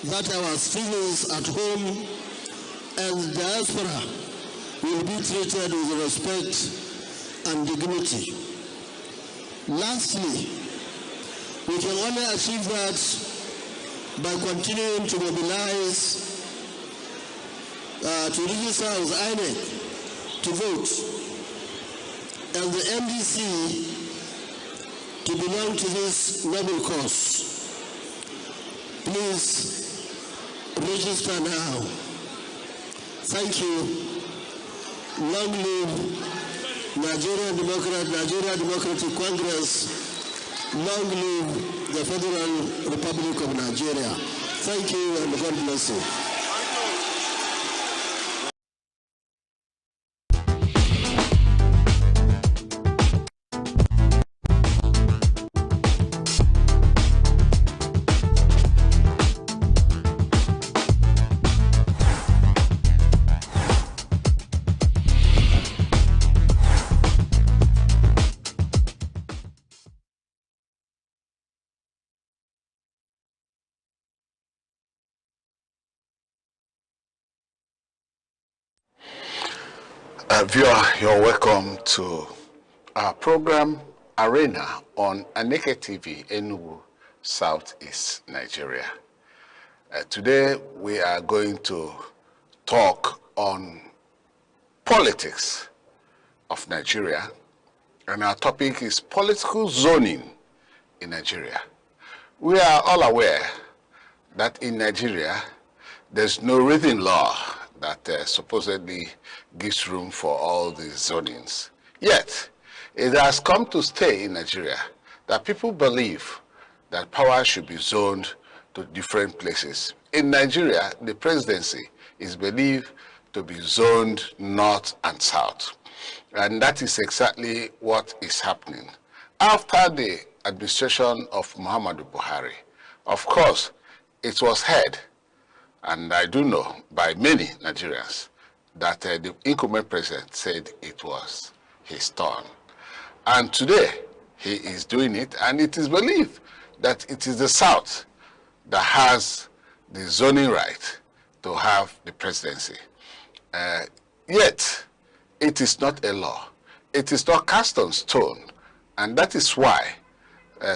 that our citizens at home and diaspora will be treated with respect and dignity. Lastly, we can only achieve that by continuing to mobilize to register with INEC to vote, and the MDC to belong to this noble cause. Please register now. Thank you. Long live Nigeria Democratic Congress. Long live the Federal Republic of Nigeria. Thank you and God bless you. Viewer, you're welcome to our program Arena on Aneke TV, Enugu, Southeast Nigeria. Today we are going to talk on politics of Nigeria, and our topic is political zoning in Nigeria. We are all aware that in Nigeria, there's no written law that supposedly gives room for all these zonings. Yet, it has come to stay in Nigeria that people believe that power should be zoned to different places. In Nigeria, the presidency is believed to be zoned north and south. And that is exactly what is happening. After the administration of Muhammadu Buhari, of course, it was heard, and I do know by many Nigerians, that the incumbent president said it was his turn. And today, he is doing it, and it is believed that it is the South that has the zoning right to have the presidency. Yet, it is not a law. It is not cast on stone. And that is why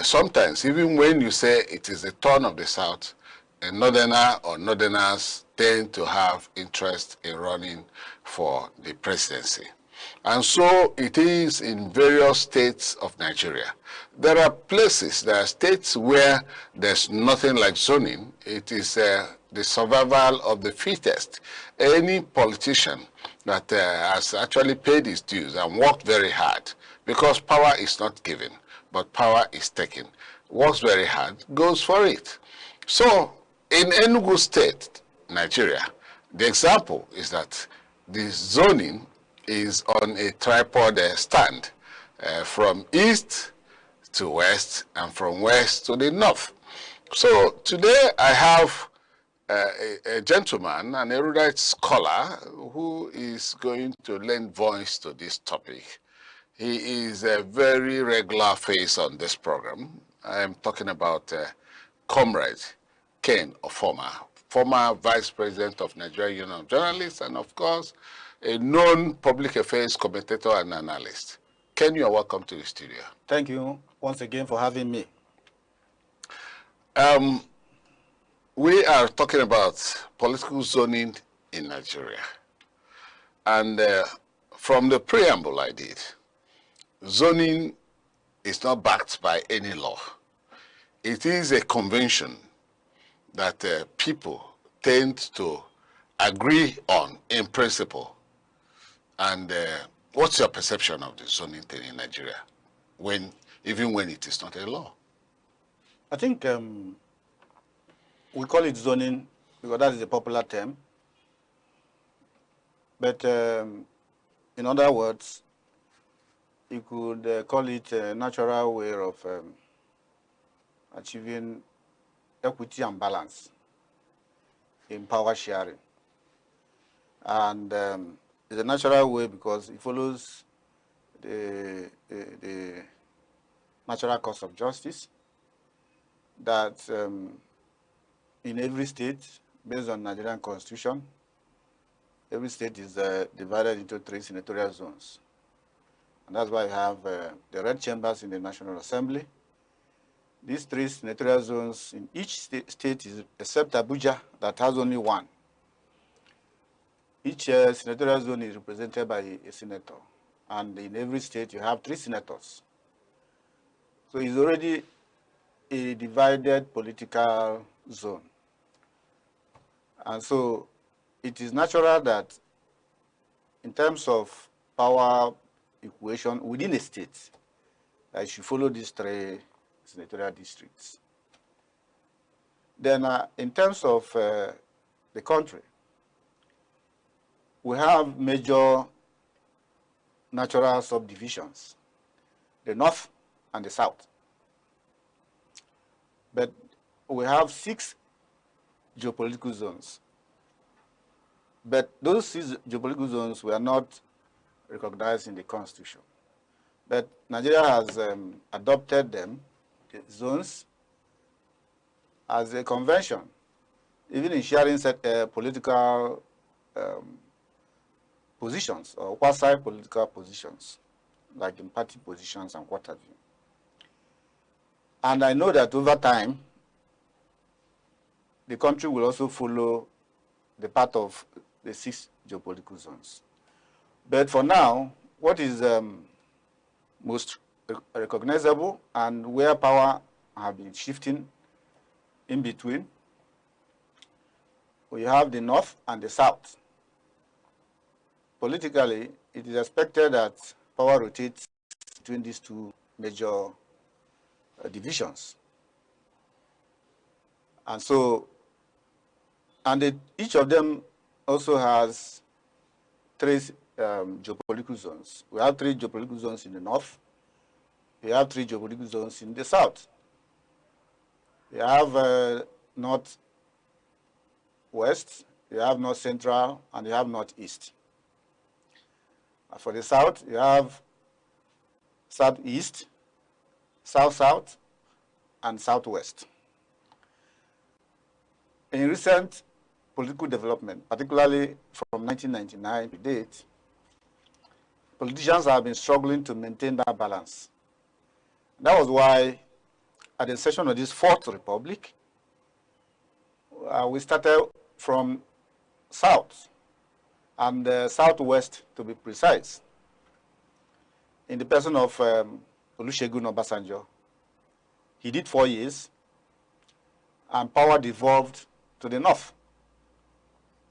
sometimes, even when you say it is the turn of the South, a northerner or northerners tend to have interest in running for the presidency. And so it is in various states of Nigeria. There are places, there are states where there's nothing like zoning. It is the survival of the fittest. Any politician that has actually paid his dues and worked very hard, because power is not given, but power is taken, works very hard, goes for it. So in Enugu State, Nigeria, the example is that the zoning is on a tripod stand from east to west and from west to the north. So today I have a gentleman, an erudite scholar, who is going to lend voice to this topic. He is a very regular face on this program. I am talking about Comrade Ken Ofoma, former Vice President of Nigeria Union of Journalists, and of course, a known public affairs commentator and analyst. Ken, you are welcome to the studio. Thank you once again for having me. We are talking about political zoning in Nigeria. And from the preamble I did, zoning is not backed by any law. It is a convention that people tend to agree on in principle. And what's your perception of the zoning thing in Nigeria, even when it is not a law? I think we call it zoning because that is a popular term. But in other words, you could call it a natural way of achieving equity and balance in power sharing. And it's a natural way because it follows the natural course of justice that in every state, based on Nigerian constitution, every state is divided into 3 senatorial zones. And that's why you have the red chambers in the National Assembly. These 3 senatorial zones in each state is, except Abuja, that has only 1. Each senatorial zone is represented by a senator. And in every state, you have 3 senators. So it's already a divided political zone. And so it is natural that in terms of power equation within a state, I should follow these 3 senatorial districts. Then in terms of the country, we have major natural subdivisions, the north and the south. But we have 6 geopolitical zones. But those 6 geopolitical zones were not recognized in the Constitution. But Nigeria has adopted them, the zones, as a convention, even in sharing political positions or quasi-political positions, like in party positions and what have you. And I know that over time, the country will also follow the path of the 6 geopolitical zones. But for now, what is most recognizable and where power have been shifting in between, we have the North and the South. Politically, it is expected that power rotates between these two major divisions. And so, each of them also has three geopolitical zones. We have three geopolitical zones in the North. We have three geopolitical zones in the South. We have North-West, we have North-Central, and we have North-East. For the South, you have Southeast, South-South, and Southwest. In recent political development, particularly from 1999 to date, politicians have been struggling to maintain that balance. That was why, at the session of this Fourth Republic, we started from South, and Southwest to be precise, in the person of Olusegun Obasanjo. He did 4 years, and power devolved to the North.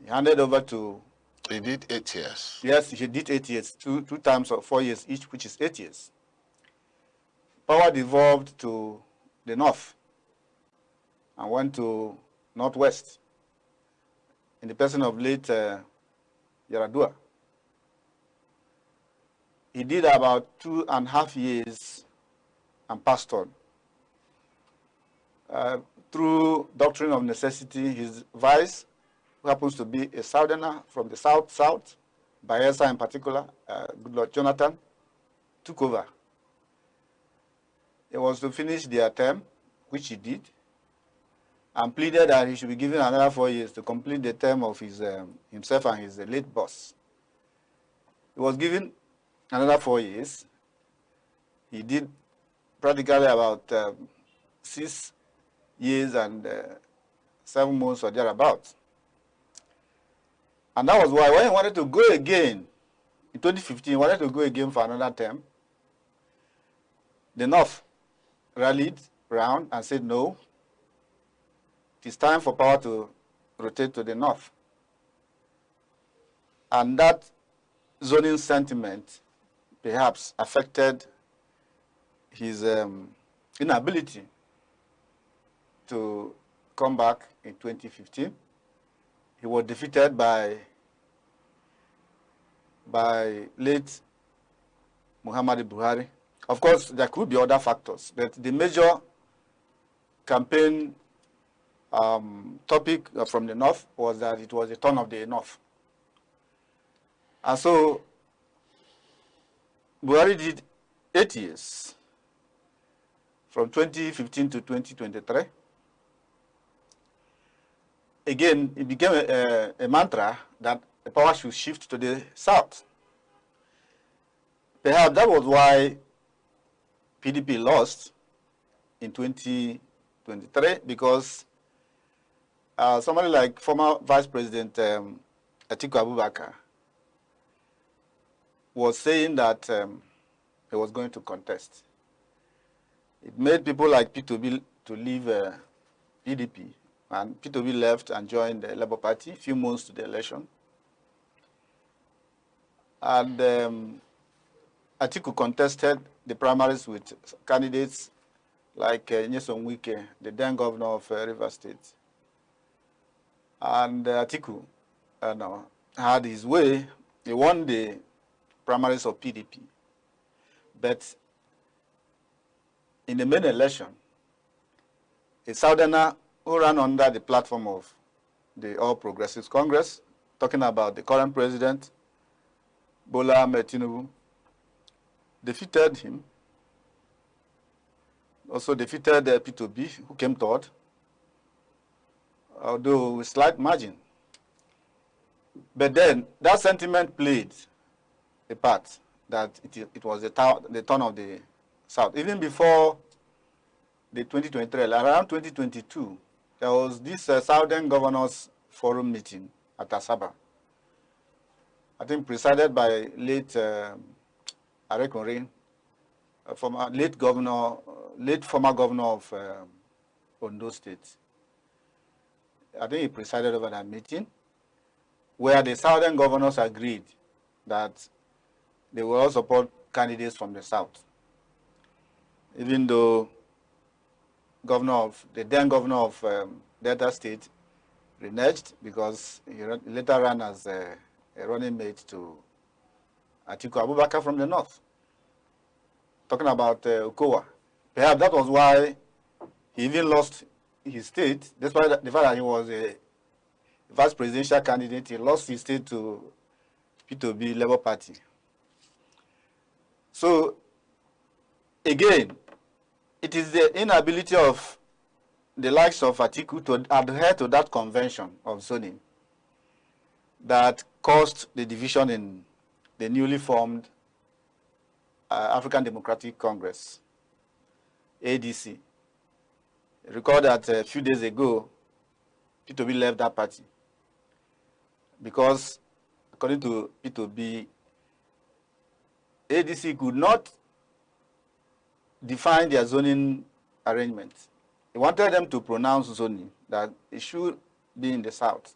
He handed over to... He did 8 years. Yes, he did 8 years, two times of 4 years each, which is 8 years. Power devolved to the North and went to Northwest in the person of late Yaradua. He did about 2.5 years and passed on. Through doctrine of necessity, his vice, who happens to be a Southerner from the South, Bayelsa in particular, Goodluck Jonathan, took over. He was to finish their term, which he did, and pleaded that he should be given another 4 years to complete the term of his, himself and his late boss. He was given another 4 years. He did practically about 6 years and 7 months or thereabouts. And that was why when he wanted to go again, in 2015, he wanted to go again for another term, the North rallied round and said, no, it is time for power to rotate to the North. And that zoning sentiment perhaps affected his inability to come back in 2015. He was defeated by late Muhammadu Buhari. Of course, there could be other factors, but the major campaign topic from the North was that it was a turn of the North. And so Buhari did 8 years, from 2015 to 2023. Again, it became a mantra that the power should shift to the South. Perhaps that was why PDP lost in 2023, because somebody like former Vice President Atiku Abubakar was saying that he was going to contest. It made people like peterobi to leave PDP, and peterobi left and joined the Labour Party a few months to the election. And Atiku contested the primaries with candidates like Wike, the then governor of Rivers State. And Atiku had his way. He won the primaries of PDP. But in the main election, a Southerner who ran under the platform of the All Progressives Congress, talking about the current president, Bola Ahmed Tinubu, defeated him. Also defeated peterobi, who came third, although with slight margin. But then that sentiment played a part, that it was the turn of the South. Even before the 2023, around 2022, there was this Southern Governors Forum meeting at Asaba, I think presided by late Aneke, former late former governor of Ondo State. I think he presided over that meeting where the southern governors agreed that they will all support candidates from the south, even though the then governor of Delta State reneged because he later ran as a running mate to Atiku Abubakar from the north. Talking about Okowa. Perhaps that was why he even lost his state, despite the fact that he was a vice presidential candidate. He lost his state to peterobi Labour Party. So, again, it is the inability of the likes of Atiku to adhere to that convention of zoning that caused the division in the newly formed African Democratic Congress, ADC. Recall that a few days ago, peterobi left that party because, according to peterobi, ADC could not define their zoning arrangements. He wanted them to pronounce zoning, that it should be in the south.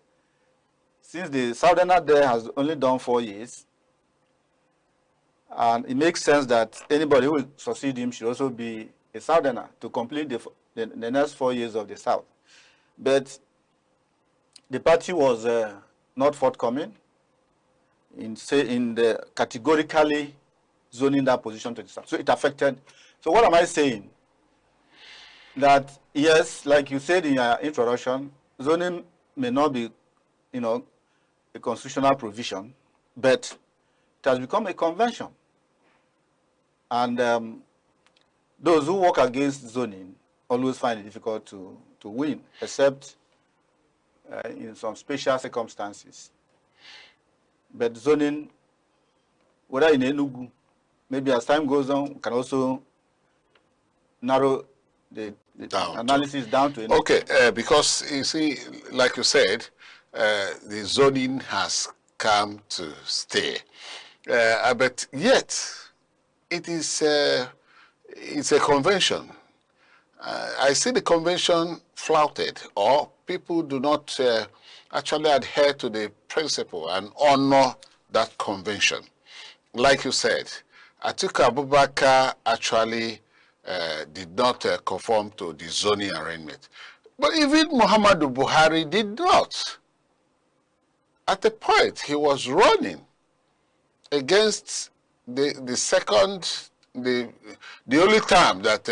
Since the southerner there has only done 4 years, and it makes sense that anybody who will succeed him should also be a southerner to complete the next 4 years of the south. But the party was not forthcoming in the categorically zoning that position to the south. So it affected. So what am I saying? That yes, like you said in your introduction, zoning may not be, a constitutional provision, but it has become a convention. And those who work against zoning always find it difficult to win, except in some special circumstances. But zoning, whether in Enugu, maybe as time goes on, can also narrow the analysis down to Enugu. Okay, because you see, like you said, the zoning has come to stay. But yet, it's a convention. I see the convention flouted, or people do not actually adhere to the principle and honor that convention. Like you said, Atiku Abubakar actually did not conform to the zoning arrangement. But even Muhammadu Buhari did not. At the point, he was running against the only time that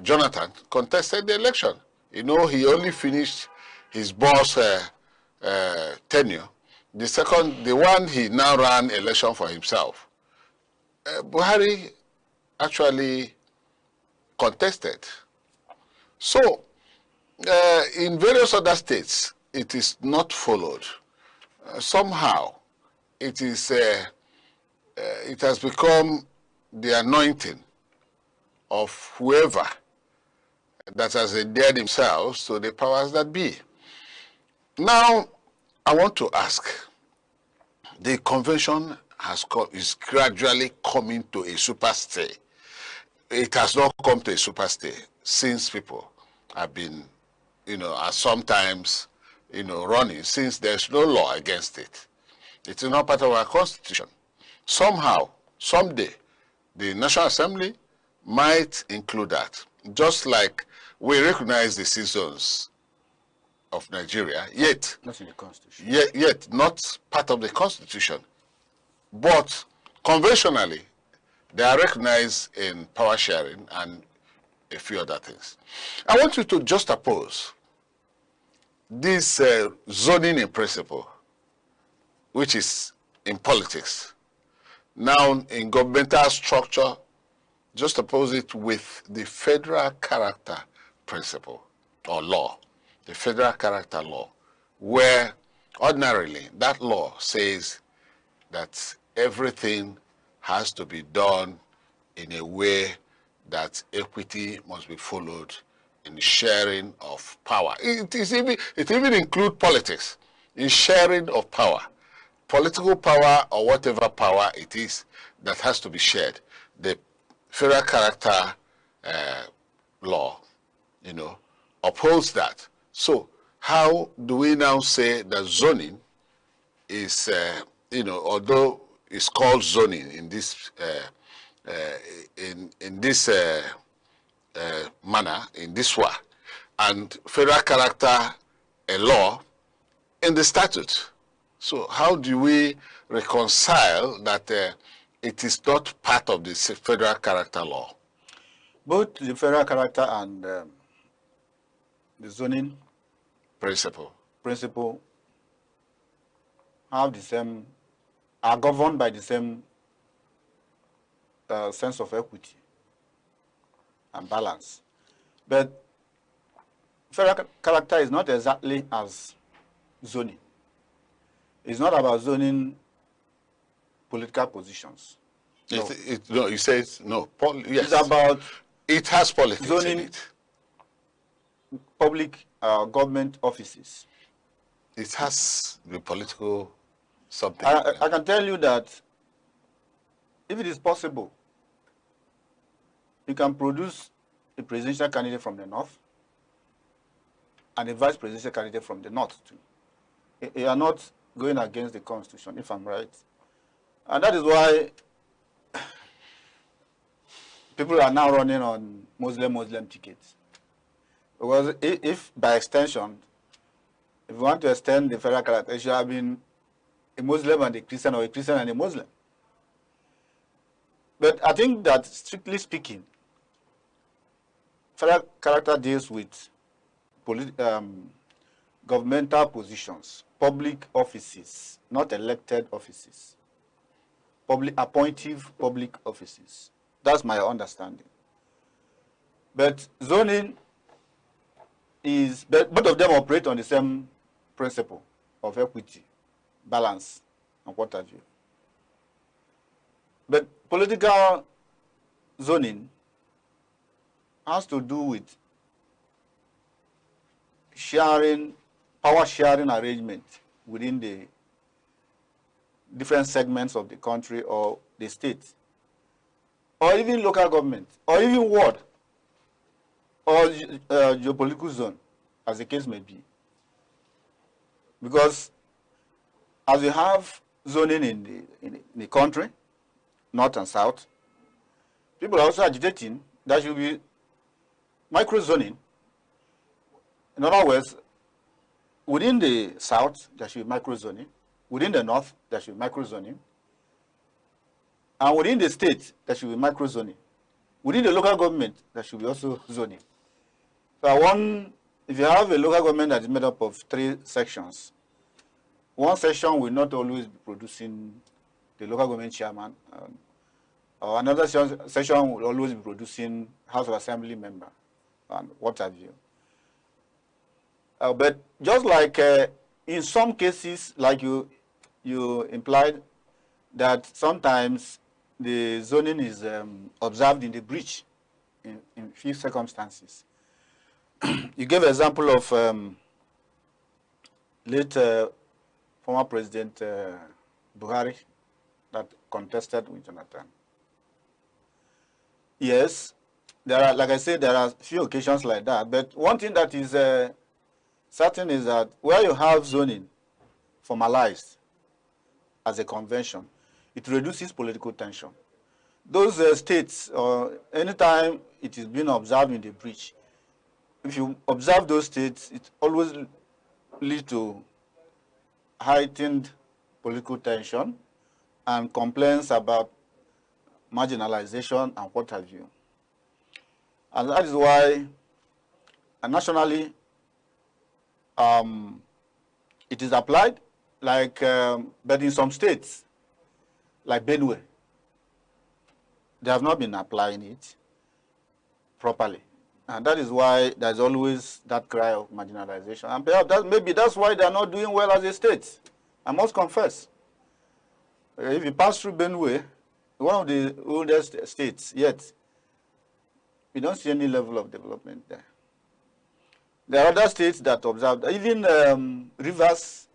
Jonathan contested the election. He only finished his boss tenure. The one he now ran election for himself. Buhari actually contested. So, in various other states, it is not followed. Somehow, it has become the anointing of whoever that has endeared themselves to the powers that be. Now, I want to ask, the convention is gradually coming to a superstay. It has not come to a superstay since people have been, sometimes, running, since there's no law against it. It is not part of our constitution. Somehow, someday, the National Assembly might include that. Just like we recognize the seasons of Nigeria, yet not in the constitution. Yet not part of the constitution. But conventionally, they are recognized in power sharing and a few other things. I want you to juxtapose this zoning in principle, which is in politics, now in governmental structure, juxtapose it with the federal character principle or law, the federal character law, where ordinarily that law says that everything has to be done in a way that equity must be followed in the sharing of power. It even includes politics in sharing of power. political power or whatever power it is that has to be shared, the federal character law, upholds that. So how do we now say that zoning is, although it's called zoning in this manner, in this way, and federal character a law in the statute? So how do we reconcile that it is not part of the federal character law? Both the federal character and the zoning principle have the same, are governed by the same sense of equity and balance. But federal character is not exactly as zoning. It's not about zoning political positions. No, no, you say it's, no. Yes. It's about it has politics zoning in it. Public government offices. It has the political something. I can tell you that if it is possible, you can produce a presidential candidate from the north and a vice presidential candidate from the north too. You are not going against the constitution, if I'm right. And that is why people are now running on Muslim tickets. Because if by extension, if you want to extend the federal character, it should have been a Muslim and a Christian, or a Christian and a Muslim. But I think that, strictly speaking, federal character deals with governmental positions, public offices, not elected offices, appointive public offices. That's my understanding. But zoning is, both of them operate on the same principle of equity, balance, and what have you. But political zoning has to do with sharing, power sharing arrangement within the different segments of the country or the state, or even local government, or even ward, or geopolitical zone, as the case may be. Because as you have zoning in the country, north and south, people are also agitating that should be micro-zoning. In other words, within the south, there should be micro-zoning. Within the north, there should be micro-zoning. And within the state, there should be micro-zoning. Within the local government, there should be also zoning. So if you have a local government that is made up of 3 sections, one section will not always be producing the local government chairman, or another section will always be producing House of Assembly member, and what have you. But just like in some cases, like you implied, that sometimes the zoning is observed in the breach in few circumstances. You gave an example of late former President Buhari that contested with Jonathan. Yes, there are, like I said, there are few occasions like that. But one thing that is certain is that where you have zoning formalized as a convention, it reduces political tension. Those states, or anytime it is being observed in the breach, if you observe those states, it always leads to heightened political tension and complaints about marginalization and what have you. And that is why nationally it is applied, like, but in some states, like Benue, they have not been applying it properly. And that is why there's always that cry of marginalization. And perhaps maybe that's why they're not doing well as a state. I must confess. If you pass through Benue, one of the oldest states yet, we don't see any level of development there. There are other states that observe, even Rivers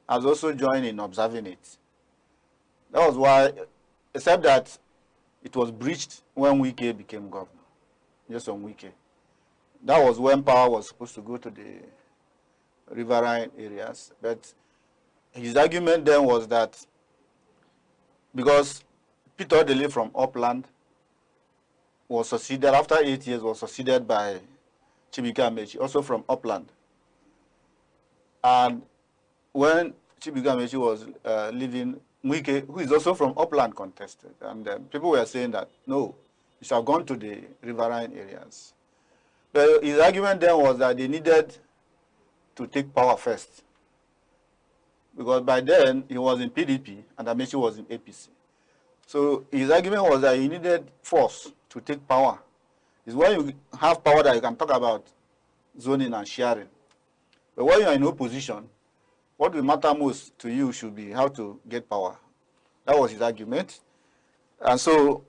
has also joined in observing it. That was why, except that it was breached when Wike became governor, just on Wike. That was when power was supposed to go to the riverine areas. But his argument then was that because peterobi from upland was succeeded, after 8 years, was succeeded by Chibuike Amechi, also from upland. And when Chibuike Amechi was leaving, Wike, who is also from upland, contested. And people were saying that, no, he should have gone to the riverine areas. But his argument then was that they needed to take power first. Because by then, he was in PDP and Amechi was in APC. So his argument was that he needed force to take power. It's when you have power that you can talk about zoning and sharing. But when you are in opposition, what will matter most to you should be how to get power. That was his argument. And so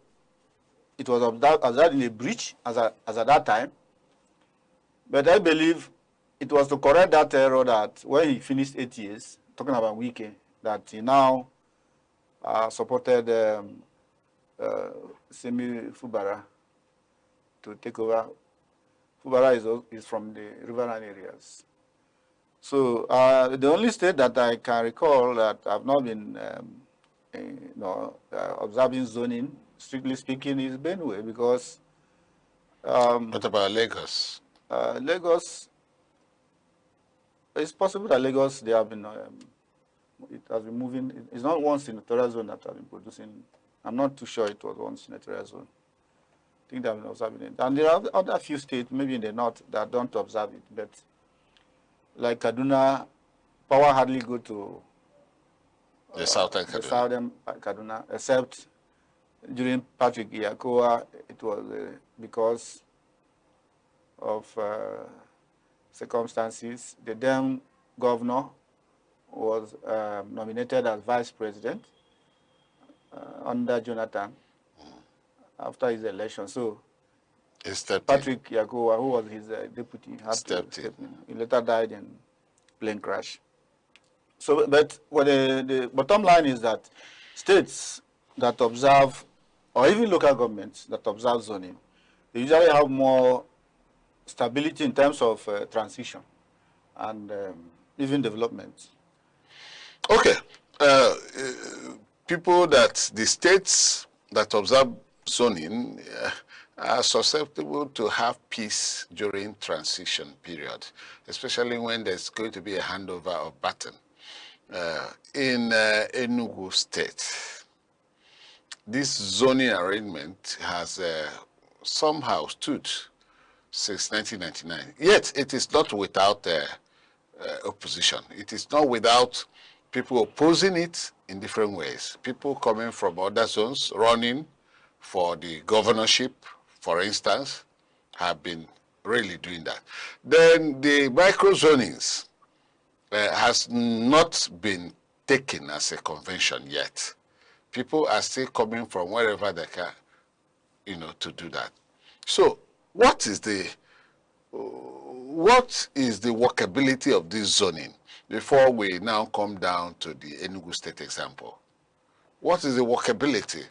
it was observed in a breach as at that time. But I believe it was to correct that error that when he finished 8 years, talking about Wike, that he now supported Semi Fubara to take over. Fubara is from the riverine areas. So the only state that I can recall that I've not been observing zoning, strictly speaking, is Benue, because... what about Lagos? Lagos, it's possible that Lagos, they have been, it has been moving. It's not one senatorial zone that has been producing. I'm not too sure it was one senatorial zone. I think they have been observing it. And there are other few states, maybe in the north, that don't observe it. But like Kaduna, power hardly go to the southern Kaduna. The southern Kaduna, except during Patrick Iyakoa, it was because of circumstances. The then governor was nominated as vice president under Jonathan after his election. So Patrick Iyakoa, who was his deputy, had to step in. He later died in plane crash. So, but what the bottom line is that states that observe, or even local governments that observe zoning, they usually have more stability in terms of transition and even development. Okay. The states that observe zoning are susceptible to have peace during transition period, especially when there's going to be a handover of baton. In Enugu State, this zoning arrangement has somehow stood since 1999. Yet it is not without opposition. It is not without people opposing it in different ways. People coming from other zones running for the governorship, for instance, have been really doing that. Then the micro-zonings has not been taken as a convention yet. People are still coming from wherever they can, to do that. So what is the workability of this zoning before we now come down to the Enugu State example? What is the workability?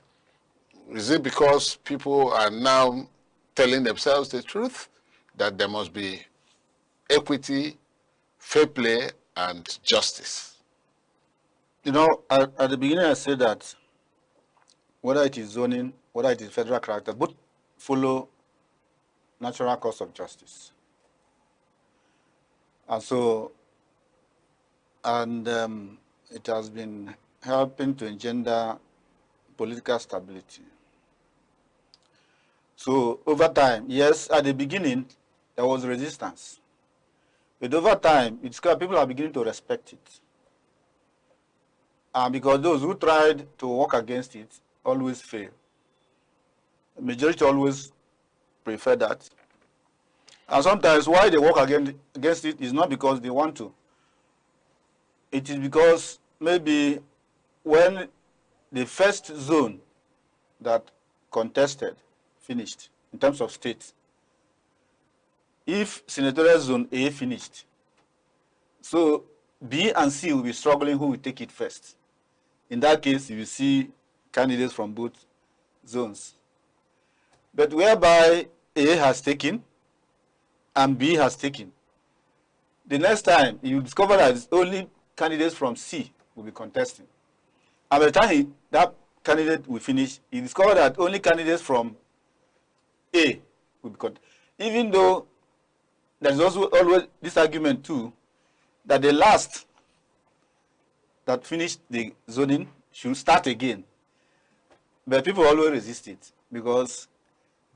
Is it because people are now telling themselves the truth that there must be equity, fair play, and justice? At the beginning I said that whether it is zoning, whether it is federal character, both follow natural course of justice. And so, it has been helping to engender political stability. So over time, yes, at the beginning, there was resistance. But over time, people are beginning to respect it. And because those who tried to work against it always fail. The majority always prefer that. And sometimes why they work against it is not because they want to. It is because maybe when the first zone that contested finished in terms of states, if senatorial zone A finished, so B and C will be struggling who will take it first. In that case, you see candidates from both zones. But whereby A has taken and B has taken, the next time you discover that it's only candidates from C will be contesting. And by the time that candidate will finish, he discovered that only candidates from A will be contesting. Even though there's also always this argument too, that the last that finished the zoning should start again. But people always resist it because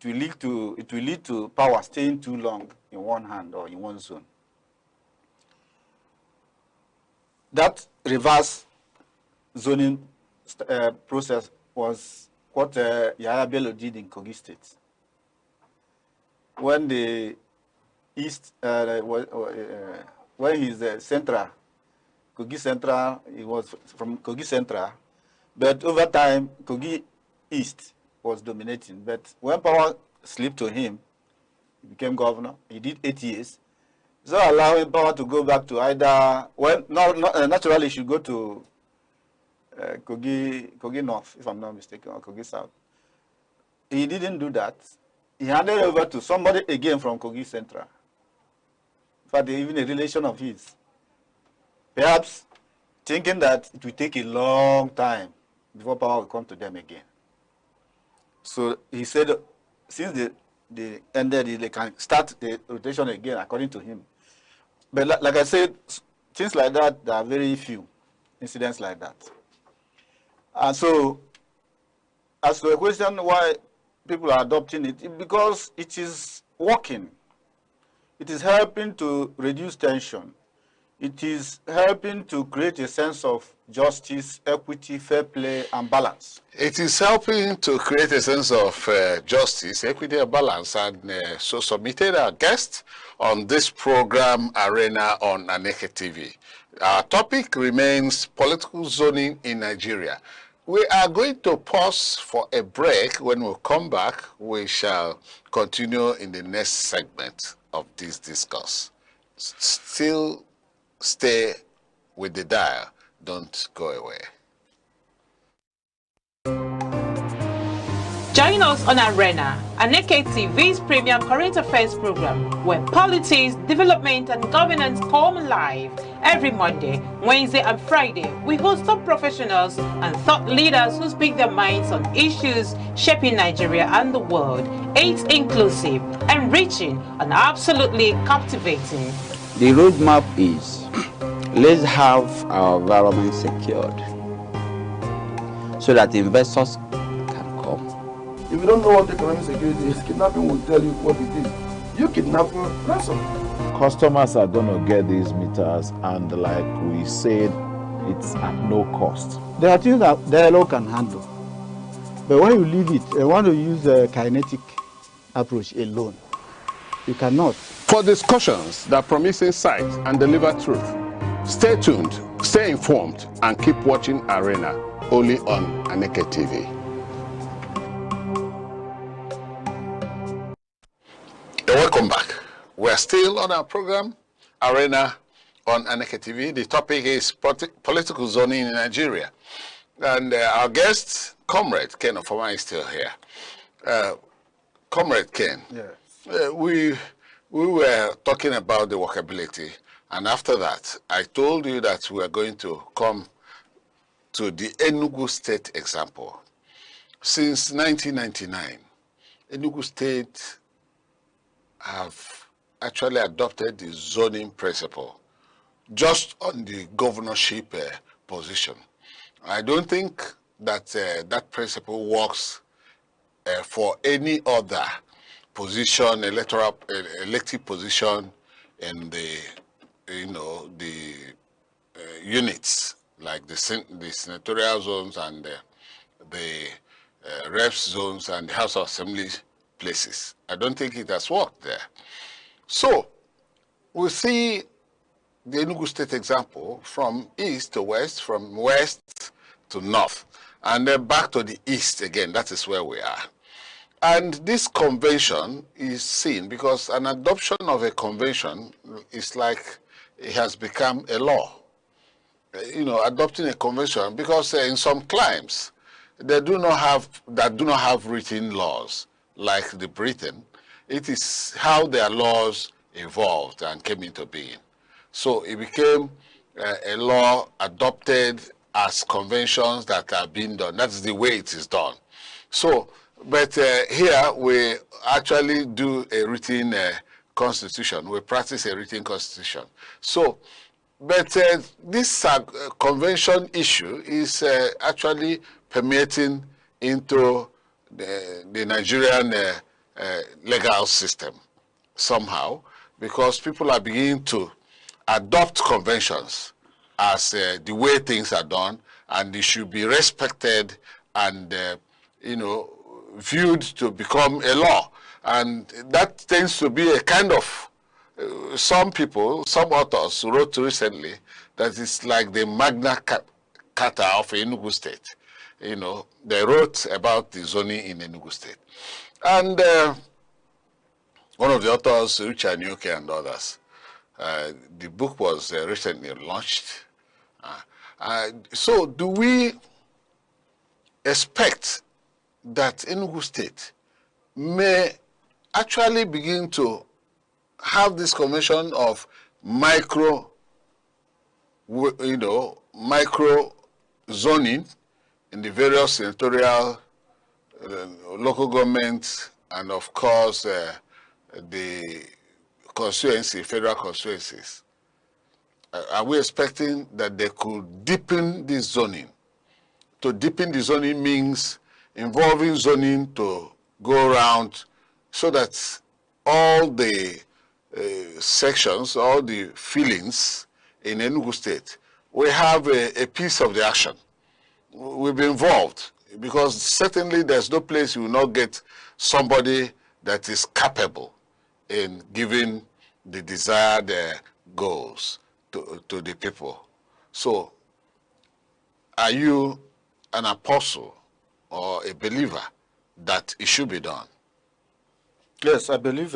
it will lead to power staying too long in one hand or in one zone. That reverse zoning process was what Yahya Bello did in Kogi State. When the East, when he's Central, Kogi Central, he was from Kogi Central, but over time, Kogi East was dominating. But when power slipped to him, he became governor. He did 8 years. So allowing power to go back to either, well, naturally, he should go to Kogi North, if I'm not mistaken, or Kogi South. He didn't do that. He handed over to somebody again from Kogi Central. In fact, even a relation of his. Perhaps thinking that it will take a long time before power will come to them again. So he said, since they ended it, they can start the rotation again, according to him. But like I said, things like that, there are very few incidents like that. And so, as to a question why people are adopting it, because it is working. It is helping to reduce tension. It is helping to create a sense of justice, equity, fair play, and balance. It is helping to create a sense of justice, equity, and balance. And so submitted our guest on this program, Arena on Aneke TV. Our topic remains political zoning in Nigeria. We are going to pause for a break. When we come back, we shall continue in the next segment of this discourse. Still stay with the dial. Don't go away. Join us on Arena, Aneke TV's premium current affairs program, where politics, development, and governance come alive. Every Monday, Wednesday, and Friday, we host top professionals and thought leaders who speak their minds on issues shaping Nigeria and the world. It's inclusive, enriching, and absolutely captivating. The roadmap is, let's have our environment secured so that investors can come. If you don't know what economic security is, kidnapping will tell you what it is. You kidnap for ransom. Customers are going to get these meters, and like we said, it's at no cost. There are things that dialogue can handle. But when you leave it, you want to use a kinetic approach alone. You cannot. For discussions that promise insight and deliver truth, stay tuned, stay informed, and keep watching Arena, only on Aneke TV. Welcome back. We're still on our program, Arena on Aneke TV. The topic is political zoning in Nigeria. And our guest, Comrade Ken Ofoma, is still here. Comrade Ken, yes. We were talking about the workability. And after that, I told you that we are going to come to the Enugu State example. Since 1999, Enugu State have actually adopted the zoning principle just on the governorship position. I don't think that that principle works for any other position, elective position in the units like the senatorial zones and the reps zones and the House of Assembly places. I don't think it has worked there. So we see the Enugu State example from east to west, from west to north, and then back to the east again. That is where we are. And this convention is seen because an adoption of a convention is like it has become a law. adopting a convention, because in some climes they do not have written laws like the Britain. It is how their laws evolved and came into being. So it became a law adopted as conventions that are being done. That's the way it is done. So, but here we actually do a written constitution. We practice a written constitution. So, but this convention issue is actually permeating into the Nigerian legal system somehow, because people are beginning to adopt conventions as the way things are done, and they should be respected and viewed to become a law. And that tends to be a kind of some authors wrote recently that it's like the Magna Carta of Enugu State. They wrote about the zoning in Enugu State. And one of the authors, Richard Aneke and others, the book was recently launched. So do we expect that Enugu State may actually begin to have this convention of micro zoning in the various senatorial, local governments, and of course the constituency, federal constituencies? Are we expecting that they could deepen this zoning? To deepen the zoning means involving zoning to go around so that all the sections, all the feelings in Enugu State will have a piece of the action. We'll be involved, because certainly there's no place you will not get somebody that is capable in giving the desired goals to the people. So, are you an apostle or a believer that it should be done? Yes, I believe,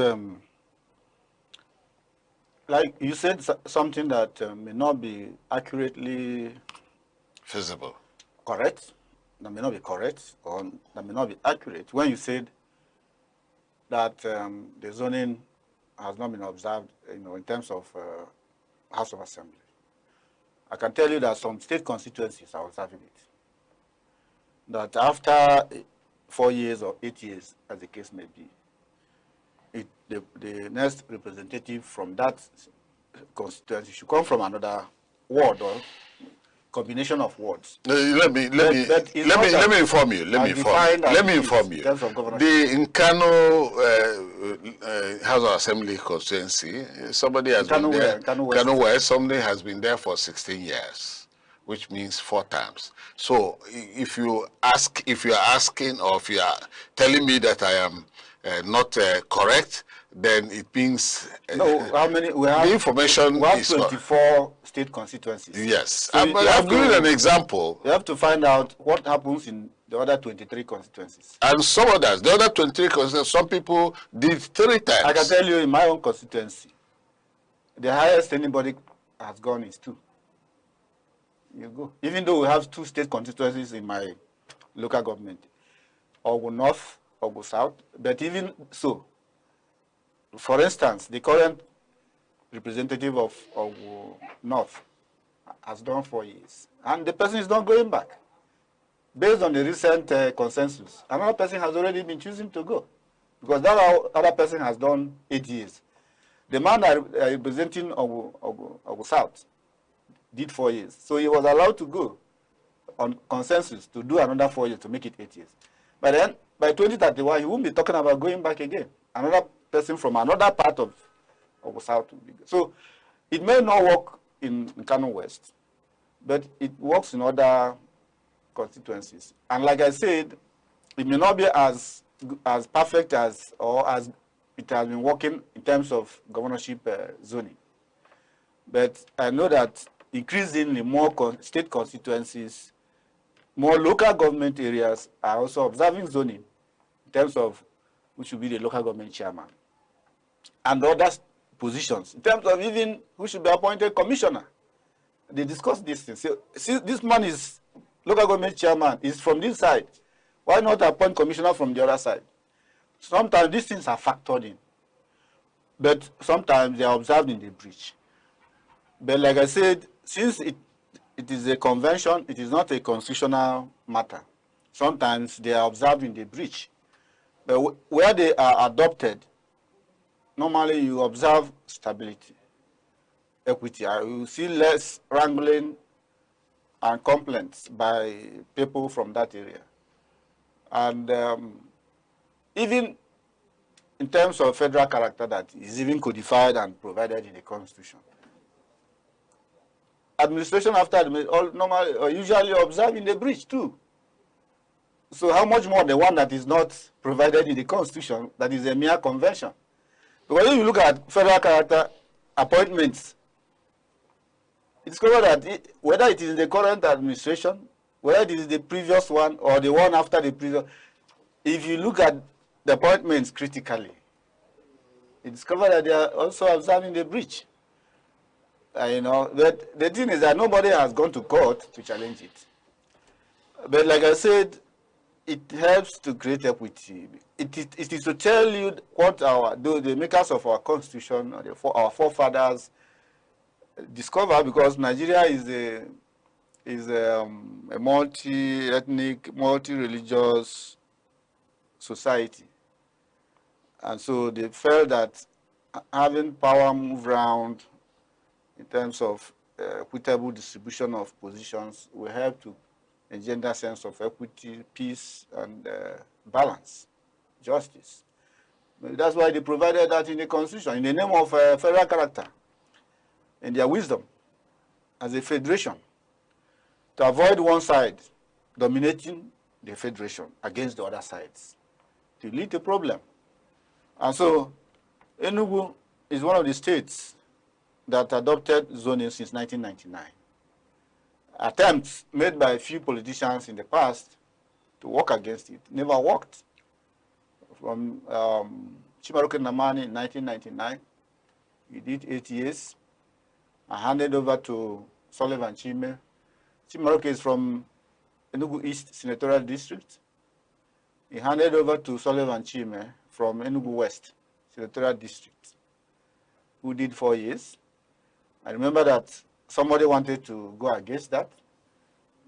like you said, something that may not be accurately feasible, correct, that may not be correct, or that may not be accurate. When you said that the zoning has not been observed, in terms of House of Assembly, I can tell you that some state constituencies are observing it. That after 4 years or 8 years, as the case may be, the next representative from that constituency should come from another ward or combination of wards. Let me inform you. Let me inform you. The Nkano House of Assembly constituency, somebody has been there. Nkano West, somebody has been there for 16 years, which means 4 terms. So if you are asking, or if you are telling me that I am not correct, then it means no. How many? We have the information. We have 24 state constituencies. Yes, so I'm giving an example. You have to find out what happens in the other 23 constituencies. And some others, the other 23 constituencies, some people did 3 times. I can tell you, in my own constituency, the highest anybody has gone is 2. You go. Even though we have 2 state constituencies in my local government, Ogun North, Ogun South, but even so, for instance, the current representative of North has done 4 years, and the person is not going back. Based on the recent consensus, another person has already been choosing to go, because that other person has done 8 years. The man representing Ogun South did 4 years, so he was allowed to go on consensus to do another 4 years to make it 8 years. But then, by 2031, he won't be talking about going back again. Another person from another part of South will be good. So it may not work in Kano West, but it works in other constituencies. And like I said, it may not be as perfect as it has been working in terms of governorship zoning. But I know that increasingly more state constituencies, more local government areas are also observing zoning in terms of who should be the local government chairman and other positions, in terms of even who should be appointed commissioner they discuss these things. So, see, this man is local government chairman, is from this side. Why not appoint commissioner from the other side? Sometimes these things are factored in, but sometimes they are observed in the breach. But like I said, since it is a convention, it is not a constitutional matter. Sometimes they are observed in the breach. But where they are adopted, normally you observe stability, equity. You see less wrangling and complaints by people from that area. And even in terms of federal character that is even codified and provided in the Constitution. Administration after normally usually observed in the breach too. So how much more the one that is not provided in the Constitution, that is a mere convention? Because if you look at federal character appointments, it's clear that whether it is the current administration, whether it is the previous one or the one after the previous, if you look at the appointments critically, it's covered that they are also observing the breach. You know, but the thing is that nobody has gone to court to challenge it. But like I said, it helps to create equity. It is to tell you what the makers of our constitution, our forefathers discover, because Nigeria is a multi-ethnic, multi-religious society. And so they felt that having power move around in terms of equitable distribution of positions will help to engender a sense of equity, peace, and balance, justice. That's why they provided that in the Constitution, in the name of federal character, in their wisdom, as a federation, to avoid one side dominating the federation against the other sides, to lead to problem. And so, Enugu is one of the states that adopted zoning since 1999. Attempts made by a few politicians in the past to work against it never worked. From Chimaroke Namani in 1999, he did 8 years, and handed over to Sullivan Chime. Chimaroke is from Enugu East Senatorial District. He handed over to Sullivan Chime from Enugu West Senatorial District, who did 4 years. I remember that somebody wanted to go against that,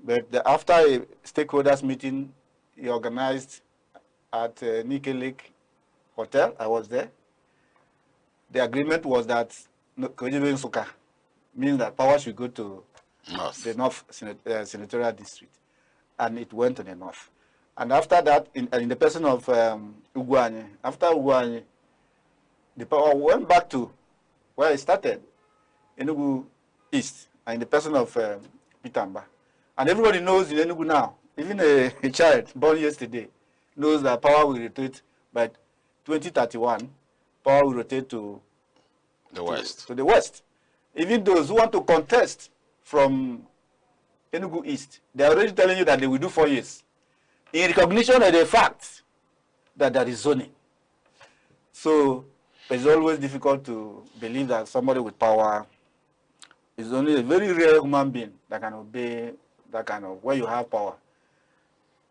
but after a stakeholders meeting he organized at Nike Lake Hotel, I was there. The agreement was that means that power should go to the North Senatorial District, and it went to the North. And after that, in the person of Ugwanye, after Ugwanye, the power went back to where it started, Enugu East, and in the person of petermbah. And everybody knows in Enugu now, even a child born yesterday, knows that power will rotate by 2031. Power will rotate to the west. To the west. Even those who want to contest from Enugu East, they are already telling you that they will do 4 years, in recognition of the fact that there is zoning. So it's always difficult to believe that somebody with power is only a very rare human being that can obey that kind of, where you have power.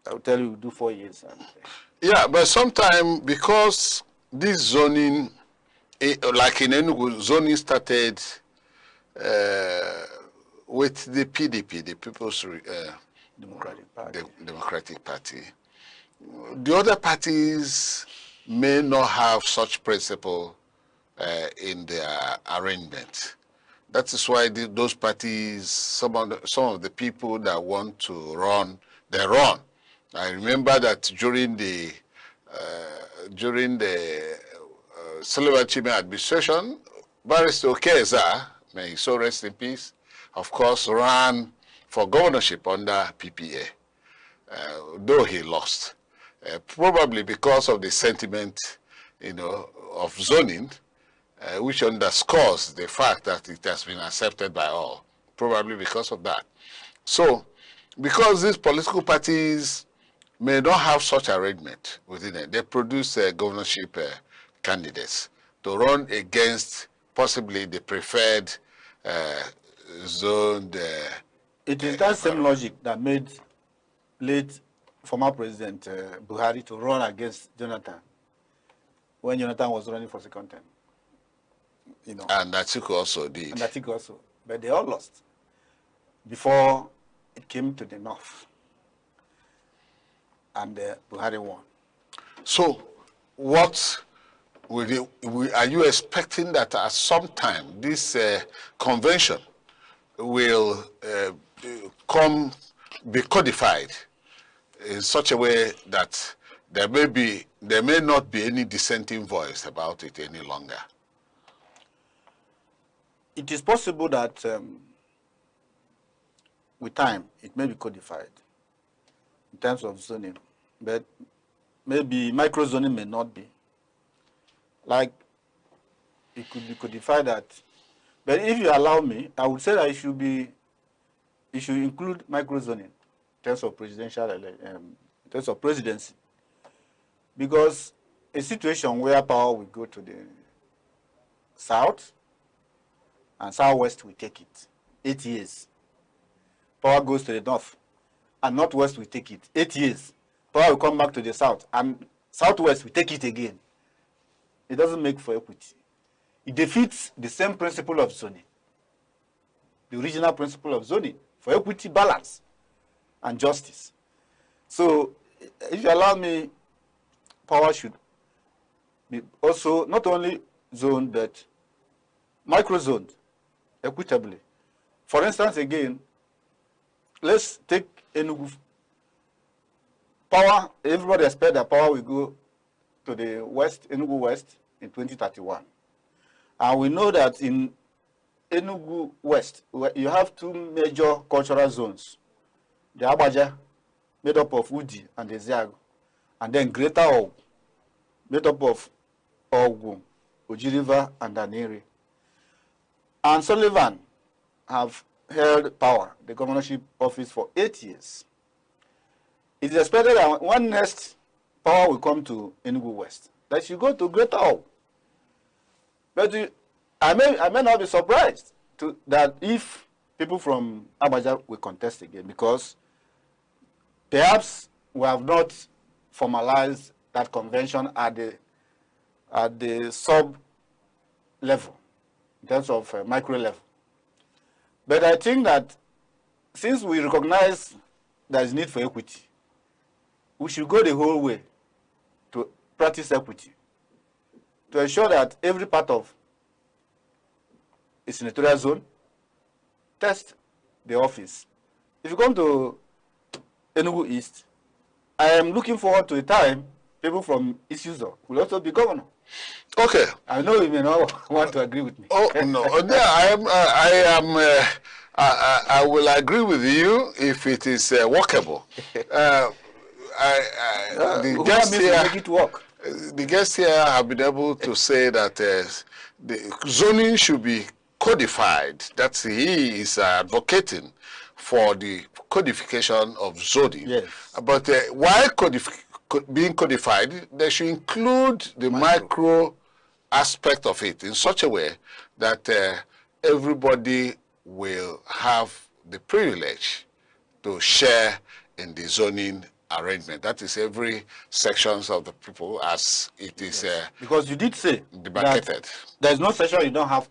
I will tell you, do 4 years. Yeah, but sometimes because this zoning, like in Enugu, zoning started with the PDP, the People's Democratic Party. The other parties may not have such principle in their arrangement. That is why those parties, some of the people that want to run, they run. I remember that during the Sullivan Chime administration, Barrister Okeza, may he so rest in peace, of course ran for governorship under PPA, though he lost, probably because of the sentiment, you know, of zoning, which underscores the fact that it has been accepted by all, probably because of that. So, because these political parties may not have such arrangement within it, they produce governorship candidates to run against possibly the preferred zoned. It is that same logic that made late former President Buhari to run against Jonathan when Jonathan was running for second term. You know. And Atiku also did. And Atiku also. But they all lost before it came to the north. And Buhari won. So, what are you expecting that at some time this convention will be codified in such a way that there may not be any dissenting voice about it any longer? It is possible that with time it may be codified in terms of zoning, but maybe micro zoning may not be. Like it could be codified that, but if you allow me, I would say that it should include micro zoning in terms of presidential, in terms of presidency, because a situation where power will go to the south and southwest will take it 8 years. Power goes to the north and northwest will take it 8 years. Power will come back to the south and southwest will take it again. It doesn't make for equity. It defeats the same principle of zoning, the original principle of zoning, for equity, balance, and justice. So, if you allow me, power should be also not only zoned, but micro-zoned equitably. For instance, again, let's take Enugu. Power, everybody expects that power will go to the west, Enugu West, in 2031. And we know that in Enugu West, you have two major cultural zones. The Abaja, made up of Udi and the Ziago, and then Greater Ogu, made up of Ogu, Oji River, and Aneke. And Sullivan have held power, the governorship office, for 8 years. It is expected that when next power will come to Enugu West, that she go to Greater Ogu. But I may not be surprised that if people from Abaja will contest again, because perhaps we have not formalized that convention at the sub level, in terms of micro level. But I think that since we recognize there is need for equity, we should go the whole way to practice equity, to ensure that every part of a senatorial zone test the office. If you come to Enugu East, I am looking forward to a time people from East Uzo will also be governor. Okay. I know you may not want to agree with me. Oh no, I will agree with you if it is workable. The guests here, make it work. The guests here have been able to say that the zoning should be codified. That he is advocating for the codification of zoning. Yes. But while being codified, they should include the micro aspect of it in such a way that everybody will have the privilege to share in the zoning arrangement. That is every sections of the people as it is because you did say demarcated. There is no section you don't have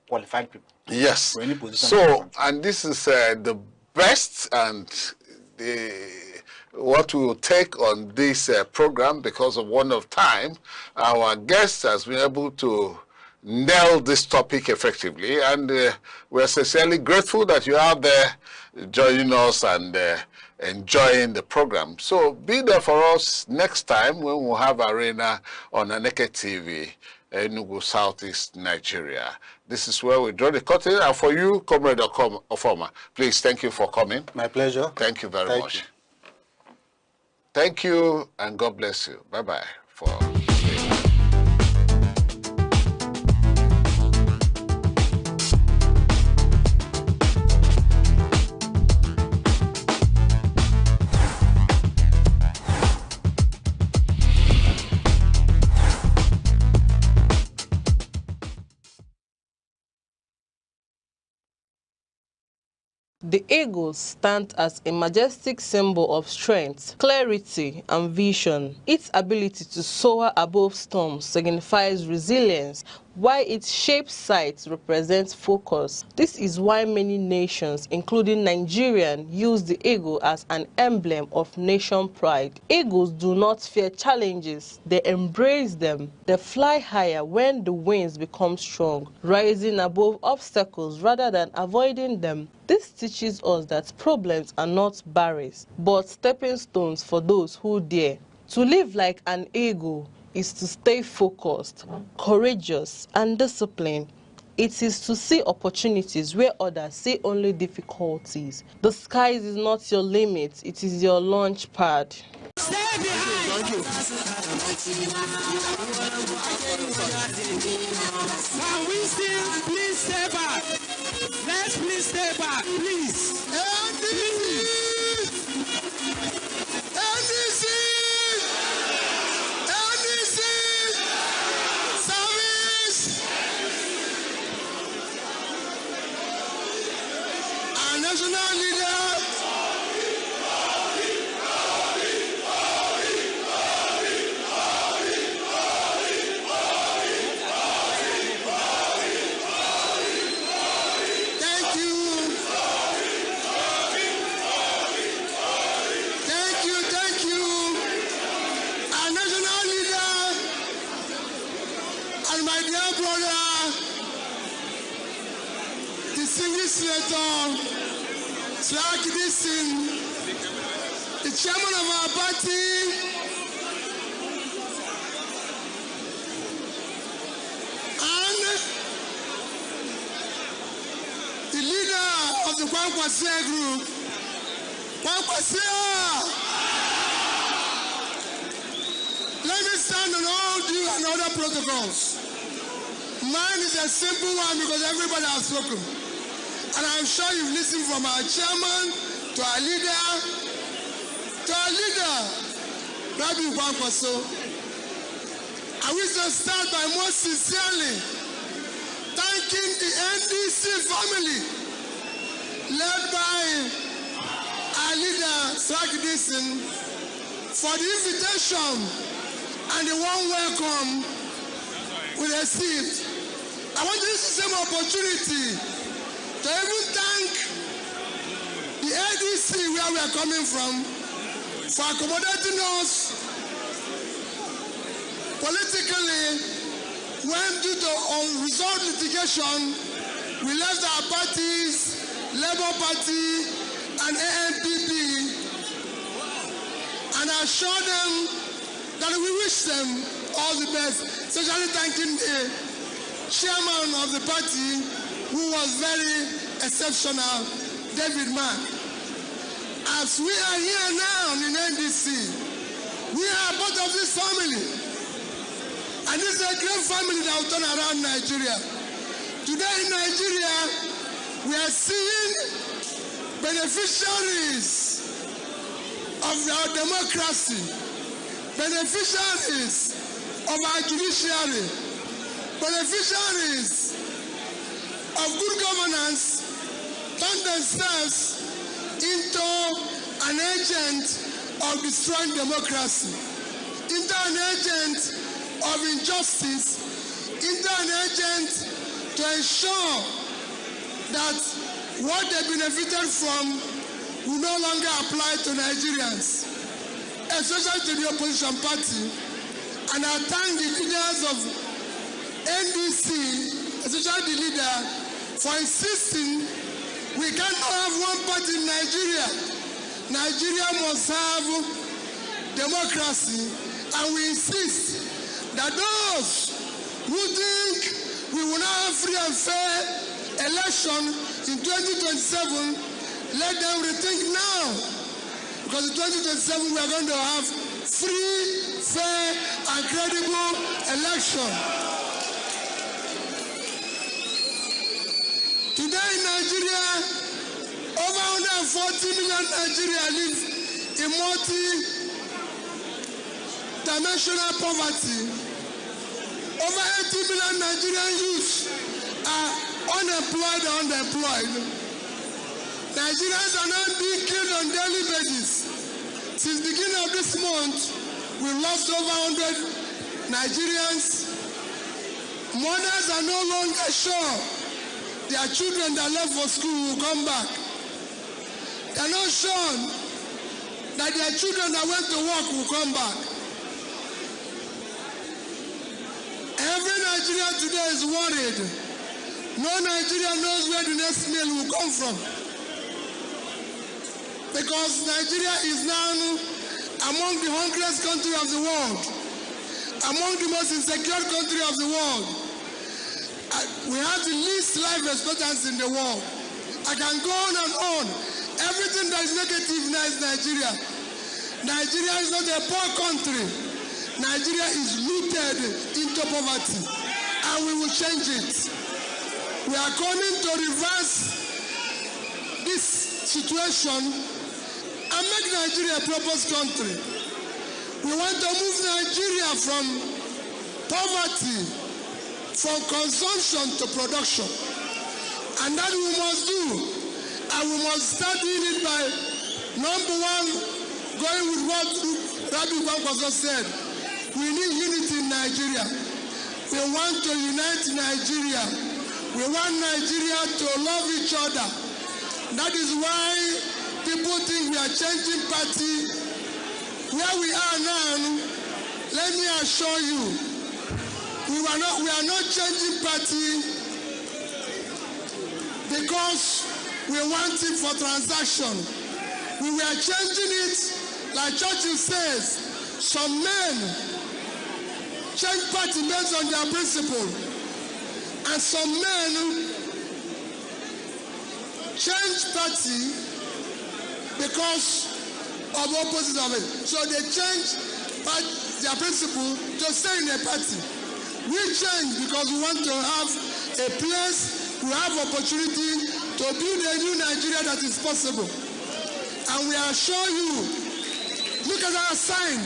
qualified people. Yes. For any position. So, and this is the best and what we will take on this program because of one of time. Our guest has been able to nail this topic effectively, and we're sincerely grateful that you are there joining us and enjoying the program. So be there for us next time when we'll have Arena on Aneke TV, Enugu, Southeast Nigeria. This is where we draw the curtain. And for you, Comrade Ofoma, please, thank you for coming. My pleasure. Thank you very much. Thank you, and God bless you. Bye-bye. For The eagle stands as a majestic symbol of strength, clarity, and vision. Its ability to soar above storms signifies resilience, while its shaped sight represents focus. This is why many nations, including Nigeria, use the eagle as an emblem of nation pride. Eagles do not fear challenges, they embrace them. They fly higher when the winds become strong, rising above obstacles rather than avoiding them. This teaches us that problems are not barriers, but stepping stones for those who dare. To live like an eagle is to stay focused, courageous, and disciplined. It is to see opportunities where others see only difficulties. The sky is not your limit, it is your launch pad. Stay behind. Thank you. Can we still please stay back? Let's please stay back, please. Service. Our national leader. The chairman of our party, and the leader of the Kwankwasia group, Kwankwasia. Let me stand on all due and other protocols. Mine is a simple one because everybody has spoken. And I'm sure you've listened from our chairman to our leader, Rabbi Kwankwaso. I wish to start by most sincerely thanking the NDC family, led by our leader, Srak Dixon, for the invitation and the warm welcome we received. I want to use the same opportunity to even thank the ADC where we are coming from for accommodating us politically when due to unresolved litigation we left our parties, Labour-party and ANPP, and I assured them that we wish them all the best, especially thanking the chairman of the party who was very exceptional, David Mann. As we are here now in NDC, we are part of this family. And this is a great family that will turn around Nigeria. Today in Nigeria, we are seeing beneficiaries of our democracy, beneficiaries of our judiciary, beneficiaries of good governance, turn themselves into an agent of destroying democracy, into an agent of injustice, into an agent to ensure that what they benefited from will no longer apply to Nigerians, especially to the opposition party. And I thank the leaders of NDC, especially the leader, for insisting we cannot have one party in Nigeria. Nigeria must have democracy, and we insist that those who think we will not have free and fair election in 2027, let them rethink now, because in 2027 we are going to have free, fair, and credible election. Today in Nigeria, over 140 million Nigerians live in multi-dimensional poverty. Over 80 million Nigerian youths are unemployed or underemployed. Nigerians are not being killed on daily basis. Since the beginning of this month, we've lost over 100 Nigerians. Mothers are no longer sure their children that left for school will come back. They are not sure that their children that went to work will come back. Every Nigerian today is worried. No Nigerian knows where the next meal will come from. Because Nigeria is now among the hungriest country of the world, among the most insecure country of the world. We have the least life expectancy in the world. I can go on and on. Everything that is negative now is Nigeria. Nigeria is not a poor country. Nigeria is rooted into poverty, and we will change it. We are coming to reverse this situation and make Nigeria a prosperous country. We want to move Nigeria from poverty, from consumption to production. And that we must do. And we must start doing it by, number one, going with what Rabbi Kwankwaso said. We need unity in Nigeria. We want to unite Nigeria. We want Nigeria to love each other. That is why people think we are changing party. Where we are now, let me assure you, we are not changing party because we want it for transaction. We were changing it, like Churchill says, some men change party based on their principle, and some men change party because of opposite of it. So they change their principle to stay in a party. We change because we want to have a place, we have opportunity to build a new Nigeria that is possible. And we assure you, look at our sign.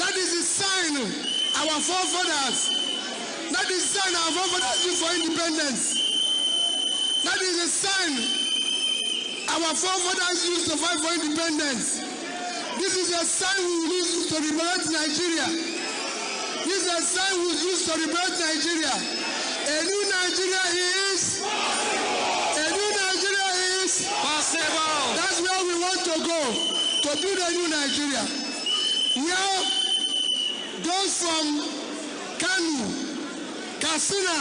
That is the sign our forefathers, that is the sign our forefathers used for independence. That is the sign our forefathers used to fight for independence. This is a sign we will use to liberate Nigeria. This is a sign we will use to liberate Nigeria. A new Nigeria is possible. A new Nigeria is possible. That's where we want to go, to build a new Nigeria. Now, those from Kanu, Katsina,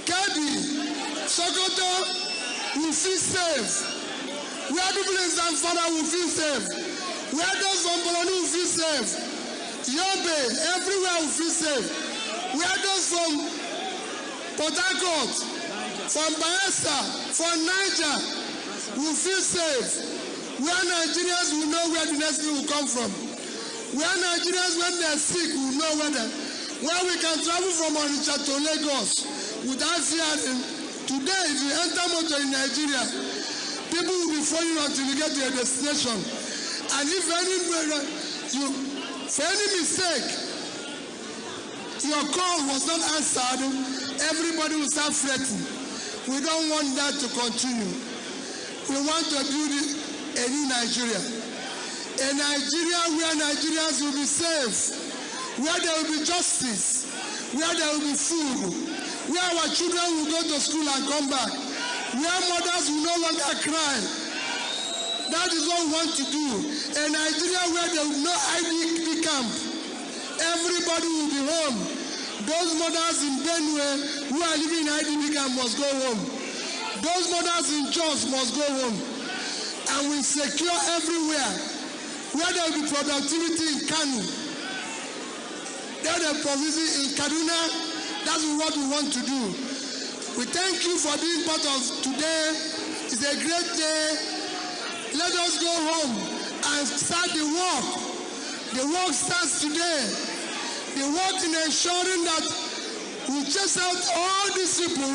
Kebbi, Sokoto will feel safe. Where people in Zamfara will feel safe. Where those from Bologna will feel safe. Yobe, everywhere will feel safe. Where those from Port Harcourt, from Bayelsa, from Niger will feel safe. Where Nigerians will know where the next thing will come from. Where Nigerians, when they're sick, will know where we can travel from Onitsha to Lagos without fear. Today, if you enter motor in Nigeria, people will be following until you get to your destination. And if for any mistake, your call was not answered, everybody will start fretting. We don't want that to continue. We want to build a new Nigeria. A Nigeria where Nigerians will be safe, where there will be justice, where there will be food, where our children will go to school and come back, where mothers will no longer cry. That is what we want to do. A Nigeria where there will be no IDP camp. Everybody will be home. Those mothers in Benue who are living in IDP camp must go home. Those mothers in Jos must go home. And we secure everywhere. Where there will be productivity in Kanu, there will be productivity in Kaduna. That's what we want to do. We thank you for being part of today. It's a great day. Let us go home and start the work. The work starts today. The work in ensuring that we chase out all these people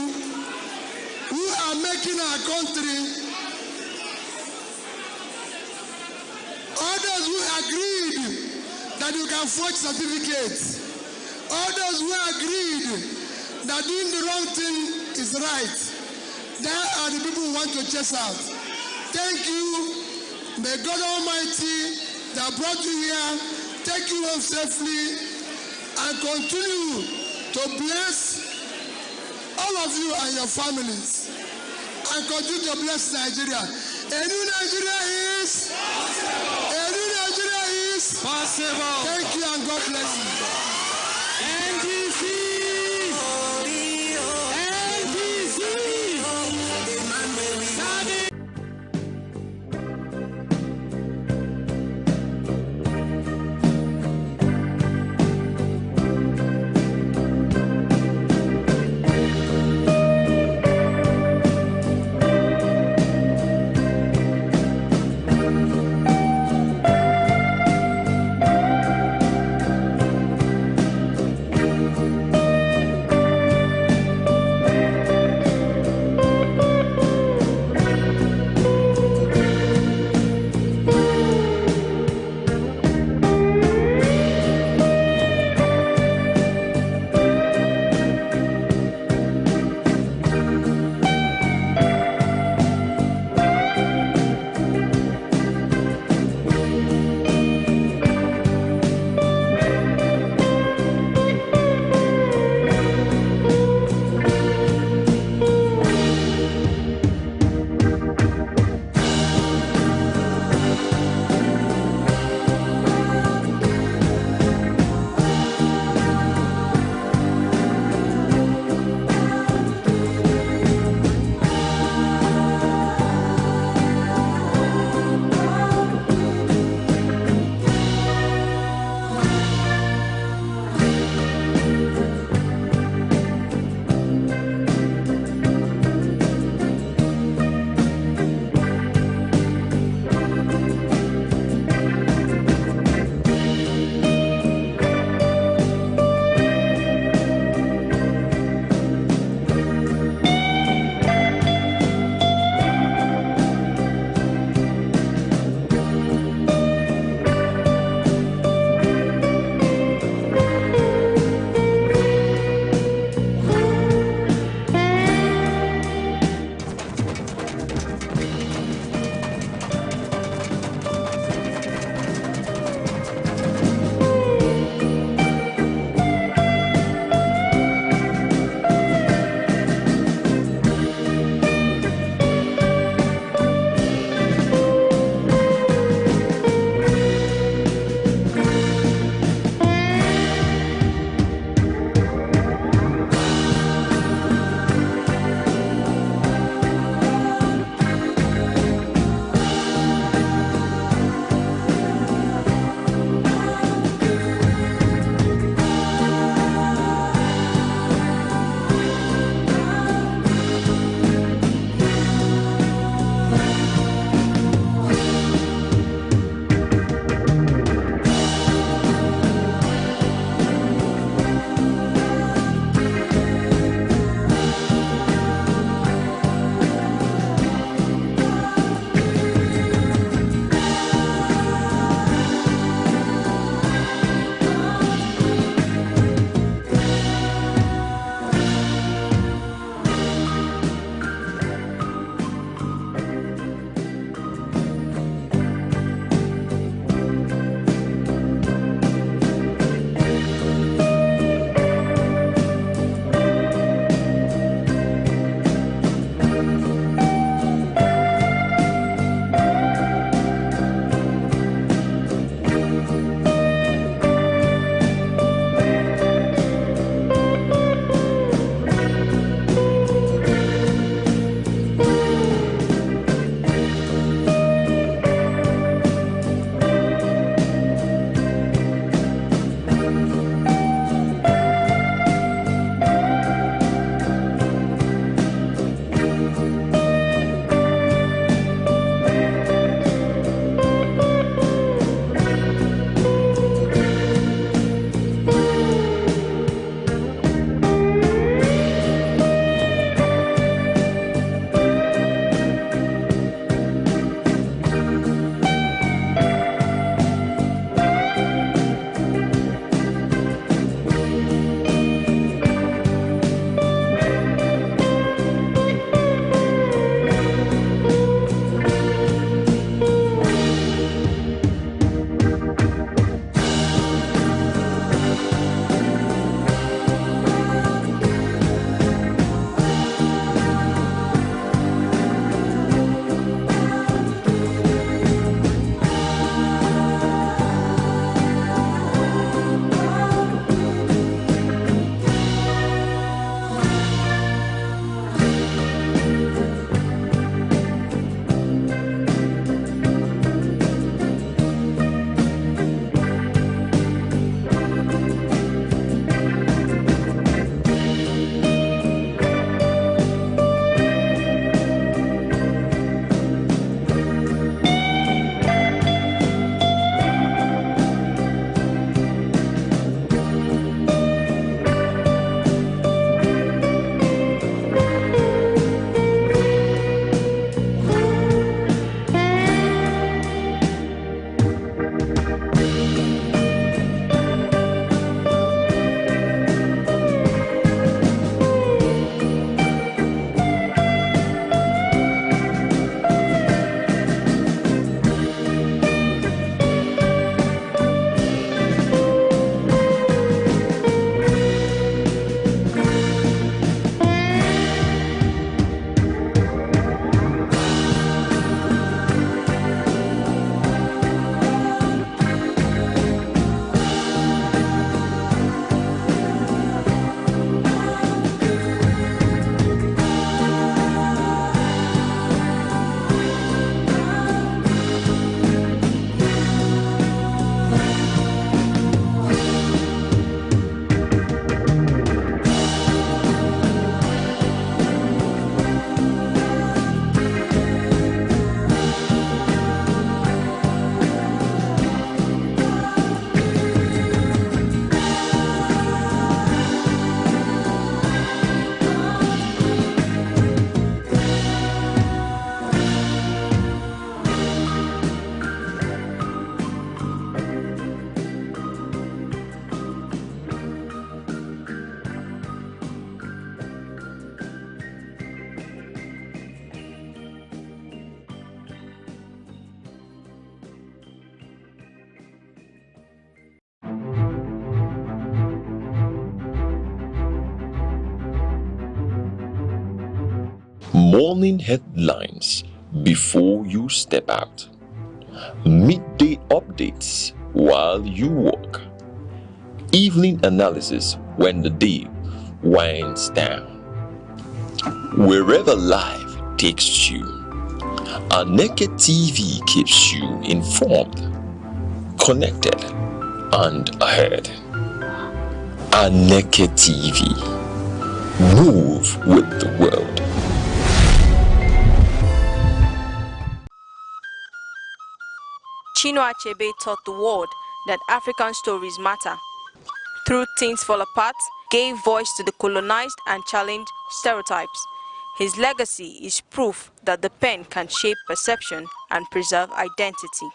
who are making our country. Others who agreed that you can forge certificates. Others who agreed that doing the wrong thing is right. That are the people who want to chase out. Thank you. May God Almighty that brought you here take you home safely and continue to bless all of you and your families and continue to bless Nigeria. A new Nigeria is possible. A new Nigeria is possible. Thank you and God bless you. NDC. morning headlines before you step out, midday updates while you walk, evening analysis when the day winds down. Wherever life takes you, Aneke TV keeps you informed, connected, and ahead. Aneke TV. Move with the world. Chinua Achebe taught the world that African stories matter. Through Things Fall Apart, gave voice to the colonized and challenged stereotypes. His legacy is proof that the pen can shape perception and preserve identity.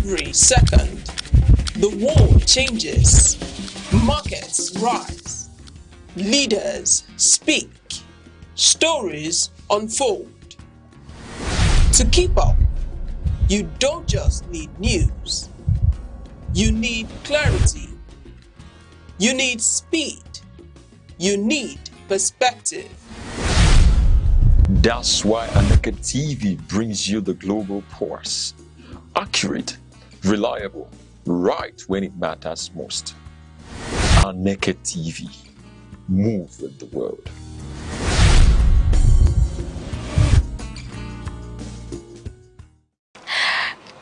Every second, the world changes, markets rise, leaders speak, stories unfold. To keep up, you don't just need news, you need clarity, you need speed, you need perspective. That's why Aneke TV brings you the global pulse. Accurate, reliable, right when it matters most. Aneke TV. Move with the world.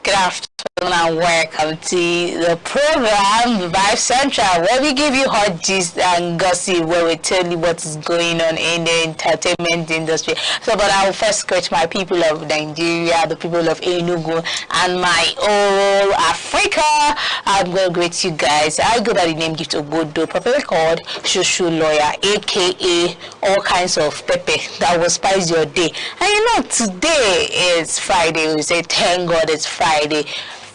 Good afternoon. and welcome to the program Vibe Central, where we give you hot gist and gossip, where we tell you what is going on in the entertainment industry. So, but I will first greet my people of Nigeria, the people of Enugu, and my old Africa. I'm going to greet you guys. I go by the name Gift Obodo, properly called Shushu Lawyer, aka all kinds of pepper that will spice your day. And you know, today is Friday. We say, thank God it's Friday,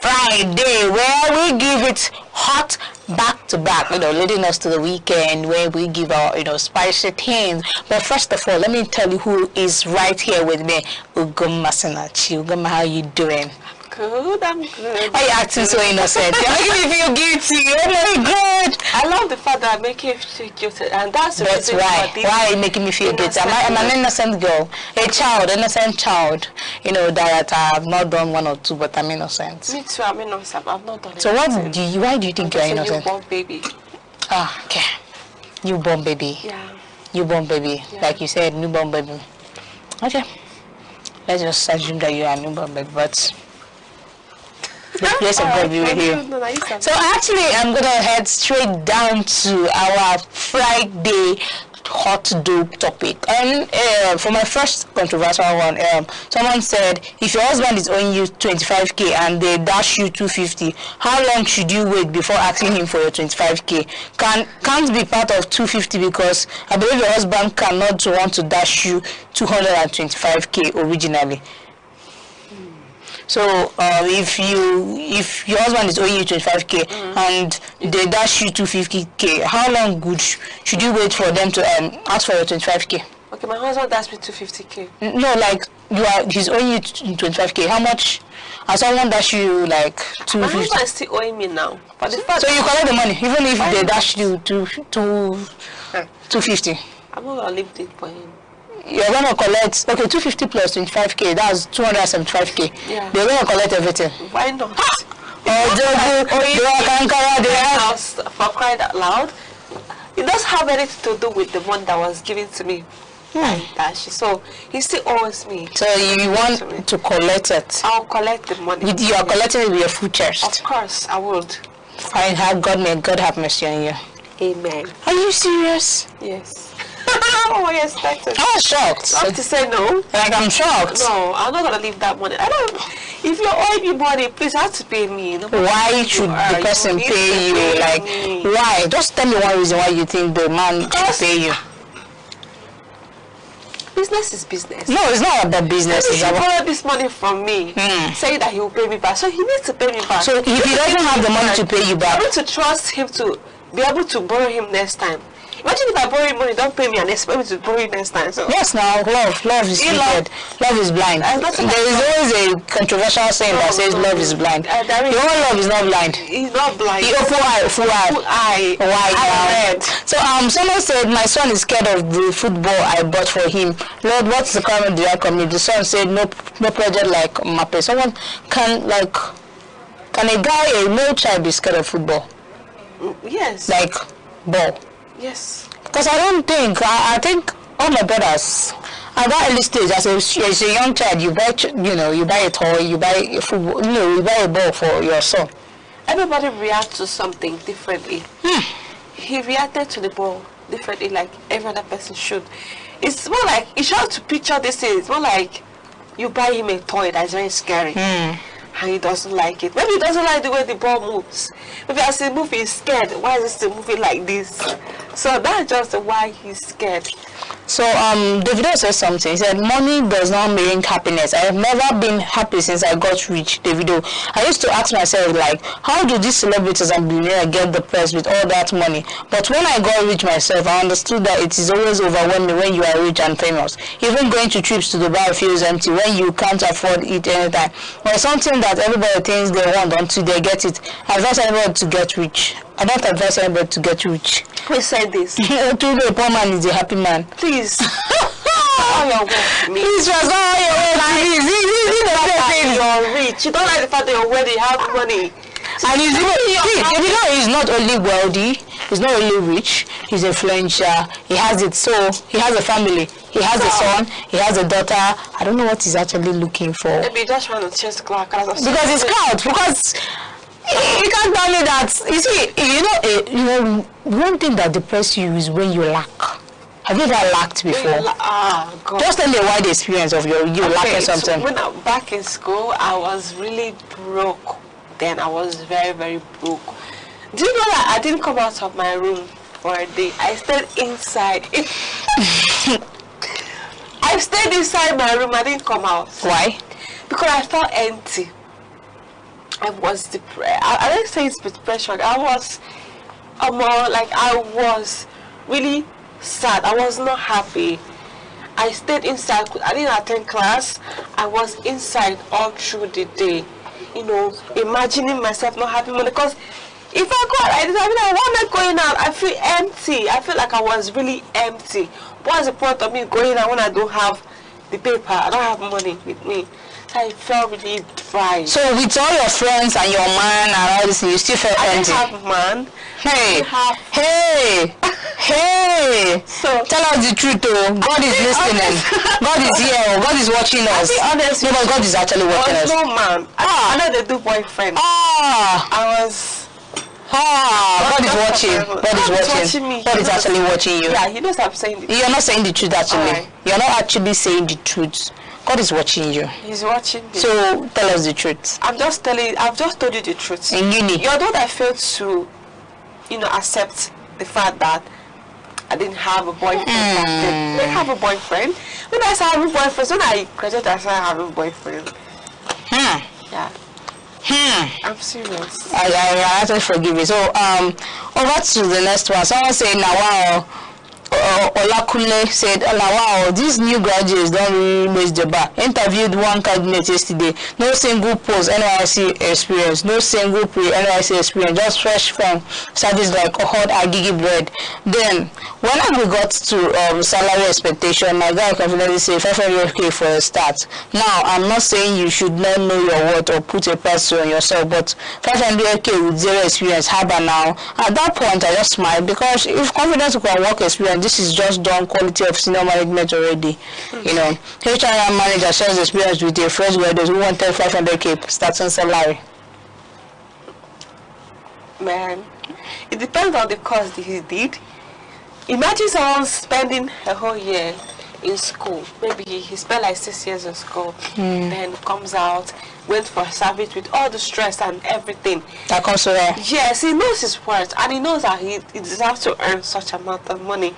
where we give it hot back to back, leading us to the weekend where we give our, spicy things. But first of all, let me tell you who is right here with me. Ugoma Sanachi. Ugoma, how you doing? Good, I'm good. Why are you acting so innocent? You're making me feel guilty. Oh my God! I love the fact that I make you feel guilty, and that's why. Why are you making me feel guilty? I'm an innocent girl, innocent child. That I have not done one or two, but I'm innocent. Me too, I'm innocent. I've not done it. So why do you think you're innocent? Newborn baby. Ah, okay. Newborn baby. Yeah. Newborn baby, like you said, newborn baby. Okay. Let's just assume that you are a newborn baby, but. The place of God be with you. So actually, I'm gonna head straight down to our Friday hot dope topic. And for my first controversial one, someone said, if your husband is owing you 25k and they dash you 250, how long should you wait before asking him for your 25k? Can't be part of 250 because I believe your husband cannot want to dash you 225k originally. So if your husband is owing you 25k and they dash you 250k, how long should you wait for them to ask for your 25k? Okay, my husband dashed me 250k. No, like he's owing you 25k. How much? Has someone dash you like 250? My husband is still owing me now. But the fact so you collect the money even if they dash you 250. I'm not gonna leave it for him. You're gonna collect 250 plus 25k. That's 275k. Yeah. They're gonna collect everything. Why not? House for crying out loud. It doesn't have anything to do with the money that was given to me. So he still owes me. So you want to collect it? I'll collect the money. You are collecting it with your full chest? Of course, I would. Fine. May God have mercy on you. Amen. Are you serious? Yes. Oh, yes, that's it. I was shocked. I have to say no. Like, I'm shocked. No, I'm not gonna leave that money. If you're owing me money, please have to pay me. Why should the person pay you? Like, why? Just tell me one reason why you think the man should pay you. Business is business. No, it's not about business. He borrowed this money from me, saying that he will pay me back. So he needs to pay me back. So if he doesn't have the money to pay you back, I need to trust him to be able to borrow him next time. Imagine if I borrow you money, don't pay me and expect me to borrow you next time. So. Yes, now love is wicked. Love is blind. There is always a controversial saying that says love is blind. The one love is not blind. He's not blind. The open eye, full eye. Why now? So someone said my son is scared of the football I bought for him. Lord, what's the comment did I commit? The son said no project like Mape. Someone can a male child be scared of football? Yes. Like ball. Yes. Because I think all my brothers at that early stage, as a young child, you buy a toy, you buy a football, you buy a ball for your son. Everybody reacts to something differently. He reacted to the ball differently, like every other person should. It's more like it's hard to picture this thing. It's more like you buy him a toy that's very scary. And he doesn't like it. Maybe he doesn't like the way the ball moves. Maybe as he moves, he's scared. Why is it still moving like this? So that's just why he's scared. So Davido said something. He said, money does not bring happiness. I have never been happy since I got rich, Davido. I used to ask myself, like, how do these celebrities and billionaires get the press with all that money? But when I got rich myself, I understood that it is always overwhelming when you are rich and famous. Even going to trips to Dubai feels empty when you can't afford it anytime. Or something that everybody thinks they want until they get it. I advise everybody to get rich. I don't advise anybody to get rich. Who said this? Truly, a poor man is a happy man. Please. All your work to me. Please, all your work to me. You're rich. You don't like the fact that you're wealthy, you have money. And he's not only wealthy, he's not really rich, he's influential, he has it, so he has a family, he has a son, he has a daughter. I don't know what he's actually looking for. Maybe you just want to chase clout. Because it's clout, because you can't tell me that. You see, you know, one thing that depresses you is when you lack. Have you ever lacked before? God. Just tell me a wide experience of you lacking something. So when I was back in school, I was really broke. Then I was very, very broke. Do you know that I didn't come out of my room for a day? I stayed inside. I stayed inside my room. I didn't come out. Why? Because I felt empty. I was depressed. I didn't say it's depression. I was really sad. I was not happy. I stayed inside. I didn't attend class. I was inside all through the day. You know, imagining myself not having money. Because if I go out, I want going out. I feel empty. I feel like I was really empty. What's the point of me going out when I don't have the paper? I don't have money with me. I felt really dry. So with all your friends and your man and all this, you still felt empty? I didn't have man. Hey! So tell us the truth, though. God is listening. God is here. God is watching us. Honest, no, but God is actually watching us. No man. I know they do boyfriend. God is watching. God is watching. Me. God is actually watching you. Yeah, he knows I'm saying the truth. You're not saying the truth, actually. Right. You're not actually saying the truth. God is watching you. He's watching me. So tell us the truth. I've just told you the truth. In uni. You're the one that failed to, accept the fact that I didn't have a boyfriend. I didn't have a boyfriend. When I started having boyfriends, when I graduated, I started having a boyfriend. Yeah. I'm serious. I actually forgive you. So over to the next one. Someone said, now wow. Olakunle said, wow, these new graduates don't really raise the bar. Interviewed one candidate yesterday. No single post NYC experience. No single pre-NYC experience. Just fresh from service like hot agigi bread. Then, when we got to salary expectation, my guy confidently said 500k for a start. Now, I'm not saying you should not know your worth or put a price on yourself, but 500k with zero experience, how about now? At that point, I just smiled because if confidence can work experience, this is just done quality of senior management already. You know, HR manager shares experience with a fresh graduate who wanted 500k starting salary. Man, it depends on the course that he did. Imagine someone spending a whole year in school. Maybe he spent like 6 years in school, then comes out, went for service with all the stress and everything. That comes to her. Yes, he knows his worth and he knows that he deserves to earn such amount of money.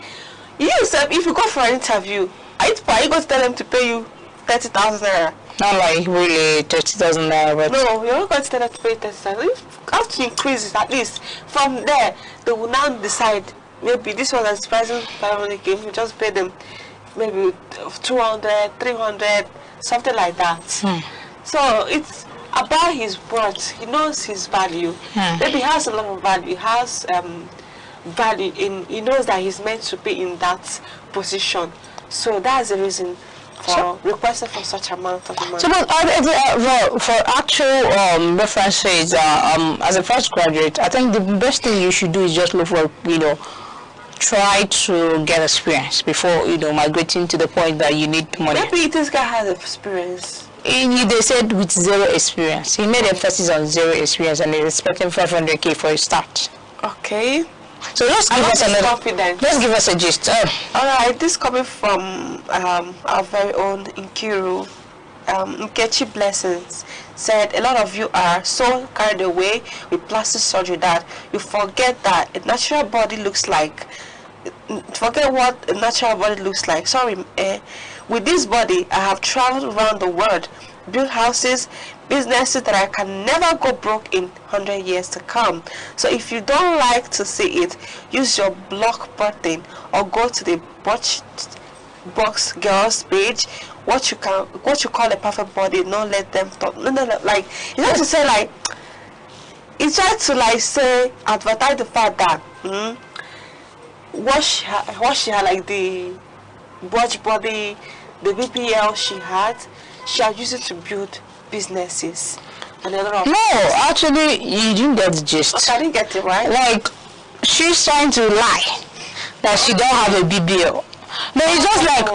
You yourself, if you go for an interview, are you going to tell them to pay you 30,000 naira? Not like really 30,000 naira, but no, you're not going to tell them to pay 30,000. You have to increase it at least. From there, they will now decide. Maybe this one is pricing 500k. You just pay them maybe 200, 300, something like that. So it's about his worth. He knows his value. Maybe he has a lot of value. He has value in. He knows that he's meant to be in that position. So that's the reason for requesting for such amount of money. So, but for actual references, as a fresh graduate, I think the best thing you should do is just look for, try to get experience before, migrating to the point that you need money. Maybe this guy has experience. They said with zero experience. He made emphasis on zero experience and he's expecting 500k for a start. Okay. So let's give us let's give us a gist. Alright, this coming from our very own Nkiru. Nkechi Blessings said, a lot of you are so carried away with plastic surgery that you forget that a natural body looks like. Forget what a natural body looks like. Sorry, with this body, I have traveled around the world, built houses, businesses that I can never go broke in 100 years to come. So if you don't like to see it, use your block button or go to the box girls page. What you call a perfect body, don't let them talk. No, like you have to say like it's trying to say advertise the fact that what she had like the watch body, the BPL she had used it to build businesses and a lot of actually you didn't get the gist. Okay, I didn't get it right. Like she's trying to lie that she don't have a BBL. No, it's just like,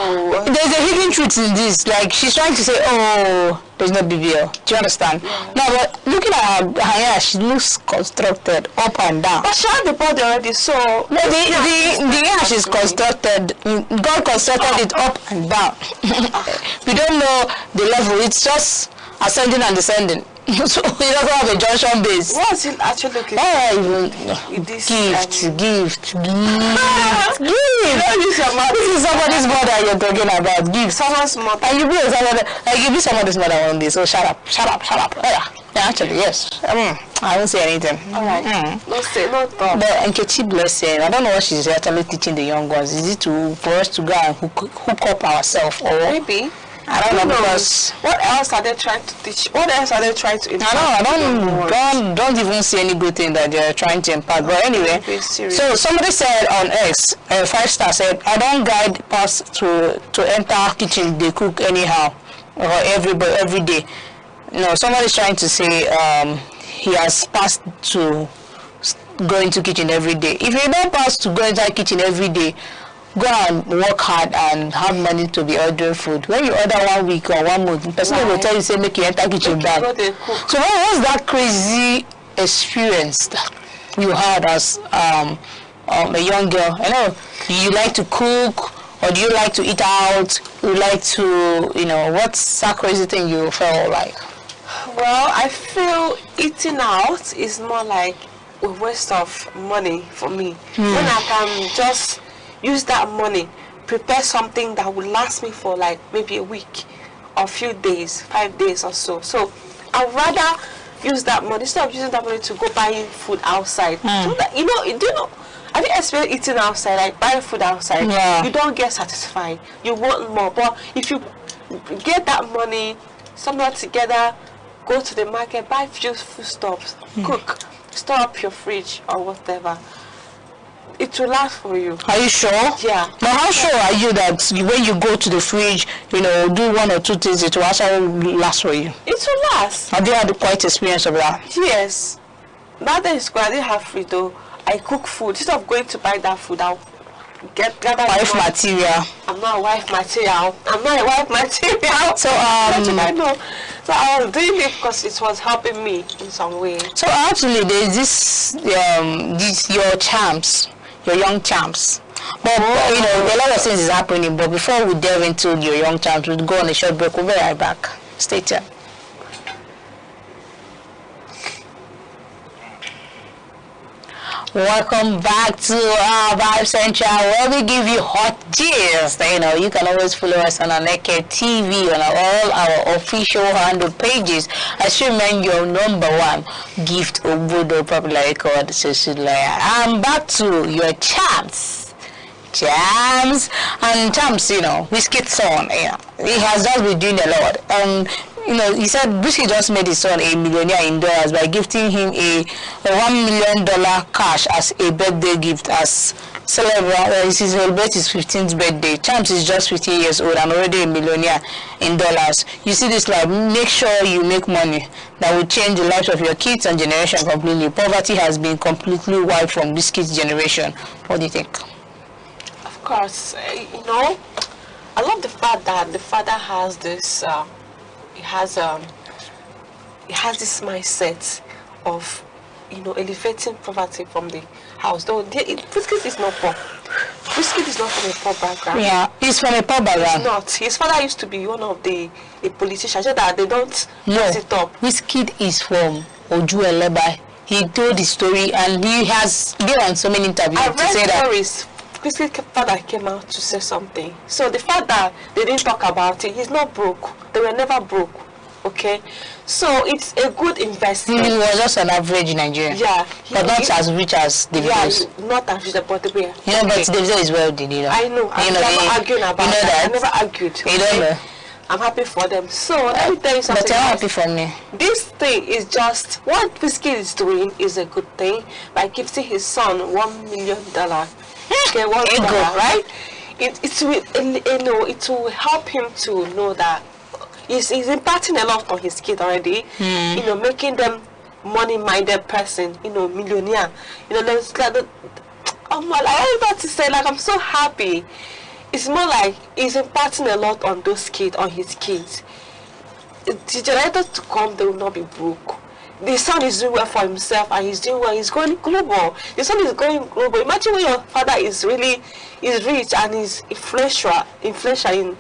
there's a hidden truth in this. Like, she's trying to say, oh, there's no BBL. Do you understand? Yeah. No, but looking at her hair, she looks constructed up and down. But she has the body already, so... No, the hair she's constructed, God constructed it up and down. We don't know the level. It's just ascending and descending. So he doesn't have a junction base. What is it actually looking gift. Gift. This is somebody's mother you're talking about. Gift. Someone's mother. And you be somebody's mother one day. So shut up. Yeah, actually, yes. I won't say anything. Alright. No say, no talk. But Nkechi blessing, I don't know what she's actually teaching the young ones. Is it for us to go and hook up ourselves, or maybe? I don't know, because what else are they trying to teach? What else are they trying to impart? I don't even see any good thing that they're trying to impart. But anyway, so somebody said on X, 5-star said, I don't guide pass to enter kitchen, they cook anyhow, or every day. You know, somebody's trying to say he has passed to go into kitchen every day. If you don't pass to go into kitchen every day, go and work hard and have money to be ordering food. When you order 1 week or 1 month, the person will tell you, say, make you enter kitchen back. So what was that crazy experience that you had as a young girl? I know you like to cook, or do you like to eat out? You like to, what's that crazy thing you felt like? Well, I feel eating out is more like a waste of money for me. When I can just use that money, prepare something that will last me for like maybe a week or a few days, 5 days or so. So I'd rather use that money instead of using that money to go buying food outside. Do you know, have you experienced eating outside, like buying food outside? Yeah. You don't get satisfied. You want more. But if you get that money somewhere together, go to the market, buy few foodstuffs, cook, store up your fridge or whatever, it will last for you. Are you sure? Yeah. But how sure are you that when you go to the fridge, do 1 or 2 things, it will actually last for you? It will last. Have you had quite experience of that? Yes. That day in school, I didn't have food though. I cook food. Instead of going to buy that food, I'll gather wife material. I'm not a wife material. So I know. So I was doing it because it was helping me in some way. So actually, there's this your champs. Your young champs. But, a lot of things is happening. But before we delve into your young champs, we'll go on a short break. We'll be right back. Stay tuned. Welcome back to our Vibe Central, where we give you hot gist. You can always follow us on Aneke TV on all our official handle pages. Assuming your #1 gift Obodo, popularly called Cecilia. I'm back to your champs. And champs, Whiskey's son, he has just been doing a lot. And he said Whiskey just made his son a millionaire in dollars by gifting him a $1 million cash as a birthday gift as he celebrates his 15th birthday. Champs is just 15 years old and already a millionaire in dollars. You see this life, make sure you make money that will change the lives of your kids and generation completely. Poverty has been completely wiped from this kid's generation. What do you think? Of course, I love the fact that the father has this he has this mindset of elevating poverty from the house. Though Whiskey is not poor. Whiskey is not from a poor background. Yeah, he's from a poor background. He's not. His father used to be one of a politician. Just that they don't mess it up. Whiskey is from Ojueleba. He told the story and he has been on so many interviews to say that. Whiskey's father came out to say something. So the fact that they didn't talk about it, he's not broke. They were never broke. Okay? So it's a good investment. He was just an average Nigerian. Yeah. But not as rich as Davido. Yeah, not as rich, but but Davido is wealthy, I know. I'm never arguing about that. I never argued. You don't know. I'm happy for them. So let me tell you something. But you're happy for me. This thing is just what Whiskey is doing is a good thing by gifting his son $1 million. Okay, $1, right? It will help him to know that he's imparting a lot on his kid already. Making them money-minded person. Millionaire. I want to say, like, I'm so happy. It's more like he's imparting a lot on those kids, on his kids. The generators to come, they will not be broke. The son is doing well for himself, and he's doing well. He's going global. The son is going global. Imagine when your father is rich and is influential in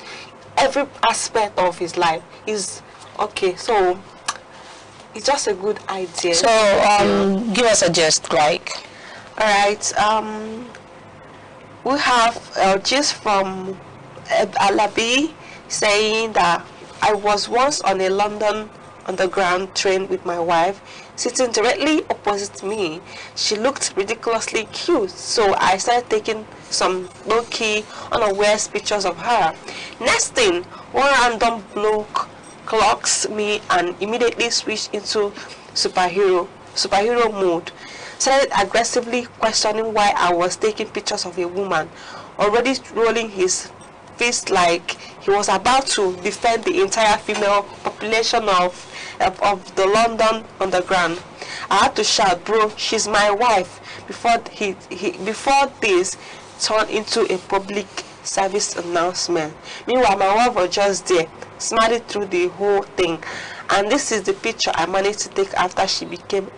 every aspect of his life. Is okay. So it's just a good idea. So give us a gist, like. All right. We have a gist from Alabi saying that I was once on a London Underground train with my wife, sitting directly opposite me. She looked ridiculously cute, so I started taking some low-key, unawares pictures of her. Next thing, one random bloke clocks me and immediately switched into superhero mode. Started aggressively questioning why I was taking pictures of a woman, already rolling his fist like he was about to defend the entire female population of the London Underground. I had to shout, "Bro, she's my wife," before this turned into a public service announcement. Meanwhile, my wife was just there, smiling through the whole thing. And this is the picture I managed to take after she became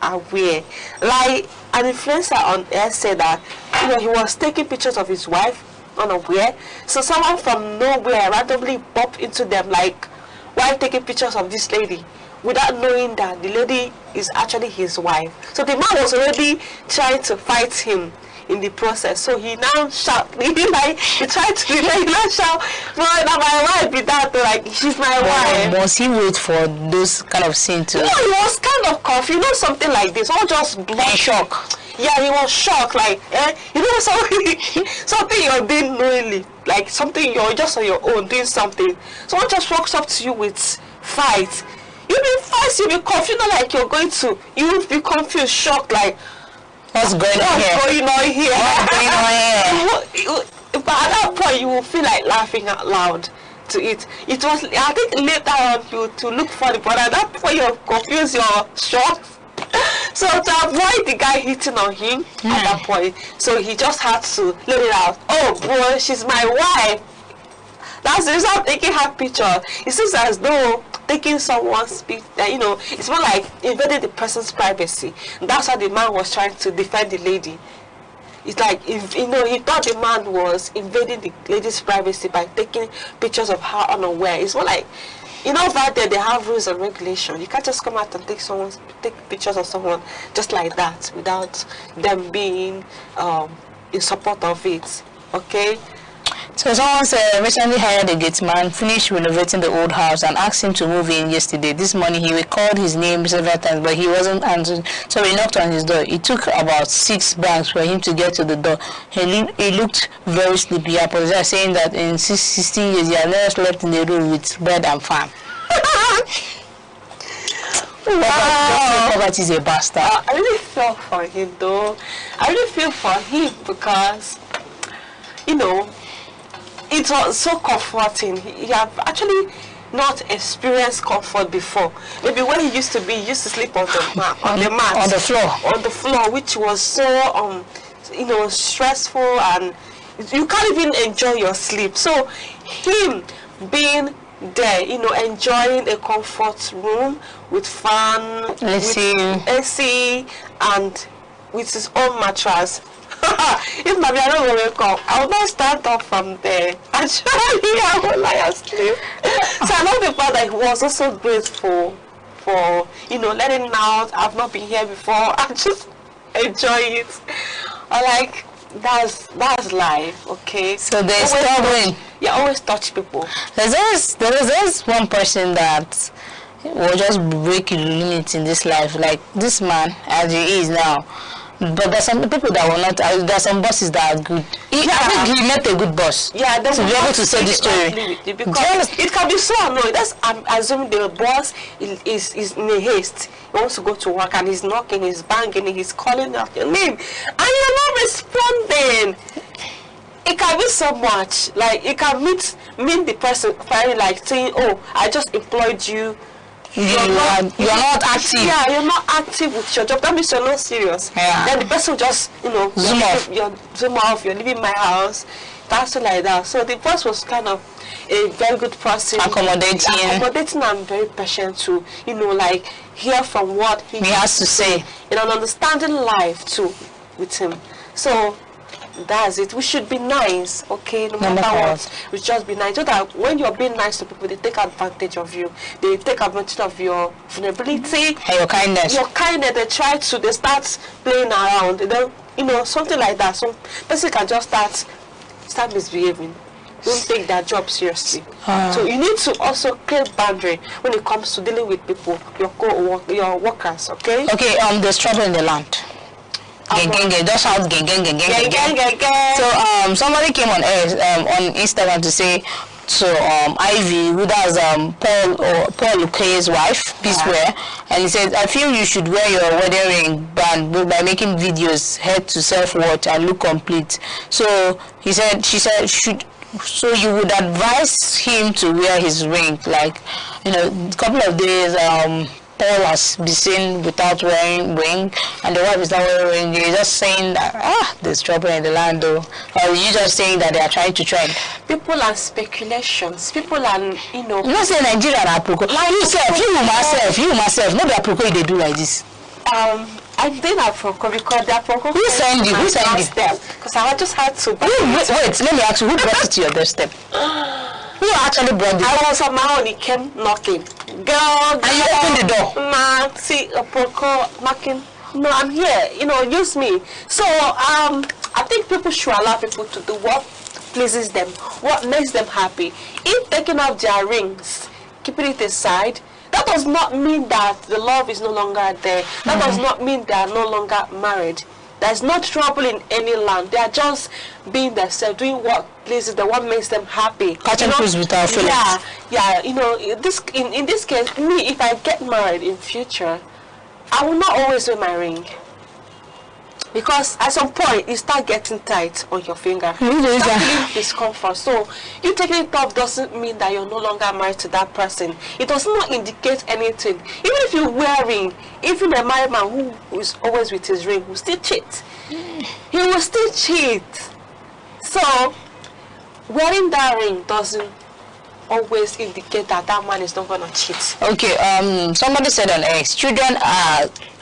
aware. Like, an influencer on air said that, he was taking pictures of his wife unaware. So someone from nowhere randomly bumped into them, like, while taking pictures of this lady, without knowing that the lady is actually his wife. So the man was already trying to fight him in the process. So he now shout, he tried to shout, "No, now my wife be that, like, she's my wife." Must he wait for those kind of scenes to? No, he was kind of confused. Something like this, all just blood shock. Yeah, he was shocked, like, something you're doing knowingly, like something you're just on your own doing something. Someone just walks up to you with fight. You'll be fast, you'll be confused, not like you'll be confused, shocked, like, what's going on here? But at that point, you will feel like laughing out loud to it. It was, I think, later on you to look funny, but at that point you're confused, you're shocked. So to avoid the guy hitting on him at that point, so he just had to let it out. "Oh boy, she's my wife." That's the reason I'm taking her picture. It seems as though taking someone's picture, it's more like invading the person's privacy. That's how the man was trying to defend the lady. It's like, if he thought the man was invading the lady's privacy by taking pictures of her unaware. It's more like, over there they have rules and regulations. You can't just come out and take pictures of someone just like that without them being in support of it. Okay. So someone said recently hired a gate man, finished renovating the old house and asked him to move in yesterday. This morning he recalled his name several times, but he wasn't answering. So we knocked on his door. It took about 6 bangs for him to get to the door. He looked very sleepy. He apologized, saying that in 16 years he had never slept in a room with bread and fan. Wow. Poverty is a bastard. I really feel for him though. I really feel for him because, it was so comforting. He had actually not experienced comfort before. Maybe when he used to sleep on the floor, which was so stressful, and you can't even enjoy your sleep. So him being there, enjoying a comfort room with fan, with AC, and with his own mattress. If Mami, I don't wake up, I will not stand up from there. Actually, I will lie asleep. So I love the fact that he was also grateful for, letting out. I've not been here before. I just enjoy it. That's life, okay? So there's struggling. You always touch people. There's one person that will just break your limits in this life. Like this man, as he is now. But there's some people that will not. There's some bosses that are good. I think he met a good boss. Yeah, to be able to say this story. Because it can be so annoying. I'm assuming the boss is in a haste. He wants to go to work and he's knocking, he's banging, he's calling out your name, and you're not responding. It can be so much. Like it can mean the person finally like saying, "Oh, I just employed you you are not active. Yeah, you're not active with your job. That means you're not serious. Yeah. Then the person just, zoom off. You're leaving my house. That's like that. So the boss was kind of a very good person. Accommodating and very patient to, like hear from what he has to say. And an understanding life too with him. So that's it. We should be nice, okay? No matter what, we should just be nice. So that when you're being nice to people, they take advantage of you. They take advantage of your vulnerability and your kindness. Your kindness. They start playing around. Then something like that. Some person can just start misbehaving. Don't take their job seriously. So you need to also create boundary when it comes to dealing with people, your workers, okay? Okay, there's trouble in the land. Just shout gang. So somebody came on Instagram to say Ivy, who does Paul Luke's wife, Peace Wear, and he said, I feel you should wear your wedding ring band by making videos head to self-watch and look complete. So she said so you would advise him to wear his ring, like a couple of days Paul has been seen without wearing ring, and the wife is not wearing ring. You're just saying that there's trouble in the land, though, or you just saying that they are trying to trend. People are speculations. People are, You not say Nigeria are approco. Like you myself, not the approco they do like this. I think approco because the approco. Who sent you? Because I just had to. Wait, let me ask you. Who brought it to your doorstep? Who actually brought it? I was on my own. He came knocking. Girl, and you opened the door. Ma, see a approco knocking. No, I'm here. Use me. So I think people should allow people to do what pleases them, what makes them happy. If taking off their rings, keeping it aside, that does not mean that the love is no longer there. That does not mean they are no longer married. There's no trouble in any land. They are just being themselves, doing what pleases them, what makes them happy. Catching cruise without feelings. Yeah. In this case, me, if I get married in future, I will not always wear my ring. Because at some point, you start getting tight on your finger. You start feeling discomfort. So, you taking it off doesn't mean that you're no longer married to that person. It does not indicate anything. Even if you're wearing, even a married man who is always with his ring will still cheat. He will still cheat. So, wearing that ring doesn't always indicate that that man is not going to cheat. Okay, somebody said on X, children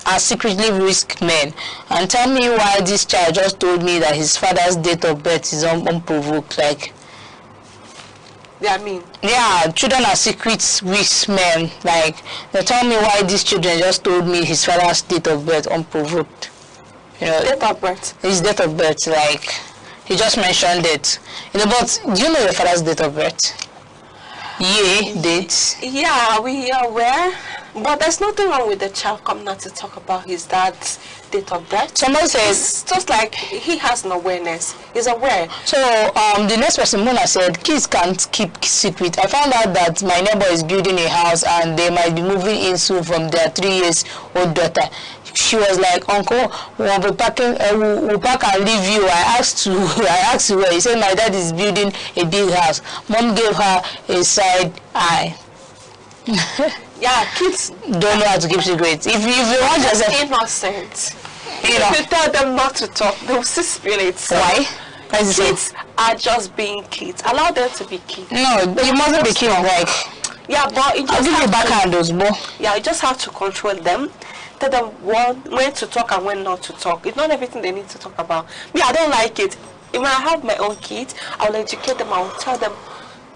are secretly risk men, and tell me why this child just told me that his father's date of birth is unprovoked. Like, yeah, children are secret risk men. Like, they tell me why these children just told me his father's date of birth unprovoked. Date of birth. His date of birth, like he just mentioned it. But do you know your father's date of birth? Dates. Yeah, we are aware. But there's nothing wrong with the child coming out to talk about his dad's date of birth. Somebody says it's just like he has an awareness. He's aware. So the next person, Mona, said kids can't keep secret. I found out that my neighbor is building a house and they might be moving in soon from their 3 years old daughter. She was like, Uncle, we'll be packing, we'll pack and leave you. I asked her. He said my dad is building a big house. Mom gave her a side eye. Yeah, kids don't know how to keep secrets. If you want yourself innocent, if you tell them not to talk, they will still spill it. So why? Kids are just being kids. Allow them to be kids. No, you mustn't be kids. Like, yeah, but you just have backhandles, you just have to control them. Tell them when to talk and when not to talk. It's not everything they need to talk about. Me, I don't like it. If I have my own kids, I will educate them. I will tell them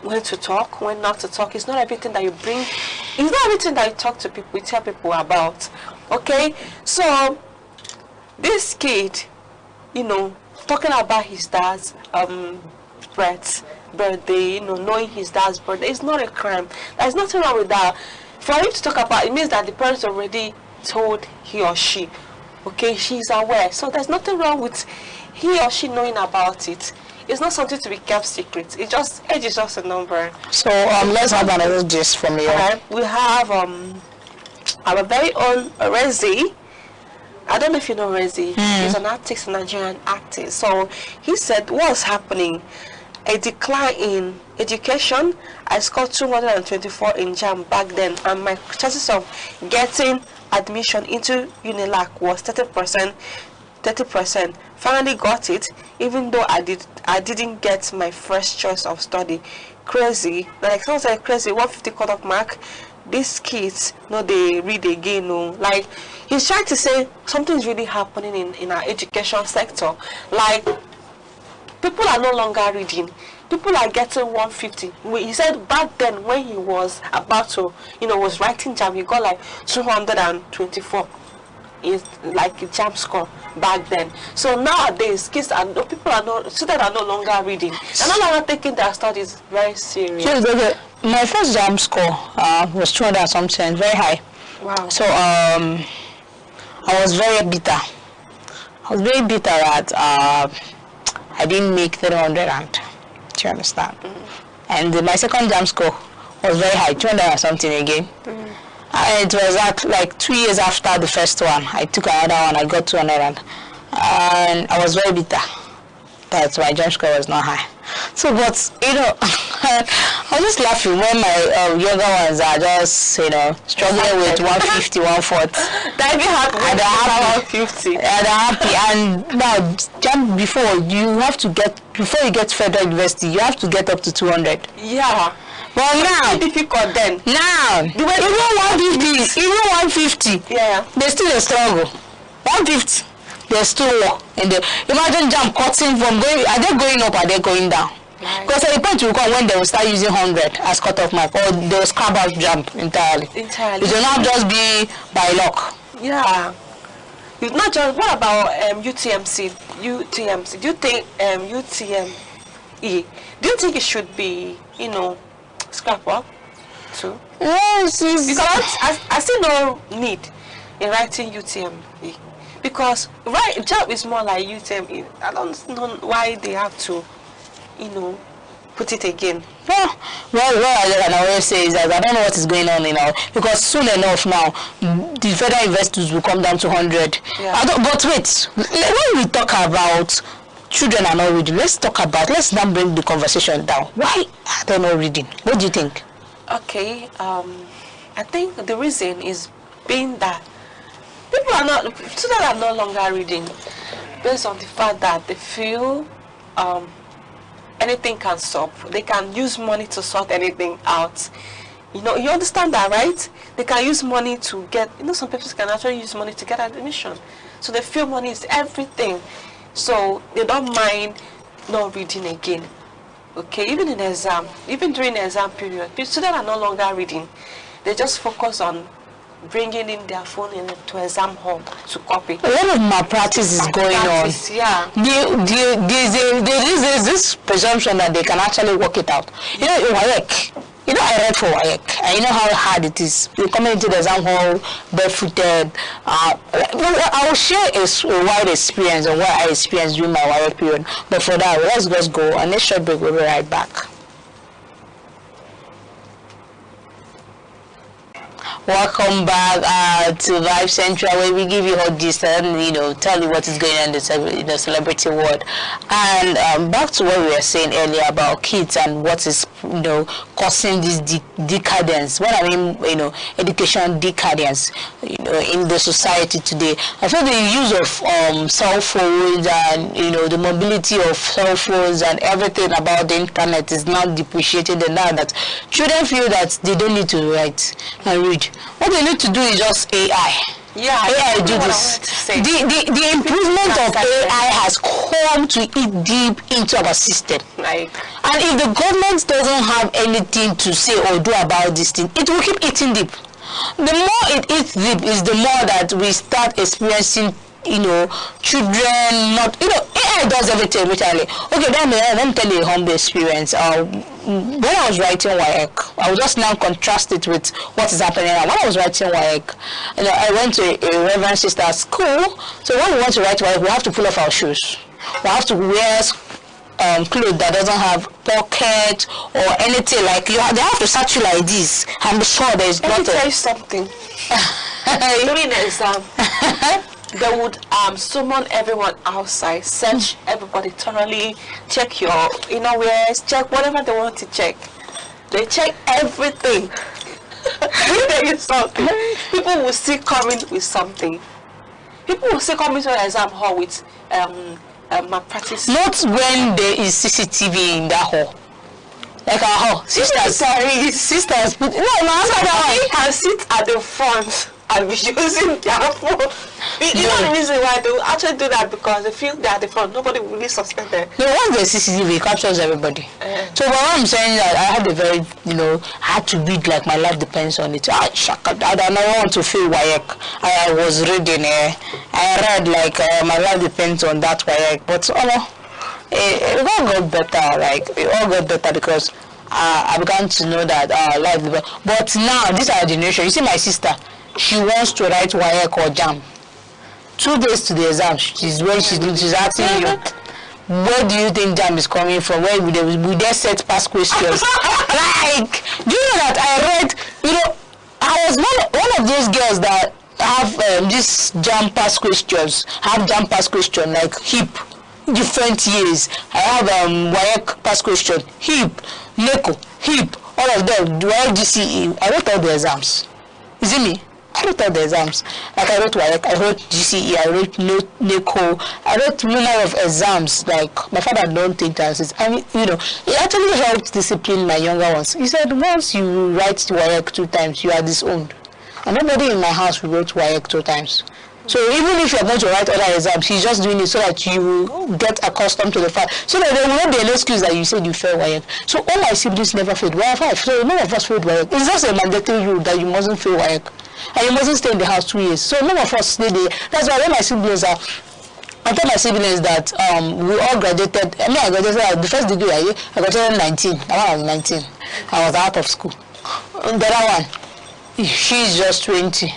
when to talk, when not to talk. It's not everything that you bring. It's not everything that you talk to people, you tell people about. Okay? So, this kid, talking about his dad's birthday, knowing his dad's birthday, it's not a crime. There's nothing wrong with that. For him to talk about it means that the parents already told he or she. Okay? She's aware. So, there's nothing wrong with he or she knowing about it. It's not something to be kept secret. Age is just a number. So let's have another gist from you. Right. We have our very own Rezi. I don't know if you know Rezi. He's an artist, a Nigerian artist. So he said what's happening. a decline in education. I scored 224 in JAM back then, and my chances of getting admission into UNILAC was 30%. 30%. Finally got it, even though I didn't get my first choice of study. Crazy, like someone said, crazy. 150 cut-off mark. These kids, no, they read again, no. Like, he's trying to say something's really happening in our education sector. Like, people are no longer reading. People are getting 150. He said back then when he was about to, was writing JAM, he got like 224. Is like a JAM score back then. So nowadays, students are no longer reading. They're no longer taking their studies very serious. My first JAM score was 200 and something, very high. Wow. So I was very bitter. I was very bitter that I didn't make 300 and, do you understand? And my second JAM score was very high, 200 and something again. It was like 2 years after the first one. I took another one, I got 200 and I was very bitter that my JAM score was not high. So, but, I was just laughing when my younger ones are just, struggling with 150, 140. They're happy. 150. And they're happy. And now, JAM before you get federal university, you have to get up to 200. Yeah. Well, now, it's difficult then. Now, even 150, yeah, they still a struggle. 150, they still work. And imagine JAM cutting from going, are they going up, are they going down? Because at the point will come when they will start using 100 as cutoff mark, or they will scrap out JAM entirely. It will not just be by luck. Yeah. It's not just, what about UTMC? Do you think UTME, do you think it should be, scrap up too? Yes, because I see no need in writing UTME, because JAM is more like UTME. I don't know why they have to, put it again. Well, I can always say is that I don't know what is going on because soon enough now the federal investors will come down to 100. Yeah. But wait, when we talk about children are not reading, let's now bring the conversation down. Why are they not reading? What do you think? Okay, I think the reason is being that students are no longer reading based on the fact that they feel anything can stop. They can use money to sort anything out. You understand that, right? They can use money to get, some people can actually use money to get admission. So they feel money is everything. So they don't mind not reading again. Okay, even in exam, even during the exam period, students are no longer reading. They just focus on bringing in their phone into exam hall to copy. A lot of malpractice is going on. Yeah. There is this presumption that they can actually work it out. In WIEC, I read for WIEC, and how hard it is. You come into the exam hall barefooted. I will share a wide experience of what I experienced during my WIEC period. But for that, let's just go and let's short break. We'll be right back. Welcome back to Vibe Central, where we give you hot gist and tell you what is going on in the celebrity world. And back to what we were saying earlier about kids and what is causing this decadence. When I mean education decadence in the society today, I feel the use of cell phones and the mobility of cell phones and everything about the internet is now depreciated, and now that children feel that they don't need to write and read. What they need to do is just AI. Yeah, AI do this. The improvement of AI has come to eat deep into our system. Right. And if the government doesn't have anything to say or do about this thing, it will keep eating deep. The more it eats deep is the more that we start experiencing children not, AI does everything literally. Okay, let me tell you a humble experience. When I was writing WIEC, I will just now contrast it with what is happening now. When I was writing WIEC, I went to a Reverend sister's school. So when we want to write WIEC, we have to pull off our shoes. We have to wear clothes that doesn't have pocket or anything like they have to search you like this. I'm sure there's Let me tell you something. During the exam, they would summon everyone outside, search everybody thoroughly, check your innerwears, check whatever they want to check. They check everything. If there is something, people will still come in with something. People will still come into an exam hall with malpractice. Not when there is CCTV in that hall. Like our hall. Sisters. No, they can sit at the front and be using their phone. You know the reason why they will actually do that, because they feel they are the front. Nobody will really suspect them. No, once there's CCTV, it captures everybody. So what I'm saying that I had a very, I had to read like my life depends on it. I don't want to feel wike. I was reading, I read like my life depends on that wike. But it all got better. Like it all got better because I began to know that life depends. But now this is our generation. You see, my sister, she wants to write wike or jam. 2 days to the exam, she's asking you, where do you think jam is coming from? Where would they set past questions? Like, do you know that I read, I was one of those girls that have this jam past questions, like HIP, different years. I have WAEC past question, HIP, NECO, HIP, all of them, GCE. I wrote all the exams. Is it me? I wrote all the exams. Like I wrote WAEC, I wrote GCE, I wrote NECO, I wrote many of exams. Like my father don't take chances. I mean, it actually helped discipline my younger ones. He said once you write WAEC 2 times, you are disowned. And nobody in my house wrote WAEC 2 times. So even if you're going to write other exams, he's just doing it so that you get accustomed to the fact, so that there will not be an excuse that you said you failed WAEC. So all my siblings never failed WAEC. So none of us failed WAEC. It's just a mandatory rule that you mustn't fail WAEC. And you mustn't stay in the house 2 years. So none of us stayed there. That's why when my siblings I told my siblings that we all graduated. I graduated the first degree I graduated 19. I was 19. I was out of school. And the other one, she's just 20.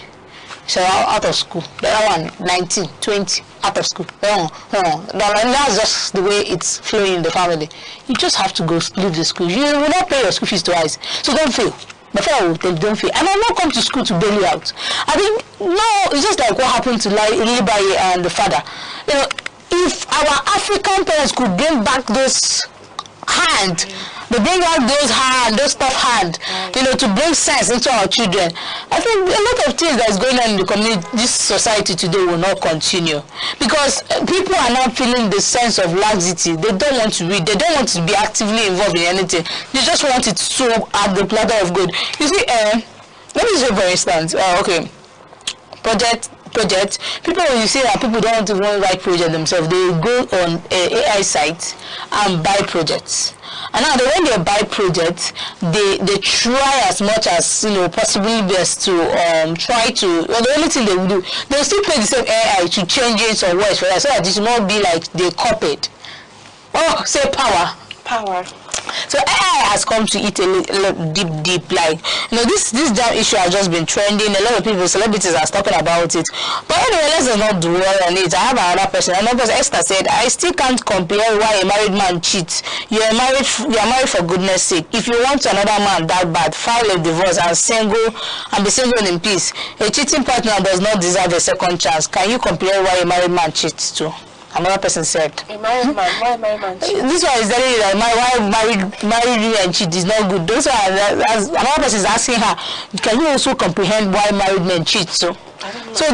So out of school. The other one, 19, 20, out of school. That's just the way it's flowing in the family. You just have to go leave the school. You will not pay your school fees twice. So don't fail. Before I will tell you, don't fail. And I will not come to school to bail you out. I think, no, it's just like what happened to Libai and the father. If our African parents could bring back those hand, they bring out those tough hand, to bring sense into our children. I think a lot of things that is going on in the community, this society today will not continue because people are not feeling the sense of laxity. They don't want to read. They don't want to be actively involved in anything. They just want it so at the platter of good. You see, let me say for instance, project. People, you see that people don't even write project themselves. They go on AI sites and buy projects. And now when they buy projects, they try as much as possibly best to try to. Well, the only thing they will do, they'll still pay the same AI to change it or words for that, so that it will not be like they copied. Oh, say power. So AI has come to eat a deep like this damn issue has just been trending. A lot of people, celebrities are talking about it. But anyway, let's not dwell on it. I have another person. Esther said, I still can't compare why a married man cheats. You are married for goodness sake. If you want another man that bad, file a divorce and be single in peace. A cheating partner does not deserve a second chance. Can you compare why a married man cheats too? Another person said, a married man, why a married man cheat? This one is telling you that why married and cheat is not good. Another person is asking her, can you also comprehend why married men cheat? So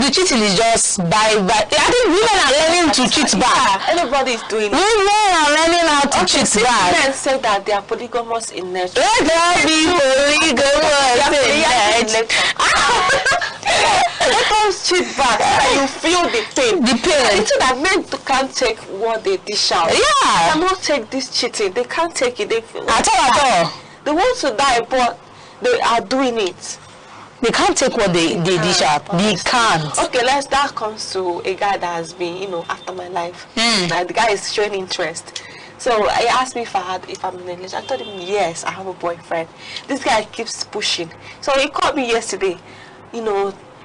the cheating is just by I think women are learning to cheat back. Everybody is doing it. Women are learning how to cheat back. Men say that they are polygamous in nature. Let them be polygamous in nature. Let us cheat back and you feel the pain. It's that men can't take what they dish out. Yeah. They cannot take this cheating. They can't take it. They feel at all. They want to die, but they are doing it. They can't take what they dish out. They can't. Okay, that comes to a guy that has been, after my life. The guy is showing interest. So he asked me if I'm in a relationship. I told him, yes, I have a boyfriend. This guy keeps pushing. So he called me yesterday.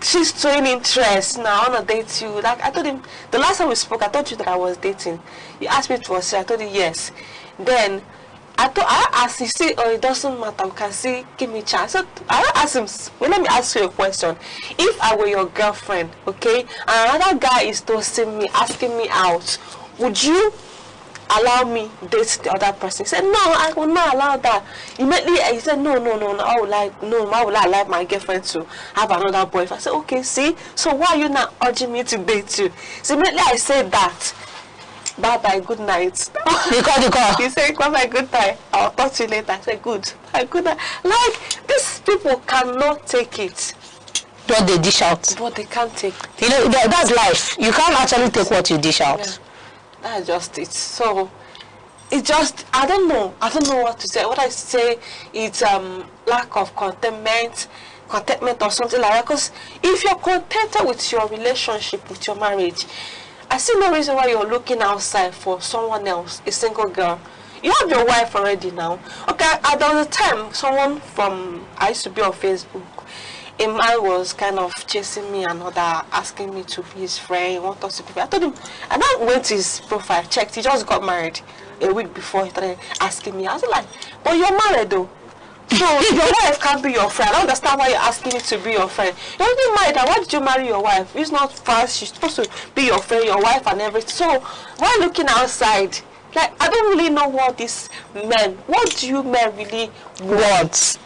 She's showing interest. Now I want to date you. Like I told him, the last time we spoke, I told you that I was dating. He asked me to was I told him yes. Then I asked him, see, oh, it doesn't matter, we can see, give me a chance. So I asked him, well, let me ask you a question. If I were your girlfriend, okay, and another guy is toasting me, asking me out, would you allow me date the other person? He said, no, I will not allow that. Immediately he said, no, I would allow my girlfriend to have another boyfriend. I said, okay, see, so why are you not urging me to date you? So immediately I said that. Bye, good night. You called the call. He said, bye, good night. I'll talk to you later. I said, good. Good night. Like, these people cannot take it. What they dish out. But they can't take it. You know, that's life. You can't actually take what you dish out. Yeah. That's just it. So, it just, I don't know what to say. What I say is lack of contentment or something like that. Because if you're contented with your relationship, with your marriage, I see no reason why you're looking outside for someone else, a single girl. You have your wife already now. Okay, there was a time I used to be on Facebook. A man was kind of chasing me and asking me to be his friend. He wanted us to be. I told him, and I went to his profile, checked. He just got married a week before. He started asking me. I was like, but you're married though. So your wife can't be your friend. I don't understand why you're asking me to be your friend. You're already married. Why did you marry your wife? It's not fast. She's supposed to be your friend, your wife, and everything. So why looking outside? Like, I don't really know what these men. What do you men really want?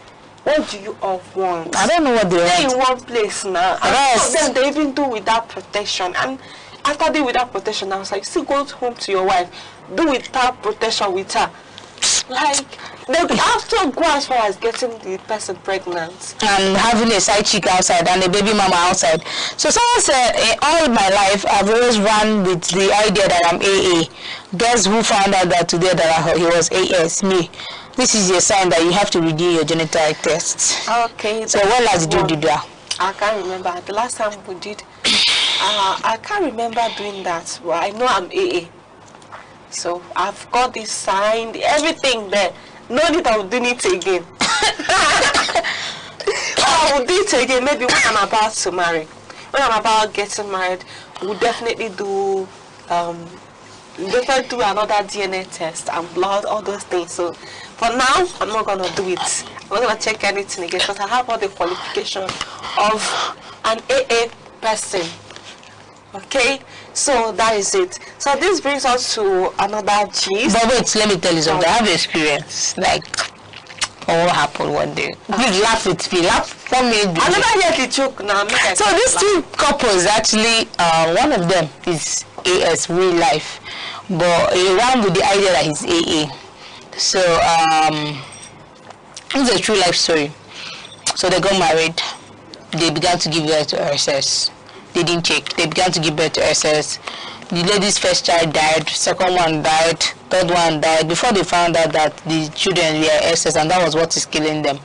What do you all want? I don't know what they want. They're in one place now. And some of them, they even do without protection. And after they without protection, I was like, still go home to your wife. Do without protection with her. Like, they have to go as far as getting the person pregnant. And having a side chick outside and a baby mama outside. So someone said, all my life, I've always run with the idea that I'm AA. Guess who found out that today that he was AS? Me. This is a sign that you have to redo your genital tests. Okay. So when last did you do that? I can't remember. The last time we did, I can't remember doing that. But I know I'm AA. So I've got this signed, everything there. No need I will do it again. I will do it again maybe when I'm about to marry. When I'm about getting married, we'll definitely do another DNA test and blood, all those things. So for now, I'm not gonna do it. I'm not gonna check anything again because I have all the qualification of an AA person. Okay, so that is it. So this brings us to another gist. But wait, let me tell you something. I have experience. Like, what happened one day? You laugh with me. Laugh for me. I never heard the joke now. So these two couples actually, one of them is AS real life, but he ran with the idea that he's AA. So it's a true life story. So they got married. They began to give birth to SS. They didn't check. They began to give birth to SS. The lady's first child died, second one died, third one died. Before they found out that the children were SS, and that was what is killing them.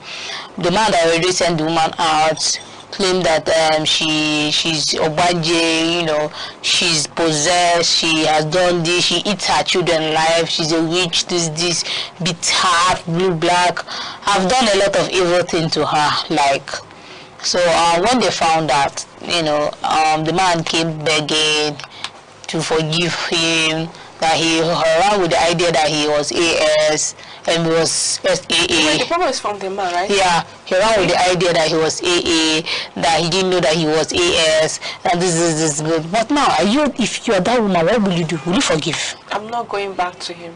The man that already sent the woman out claimed that she's obanje, you know, she's possessed, she has done this, she eats her children alive, she's a witch, this, beat half, blue, black. I've done a lot of evil thing to her, like. So when they found out, you know, the man came begging to forgive him, that he ran with the idea that he was AS and he was SAA. The problem is from the man, right? Yeah, he ran with the idea that he was AA, that he didn't know that he was AS, that this is good. But now, if you are that woman, what will you do? Will you forgive? I'm not going back to him.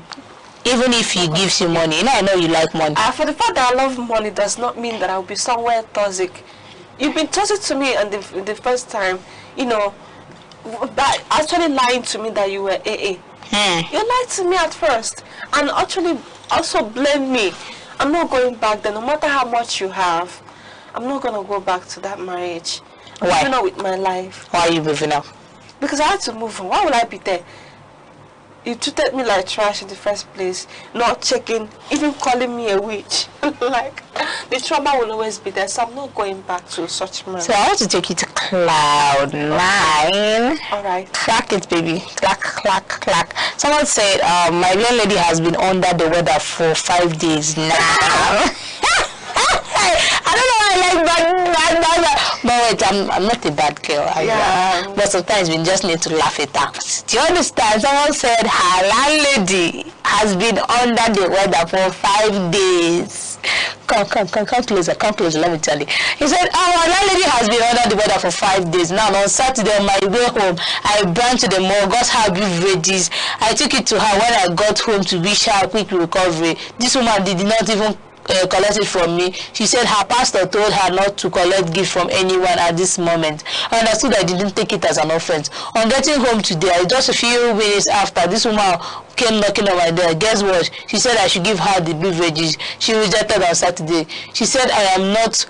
Even if he gives you money, you know, I know you like money. For the fact that I love money does not mean that I'll be somewhere toxic. You've been toxic to me and the first time, you know, by actually lying to me that you were AA. You lied to me at first and actually also blame me. I'm not going back there, no matter how much you have. I'm not going to go back to that marriage. I'm moving on with my life. Why are you moving on? Because I had to move on. Why would I be there? You treated me like trash in the first place, not checking, even calling me a witch. Like, the trauma will always be there, so I'm not going back to such man. So I want to take you to cloud 9. Alright. Clack it, baby. Clack, clack, clack. Someone said, my young lady has been under the weather for 5 days now. I don't know why I like bad. But wait, I'm not a bad girl. But sometimes we just need to laugh it out. Do you understand? Someone said her landlady has been under the weather for 5 days. Come closer, let me tell you. He said, our landlady has been under the weather for 5 days. Now, on Saturday, on my way home, I ran to the mall, got her beverages. I took it to her when I got home to wish her a quick recovery. This woman did not even collect it from me. She said her pastor told her not to collect gift from anyone at this moment. I understood I didn't take it as an offense. On getting home today, just a few minutes after, this woman came knocking on my door. Guess what? She said I should give her the beverages. She rejected on Saturday. She said I'm not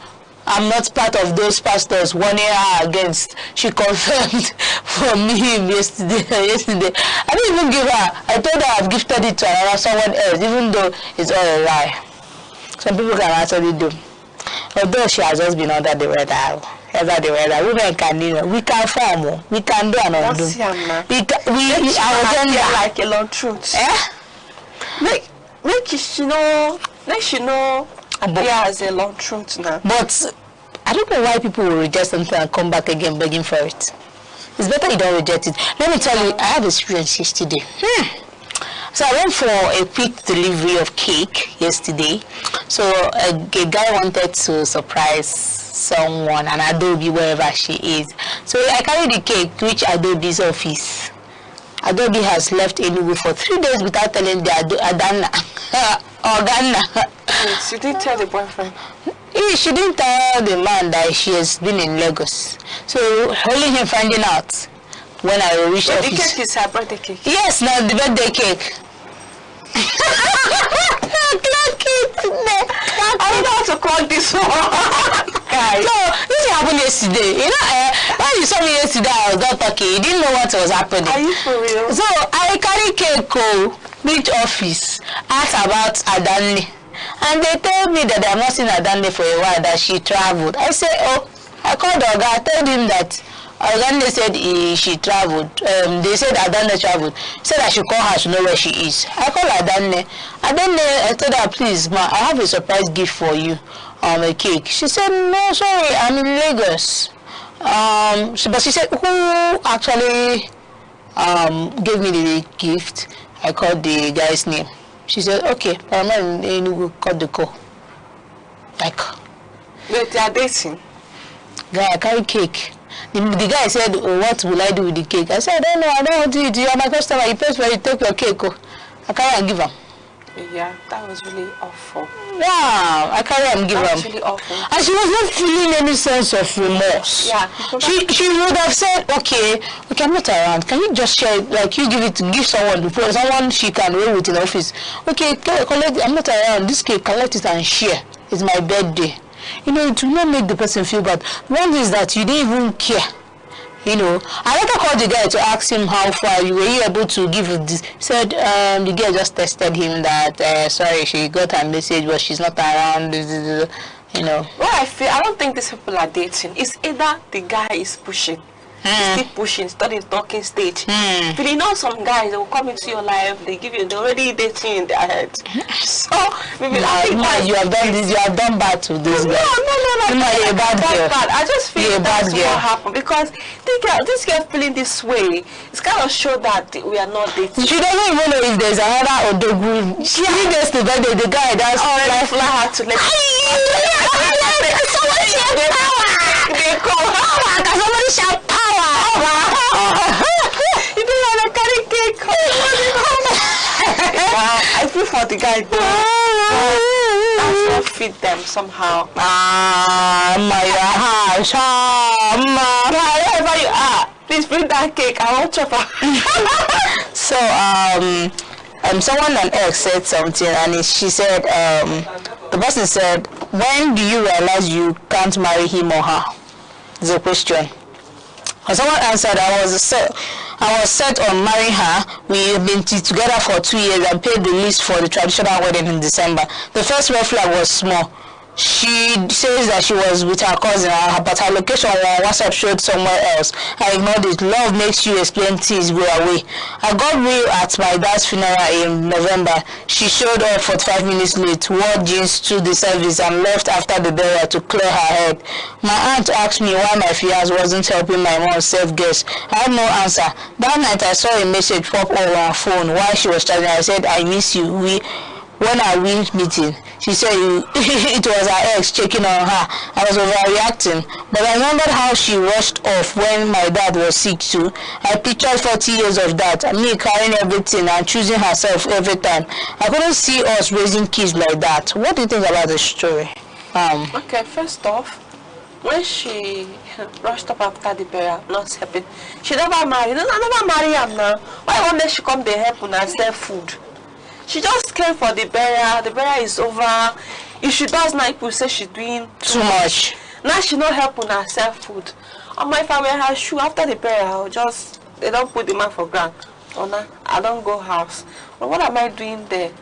part of those pastors warning her against. She confirmed for me yesterday. I didn't even give her. I told her I've gifted it to someone else, even though it's all a lie. Some people can actually do. Although she has just been under the weather. Women can, we can farm, we can do and undo. Our agenda like a long truth. Make she know there is a long truth now. But I don't know why people will reject something and come back again begging for it. It's better you don't reject it. Let me tell you, I had experience yesterday. So I went for a quick delivery of cake yesterday. So a guy wanted to surprise someone, an Adobe, wherever she is. So I carried the cake, reached Adobe's office. Adobe has left enugu for 3 days without telling the Adana. She didn't tell the boyfriend. She didn't tell the man that she has been in Lagos. So only him finding out when I reached office. The cake is her birthday cake. Yes, now the birthday cake. I don't know how to call this one. Guys. No, this happened yesterday. You know, when you saw me yesterday, I was not talking. You didn't know what was happening. Are you for real? So I carry cake, reach office, ask about Adani. And they told me that they have not seen Adani for a while, that she traveled. I said, oh, I called Oga, I told him that Adani said she traveled. They said Adani traveled. Said I should call her to know where she is. I called Adani. I told her, please, ma, I have a surprise gift for you, a cake. She said, no, sorry, I'm in Lagos. But she said, who actually gave me the gift? I called the guy's name. She said, okay, I'm in Enugu, cut the call. Like, wait, they are dating? Guy, I carry cake. The guy said, oh, what will I do with the cake? I said, I don't know, I don't want to eat. You are my customer, you pay for it, take your cake. Oh. I carry and give him. Yeah, that was really awful. Yeah, I carry and give him. That was really awful. And she was not feeling any sense of remorse. Yeah. She would have said, okay, I'm not around. Can you just share, like you give someone she can roll with in the office. Okay, collect, I'm not around. This cake, collect it and share. It's my birthday. You know, it will not make the person feel bad. One is that you didn't even care. You know, I later called the guy to ask him how far were you able to give this. He said the girl just texted him that sorry, she got her message but she's not around. You know. Well, I don't think these people are dating. It's either the guy is pushing. Keep pushing, studying talking stage. But you know some guys, they will come into your life, they already dating in their head. So maybe you have done this, you have done bad to this guy. No, you're a bad girl. I just feel that's what happened because this girl feeling this way, it's kind of show that we are not dating. She doesn't even know if there's another Odogu. She gets the birthday, the guy that's already fly her to let they call her. Somebody shout power. You don't want to carry cake. I feel for the guy though. That's not fit them somehow. Wherever you are, please bring that cake. I want chopper. So someone on X said something, and she said the person said, when do you realize you can't marry him or her? Is a question. And someone answered, I was set on marrying her. We've been together for 2 years and paid the lease for the traditional wedding in December. The first red flag was small. She says that she was with her cousin, but her location on WhatsApp showed somewhere else. I ignored it. Love makes you explain things, go away. I got real at my dad's funeral in November. She showed up 45 minutes late, wore jeans to the service, and left after the burial to clear her head. My aunt asked me why my fiance wasn't helping my mom self-guess. I had no answer. That night I saw a message pop up on her phone while she was charging. I said, I miss you. When our meeting, she said it was her ex checking on her. I was overreacting, but I remembered how she rushed off when my dad was sick too. I pictured 40 years of that, me carrying everything and choosing herself every time. I couldn't see us raising kids like that. What do you think about the story? Okay, first off, when she rushed up after the burial, not helping, she never married. I never marry her now. Why won't she come to help and sell food? She just came for the burial. The burial is over. If she does now, people say she's doing too much. Now she not helping herself food. If I wear her shoe after the burial, they don't put the man for ground. Oh no, I don't go house. But what am I doing there?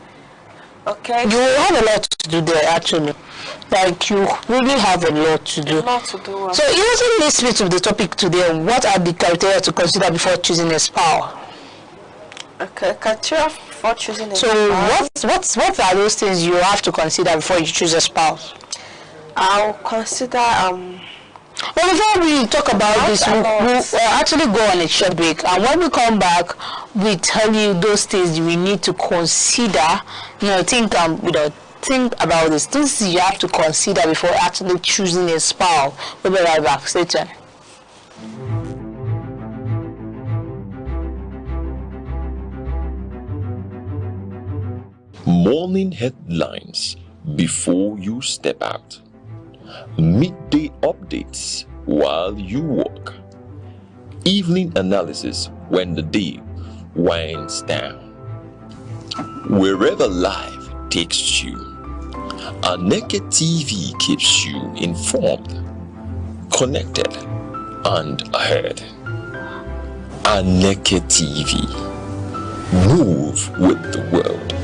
Okay. You have a lot to do there, actually. Like, you really have a lot to do. A lot to do. So it also leads me to the topic today. What are the criteria to consider before choosing a spouse? Okay, criteria for choosing a spouse. So what are those things you have to consider before you choose a spouse? I'll consider Well, before we talk about this, we'll actually go on a short break, and when we come back, we tell you those things we need to consider. Think about this. Things you have to consider before actually choosing a spouse. We'll be right back. Stay tuned. Morning headlines before you step out. Midday updates while you walk. Evening analysis when the day winds down. Wherever life takes you, Aneke TV keeps you informed, connected, and ahead. Aneke TV. Move with the world.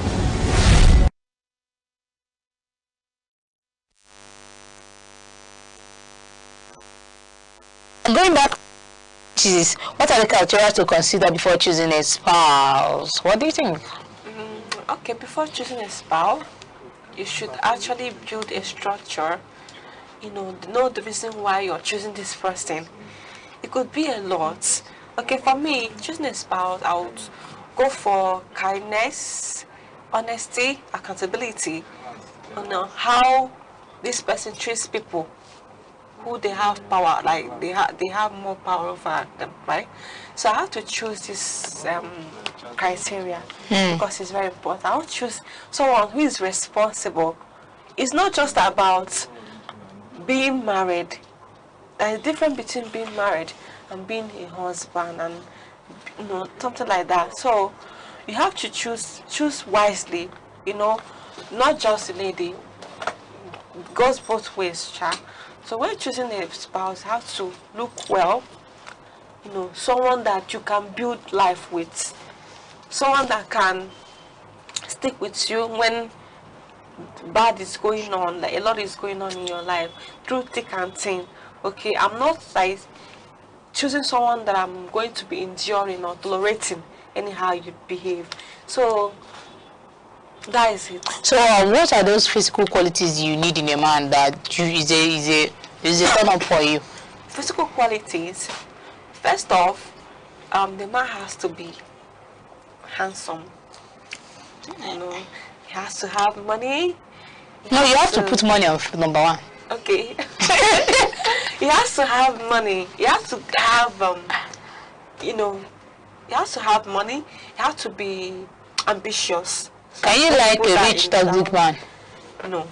Going back, what are the criteria to consider before choosing a spouse? What do you think? Okay, before choosing a spouse, you should actually build a structure. Know the reason why you're choosing this person. It could be a lot. Okay, for me, choosing a spouse, I would go for kindness, honesty, accountability. How this person treats people who they have power, like they have more power over them, right? So I have to choose this criteria because it's very important. I will choose someone who is responsible. It's not just about being married. There's a difference between being married and being a husband, and something like that. So you have to choose wisely. Not just a lady. It goes both ways, child. So when choosing a spouse, you have to look well, someone that you can build life with, someone that can stick with you when bad is going on, like a lot is going on in your life, through thick and thin. Okay, I'm not like choosing someone that I'm going to be enduring or tolerating anyhow you behave. So that is it. So what are those physical qualities you need in a man that is a turn up for you? Physical qualities. First off, the man has to be handsome. He has to have money. No, you have to put money on number one. Okay. He has to have money. He has to have he has to have money. He has to be ambitious. Can you like a rich toxic man? No.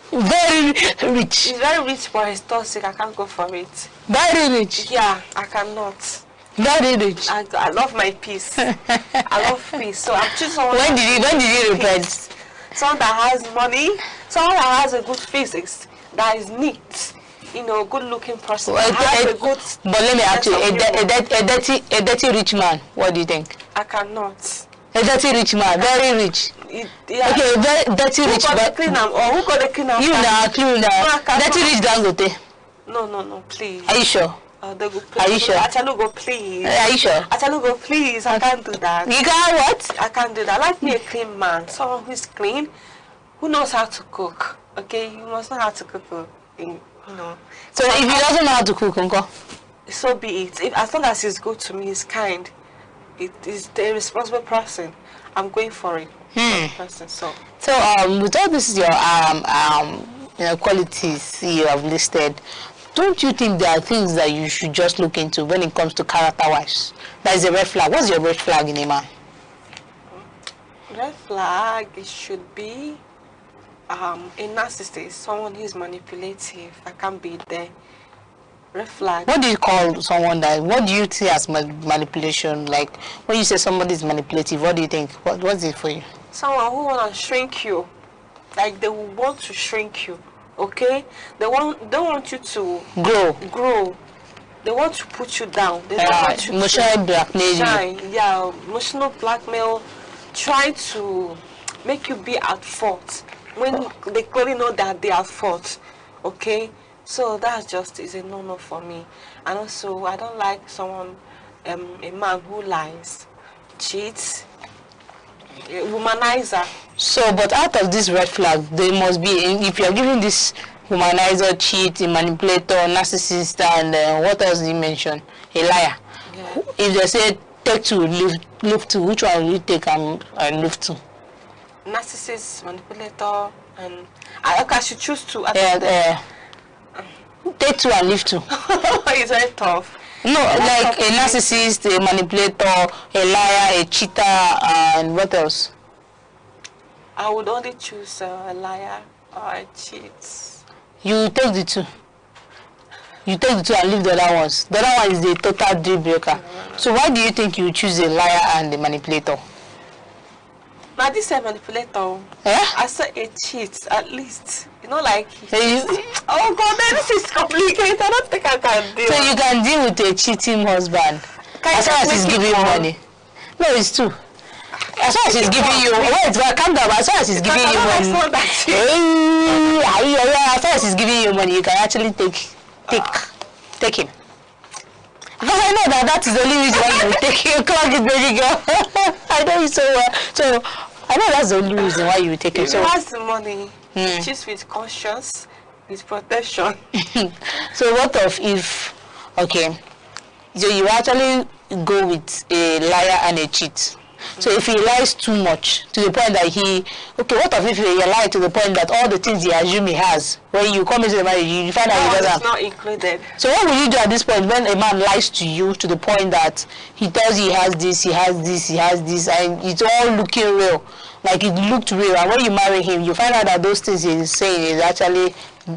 Very rich. He's very rich, but he's toxic. I can't go for it. Very rich. Yeah, I cannot. Very rich. I love my peace. I love peace. So I'm choosing someone. When did you repent? Someone that has money. Someone that has a good physics. That is neat. Good looking person. But let me ask you, a dirty rich man. What do you think? I cannot. A dirty rich man, very rich. Okay, dirty rich, but clean them, or who got the clean them? You now, dirty rich Dangote. No, please. Are you sure? They go, are you sure? Achalugo, please. Are you sure? Achalugo, please. I can't do that. You can't what? I can't do that. Like me, a clean man, someone who's clean, who knows how to cook. Okay, you must know how to cook. You know. So if he doesn't know how to cook, uncle, so be it. As long as he's good to me, he's kind. It is the responsible person. I'm going for it. Person, so with all this your qualities you have listed, don't you think there are things that you should just look into when it comes to character-wise? That is a red flag. What's your red flag in a man? Red flag, it should be a narcissist, someone who is manipulative. I can't be there. Red flag. What do you call someone that? What do you see as manipulation? Like when you say somebody is manipulative, what do you think? What's it for you? Someone who want to shrink you, like they will want to shrink you. Okay, they don't want you to grow. They want to put you down. They don't want you emotional blackmail. Yeah, emotional blackmail. Try to make you be at fault when they clearly know that they are at fault. Okay, so that just is a no-no for me. And also, I don't like someone, a man who lies, cheats, a womanizer. So, but out of this red flag, there must be, if you are giving this womanizer, cheat, manipulator, narcissist, and what else did you mention? A liar. Yeah. If they say take two, leave two, which one will you take and leave two? Narcissist, manipulator, and I should choose two. Take two and leave two. It's very tough. No, like a narcissist, a manipulator, a liar, a cheater, and what else? I would only choose a liar or a cheat. You take the two. You take the two and leave the other ones. The other one is the total deal breaker. No. So why do you think you choose a liar and a manipulator? Now this is a manipulator. I said a cheat, at least. You know, like... oh God, this is complicated. I don't think I can deal. So you can deal with a cheating husband. As long as he's giving you money. No, it's true. As long as he's giving you... Wait, calm down. As long as he's giving you money... As long as he's giving you money, you can actually take him. Because I know that is the only reason why you take him. Clock it, baby girl. I know you so well. So I know that's the only reason why you take him. So has the money, just with conscience, with protection. So what if okay, so you actually go with a liar and a cheat? So if he lies too much to the point that what if he lies to the point that all the things he assumes he has, when you come into the marriage, you find out he doesn't have. It's not included. So what will you do at this point when a man lies to you to the point that he tells you he has this, and it's all looking real, like it looked real, and when you marry him, you find out that those things he's saying is actually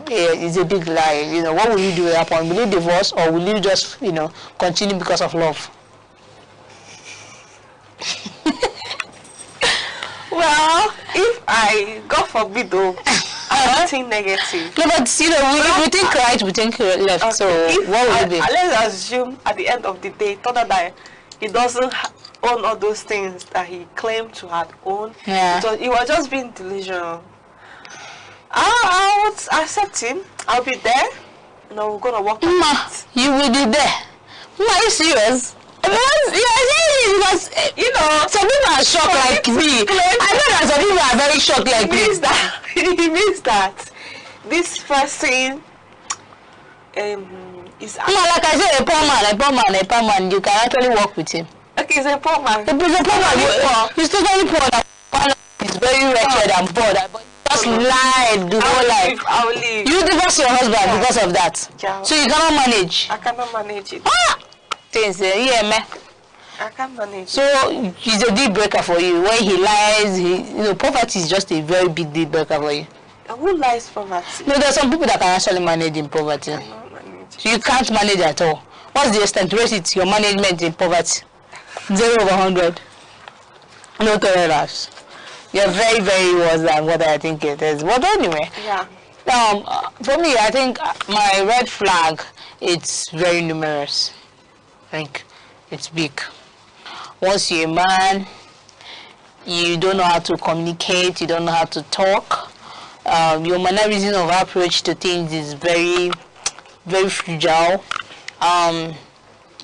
is a big lie. You know, what will you do at that point? Will you divorce, or will you just continue because of love? Well, if I, God forbid, I'm not think negative. No, but we think right, we think left. Okay. So what will it be? Let's assume at the end of the day, that he doesn't own all those things that he claimed to have owned. Yeah. So he was just being delusional. I would accept him. I'll be there. We're gonna work. Ma, you will be there. Ma, are you serious? Because some people are shocked like me. I know that some people are very shocked like me. It means that this person is. Like I said, a poor man, you can actually work with him. Okay, he's a poor man. He's a poor man. He's totally poor. He's very wretched and poor. But just lied the whole life. I'll leave. You divorce your husband because of that. Yeah. So you cannot manage. I cannot manage it. Things, man. I can't manage. So he's a deal breaker for you. When he lies, poverty is just a very big deal breaker for you. Who lies poverty? No, there are some people that can actually manage in poverty. So you can't manage at all. What's the extent? Rate it your management in poverty. 0/100. No tolerance. You're very, very worse than what I think it is. But anyway. Yeah. For me, I think my red flag, it's very numerous. I think it's big. Once you're a man, you don't know how to communicate, you don't know how to talk. Your mannerism of approach to things is very, very fragile.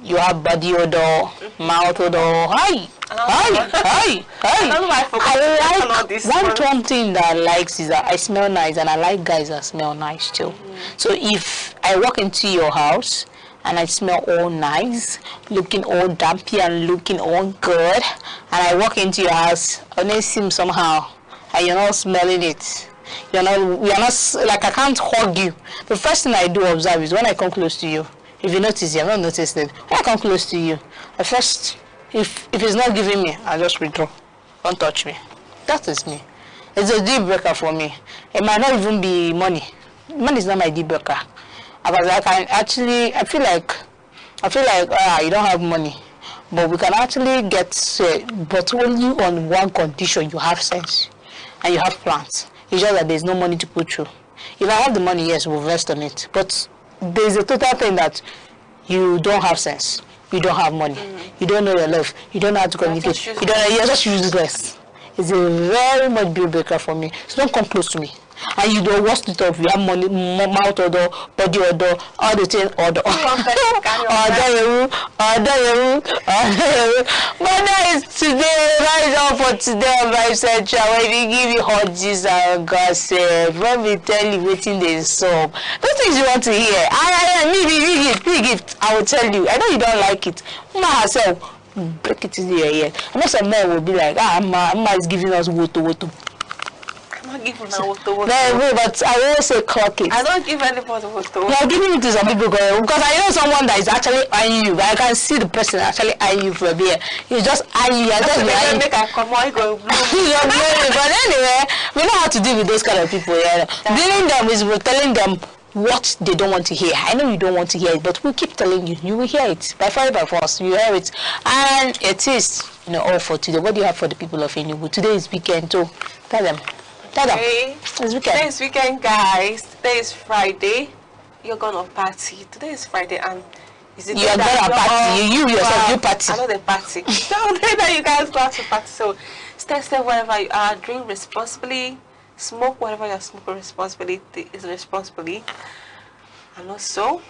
You have body odor, mouth odor. Hi. I like one thing that I like is that I smell nice, and I like guys that smell nice too. So if I walk into your house and I smell all nice, looking all dumpy and looking all good, and I walk into your house and it seems somehow and you're not smelling it, we are not, like, I can't hug you. The first thing I do observe is when I come close to you. If you notice, you have not noticed it. When I come close to you, at first, if it's not giving me, I just withdraw. Don't touch me. That is me. It's a deal breaker for me. It might not even be money. Money is not my deal breaker. But I can actually, I feel like you don't have money, but we can actually get, but only on one condition: you have sense and you have plans. It's just that there's no money to put through. If I have the money, yes, we'll invest on it. But there's a total thing that you don't have sense, you don't have money, you don't know your love, you don't know how to communicate, you're just useless. It's a very much deal breaker for me. So don't come close to me. And you don't watch it off. You have money, mouth odor, body odor, all the things odor. But that is today, right now for today on Vibe Central. When we give you hot juice and gossip, when we tell you waiting the sub, those things you want to hear. I will tell you. I know you don't like it. Mama herself, break it in your ear. I know some men will be like, Mama is giving us woto. I'm not giving now woto. No, but I always say clock it. I don't give anybody woto. You are giving it to some people because I know someone that is actually eyeing you, but I can see the person actually eyeing you from here. He's just eyeing you. I just eyeing you. But anyway, we know how to deal with those kind of people. Yeah. Dealing them is we're telling them what they don't want to hear. I know you don't want to hear it, but we'll keep telling you. You will hear it. By fire, by force, you hear it. And it is, all for today. What do you have for the people of Enugu? Today is weekend too. Tell them. Okay. It's weekend. Today is weekend, guys. Today is Friday. You're gonna party. Today is Friday, and is it? You're gonna party. You yourself, you party. I know the party. So that you guys go out to party. So stay safe wherever you are. Drink responsibly. Smoke whatever you're smoking responsibly. And also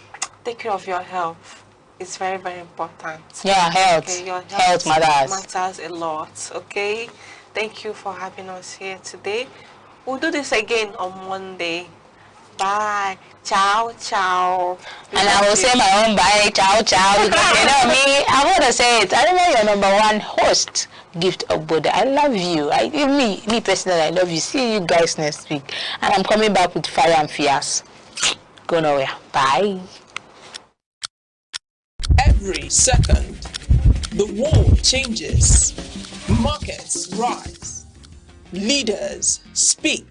take care of your health. It's very, very important. Yeah, health. Okay, your health matters a lot. Okay. Thank you for having us here today. We'll do this again on Monday. Bye. Ciao, ciao. And I will say my own bye. Ciao, ciao. Because you know me, I want to say it. I don't know your number one host, Gift of Buddha. I love you. Me personally, I love you. See you guys next week. And I'm coming back with fire and fierce. Go nowhere. Bye. Every second, the world changes. Markets rise, leaders speak,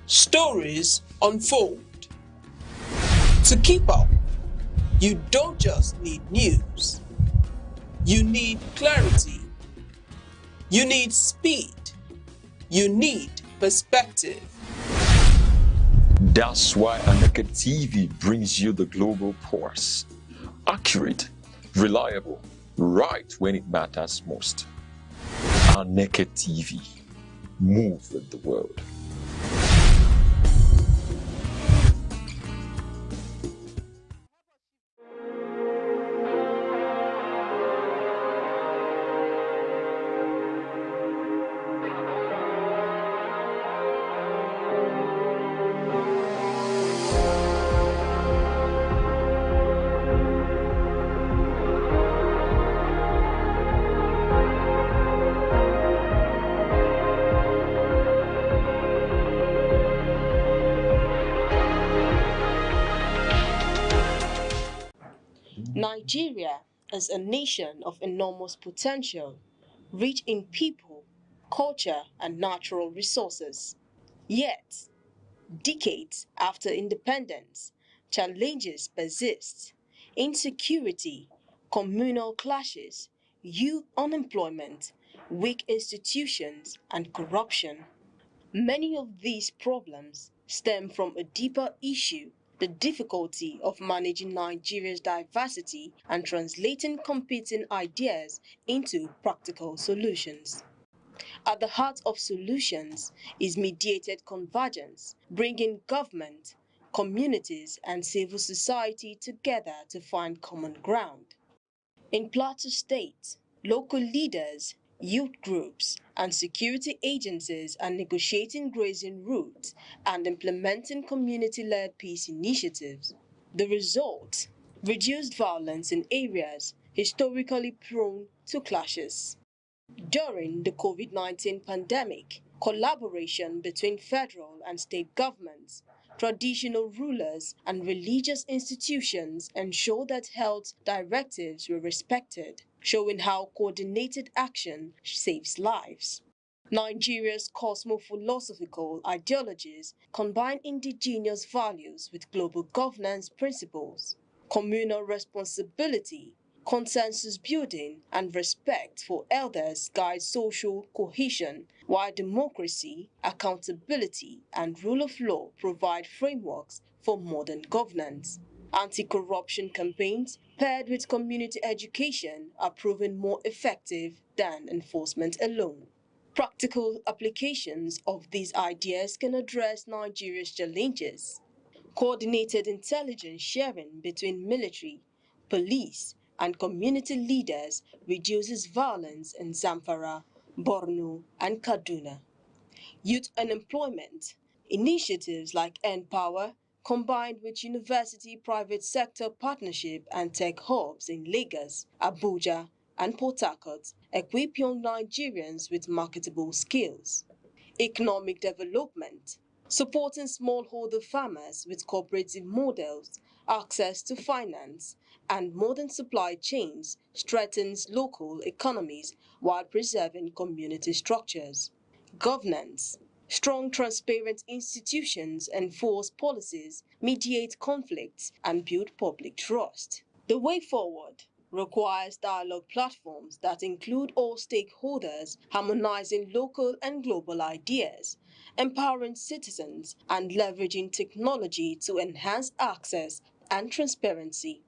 stories unfold. To keep up, you don't just need news, you need clarity, you need speed, you need perspective. That's why Aneke TV brings you the global pulse. Accurate, reliable, right when it matters most. Aneke TV. Move with the world. Nigeria is a nation of enormous potential, rich in people, culture, and natural resources. Yet, decades after independence, challenges persist: insecurity, communal clashes, youth unemployment, weak institutions, and corruption. Many of these problems stem from a deeper issue: the difficulty of managing Nigeria's diversity and translating competing ideas into practical solutions. At the heart of solutions is mediated convergence, bringing government, communities, and civil society together to find common ground. In Plateau State, local leaders, youth groups, and security agencies are negotiating grazing routes and implementing community-led peace initiatives. The result? Reduced violence in areas historically prone to clashes. During the COVID-19 pandemic, collaboration between federal and state governments, traditional rulers, and religious institutions ensured that health directives were respected, showing how coordinated action saves lives. Nigeria's cosmo-philosophical ideologies combine indigenous values with global governance principles. Communal responsibility, consensus building, and respect for elders guide social cohesion, while democracy, accountability, and rule of law provide frameworks for modern governance. Anti-corruption campaigns paired with community education are proven more effective than enforcement alone. Practical applications of these ideas can address Nigeria's challenges. Coordinated intelligence sharing between military, police, and community leaders reduces violence in Zamfara, Borno, and Kaduna. Youth unemployment, initiatives like N-Power, combined with university private sector partnership and tech hubs in Lagos, Abuja, and Port Harcourt, equip young Nigerians with marketable skills. Economic development, supporting smallholder farmers with cooperative models, access to finance, and modern supply chains strengthens local economies while preserving community structures. Governance, strong transparent institutions enforce policies, mediate conflicts, and build public trust. The way forward requires dialogue platforms that include all stakeholders, harmonizing local and global ideas, empowering citizens, and leveraging technology to enhance access and transparency.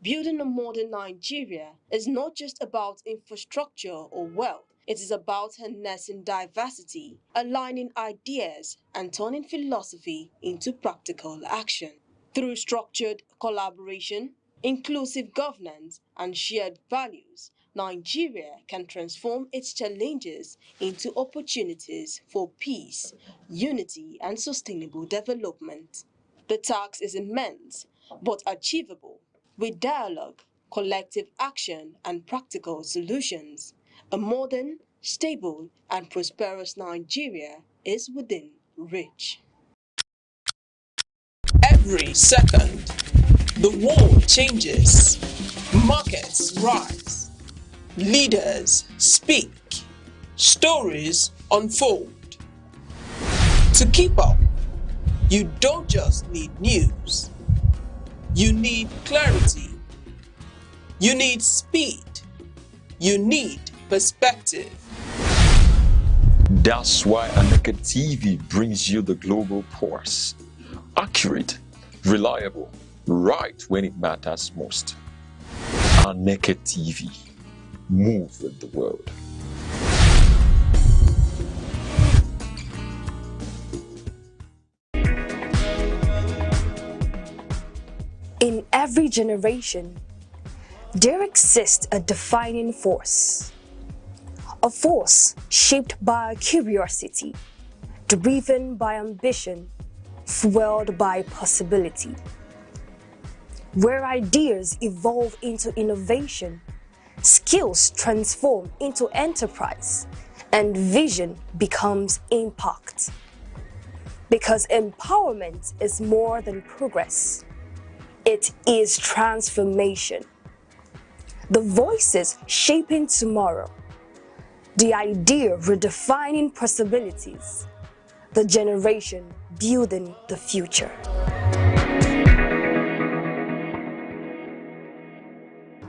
Building a modern Nigeria is not just about infrastructure or wealth. It is about harnessing diversity, aligning ideas, and turning philosophy into practical action. Through structured collaboration, inclusive governance, and shared values, Nigeria can transform its challenges into opportunities for peace, unity, and sustainable development. The task is immense, but achievable. With dialogue, collective action, and practical solutions, a modern, stable, and prosperous Nigeria is within reach. Every second, the world changes, markets rise, leaders speak, stories unfold. To keep up, you don't just need news. You need clarity. You need speed. You need perspective. That's why Aneke TV brings you the global pulse. Accurate, reliable, right when it matters most. Aneke TV. Move with the world. In every generation, there exists a defining force. A force shaped by curiosity, driven by ambition, fueled by possibility. Where ideas evolve into innovation, skills transform into enterprise, and vision becomes impact. Because empowerment is more than progress. It is transformation. The voices shaping tomorrow. The idea redefining possibilities. The generation building the future.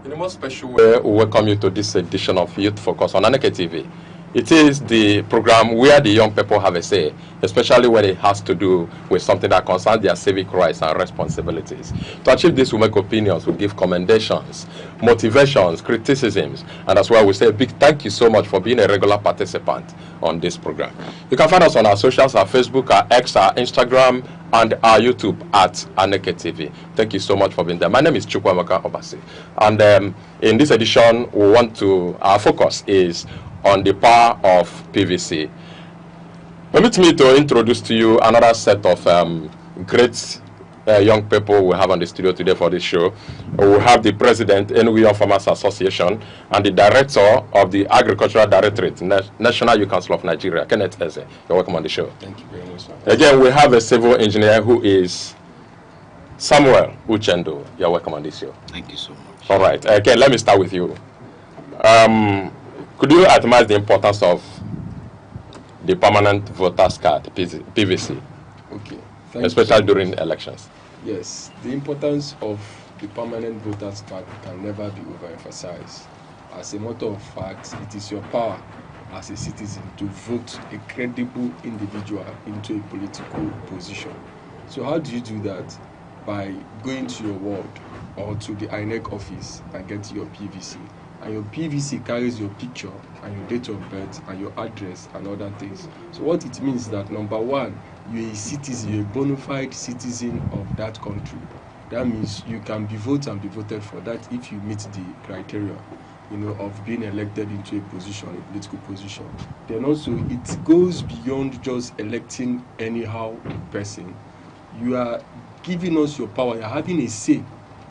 In a most special way, we welcome you to this edition of Youth Focus on Aneke TV. It is the program where the young people have a say, especially when it has to do with something that concerns their civic rights and responsibilities. To achieve this, we make opinions, we give commendations, motivations, criticisms, and that's why we say a big thank you so much for being a regular participant on this program. You can find us on our socials, our Facebook, our X, our Instagram, and our YouTube at Aneke TV. Thank you so much for being there. My name is Chukwuemeka Obasi, and in this edition, our focus is on the power of PVC. Permit me to introduce to you another set of great young people we have on the studio today for this show. We have the president, enugu Farmers Association, and the director of the Agricultural Directorate, National Youth Council of Nigeria, Kenneth Eze. You're welcome on the show. Thank you very much. Again, we have a civil engineer who is Samuel Uchendo. You're welcome on this show. Thank you so much. All right. Okay, let me start with you. Could you itemize the importance of the permanent voters card, PVC? Okay. Especially during elections. Yes, the importance of the permanent voters card can never be overemphasized. As a matter of fact, it is your power as a citizen to vote a credible individual into a political position. So how do you do that? By going to your ward or to the inec office and get your PVC. And your PVC carries your picture and your date of birth and your address and other things. So what it means is that, number one, you're a citizen, you're a bona fide citizen of that country. That means you can be voted and be voted for that if you meet the criteria, of being elected into a position, a political position. Then also, it goes beyond just electing anyhow person. You are giving us your power, you're having a say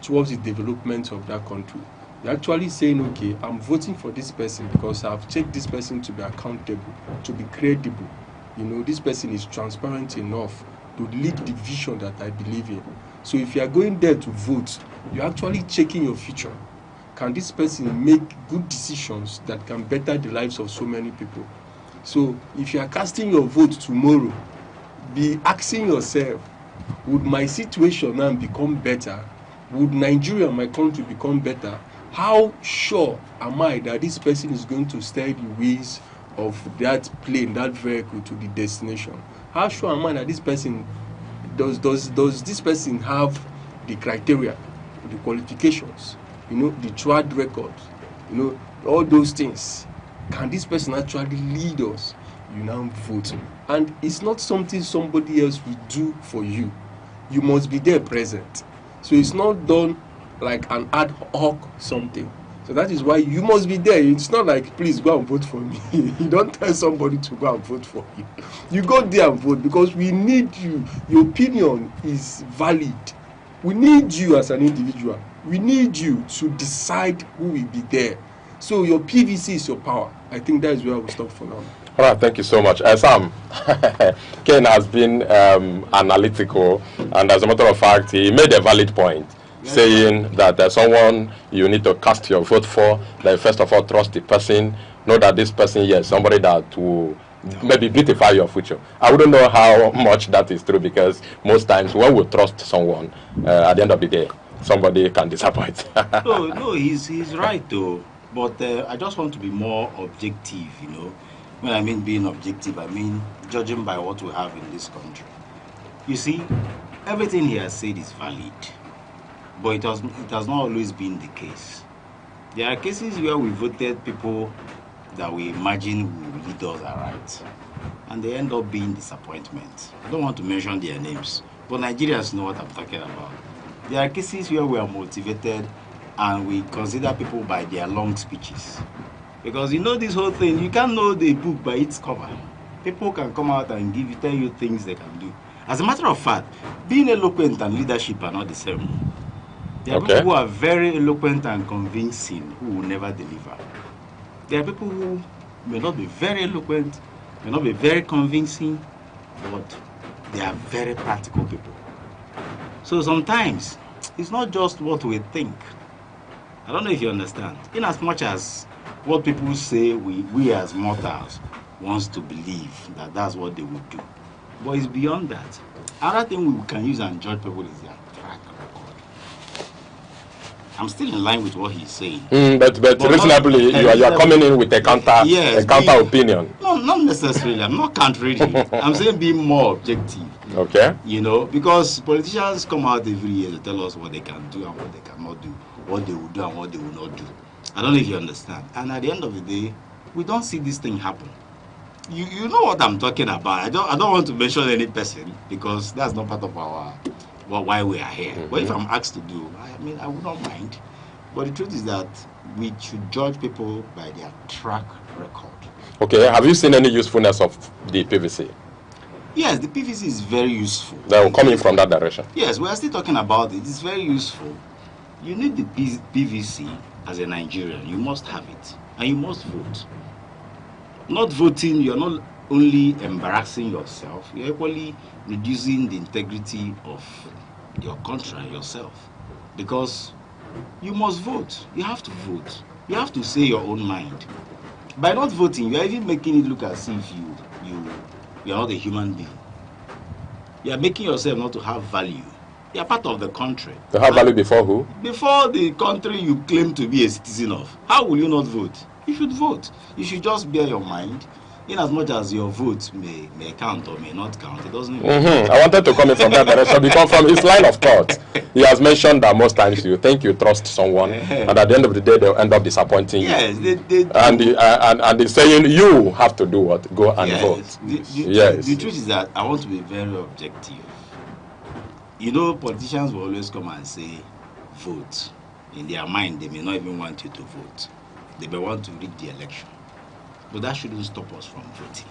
towards the development of that country. You're actually saying, okay, I'm voting for this person because I've checked this person to be accountable, to be credible. This person is transparent enough to lead the vision that I believe in. So if you are going there to vote, you're actually checking your future. Can this person make good decisions that can better the lives of so many people? So if you are casting your vote tomorrow, be asking yourself, would my situation now become better? Would Nigeria, my country, become better? How sure am I that this person is going to steer the ways of that plane, that vehicle to the destination? How sure am I that this person, does this person have the criteria, the qualifications, the track record, all those things? Can this person actually lead us? You now vote. And it's not something somebody else will do for you. You must be there present. So it's not done like an ad hoc something. So that is why you must be there. It's not like, please go and vote for me. You don't tell somebody to go and vote for you. You go there and vote because we need you. Your opinion is valid. We need you as an individual. We need you to decide who will be there. So your PVC is your power. I think that is where I will stop for now. All right, thank you so much. Sam, Ken has been analytical, and as a matter of fact, he made a valid point, saying that there's someone you need to cast your vote for, that first of all, trust the person, know that this person, yes, somebody that will maybe beautify your future. I wouldn't know how much that is true, because most times when we trust someone, at the end of the day, somebody can disappoint. no, he's right though, but I just want to be more objective, When I mean being objective, I mean judging by what we have in this country. You see, everything he has said is valid, but it has not always been the case. There are cases where we voted people that we imagine will lead us aright, and they end up being disappointments. I don't want to mention their names, but Nigerians know what I'm talking about. There are cases where we are motivated and we consider people by their long speeches. Because this whole thing, you can't know the book by its cover. People can come out and tell you things they can do. As a matter of fact, being eloquent and leadership are not the same. There are people who are very eloquent and convincing who will never deliver. There are people who may not be very eloquent, may not be very convincing, but they are very practical people. So sometimes, it's not just what we think. I don't know if you understand. In as much as what people say we as mortals wants to believe that that's what they would do. But it's beyond that. Another thing we can use and judge people is their track record. I'm still in line with what he's saying. But reasonably, you are coming in with a counter opinion. No, not necessarily. I'm not counter-reading. I'm saying being more objective. Okay. You know, because politicians come out every year to tell us what they can do and what they cannot do, what they will do and what they will not do. I don't know if you understand. And at the end of the day, we don't see this thing happen. You know what I'm talking about. I don't want to mention any person because that's not part of our why we are here. But if I'm asked to do, I mean, I would not mind. But the truth is that we should judge people by their track record. Okay, have you seen any usefulness of the PVC? Yes, the PVC is very useful. They will come in from that direction. Yes, we are still talking about it. It's very useful. You need the PVC as a Nigerian. You must have it. And you must vote. Not voting, you're not only embarrassing yourself, you're equally reducing the integrity of your country and yourself. Because you must vote. You have to vote. You have to say your own mind. By not voting, you're even making it look as if you're not a human being. You're making yourself not to have value. You're part of the country. To have value before who? Before the country you claim to be a citizen of. How will you not vote? You should vote. You should just bear your mind. In as much as your vote may count or may not count, it doesn't I wanted to come in from that direction because from his line of thought, he has mentioned that most times you think you trust someone, and at the end of the day, they'll end up disappointing you. Yes, and he's saying you have to do what? Go and vote. The truth is that I want to be very objective. You know, politicians will always come and say, vote. In their mind, they may not even want you to vote. They may want to rig the election. But that shouldn't stop us from voting.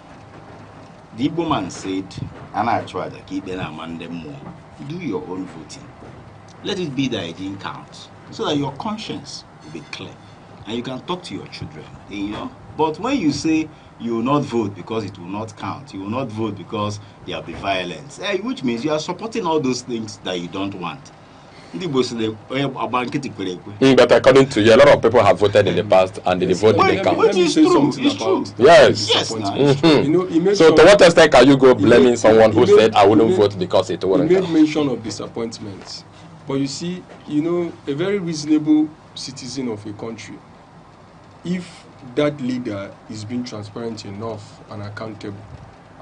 The Igbo man said, do your own voting. Let it be that it didn't count, so that your conscience will be clear. And you can talk to your children, you know. But when you say you will not vote because it will not count, you will not vote because there will be violence, which means you are supporting all those things that you don't want. But according to you, a lot of people have voted in the past and the vote didn't count. Which is true. It's true. Yes. So to what extent can you go blaming someone who said I wouldn't vote because it wouldn't count? You made mention of disappointments. But you see, a very reasonable citizen of a country, if that leader is being transparent enough and accountable,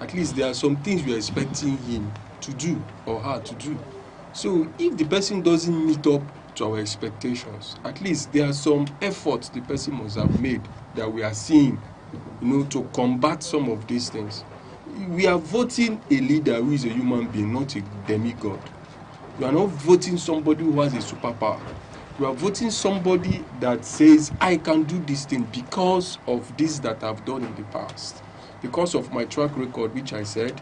at least there are some things we are expecting him to do or her to do. So if the person doesn't meet up to our expectations, at least there are some efforts the person must have made that we are seeing, to combat some of these things. We are voting a leader who is a human being, not a demigod. We are not voting somebody who has a superpower. We are voting somebody that says, I can do this thing because of this that I've done in the past. Because of my track record, which I said,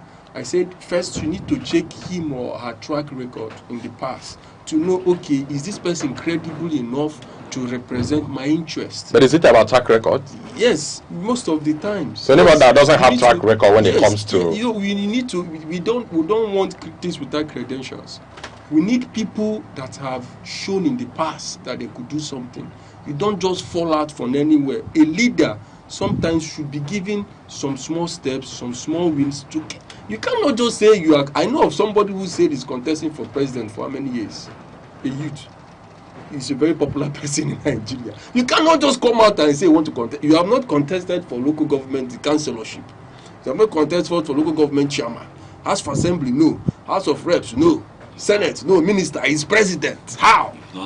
first you need to check him or her track record in the past to know, okay, is this person credible enough to represent my interests? But is it about track record? Yes, most of the times. So anyone that doesn't have track record when it comes to... We don't want critics without credentials. We need people that have shown in the past that they could do something. You don't just fall out from anywhere. A leader sometimes should be given some small steps, some small wins to... You cannot just say you are... I know of somebody who said he's contesting for president for how many years? A youth. He's a very popular person in Nigeria. You cannot just come out and say you want to contest. You have not contested for local government councillorship. You have not contested for local government chairman. House of Assembly, no. House of Reps, no. Senate, no. Minister, he's president. How? You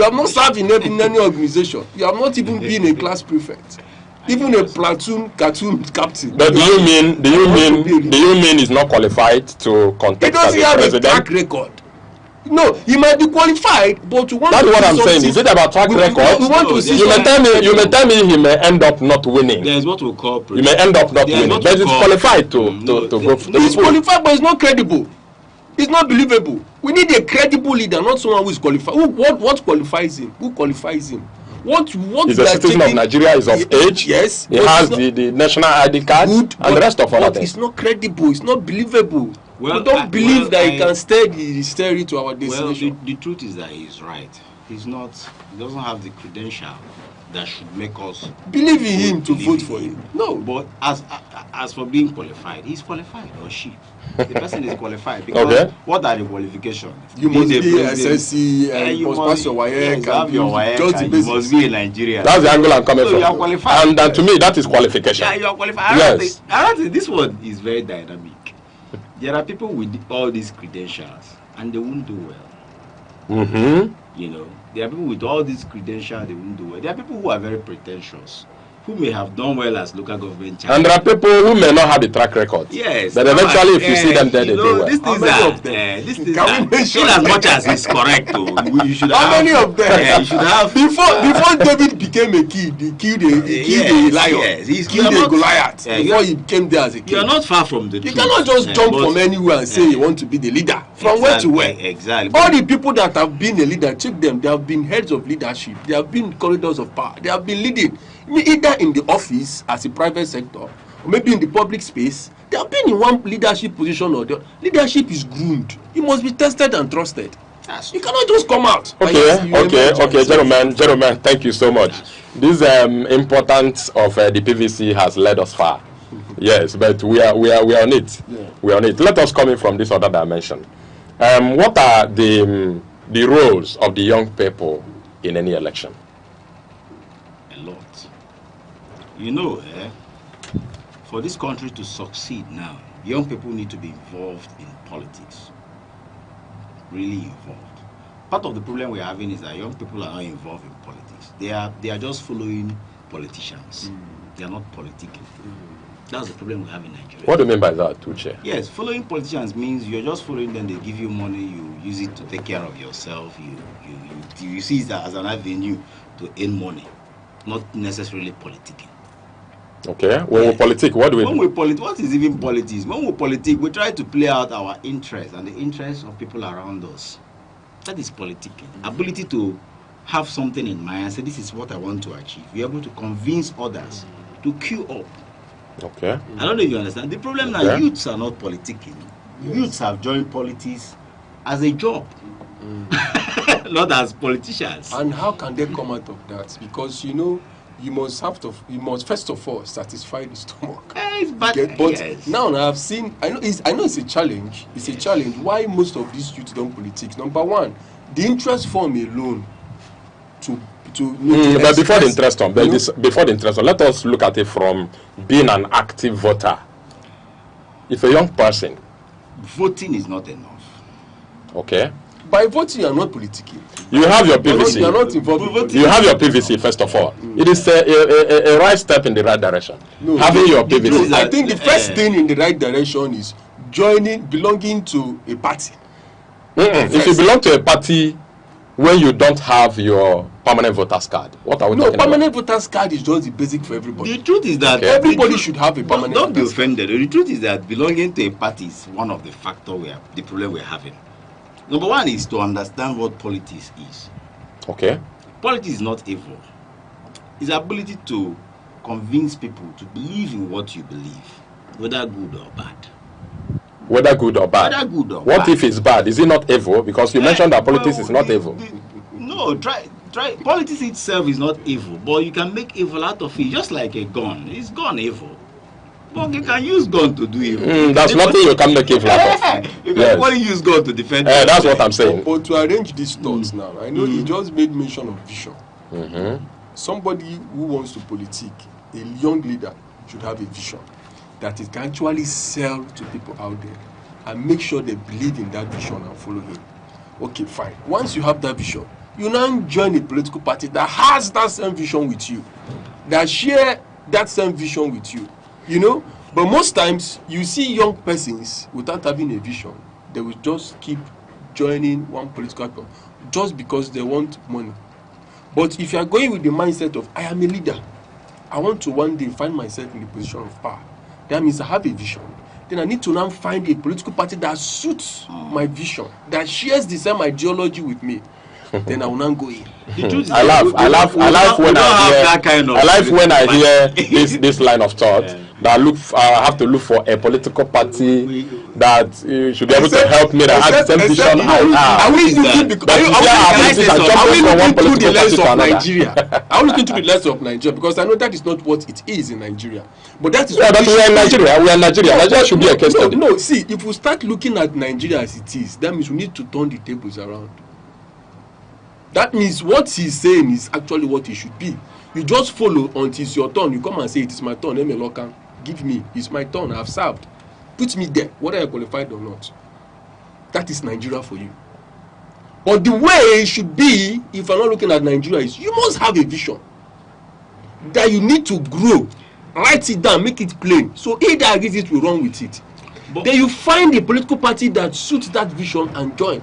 have not served in any organization. You have not even been a class prefect. Even a platoon captain. But do you mean he's not qualified to contest as a president? He doesn't have a track record. No, he might be qualified, but we want that's to what I'm saying. Is it about track record? We want to see. You may tell me he may end up not winning. There's what we call. You may end up not winning, but he's qualified to go. He's qualified, but he's not credible. It's not believable. We need a credible leader, not someone who is qualified. What qualifies him? Who qualifies him? He's a citizen of Nigeria, is of age. Yes. He has the national ID card and the rest of all of it. It's not credible. It's not believable. We don't believe that he can steer it to our destination. Well, the truth is that he's right. He doesn't have the credential that should make us believe in him to vote for him. No, but as for being qualified, he's qualified, or she. The person is qualified because what are the qualifications? You must be SSC, you must pass your wike, you must be in Nigeria. That's the angle I'm coming from. You are qualified. And to me, that is qualification. Yeah, you are qualified. Yes. This one is very dynamic. There are people with all these credentials and they won't do well. You know, there are people with all these credentials, they won't do well. There are people who are very pretentious, who may have done well as local government chambers. And there are people who may not have the track record. Yes. But eventually, if you see them there, they do well. These things are, as much as it's correct, you should have. How many of them? Yeah, you should have. Before David became a kid, he killed a lion. Yes. He killed a Goliath. Before he came there as a kid. You are not far from the truth. You cannot just jump from anywhere and say you want to be the leader. From where to where? Exactly. All the people that have been a leader, check them. They have been heads of leadership. They have been corridors of power. They have been leading. Either in the office as a private sector or maybe in the public space. They have been in one leadership position or the other. Leadership is groomed. It must be tested and trusted. You cannot just come out. Okay, gentlemen, thank you so much. This importance of the PVC has led us far. Yes, but we are on it. Yeah. We are on it. Let us come in from this other dimension. What are the roles of the young people in any election? A lot. You know, for this country to succeed now, young people need to be involved in politics. Really involved. Part of the problem we're having is that young people are not involved in politics. They are just following politicians. They are not politicking. That's the problem we have in Nigeria. What do you mean by that, Tuche? Yes, following politicians means you're just following them. They give you money, you use it to take care of yourself. You see it as an avenue to earn money, not necessarily politicking. Okay, when we politic, what do we do? What is even politics? When we politic, we try to play out our interests and the interests of people around us. That is politicking. Ability to have something in mind and say, this is what I want to achieve. You're able to convince others to queue up. Okay. I don't know if you understand. The problem now, youths are not politicking. Yes. Youths have joined politics as a job, not as politicians. And how can they come out of that? Because you know, you must first of all satisfy the stomach. But yes. Now I've seen. I know it's a challenge. It's a challenge. Why most of these youths don't politics? Number one, the interest form alone but before the interest on, let us look at it from being an active voter. If a young person, voting is not enough. Okay. By voting, you are not politicking. You have your PVC. You are not involved. You have your PVC first of all. It is a right step in the right direction. No, having your PVC. I think the first thing in the right direction is belonging to a party. If you belong to a party when you don't have your permanent voter's card, what are we talking about? Permanent voter's card is just the basic for everybody. The truth is that everybody should have a permanent. Don't be offended. The truth is that belonging to a party is one of the factors the problem we're having. Number one is to understand what politics is. Okay. Politics is not evil. It's ability to convince people to believe in what you believe, whether good or bad. Whether good or bad. Whether good or what bad. If it's bad? Is it not evil? Because you mentioned that politics is not evil. No, try. Politics itself is not evil, but you can make evil out of it, just like a gun. Is gun evil? But you can use gun to do evil. That's nothing you can make evil out of. You can only use gun to defend. That's what I'm saying. But to arrange these thoughts now, I know you just made mention of vision. Somebody who wants to politic, a young leader, should have a vision that it can actually sell to people out there and make sure they believe in that vision and follow him. Okay, fine. Once you have that vision, you now join a political party that has that same vision with you, that share that same vision with you, you know. But most times, you see young persons without having a vision, they will just keep joining one political party just because they want money. But if you are going with the mindset of, I am a leader, I want to one day find myself in the position of power, that means I have a vision. Then I need to now find a political party that suits my vision, that shares the same ideology with me. Then I will not go in. I laugh when I hear this line of thought. that have to look for a political party that should be able to help me that has the same vision I Are we looking through the lens of Nigeria? Are we looking through the lens of Nigeria? Because I know that is not what it is in Nigeria. But that is but we are in Nigeria. We are in Nigeria. Nigeria should be a case study. No, see, if we start looking at Nigeria as it is, that means we need to turn the tables around. That means what he's saying is actually what it should be. You just follow until it's your turn. You come and say, it is my turn. Give me. It's my turn. I've served. Put me there, whether I qualified or not. That is Nigeria for you. But the way it should be, if I'm not looking at Nigeria, is you must have a vision that you need to grow. Write it down, make it plain. So either agrees it will run with it. But then you find a political party that suits that vision and join.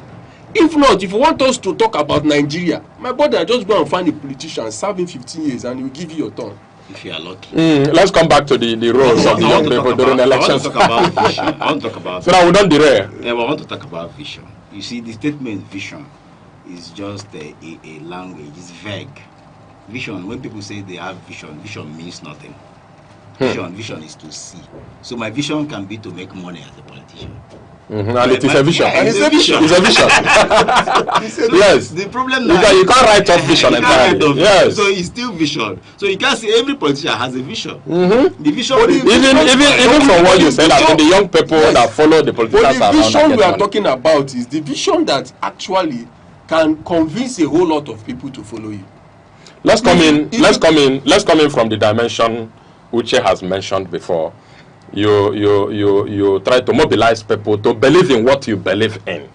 If not, if you want us to talk about Nigeria, my brother, just go and find a politician, serve him 15 years, and he will give you your turn. If you are lucky. Let's come back to the roles of the young people during elections. I want to talk about vision. I want to talk about so now we don't derail. Yeah, but I want to talk about vision. You see, the statement vision is just a language. It's vague. Vision, when people say they have vision, vision means nothing. Vision is to see. So my vision can be to make money as a politician. And it is a vision. Yeah, it's a vision. It's a vision. Yes. The problem now you can't write off vision entirely. Yes. So it's still vision. So you can't say every politician has a vision. The vision. Even from what you said, I think the young people that follow the politicians. But the vision we are talking about is the vision that actually can convince a whole lot of people to follow you. Let's come in from the dimension Uche has mentioned before. You try to mobilize people to believe in what you believe in.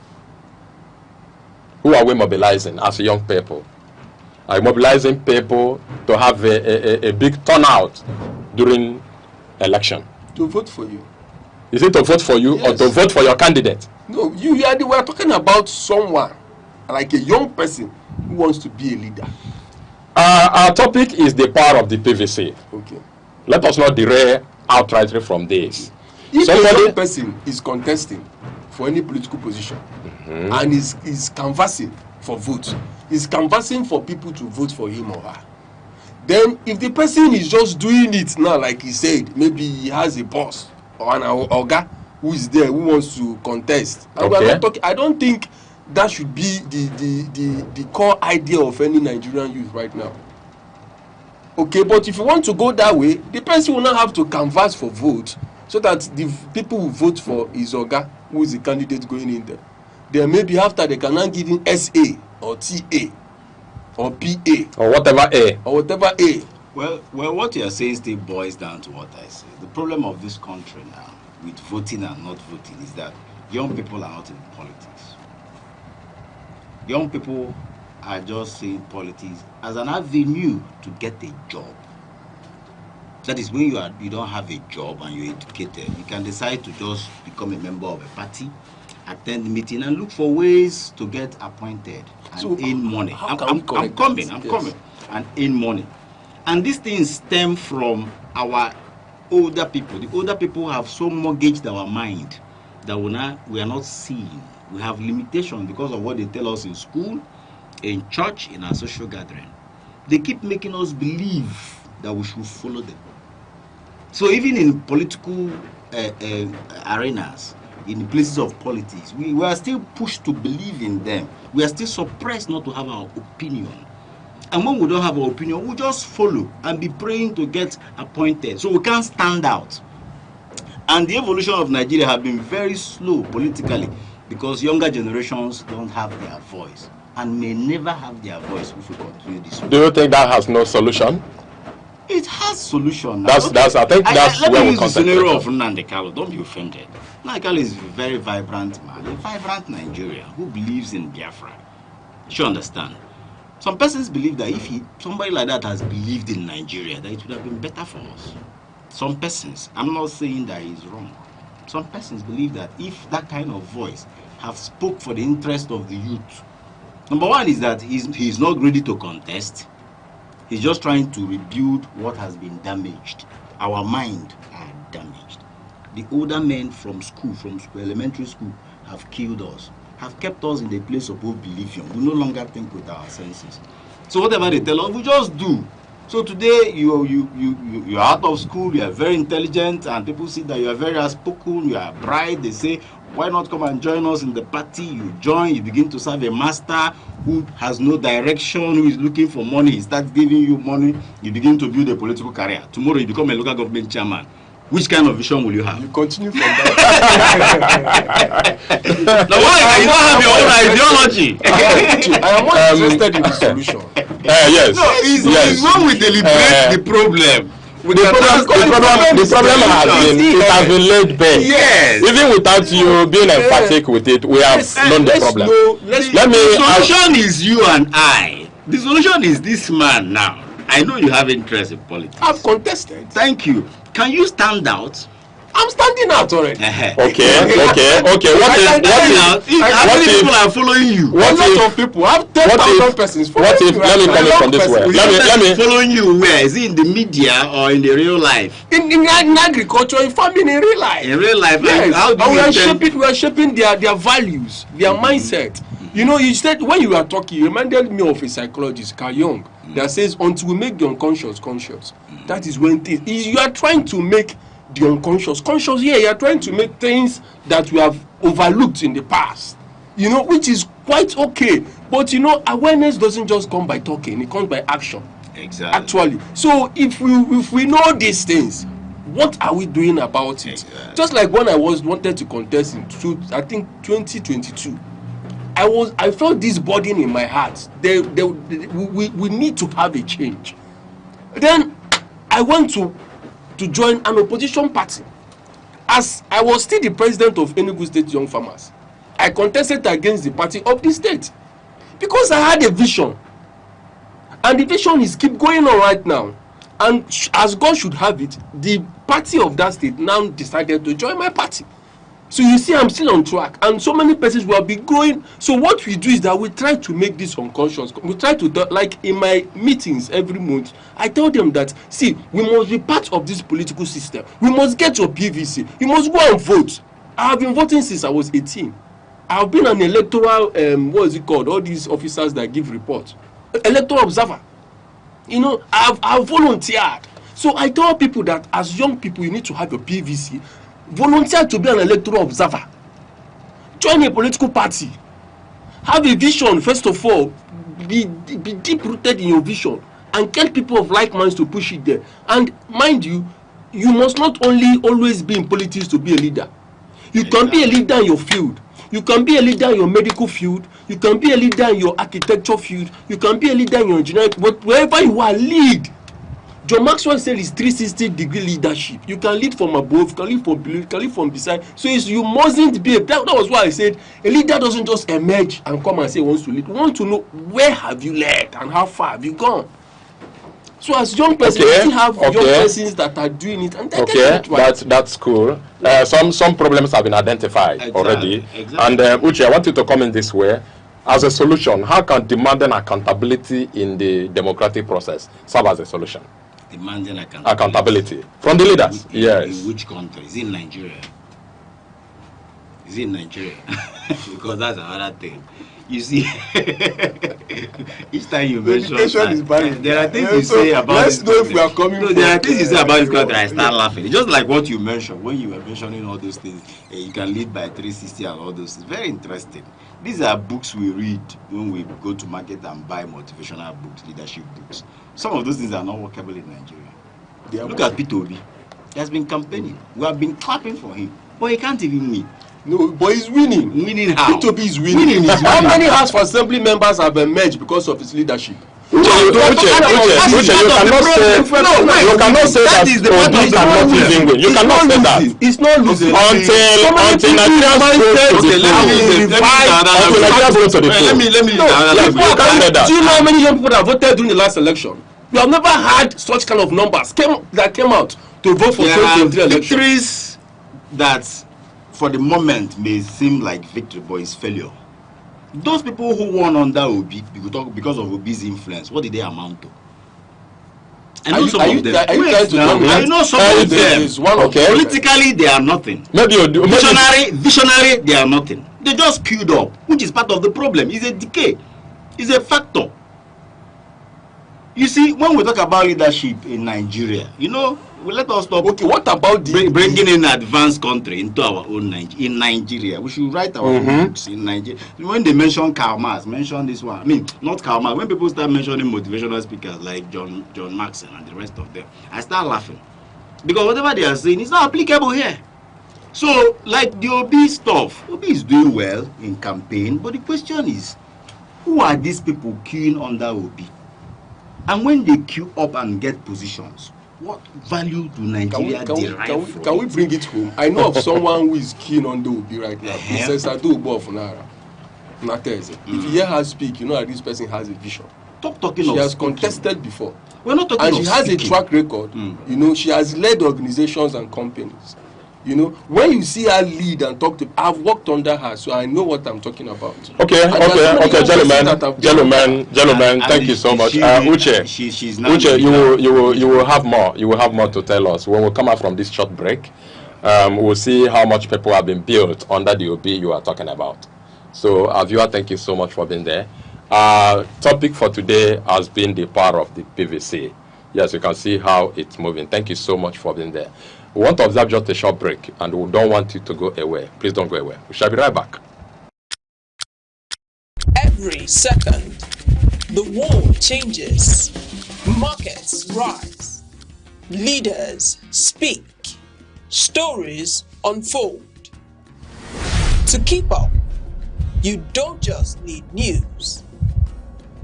Who are we mobilizing as young people? Are you mobilizing people to have a big turnout during election? To vote for you. Is it to vote for you or to vote for your candidate? No, we are talking about someone, like a young person who wants to be a leader. Our topic is the power of the PVC. Okay. Let us not derail outrightly from this. If a young person is contesting for any political position and is canvassing for votes, is canvassing for people to vote for him or her, then if the person is just doing it now, like he said, maybe he has a boss or an oga who is there who wants to contest. And we are not talking, I don't think that should be the core idea of any Nigerian youth right now. Okay, but if you want to go that way, the person will not have to canvass for vote so that the people who vote for his oga, who is the candidate going in there, then maybe after they can now give him SA or TA or PA or whatever A. Or whatever A. Well, what you are saying still boils down to what I say. The problem of this country now, with voting and not voting, is that young people are not in politics. Young people are just seeing politics as an avenue to get a job. That is, when you don't have a job and you're educated, you can decide to just become a member of a party, attend the meeting, and look for ways to get appointed and earn money. I'm coming. And earn money. And these things stem from our older people. The older people have so mortgaged our mind that we are not seeing. We have limitations because of what they tell us in school, in church, in our social gathering. They keep making us believe that we should follow them. So even in political arenas, in places of politics, we are still pushed to believe in them. We are still suppressed not to have our opinion. And when we don't have our opinion, we just follow and be praying to get appointed. So we can't stand out. And the evolution of Nigeria has been very slow politically because younger generations don't have their voice and may never have their voice if we continue this way. Do you think that has no solution? It has solution. I think that's where we concentrate. Let me use the scenario of Nnamdi. Don't be offended. Nnamdi is a very vibrant man, a vibrant Nigerian who believes in Biafra. You should understand. Some persons believe that if somebody like that has believed in Nigeria, that it would have been better for us. Some persons, I'm not saying that he's wrong. Some persons believe that if that kind of voice have spoke for the interest of the youth, number one is that he's not ready to contest. He's just trying to rebuild what has been damaged. Our mind are damaged. The older men from school, elementary school, have killed us, have kept us in the place of oblivion. We no longer think with our senses. So whatever they tell us, we just do. So today you're out of school, you are very intelligent, and people see that you are very outspoken, you are bright. They say, why not come and join us in the party? You join, you begin to serve a master who has no direction, who is looking for money. He starts giving you money. You begin to build a political career. Tomorrow you become a local government chairman. Which kind of vision will you have? You continue from that. Now, why you don't have your own ideology? I am not interested in the solution. Yes. No, it's when we deliberate the problem. The problem has been laid bare. Yes. Even without you being emphatic with it, we have known the problem. The solution is you and I. The solution is this man now. I know you have interest in politics. I've contested. Thank you. Can you stand out? I'm standing out already. Okay. What if people are following you? What lot of people have 10,000 persons following you. Let me come in from this way. Let me following you where? Is it in the media or in the real life? In agriculture, in farming, in real life. In real life, yes. How do we are shaping their values, their mindset. You know, you said when you were talking, you reminded me of a psychologist, Carl Jung, that says until we make the unconscious conscious, that is when things you are trying to make the unconscious conscious. Yeah, you are trying to make things that we have overlooked in the past, you know, which is quite okay. But you know, awareness doesn't just come by talking; it comes by action. Exactly. Actually, so if we know these things, what are we doing about it? Exactly. Just like when I wanted to contest in I think 2022. I felt this burden in my heart. We need to have a change. Then I went to join an opposition party. As I was still the president of Enugu State Young Farmers, I contested against the party of the state because I had a vision, and the vision is keep going on right now. And as God should have it, the party of that state now decided to join my party. So you see, I'm still on track, and so many persons will be growing. So what we do is that we try to make this unconscious. We try to, like in my meetings every month, I tell them that, see, we must be part of this political system. We must get your PVC. You must go and vote. I have been voting since I was 18. I have been an electoral, what is it called? All these officers that give reports. Electoral observer. You know, I've volunteered. So I tell people that as young people, you need to have your PVC. Volunteer to be an electoral observer. Join a political party. Have a vision, first of all. Be deep rooted in your vision and get people of like minds to push it there. And mind you, you must not only always be in politics to be a leader. You can be a leader in your field. You can be a leader in your medical field. You can be a leader in your architecture field. You can be a leader in your engineering. But wherever you are, lead. John Maxwell said it's 360-degree leadership. You can lead from above, you can lead from below, you can lead from beside. So you mustn't be that was why I said a leader doesn't just emerge and come and say he wants to lead. We want to know where have you led and how far have you gone. So as young persons, you still have young persons that are doing it, and that's cool. Some problems have been identified already. Exactly. And Uche, I want you to comment this way. As a solution, how can demanding accountability in the democratic process serve as a solution? Demanding accountability from the leaders. Yes. In which country? Is it in Nigeria? Is it in Nigeria? Because that's another thing. You see, each time you mention that, there are things you say about this country. There are things you say about this country, I start laughing. It's just like what you mentioned when you were mentioning all those things. You can lead by 360 and all those things. Very interesting. These are books we read when we go to market and buy motivational books, leadership books. Some of those things are not workable in Nigeria. Look at peterobi. He has been campaigning. We have been clapping for him, but he can't even win. No, but he's winning. Winning how? peterobi is winning. How many House of Assembly members have emerged because of his leadership? You cannot say that Obi cannot even win. You cannot say that. It's not losing. Until Do you know how many young people that voted during the last election? We have never had such kind of numbers that came out to vote for 2023 election. Victories that for the moment may seem like victory, but it's failure. Those people who won under Obi because of Obi's influence, what did they amount to? I know some of them. I know some of them. Politically, they are nothing. Visionary, they are nothing. They just queued up, which is part of the problem. It's a decay. It's a factor. You see, when we talk about leadership in Nigeria, you know, let us stop. Okay, what about bringing in advanced country into our own in Nigeria? We should write our own books in Nigeria. When they mention Karl Marx, mention this one. I mean, not Karl Marx. When people start mentioning motivational speakers like John Maxon and the rest of them, I start laughing because whatever they are saying is not applicable here. So, like the Obi stuff, Obi is doing well in campaign, but the question is, who are these people queuing under Obi? And when they queue up and get positions, what value do Nigeria derive from? Can we bring it home? I know of someone who is keen on the Obi right now. Princess Ado of Nara. If you hear her speak, you know that this person has a vision. She has contested before. We're not talking and she has a track record. You know, she has led organizations and companies. You know, when you see her lead and talk to, I've worked under her, so I know what I'm talking about. Okay, gentlemen, thank you so much. Uche, you will have more. You will have more to tell us when we come out from this short break. We'll see how much people have been built under the OB you are talking about. So, viewer, thank you so much for being there. Topic for today has been the power of the PVC. Yes, you can see how it's moving. Thank you so much for being there. We want to observe just a short break, and we don't want you to go away. Please don't go away. We shall be right back. Every second, the world changes, markets rise, leaders speak, stories unfold. To keep up, you don't just need news.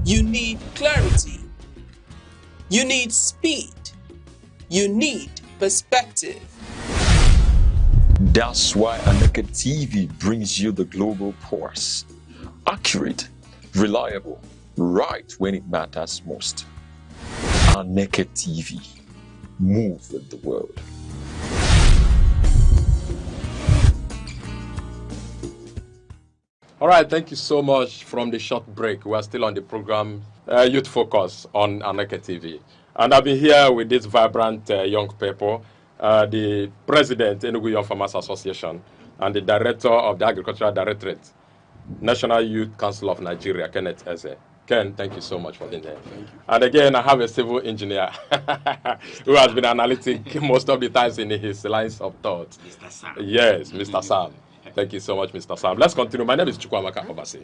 You need clarity. You need speed. You need perspective. That's why Aneke TV brings you the global pulse. Accurate, reliable, right when it matters most. Aneke TV. Move with the world. All right, thank you so much from the short break. We are still on the program Youth Focus on Aneke TV. And I've been here with this vibrant young people, the president, Enugu Young Farmers Association, and the director of the Agricultural Directorate, National Youth Council of Nigeria, Kenneth Eze. Ken, thank you so much for being there. Thank you. And again, I have a civil engineer who has been analytic most of the times in his lines of thought. Mr. Sam. Yes, Mr. Sam. Thank you so much, Mr. Sam. Let's continue. My name is Chukwamaka Obasi.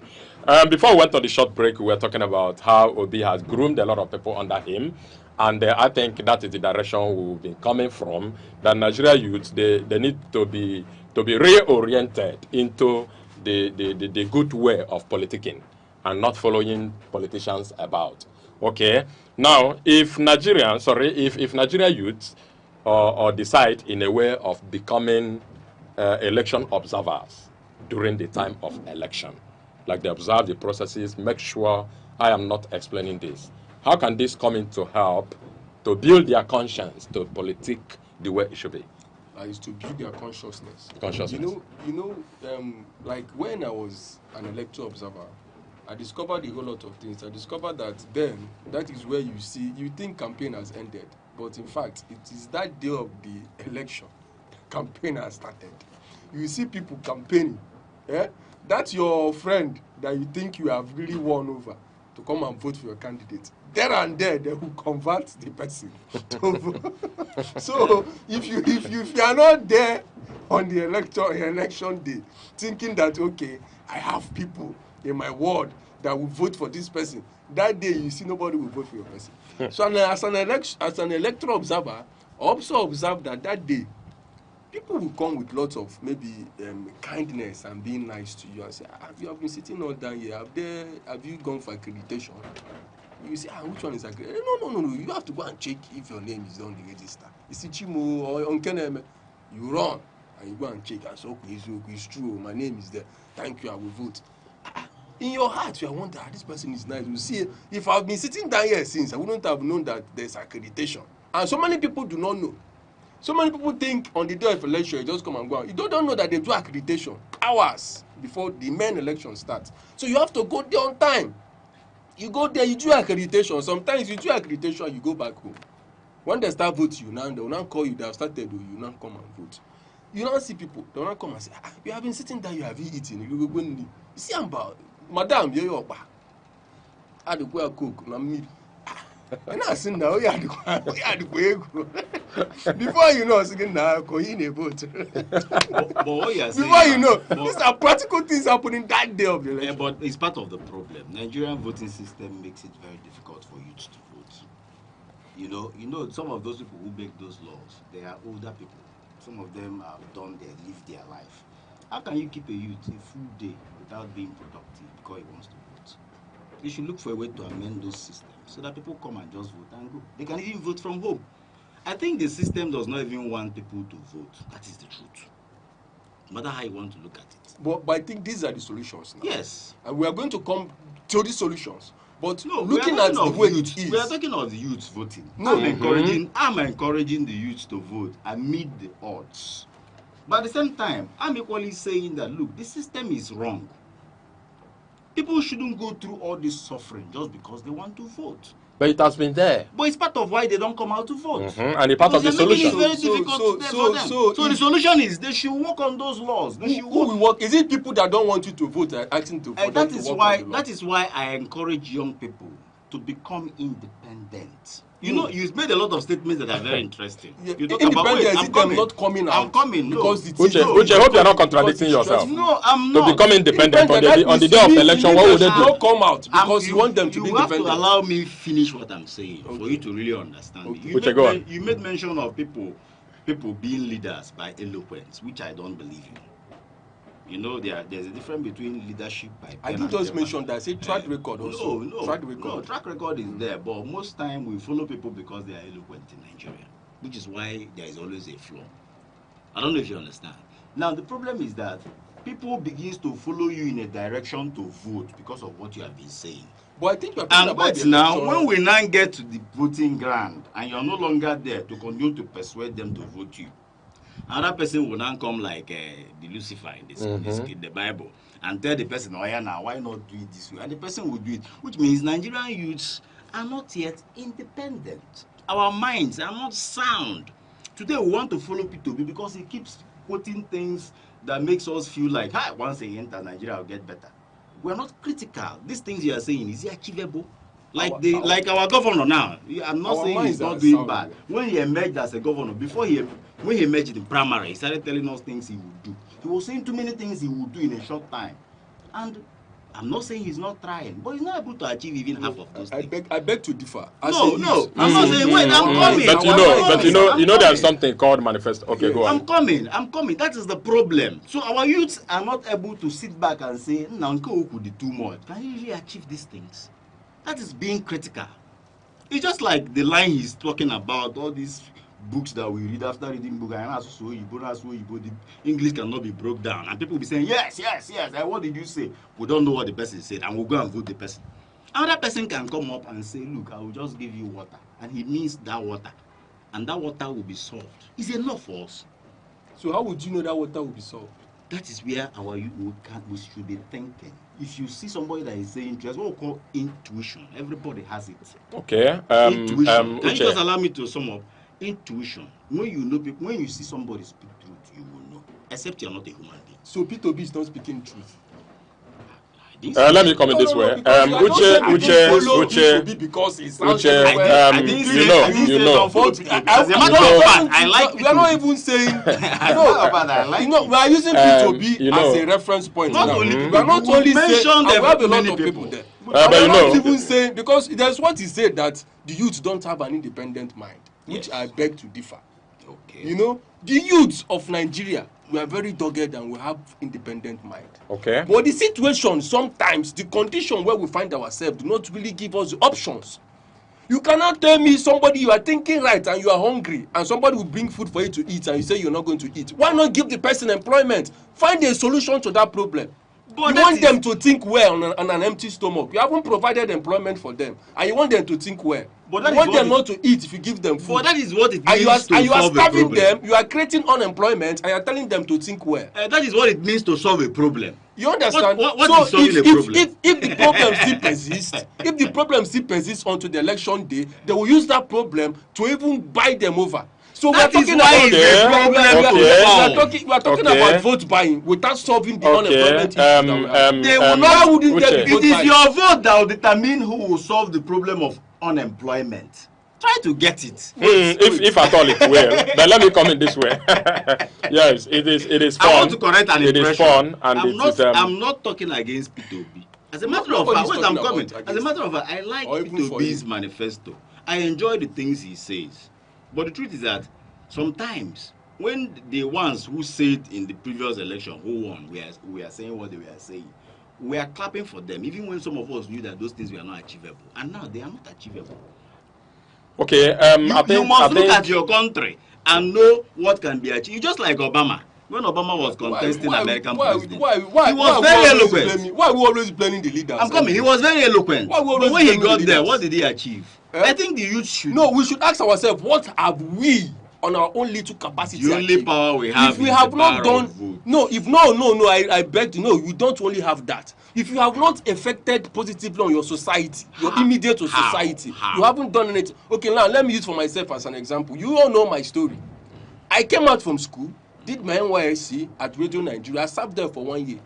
Before we went on the short break, we were talking about how Obi has groomed a lot of people under him. And I think that is the direction we've been coming from, that Nigeria youths, they need to be reoriented into the good way of politicking and not following politicians about. Okay? Now, if Nigeria youths or decide in a way of becoming election observers during the time of election, like they observe the processes, make sure I am not explaining this. How can this come in to help to build their conscience to politic the way it should be? Is to build their consciousness. Consciousness. Like when I was an electoral observer, I discovered a whole lot of things. I discovered that then, that is where you think campaign has ended. But in fact, it is that day of the election, campaign has started. You see people campaigning. That's your friend that you think you have really won over to come and vote for your candidate. There and there, they will convert the person to vote. So if you are not there on the election day, thinking that, okay, I have people in my ward that will vote for this person, that day you see nobody will vote for your person. So as an electoral observer, I also observe that day, people will come with lots of maybe kindness and being nice to you and say, you have been sitting all down here, have you gone for accreditation? You say, which one is accredited? No, you have to go and check if your name is on the register. You see Chimo or Onkeneme, you run and you go and check and say, okay, it's true, my name is there, thank you, I will vote. In your heart, you are wondering, this person is nice. You see, if I've been sitting down here since, I wouldn't have known that there's accreditation. And so many people do not know. So many people think on the day of election, you just come and go out. You don't know that they do accreditation hours before the main election starts. So you have to go there on time. You go there, you do accreditation. Sometimes you do accreditation, you go back home. When they start voting you now, they will not call you, they have started, you not come and vote. You don't see people, they will not come and say, you have been sitting there, you have eaten. You see, I'm about, madam, you're back. I had to go and cook, And I said, now we had before you know, again now, in a vote. But what you are saying, before you know, these are practical things happening that day of the election. Yeah, but it's part of the problem. Nigerian voting system makes it very difficult for youth to vote. You know, some of those people who make those laws, they are older people. Some of them have lived their life. How can you keep a youth a full day without being productive because he wants to vote? You should look for a way to amend those systems so that people come and just vote and go. They can even vote from home. I think the system does not even want people to vote. That is the truth. No matter how you want to look at it. But I think these are the solutions now. Yes. And we are going to come to the solutions. But no, looking at the way it is. We are talking of the youth voting. No. I'm encouraging the youth to vote amid the odds. But at the same time, I'm equally saying that, look, the system is wrong. People shouldn't go through all this suffering just because they want to vote. But it has been there. But it's part of why they don't come out to vote. And it's part of the solution. It's very difficult for them. So the solution is they should work on those laws. Who will work? Is it people that don't want you to vote asking to vote? That is why I encourage young people to become independent. You know, you've made a lot of statements that are very interesting. You talk about I'm not coming out. I'm coming. Because Uche, I hope you're not contradicting yourself. No, I'm not. To become independent on the day of election, what would they do? Not come out because you want them to be independent. You have to allow me finish what I'm saying for you to really understand me. You made mention of people being leaders by eloquence, which I don't believe in. You know, there's a difference between leadership by pen. I did just mention that. Say track record also. No, track record is there, but most time we follow people because they are eloquent in Nigeria, which is why there is always a flaw. I don't know if you understand. Now the problem is that people begins to follow you in a direction to vote because of what you have been saying. But I think you're talking about but now, when we now get to the voting ground and you're no longer there to continue to persuade them to vote you, another person will now come like the Lucifer in the Bible and tell the person, oh yeah, now why not do it this way? And the person will do it, which means Nigerian youths are not yet independent. Our minds are not sound. Today we want to follow peterobi because he keeps quoting things that makes us feel like, hi, once they enter Nigeria, will get better. We're not critical. These things you are saying, is it achievable? Like our governor now. I'm not saying he's not doing bad. When he emerged as a governor, when he emerged in primary, he started telling us things he would do. He was saying too many things he would do in a short time. And I'm not saying he's not trying, but he's not able to achieve even half of those things. I beg to differ. I'm not saying, wait, I'm coming. But you know there's something called manifesto. Okay, go on. I'm coming. That is the problem. So our youths are not able to sit back and say, Nanko could do too much. Can you really achieve these things? That is being critical. It's just like the line he's talking about, all these books that we read after reading book, the English cannot be broke down. And people will be saying, yes, and what did you say? We don't know what the person said, and we'll go and vote the person. Another person can come up and say, look, I will just give you water. And he means that water. And that water will be solved. It's enough for us. So how would you know that water will be solved? That is where we should be thinking. If you see somebody that is saying, what we call intuition, everybody has it. Okay. Intuition. Can you just allow me to sum up? Intuition. When you know people, when you see somebody speak truth, you will know. Except you are not a human being. So peterobi is not speaking truth. Let me come in this way. Uche, I like we are not even saying we are using peterobi as a reference point. Not only we are not only saying we have a lot of people there. But we are not even saying, because there's what he said, that the youth don't have an independent mind, which I beg to differ. Okay. You know, the youths of Nigeria, we are very dogged and we have independent mind. Okay. But the situation, sometimes, the condition where we find ourselves do not really give us the options. You cannot tell me somebody you are thinking right and you are hungry and somebody will bring food for you to eat and you say you're not going to eat. Why not give the person employment? Find a solution to that problem. But you want them to think well on an empty stomach. You haven't provided employment for them. And you want them to think well. But you want them not to eat if you give them food. But that is what it means to solve a problem. And you are starving them, you are creating unemployment, and you are telling them to think well. That is what it means to solve a problem. You understand? What is solving a problem? If the problem still persists, if the problem still persists until the election day, they will use that problem to even buy them over. So we are talking about about vote buying without solving the unemployment issue. It is your vote that will determine who will solve the problem of unemployment. Try to get it. If at all it will, then let me come in this way. Yes, it is fun. I want to correct an impression. It is fun, and I'm not talking against peterobi. As a matter of fact, I'm coming. As a matter of fact, I like peterobi's manifesto. I enjoy the things he says. But the truth is that sometimes when the ones who said in the previous election who won, we are saying what they were saying, we are clapping for them, even when some of us knew that those things were not achievable. And now they are not achievable. Okay, you must look at your country and know what can be achieved. Just like Obama. When Obama was contesting American president, he was very eloquent. Why are we always blaming the leaders? I'm coming. He was very eloquent. But when he got there, what did he achieve? I think the youth should. No, we should ask ourselves, what have we on our own little capacity? The only power we have if we have not done, I beg to know, we don't only have that. If you have not affected positively on your society, your immediate society, you haven't done anything. Okay, now let me use for myself as an example. You all know my story. I came out from school, did my NYSC at Radio Nigeria. I served there for 1 year.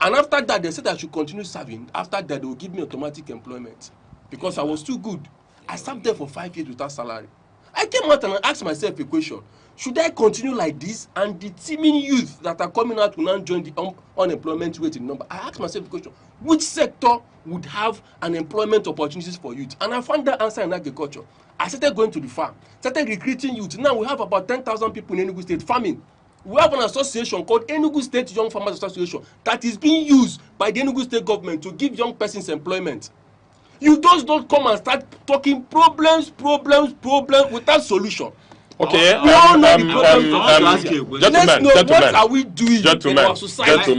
And after that, they said I should continue serving. After that, they will give me automatic employment because I was too good. I served there for 5 years without salary. I came out and I asked myself a question. Should I continue like this? And the teeming youth that are coming out will now join the unemployment rate in number. I asked myself a question. Which sector would have an employment opportunities for youth? And I found that answer in agriculture. I started going to the farm, started recruiting youth. Now we have about 10,000 people in Enugu State farming. We have an association called Enugu State Young Farmers Association that is being used by the Enugu State government to give young persons employment. You just don't come and start talking problems without solution. Okay, we all know the problem. Gentlemen, what are we doing in our society?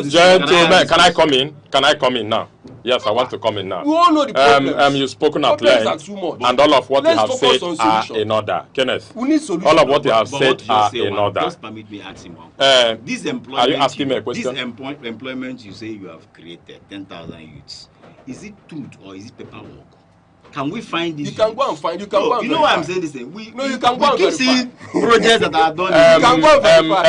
Gentlemen, can I come in? Can I come in now? Yes, I want to come in now. We all know the problems. You've spoken at length, and all of what you have said are in order. Kenneth, we need solutions. All of what you have said are in order. Just permit me ask him one question. This employment, are you asking me a question? This employment you say you have created, 10,000 youths, is it truth or is it paperwork? Can we find this? You can go and find. You can go and you know why I'm saying this thing? You can go and keep seeing projects that are done. You can go and verify.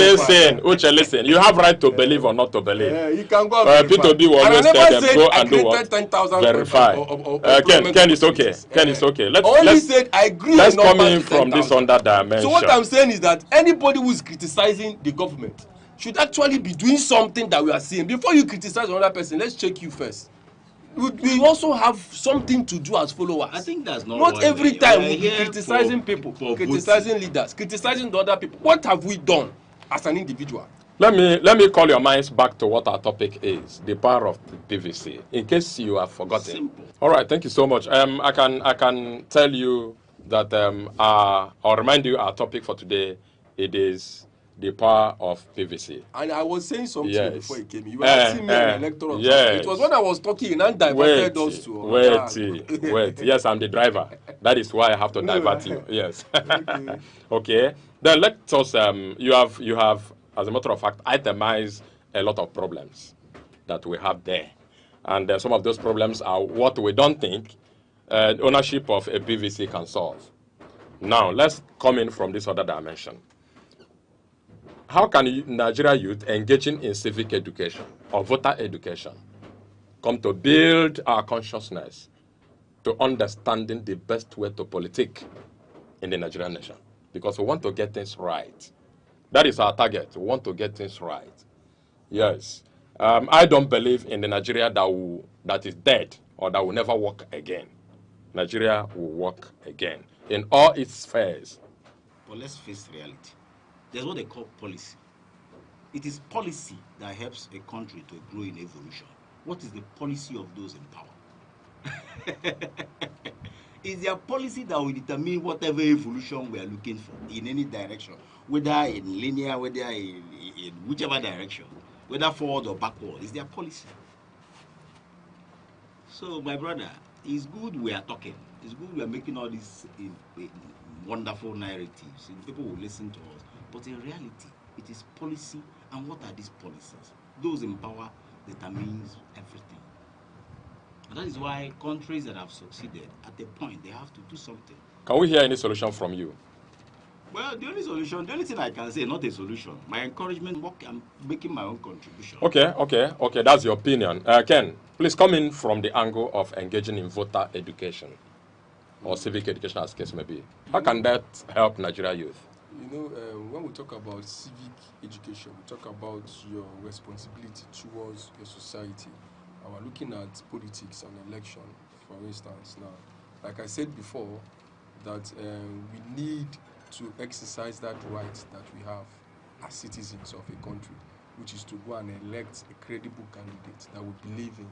Ken, Uche, listen. You have right to believe or not to believe. You can go and verify. Peterobi will always tell them go and do what? Verify. Ken is okay. Ken is okay. Let's come in from this under dimension. So what I'm saying is that anybody who is criticizing the government should actually be doing something that we are seeing. Before you criticize another person, let's check you first. We also have something to do as followers. I think that's not every time we be criticizing people, criticizing leaders, criticizing the other people. What have we done as an individual? Let me call your minds back to what our topic is: the power of the PVC. In case you have forgotten. Simple. All right, thank you so much. I can tell you that I'll remind you our topic for today. It is the power of PVC. And I was saying something before you came. You were asking me an electoral. It was when I was talking and diverted us to. Wait. Yes, I'm the driver. That is why I have to divert you. Yes. Okay. Then let us. You have, as a matter of fact, itemized a lot of problems that we have there, and some of those problems are what we don't think ownership of a PVC can solve. Now let's come in from this other dimension. How can Nigeria youth engaging in civic education or voter education come to build our consciousness to understanding the best way to politic in the Nigerian nation? Because we want to get things right. That is our target. We want to get things right. Yes. I don't believe in the Nigeria that is dead or that will never work again. Nigeria will work again in all its spheres. But let's face reality. There's what they call policy. It is policy that helps a country to grow in evolution. What is the policy of those in power? It's their policy that will determine whatever evolution we are looking for in any direction, whether in linear, whether in whichever direction, whether forward or backward. It's their policy. So, my brother, it's good we are talking. It's good we are making all these wonderful narratives. And people will listen to us. But in reality, it is policy, and what are these policies? Those in power determines everything. And that is why countries that have succeeded, at the point, they have to do something. Can we hear any solution from you? Well, the only thing I can say, not a solution. My encouragement, I'm making my own contribution. Okay, that's your opinion. Ken, please come in from the angle of engaging in voter education or civic education, as case may be. How can that help Nigeria youth? You know, when we talk about civic education, we talk about your responsibility towards your society. And we're looking at politics and election, for instance. Now, like I said before, that we need to exercise that right that we have as citizens of a country, which is to go and elect a credible candidate that we believe in,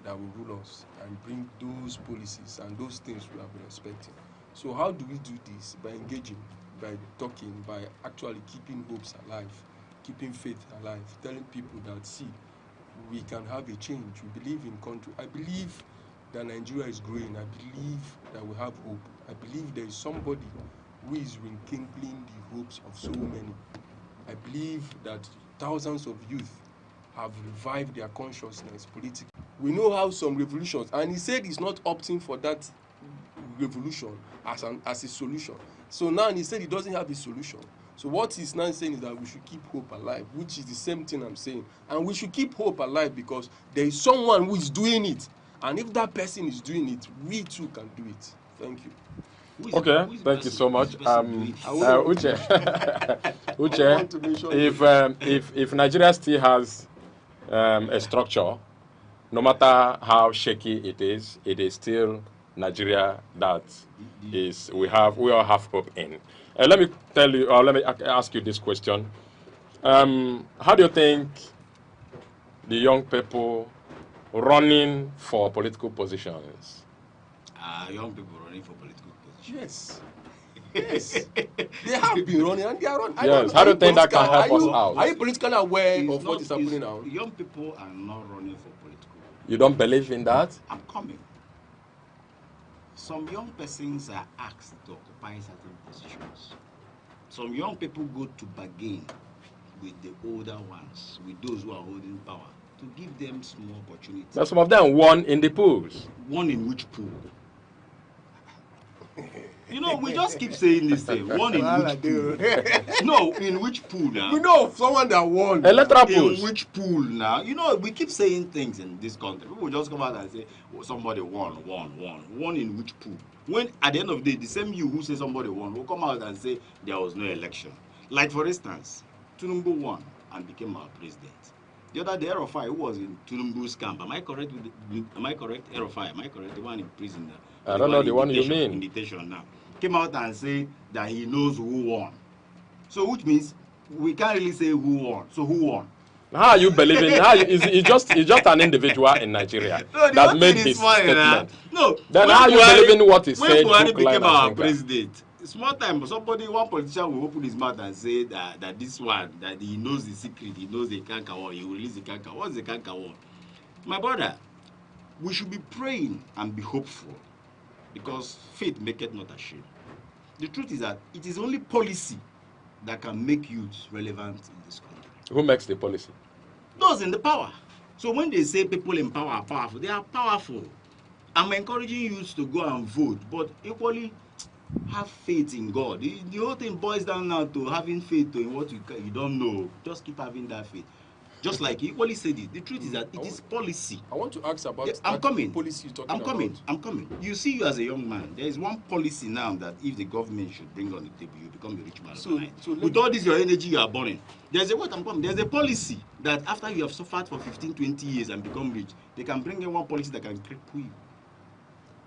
that will rule us and bring those policies and those things we have been expecting. So how do we do this? By engaging, by talking, by actually keeping hopes alive, keeping faith alive, telling people that, see, we can have a change. We believe in country. I believe that Nigeria is growing. I believe that we have hope. I believe there is somebody who is rekindling the hopes of so many. I believe that thousands of youth have revived their consciousness politically. We know how some revolutions, and he said he's not opting for that revolution as a solution. So now he said he doesn't have a solution. So what he's now saying is that we should keep hope alive, which is the same thing I'm saying. And we should keep hope alive because there is someone who is doing it. And if that person is doing it, we too can do it. Thank you. Okay, thank you so much. Uche, if Nigeria still has a structure, no matter how shaky it is still Nigeria that is we all have hope in. Let me tell you, or let me ask you this question: how do you think the young people running for political positions? Young people running for political positions. Yes. They have been running and they are running. Yes. How do you think that can help us out? Are you politically aware of what is happening now? Young people are not running for political. You don't believe in that? I'm coming. Some young persons are asked to occupy certain positions. Some young people go to bargain with the older ones, with those who are holding power, to give them small opportunities. Now, some of them won in the polls. Won in which pool? You know, we just keep saying this thing. One in which pool? No, in which pool now? We know someone that won. Electoral pools. In which pool now? You know, we keep saying things in this country. People just come out and say, oh, somebody won. Won in which pool? When at the end of the day, the same you who say somebody won will come out and say there was no election. Like for instance, Tinubu won and became our president. The other day, Erofai, who was in Tinubu's camp, am I correct? Erofai, am I correct? The one in prison now. I don't know the one you mean. In detention now. Came out and say that he knows who won. So which means we can't really say who won. So who won? How are you believing? It's just an individual in Nigeria that made this statement. No. Then how are you believing what he said? When Buhari became our president, small time, one politician will open his mouth and say that this one, that he knows the secret, he knows the canker war, he will release the canker. What's the canker war? My brother, we should be praying and be hopeful, because faith maketh not ashamed. The truth is that it is only policy that can make youth relevant in this country. Who makes the policy? Those in the power. So when they say people in power are powerful, they are powerful. I'm encouraging youth to go and vote, but equally have faith in God. The whole thing boils down now to having faith in what you don't know. Just keep having that faith. Just like he equally said it. The truth is that it is policy. I want to ask about policy you're talking about. I'm coming. You see, you as a young man, there is one policy now that if the government should bring on the table, you become a rich man overnight. So with all this your energy you are burning, there's a policy that after you have suffered for 15, 20 years and become rich, they can bring in one policy that can cripple you.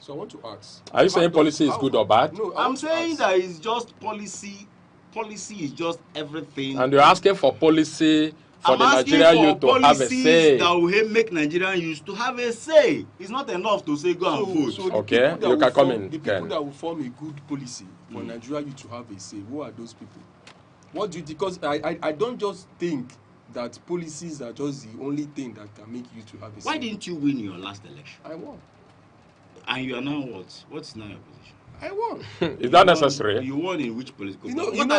So I want to ask. Are you saying policy is good or bad? No, I'm saying that it's just policy. Policy is just everything. And you're asking for policy for the Nigerian youth to have a say. That will make Nigerian youth to have a say. It's not enough to say go and vote. So okay, you can come in. The people that will form a good policy for Nigerian youth to have a say, who are those people? What do you, because I don't just think that policies are just the only thing that can make you to have a say. Why didn't you win your last election? I won. And you are now what? What's now your position? I won. Is that necessary? You won in which political? What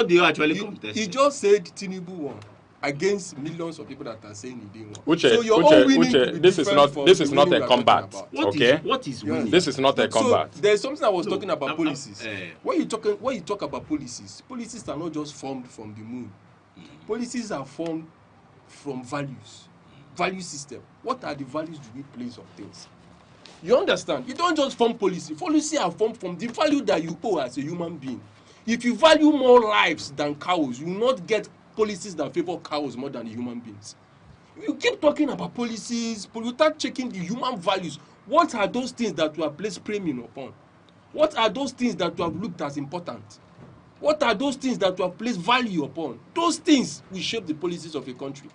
do you actually contest? He just said Tinubu won. against millions of people that are saying he didn't win. Uche, so your own winning could be this is not a combat. What is winning? This is not a combat. So there's something I was talking about policies. When you talk about policies are not just formed from the moon. Policies are formed from values, value system. What are the values do we place on things? You understand? You don't just form policy. Policy are formed from the value that you owe as a human being. If you value more lives than cows, you will not get policies that favor cows more than human beings. You keep talking about policies, but without checking the human values. What are those things that you have placed premium upon? What are those things that you have looked as important? What are those things that you have placed value upon? Those things will shape the policies of a country.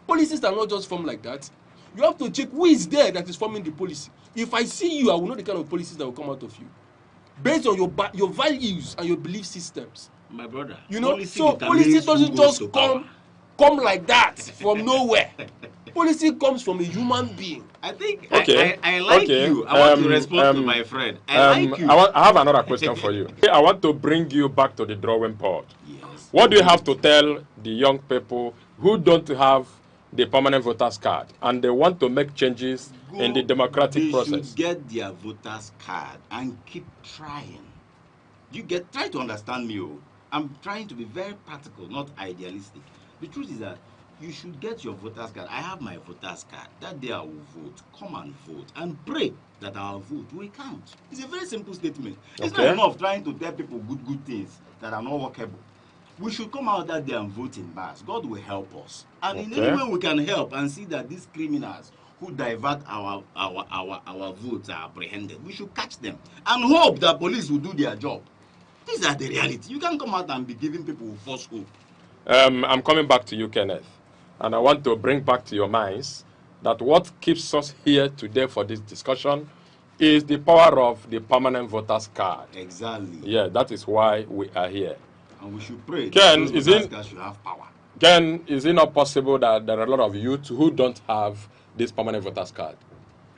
Policies are not just formed like that. You have to check who is there that is forming the policy. If I see you, I will know the kind of policies that will come out of you, based on your values and your belief systems. My brother, you know, so policy doesn't just come like that from nowhere. Policy comes from a human being. I think I like you. I want to respond to my friend. I like you. I have another question for you. I want to bring you back to the drawing board. Yes. What do you have to tell the young people who don't have the permanent voters card and they want to make changes in the democratic process? They should get their voters card and keep trying. Try to understand me. I'm trying to be very practical, not idealistic. The truth is that you should get your voters card. I have my voters card. That day I will vote. Come and vote and pray that our vote will count. It's a very simple statement. It's not enough trying to tell people good things that are not workable. We should come out that day and vote in mass. God will help us. And in any way we can help and see that these criminals who divert our votes are apprehended, we should catch them and hope that police will do their job. These are the reality. You can't come out and be giving people false hope. I'm coming back to you, Kenneth. And I want to bring back to your minds that what keeps us here today for this discussion is the power of the permanent voters card. Exactly. Yeah, that is why we are here. And we should pray Ken, that those voters cards should have power. Ken, is it not possible that there are a lot of youth who don't have this permanent voters card?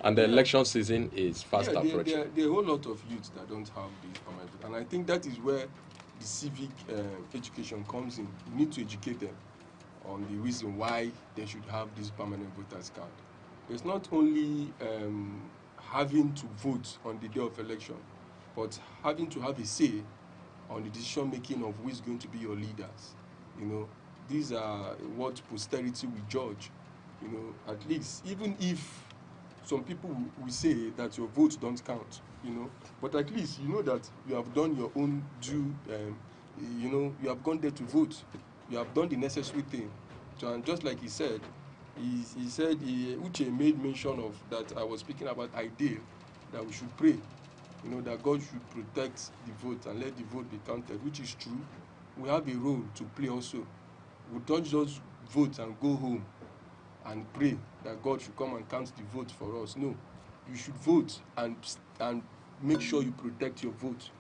And the election season is fast approaching. There are a whole lot of youths that don't have this permanent. And I think that is where the civic education comes in. We need to educate them on the reason why they should have this permanent voters card. It's not only having to vote on the day of election, but having to have a say on the decision making of who is going to be your leaders. You know, these are what posterity will judge. You know, at least even if some people will say that your votes don't count, you know, but at least you know that you have done your own due. You know, you have gone there to vote. You have done the necessary thing. And just like he said, Uche made mention of that I was speaking about ideal, that we should pray, you know, that God should protect the vote and let the vote be counted, which is true. We have a role to play also. We don't just vote and go home and pray that God should come and count the vote for us. No, you should vote and make sure you protect your vote.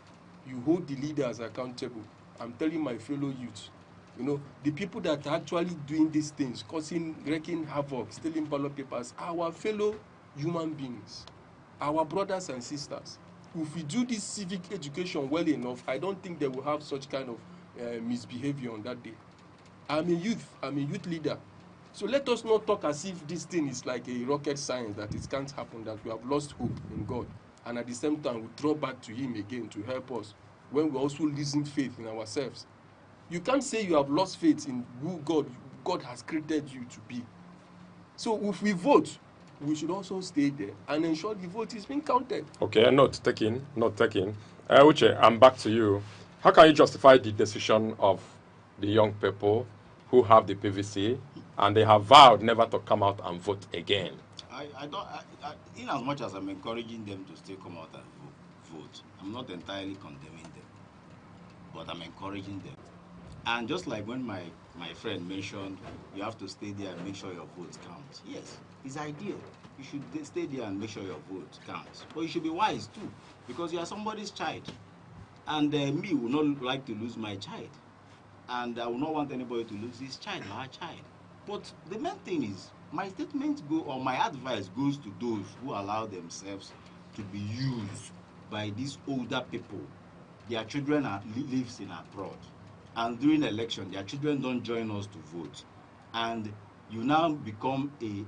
You hold the leaders accountable. I'm telling my fellow youth, you know, the people that are actually doing these things, wreaking havoc, stealing ballot papers, are our fellow human beings, our brothers and sisters. If we do this civic education well enough, I don't think they will have such kind of misbehavior on that day. I'm a youth leader. So let us not talk as if this thing is like a rocket science, that it can't happen, that we have lost hope in God. And at the same time, we draw back to Him again to help us when we're also losing faith in ourselves. You can't say you have lost faith in who God has created you to be. So if we vote, we should also stay there and ensure the vote is being counted. Okay, not taking. Uche, I'm back to you. How can you justify the decision of the young people who have the PVC and they have vowed never to come out and vote again? In as much as I'm encouraging them to still come out and vote, I'm not entirely condemning them, but I'm encouraging them. And just like when my friend mentioned, you have to stay there and make sure your vote counts. Yes, it's ideal. You should stay there and make sure your vote counts. But you should be wise too, because you are somebody's child. And me will not like to lose my child. And I will not want anybody to lose his child or her child. But the main thing is, my statement my advice goes to those who allow themselves to be used by these older people. Their children lives in abroad. And during election, their children don't join us to vote. and you now become a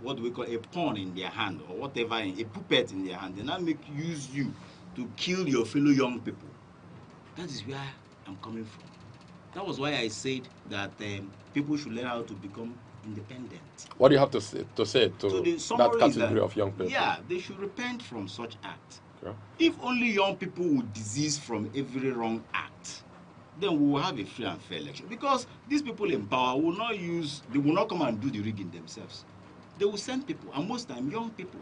what do we call a pawn in their hand, or whatever, a puppet in their hand. They now use you to kill your fellow young people. That is where I'm coming from. That was why I said that people should learn how to become independent. What do you have to say to that category of young people? Yeah, they should repent from such acts. Okay. If only young people would desist from every wrong act, then we will have a free and fair election. Because these people in power will not come and do the rigging themselves. They will send people, and most time young people.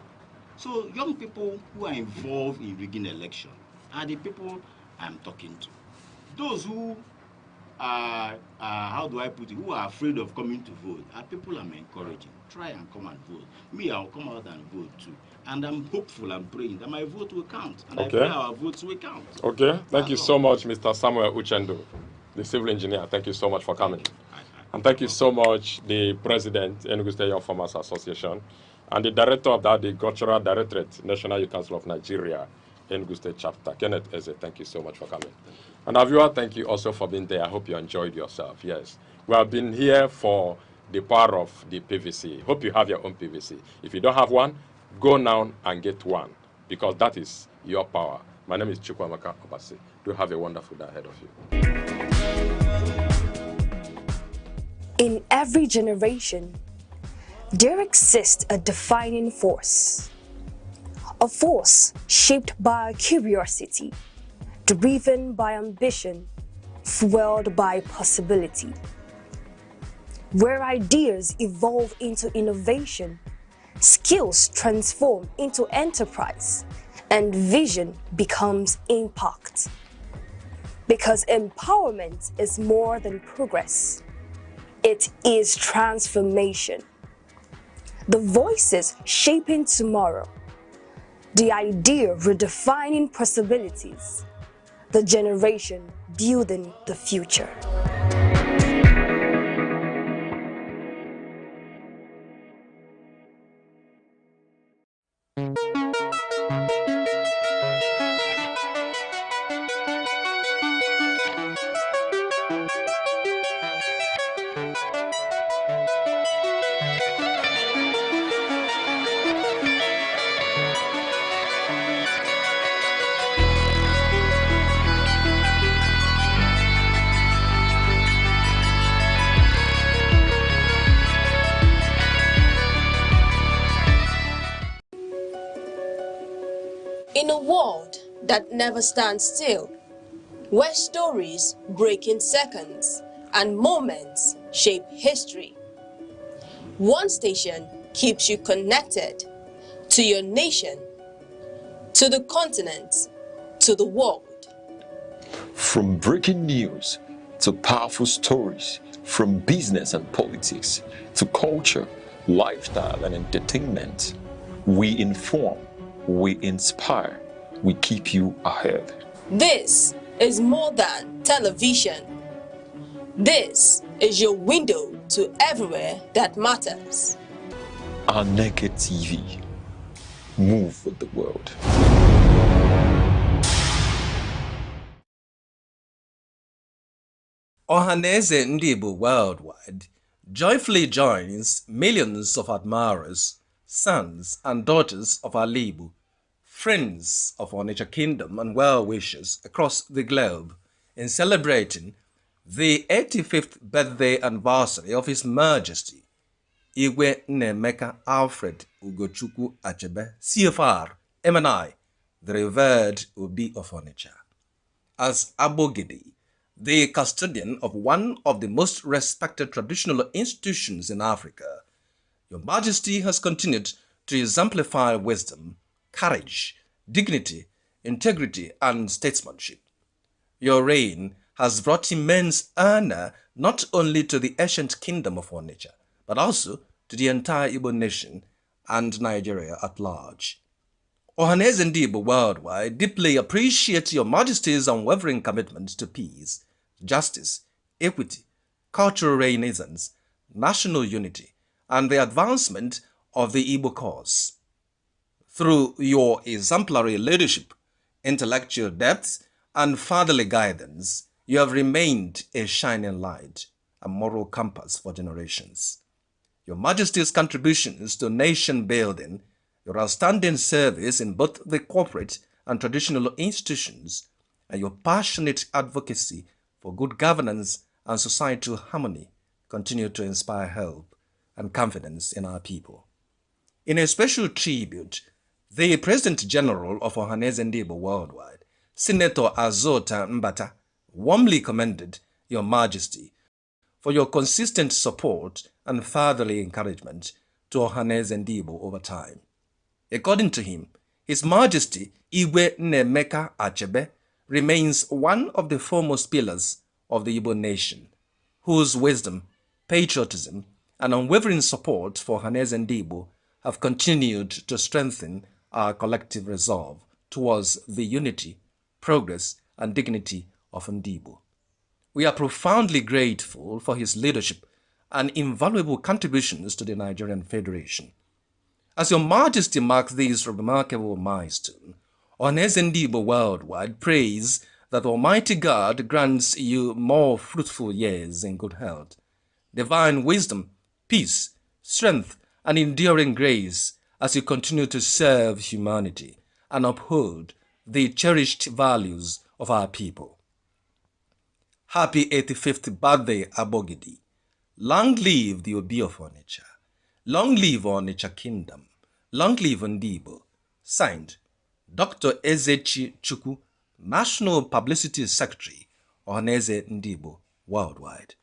So young people who are involved in rigging election are the people I'm talking to. Those who are, how do I put it, who are afraid of coming to vote are people I'm encouraging. Try and come and vote. Me, I'll come out and vote too. And I'm hopeful and praying that my vote will count. And I pray our votes will count. Okay. Thank you so much, Mr. Samuel Uchendo, the civil engineer. Thank you so much for coming. And thank you so much, the president, Enugu State Young Farmers Association, and the director of that, the Cultural Directorate, National Youth Council of Nigeria, Enugu State Chapter, Kenneth Eze. Thank you so much for coming. And our viewer, thank you also for being there. I hope you enjoyed yourself. Yes, we have been here for the power of the PVC. Hope you have your own PVC. If you don't have one, go now and get one, because that is your power. My name is Chukwamaka Obasi. Do have a wonderful day ahead of you. In every generation, there exists a defining force. A force shaped by curiosity, driven by ambition, fueled by possibility. Where ideas evolve into innovation, skills transform into enterprise, and vision becomes impact. Because empowerment is more than progress. It is transformation. The voices shaping tomorrow. The idea redefining possibilities. The generation building the future. In a world that never stands still, where stories break in seconds and moments shape history, one station keeps you connected to your nation, to the continent, to the world. From breaking news to powerful stories, from business and politics to culture, lifestyle and entertainment, we inform, we inspire, we keep you ahead. This is more than television. This is your window to everywhere that matters. Aneke TV. Move with the world. Ohaneze Ndibu worldwide joyfully joins millions of admirers, sons and daughters of our Libu, friends of our nature kingdom and well-wishers across the globe in celebrating the 85th birthday anniversary of His Majesty, Igwe Nnemeka Alfred Ugochukwu Achebe, CFR, MNI, the revered Obi of Onitsha. As Abogidi, the custodian of one of the most respected traditional institutions in Africa, Your Majesty has continued to exemplify wisdom, courage, dignity, integrity, and statesmanship. Your reign has brought immense honor not only to the ancient kingdom of Onitsha, but also to the entire Igbo nation and Nigeria at large. Ohaneze Ndibu worldwide deeply appreciate Your Majesty's unwavering commitment to peace, justice, equity, cultural renaissance, national unity, and the advancement of the Igbo cause. Through your exemplary leadership, intellectual depth, and fatherly guidance, you have remained a shining light, and moral compass for generations. Your Majesty's contributions to nation building, your outstanding service in both the corporate and traditional institutions, and your passionate advocacy for good governance and societal harmony continue to inspire hope and confidence in our people. In a special tribute, the President General of Ohaneze Ndibo Worldwide, Senator Azota Mbata, warmly commended Your Majesty for your consistent support and fatherly encouragement to Ohaneze Ndibo over time. According to him, His Majesty Igwe Nnemeka Achebe remains one of the foremost pillars of the Igbo nation, whose wisdom, patriotism, and unwavering support for Ohaneze Ndibo have continued to strengthen our collective resolve towards the unity, progress, and dignity of Ndibo. We are profoundly grateful for his leadership and invaluable contributions to the Nigerian Federation. As Your Majesty marks this remarkable milestone, Ohaneze Ndibo Worldwide prays that Almighty God grants you more fruitful years in good health, divine wisdom, peace, strength, and enduring grace as you continue to serve humanity and uphold the cherished values of our people. Happy 85th birthday, Abogidi. Long live the Obi of Onitsha. Long live Onitsha Kingdom. Long live Ndibo. Signed, Dr. Ezechi Chukwu, National Publicity Secretary, Ohaneze Ndibo Worldwide.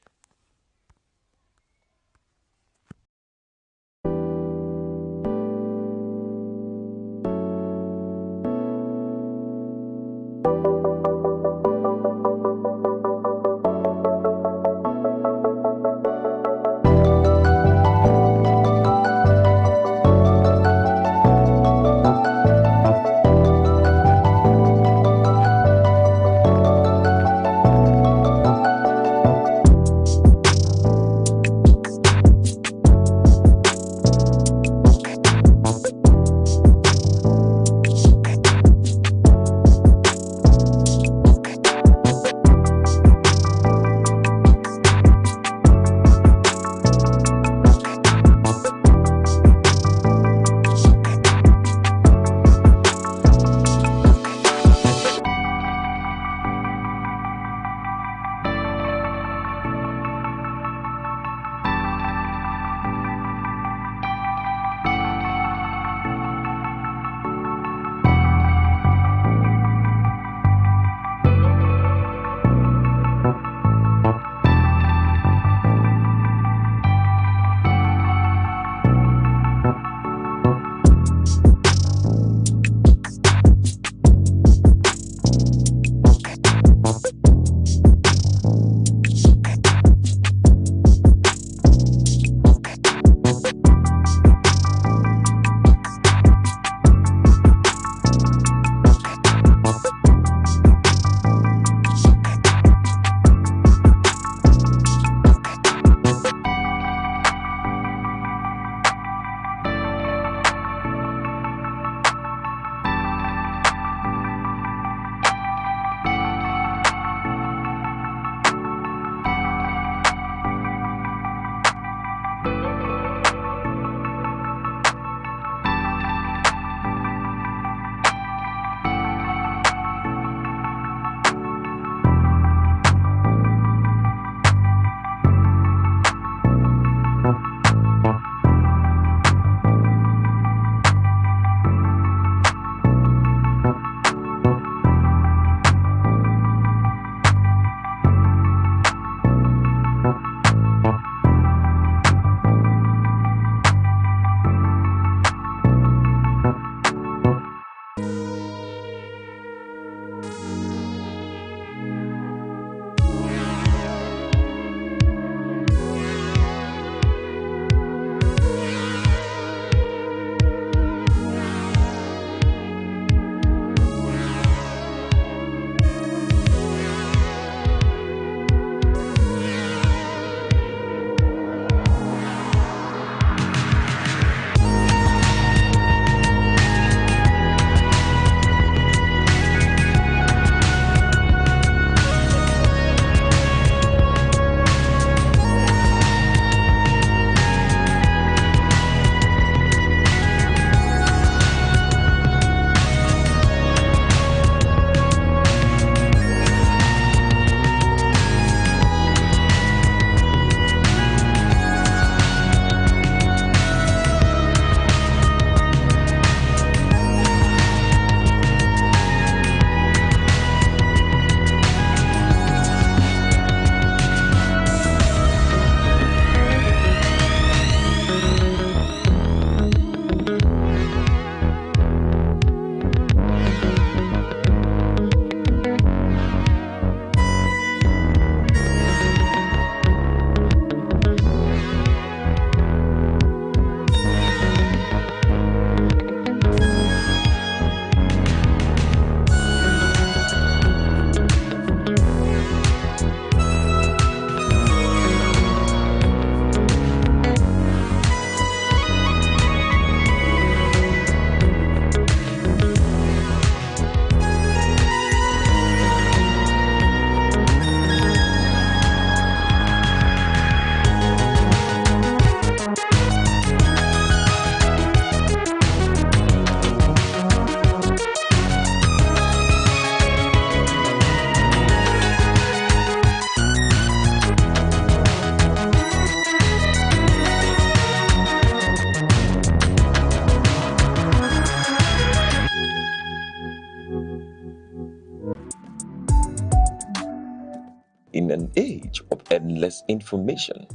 In an age of endless information,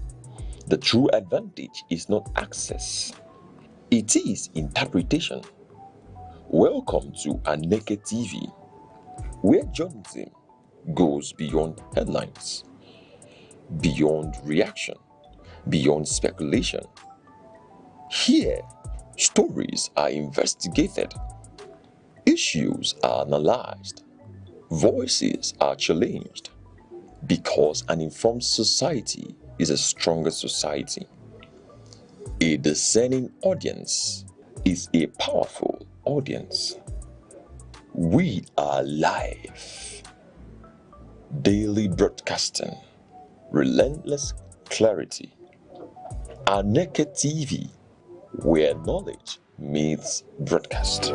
the true advantage is not access, it is interpretation. Welcome to Aneke TV, where journalism goes beyond headlines, beyond reaction, beyond speculation. Here, stories are investigated, issues are analyzed, voices are challenged, because an informed society is a stronger society. A discerning audience is a powerful audience. We are live, daily broadcasting, relentless clarity. Aneke TV, where knowledge meets broadcast.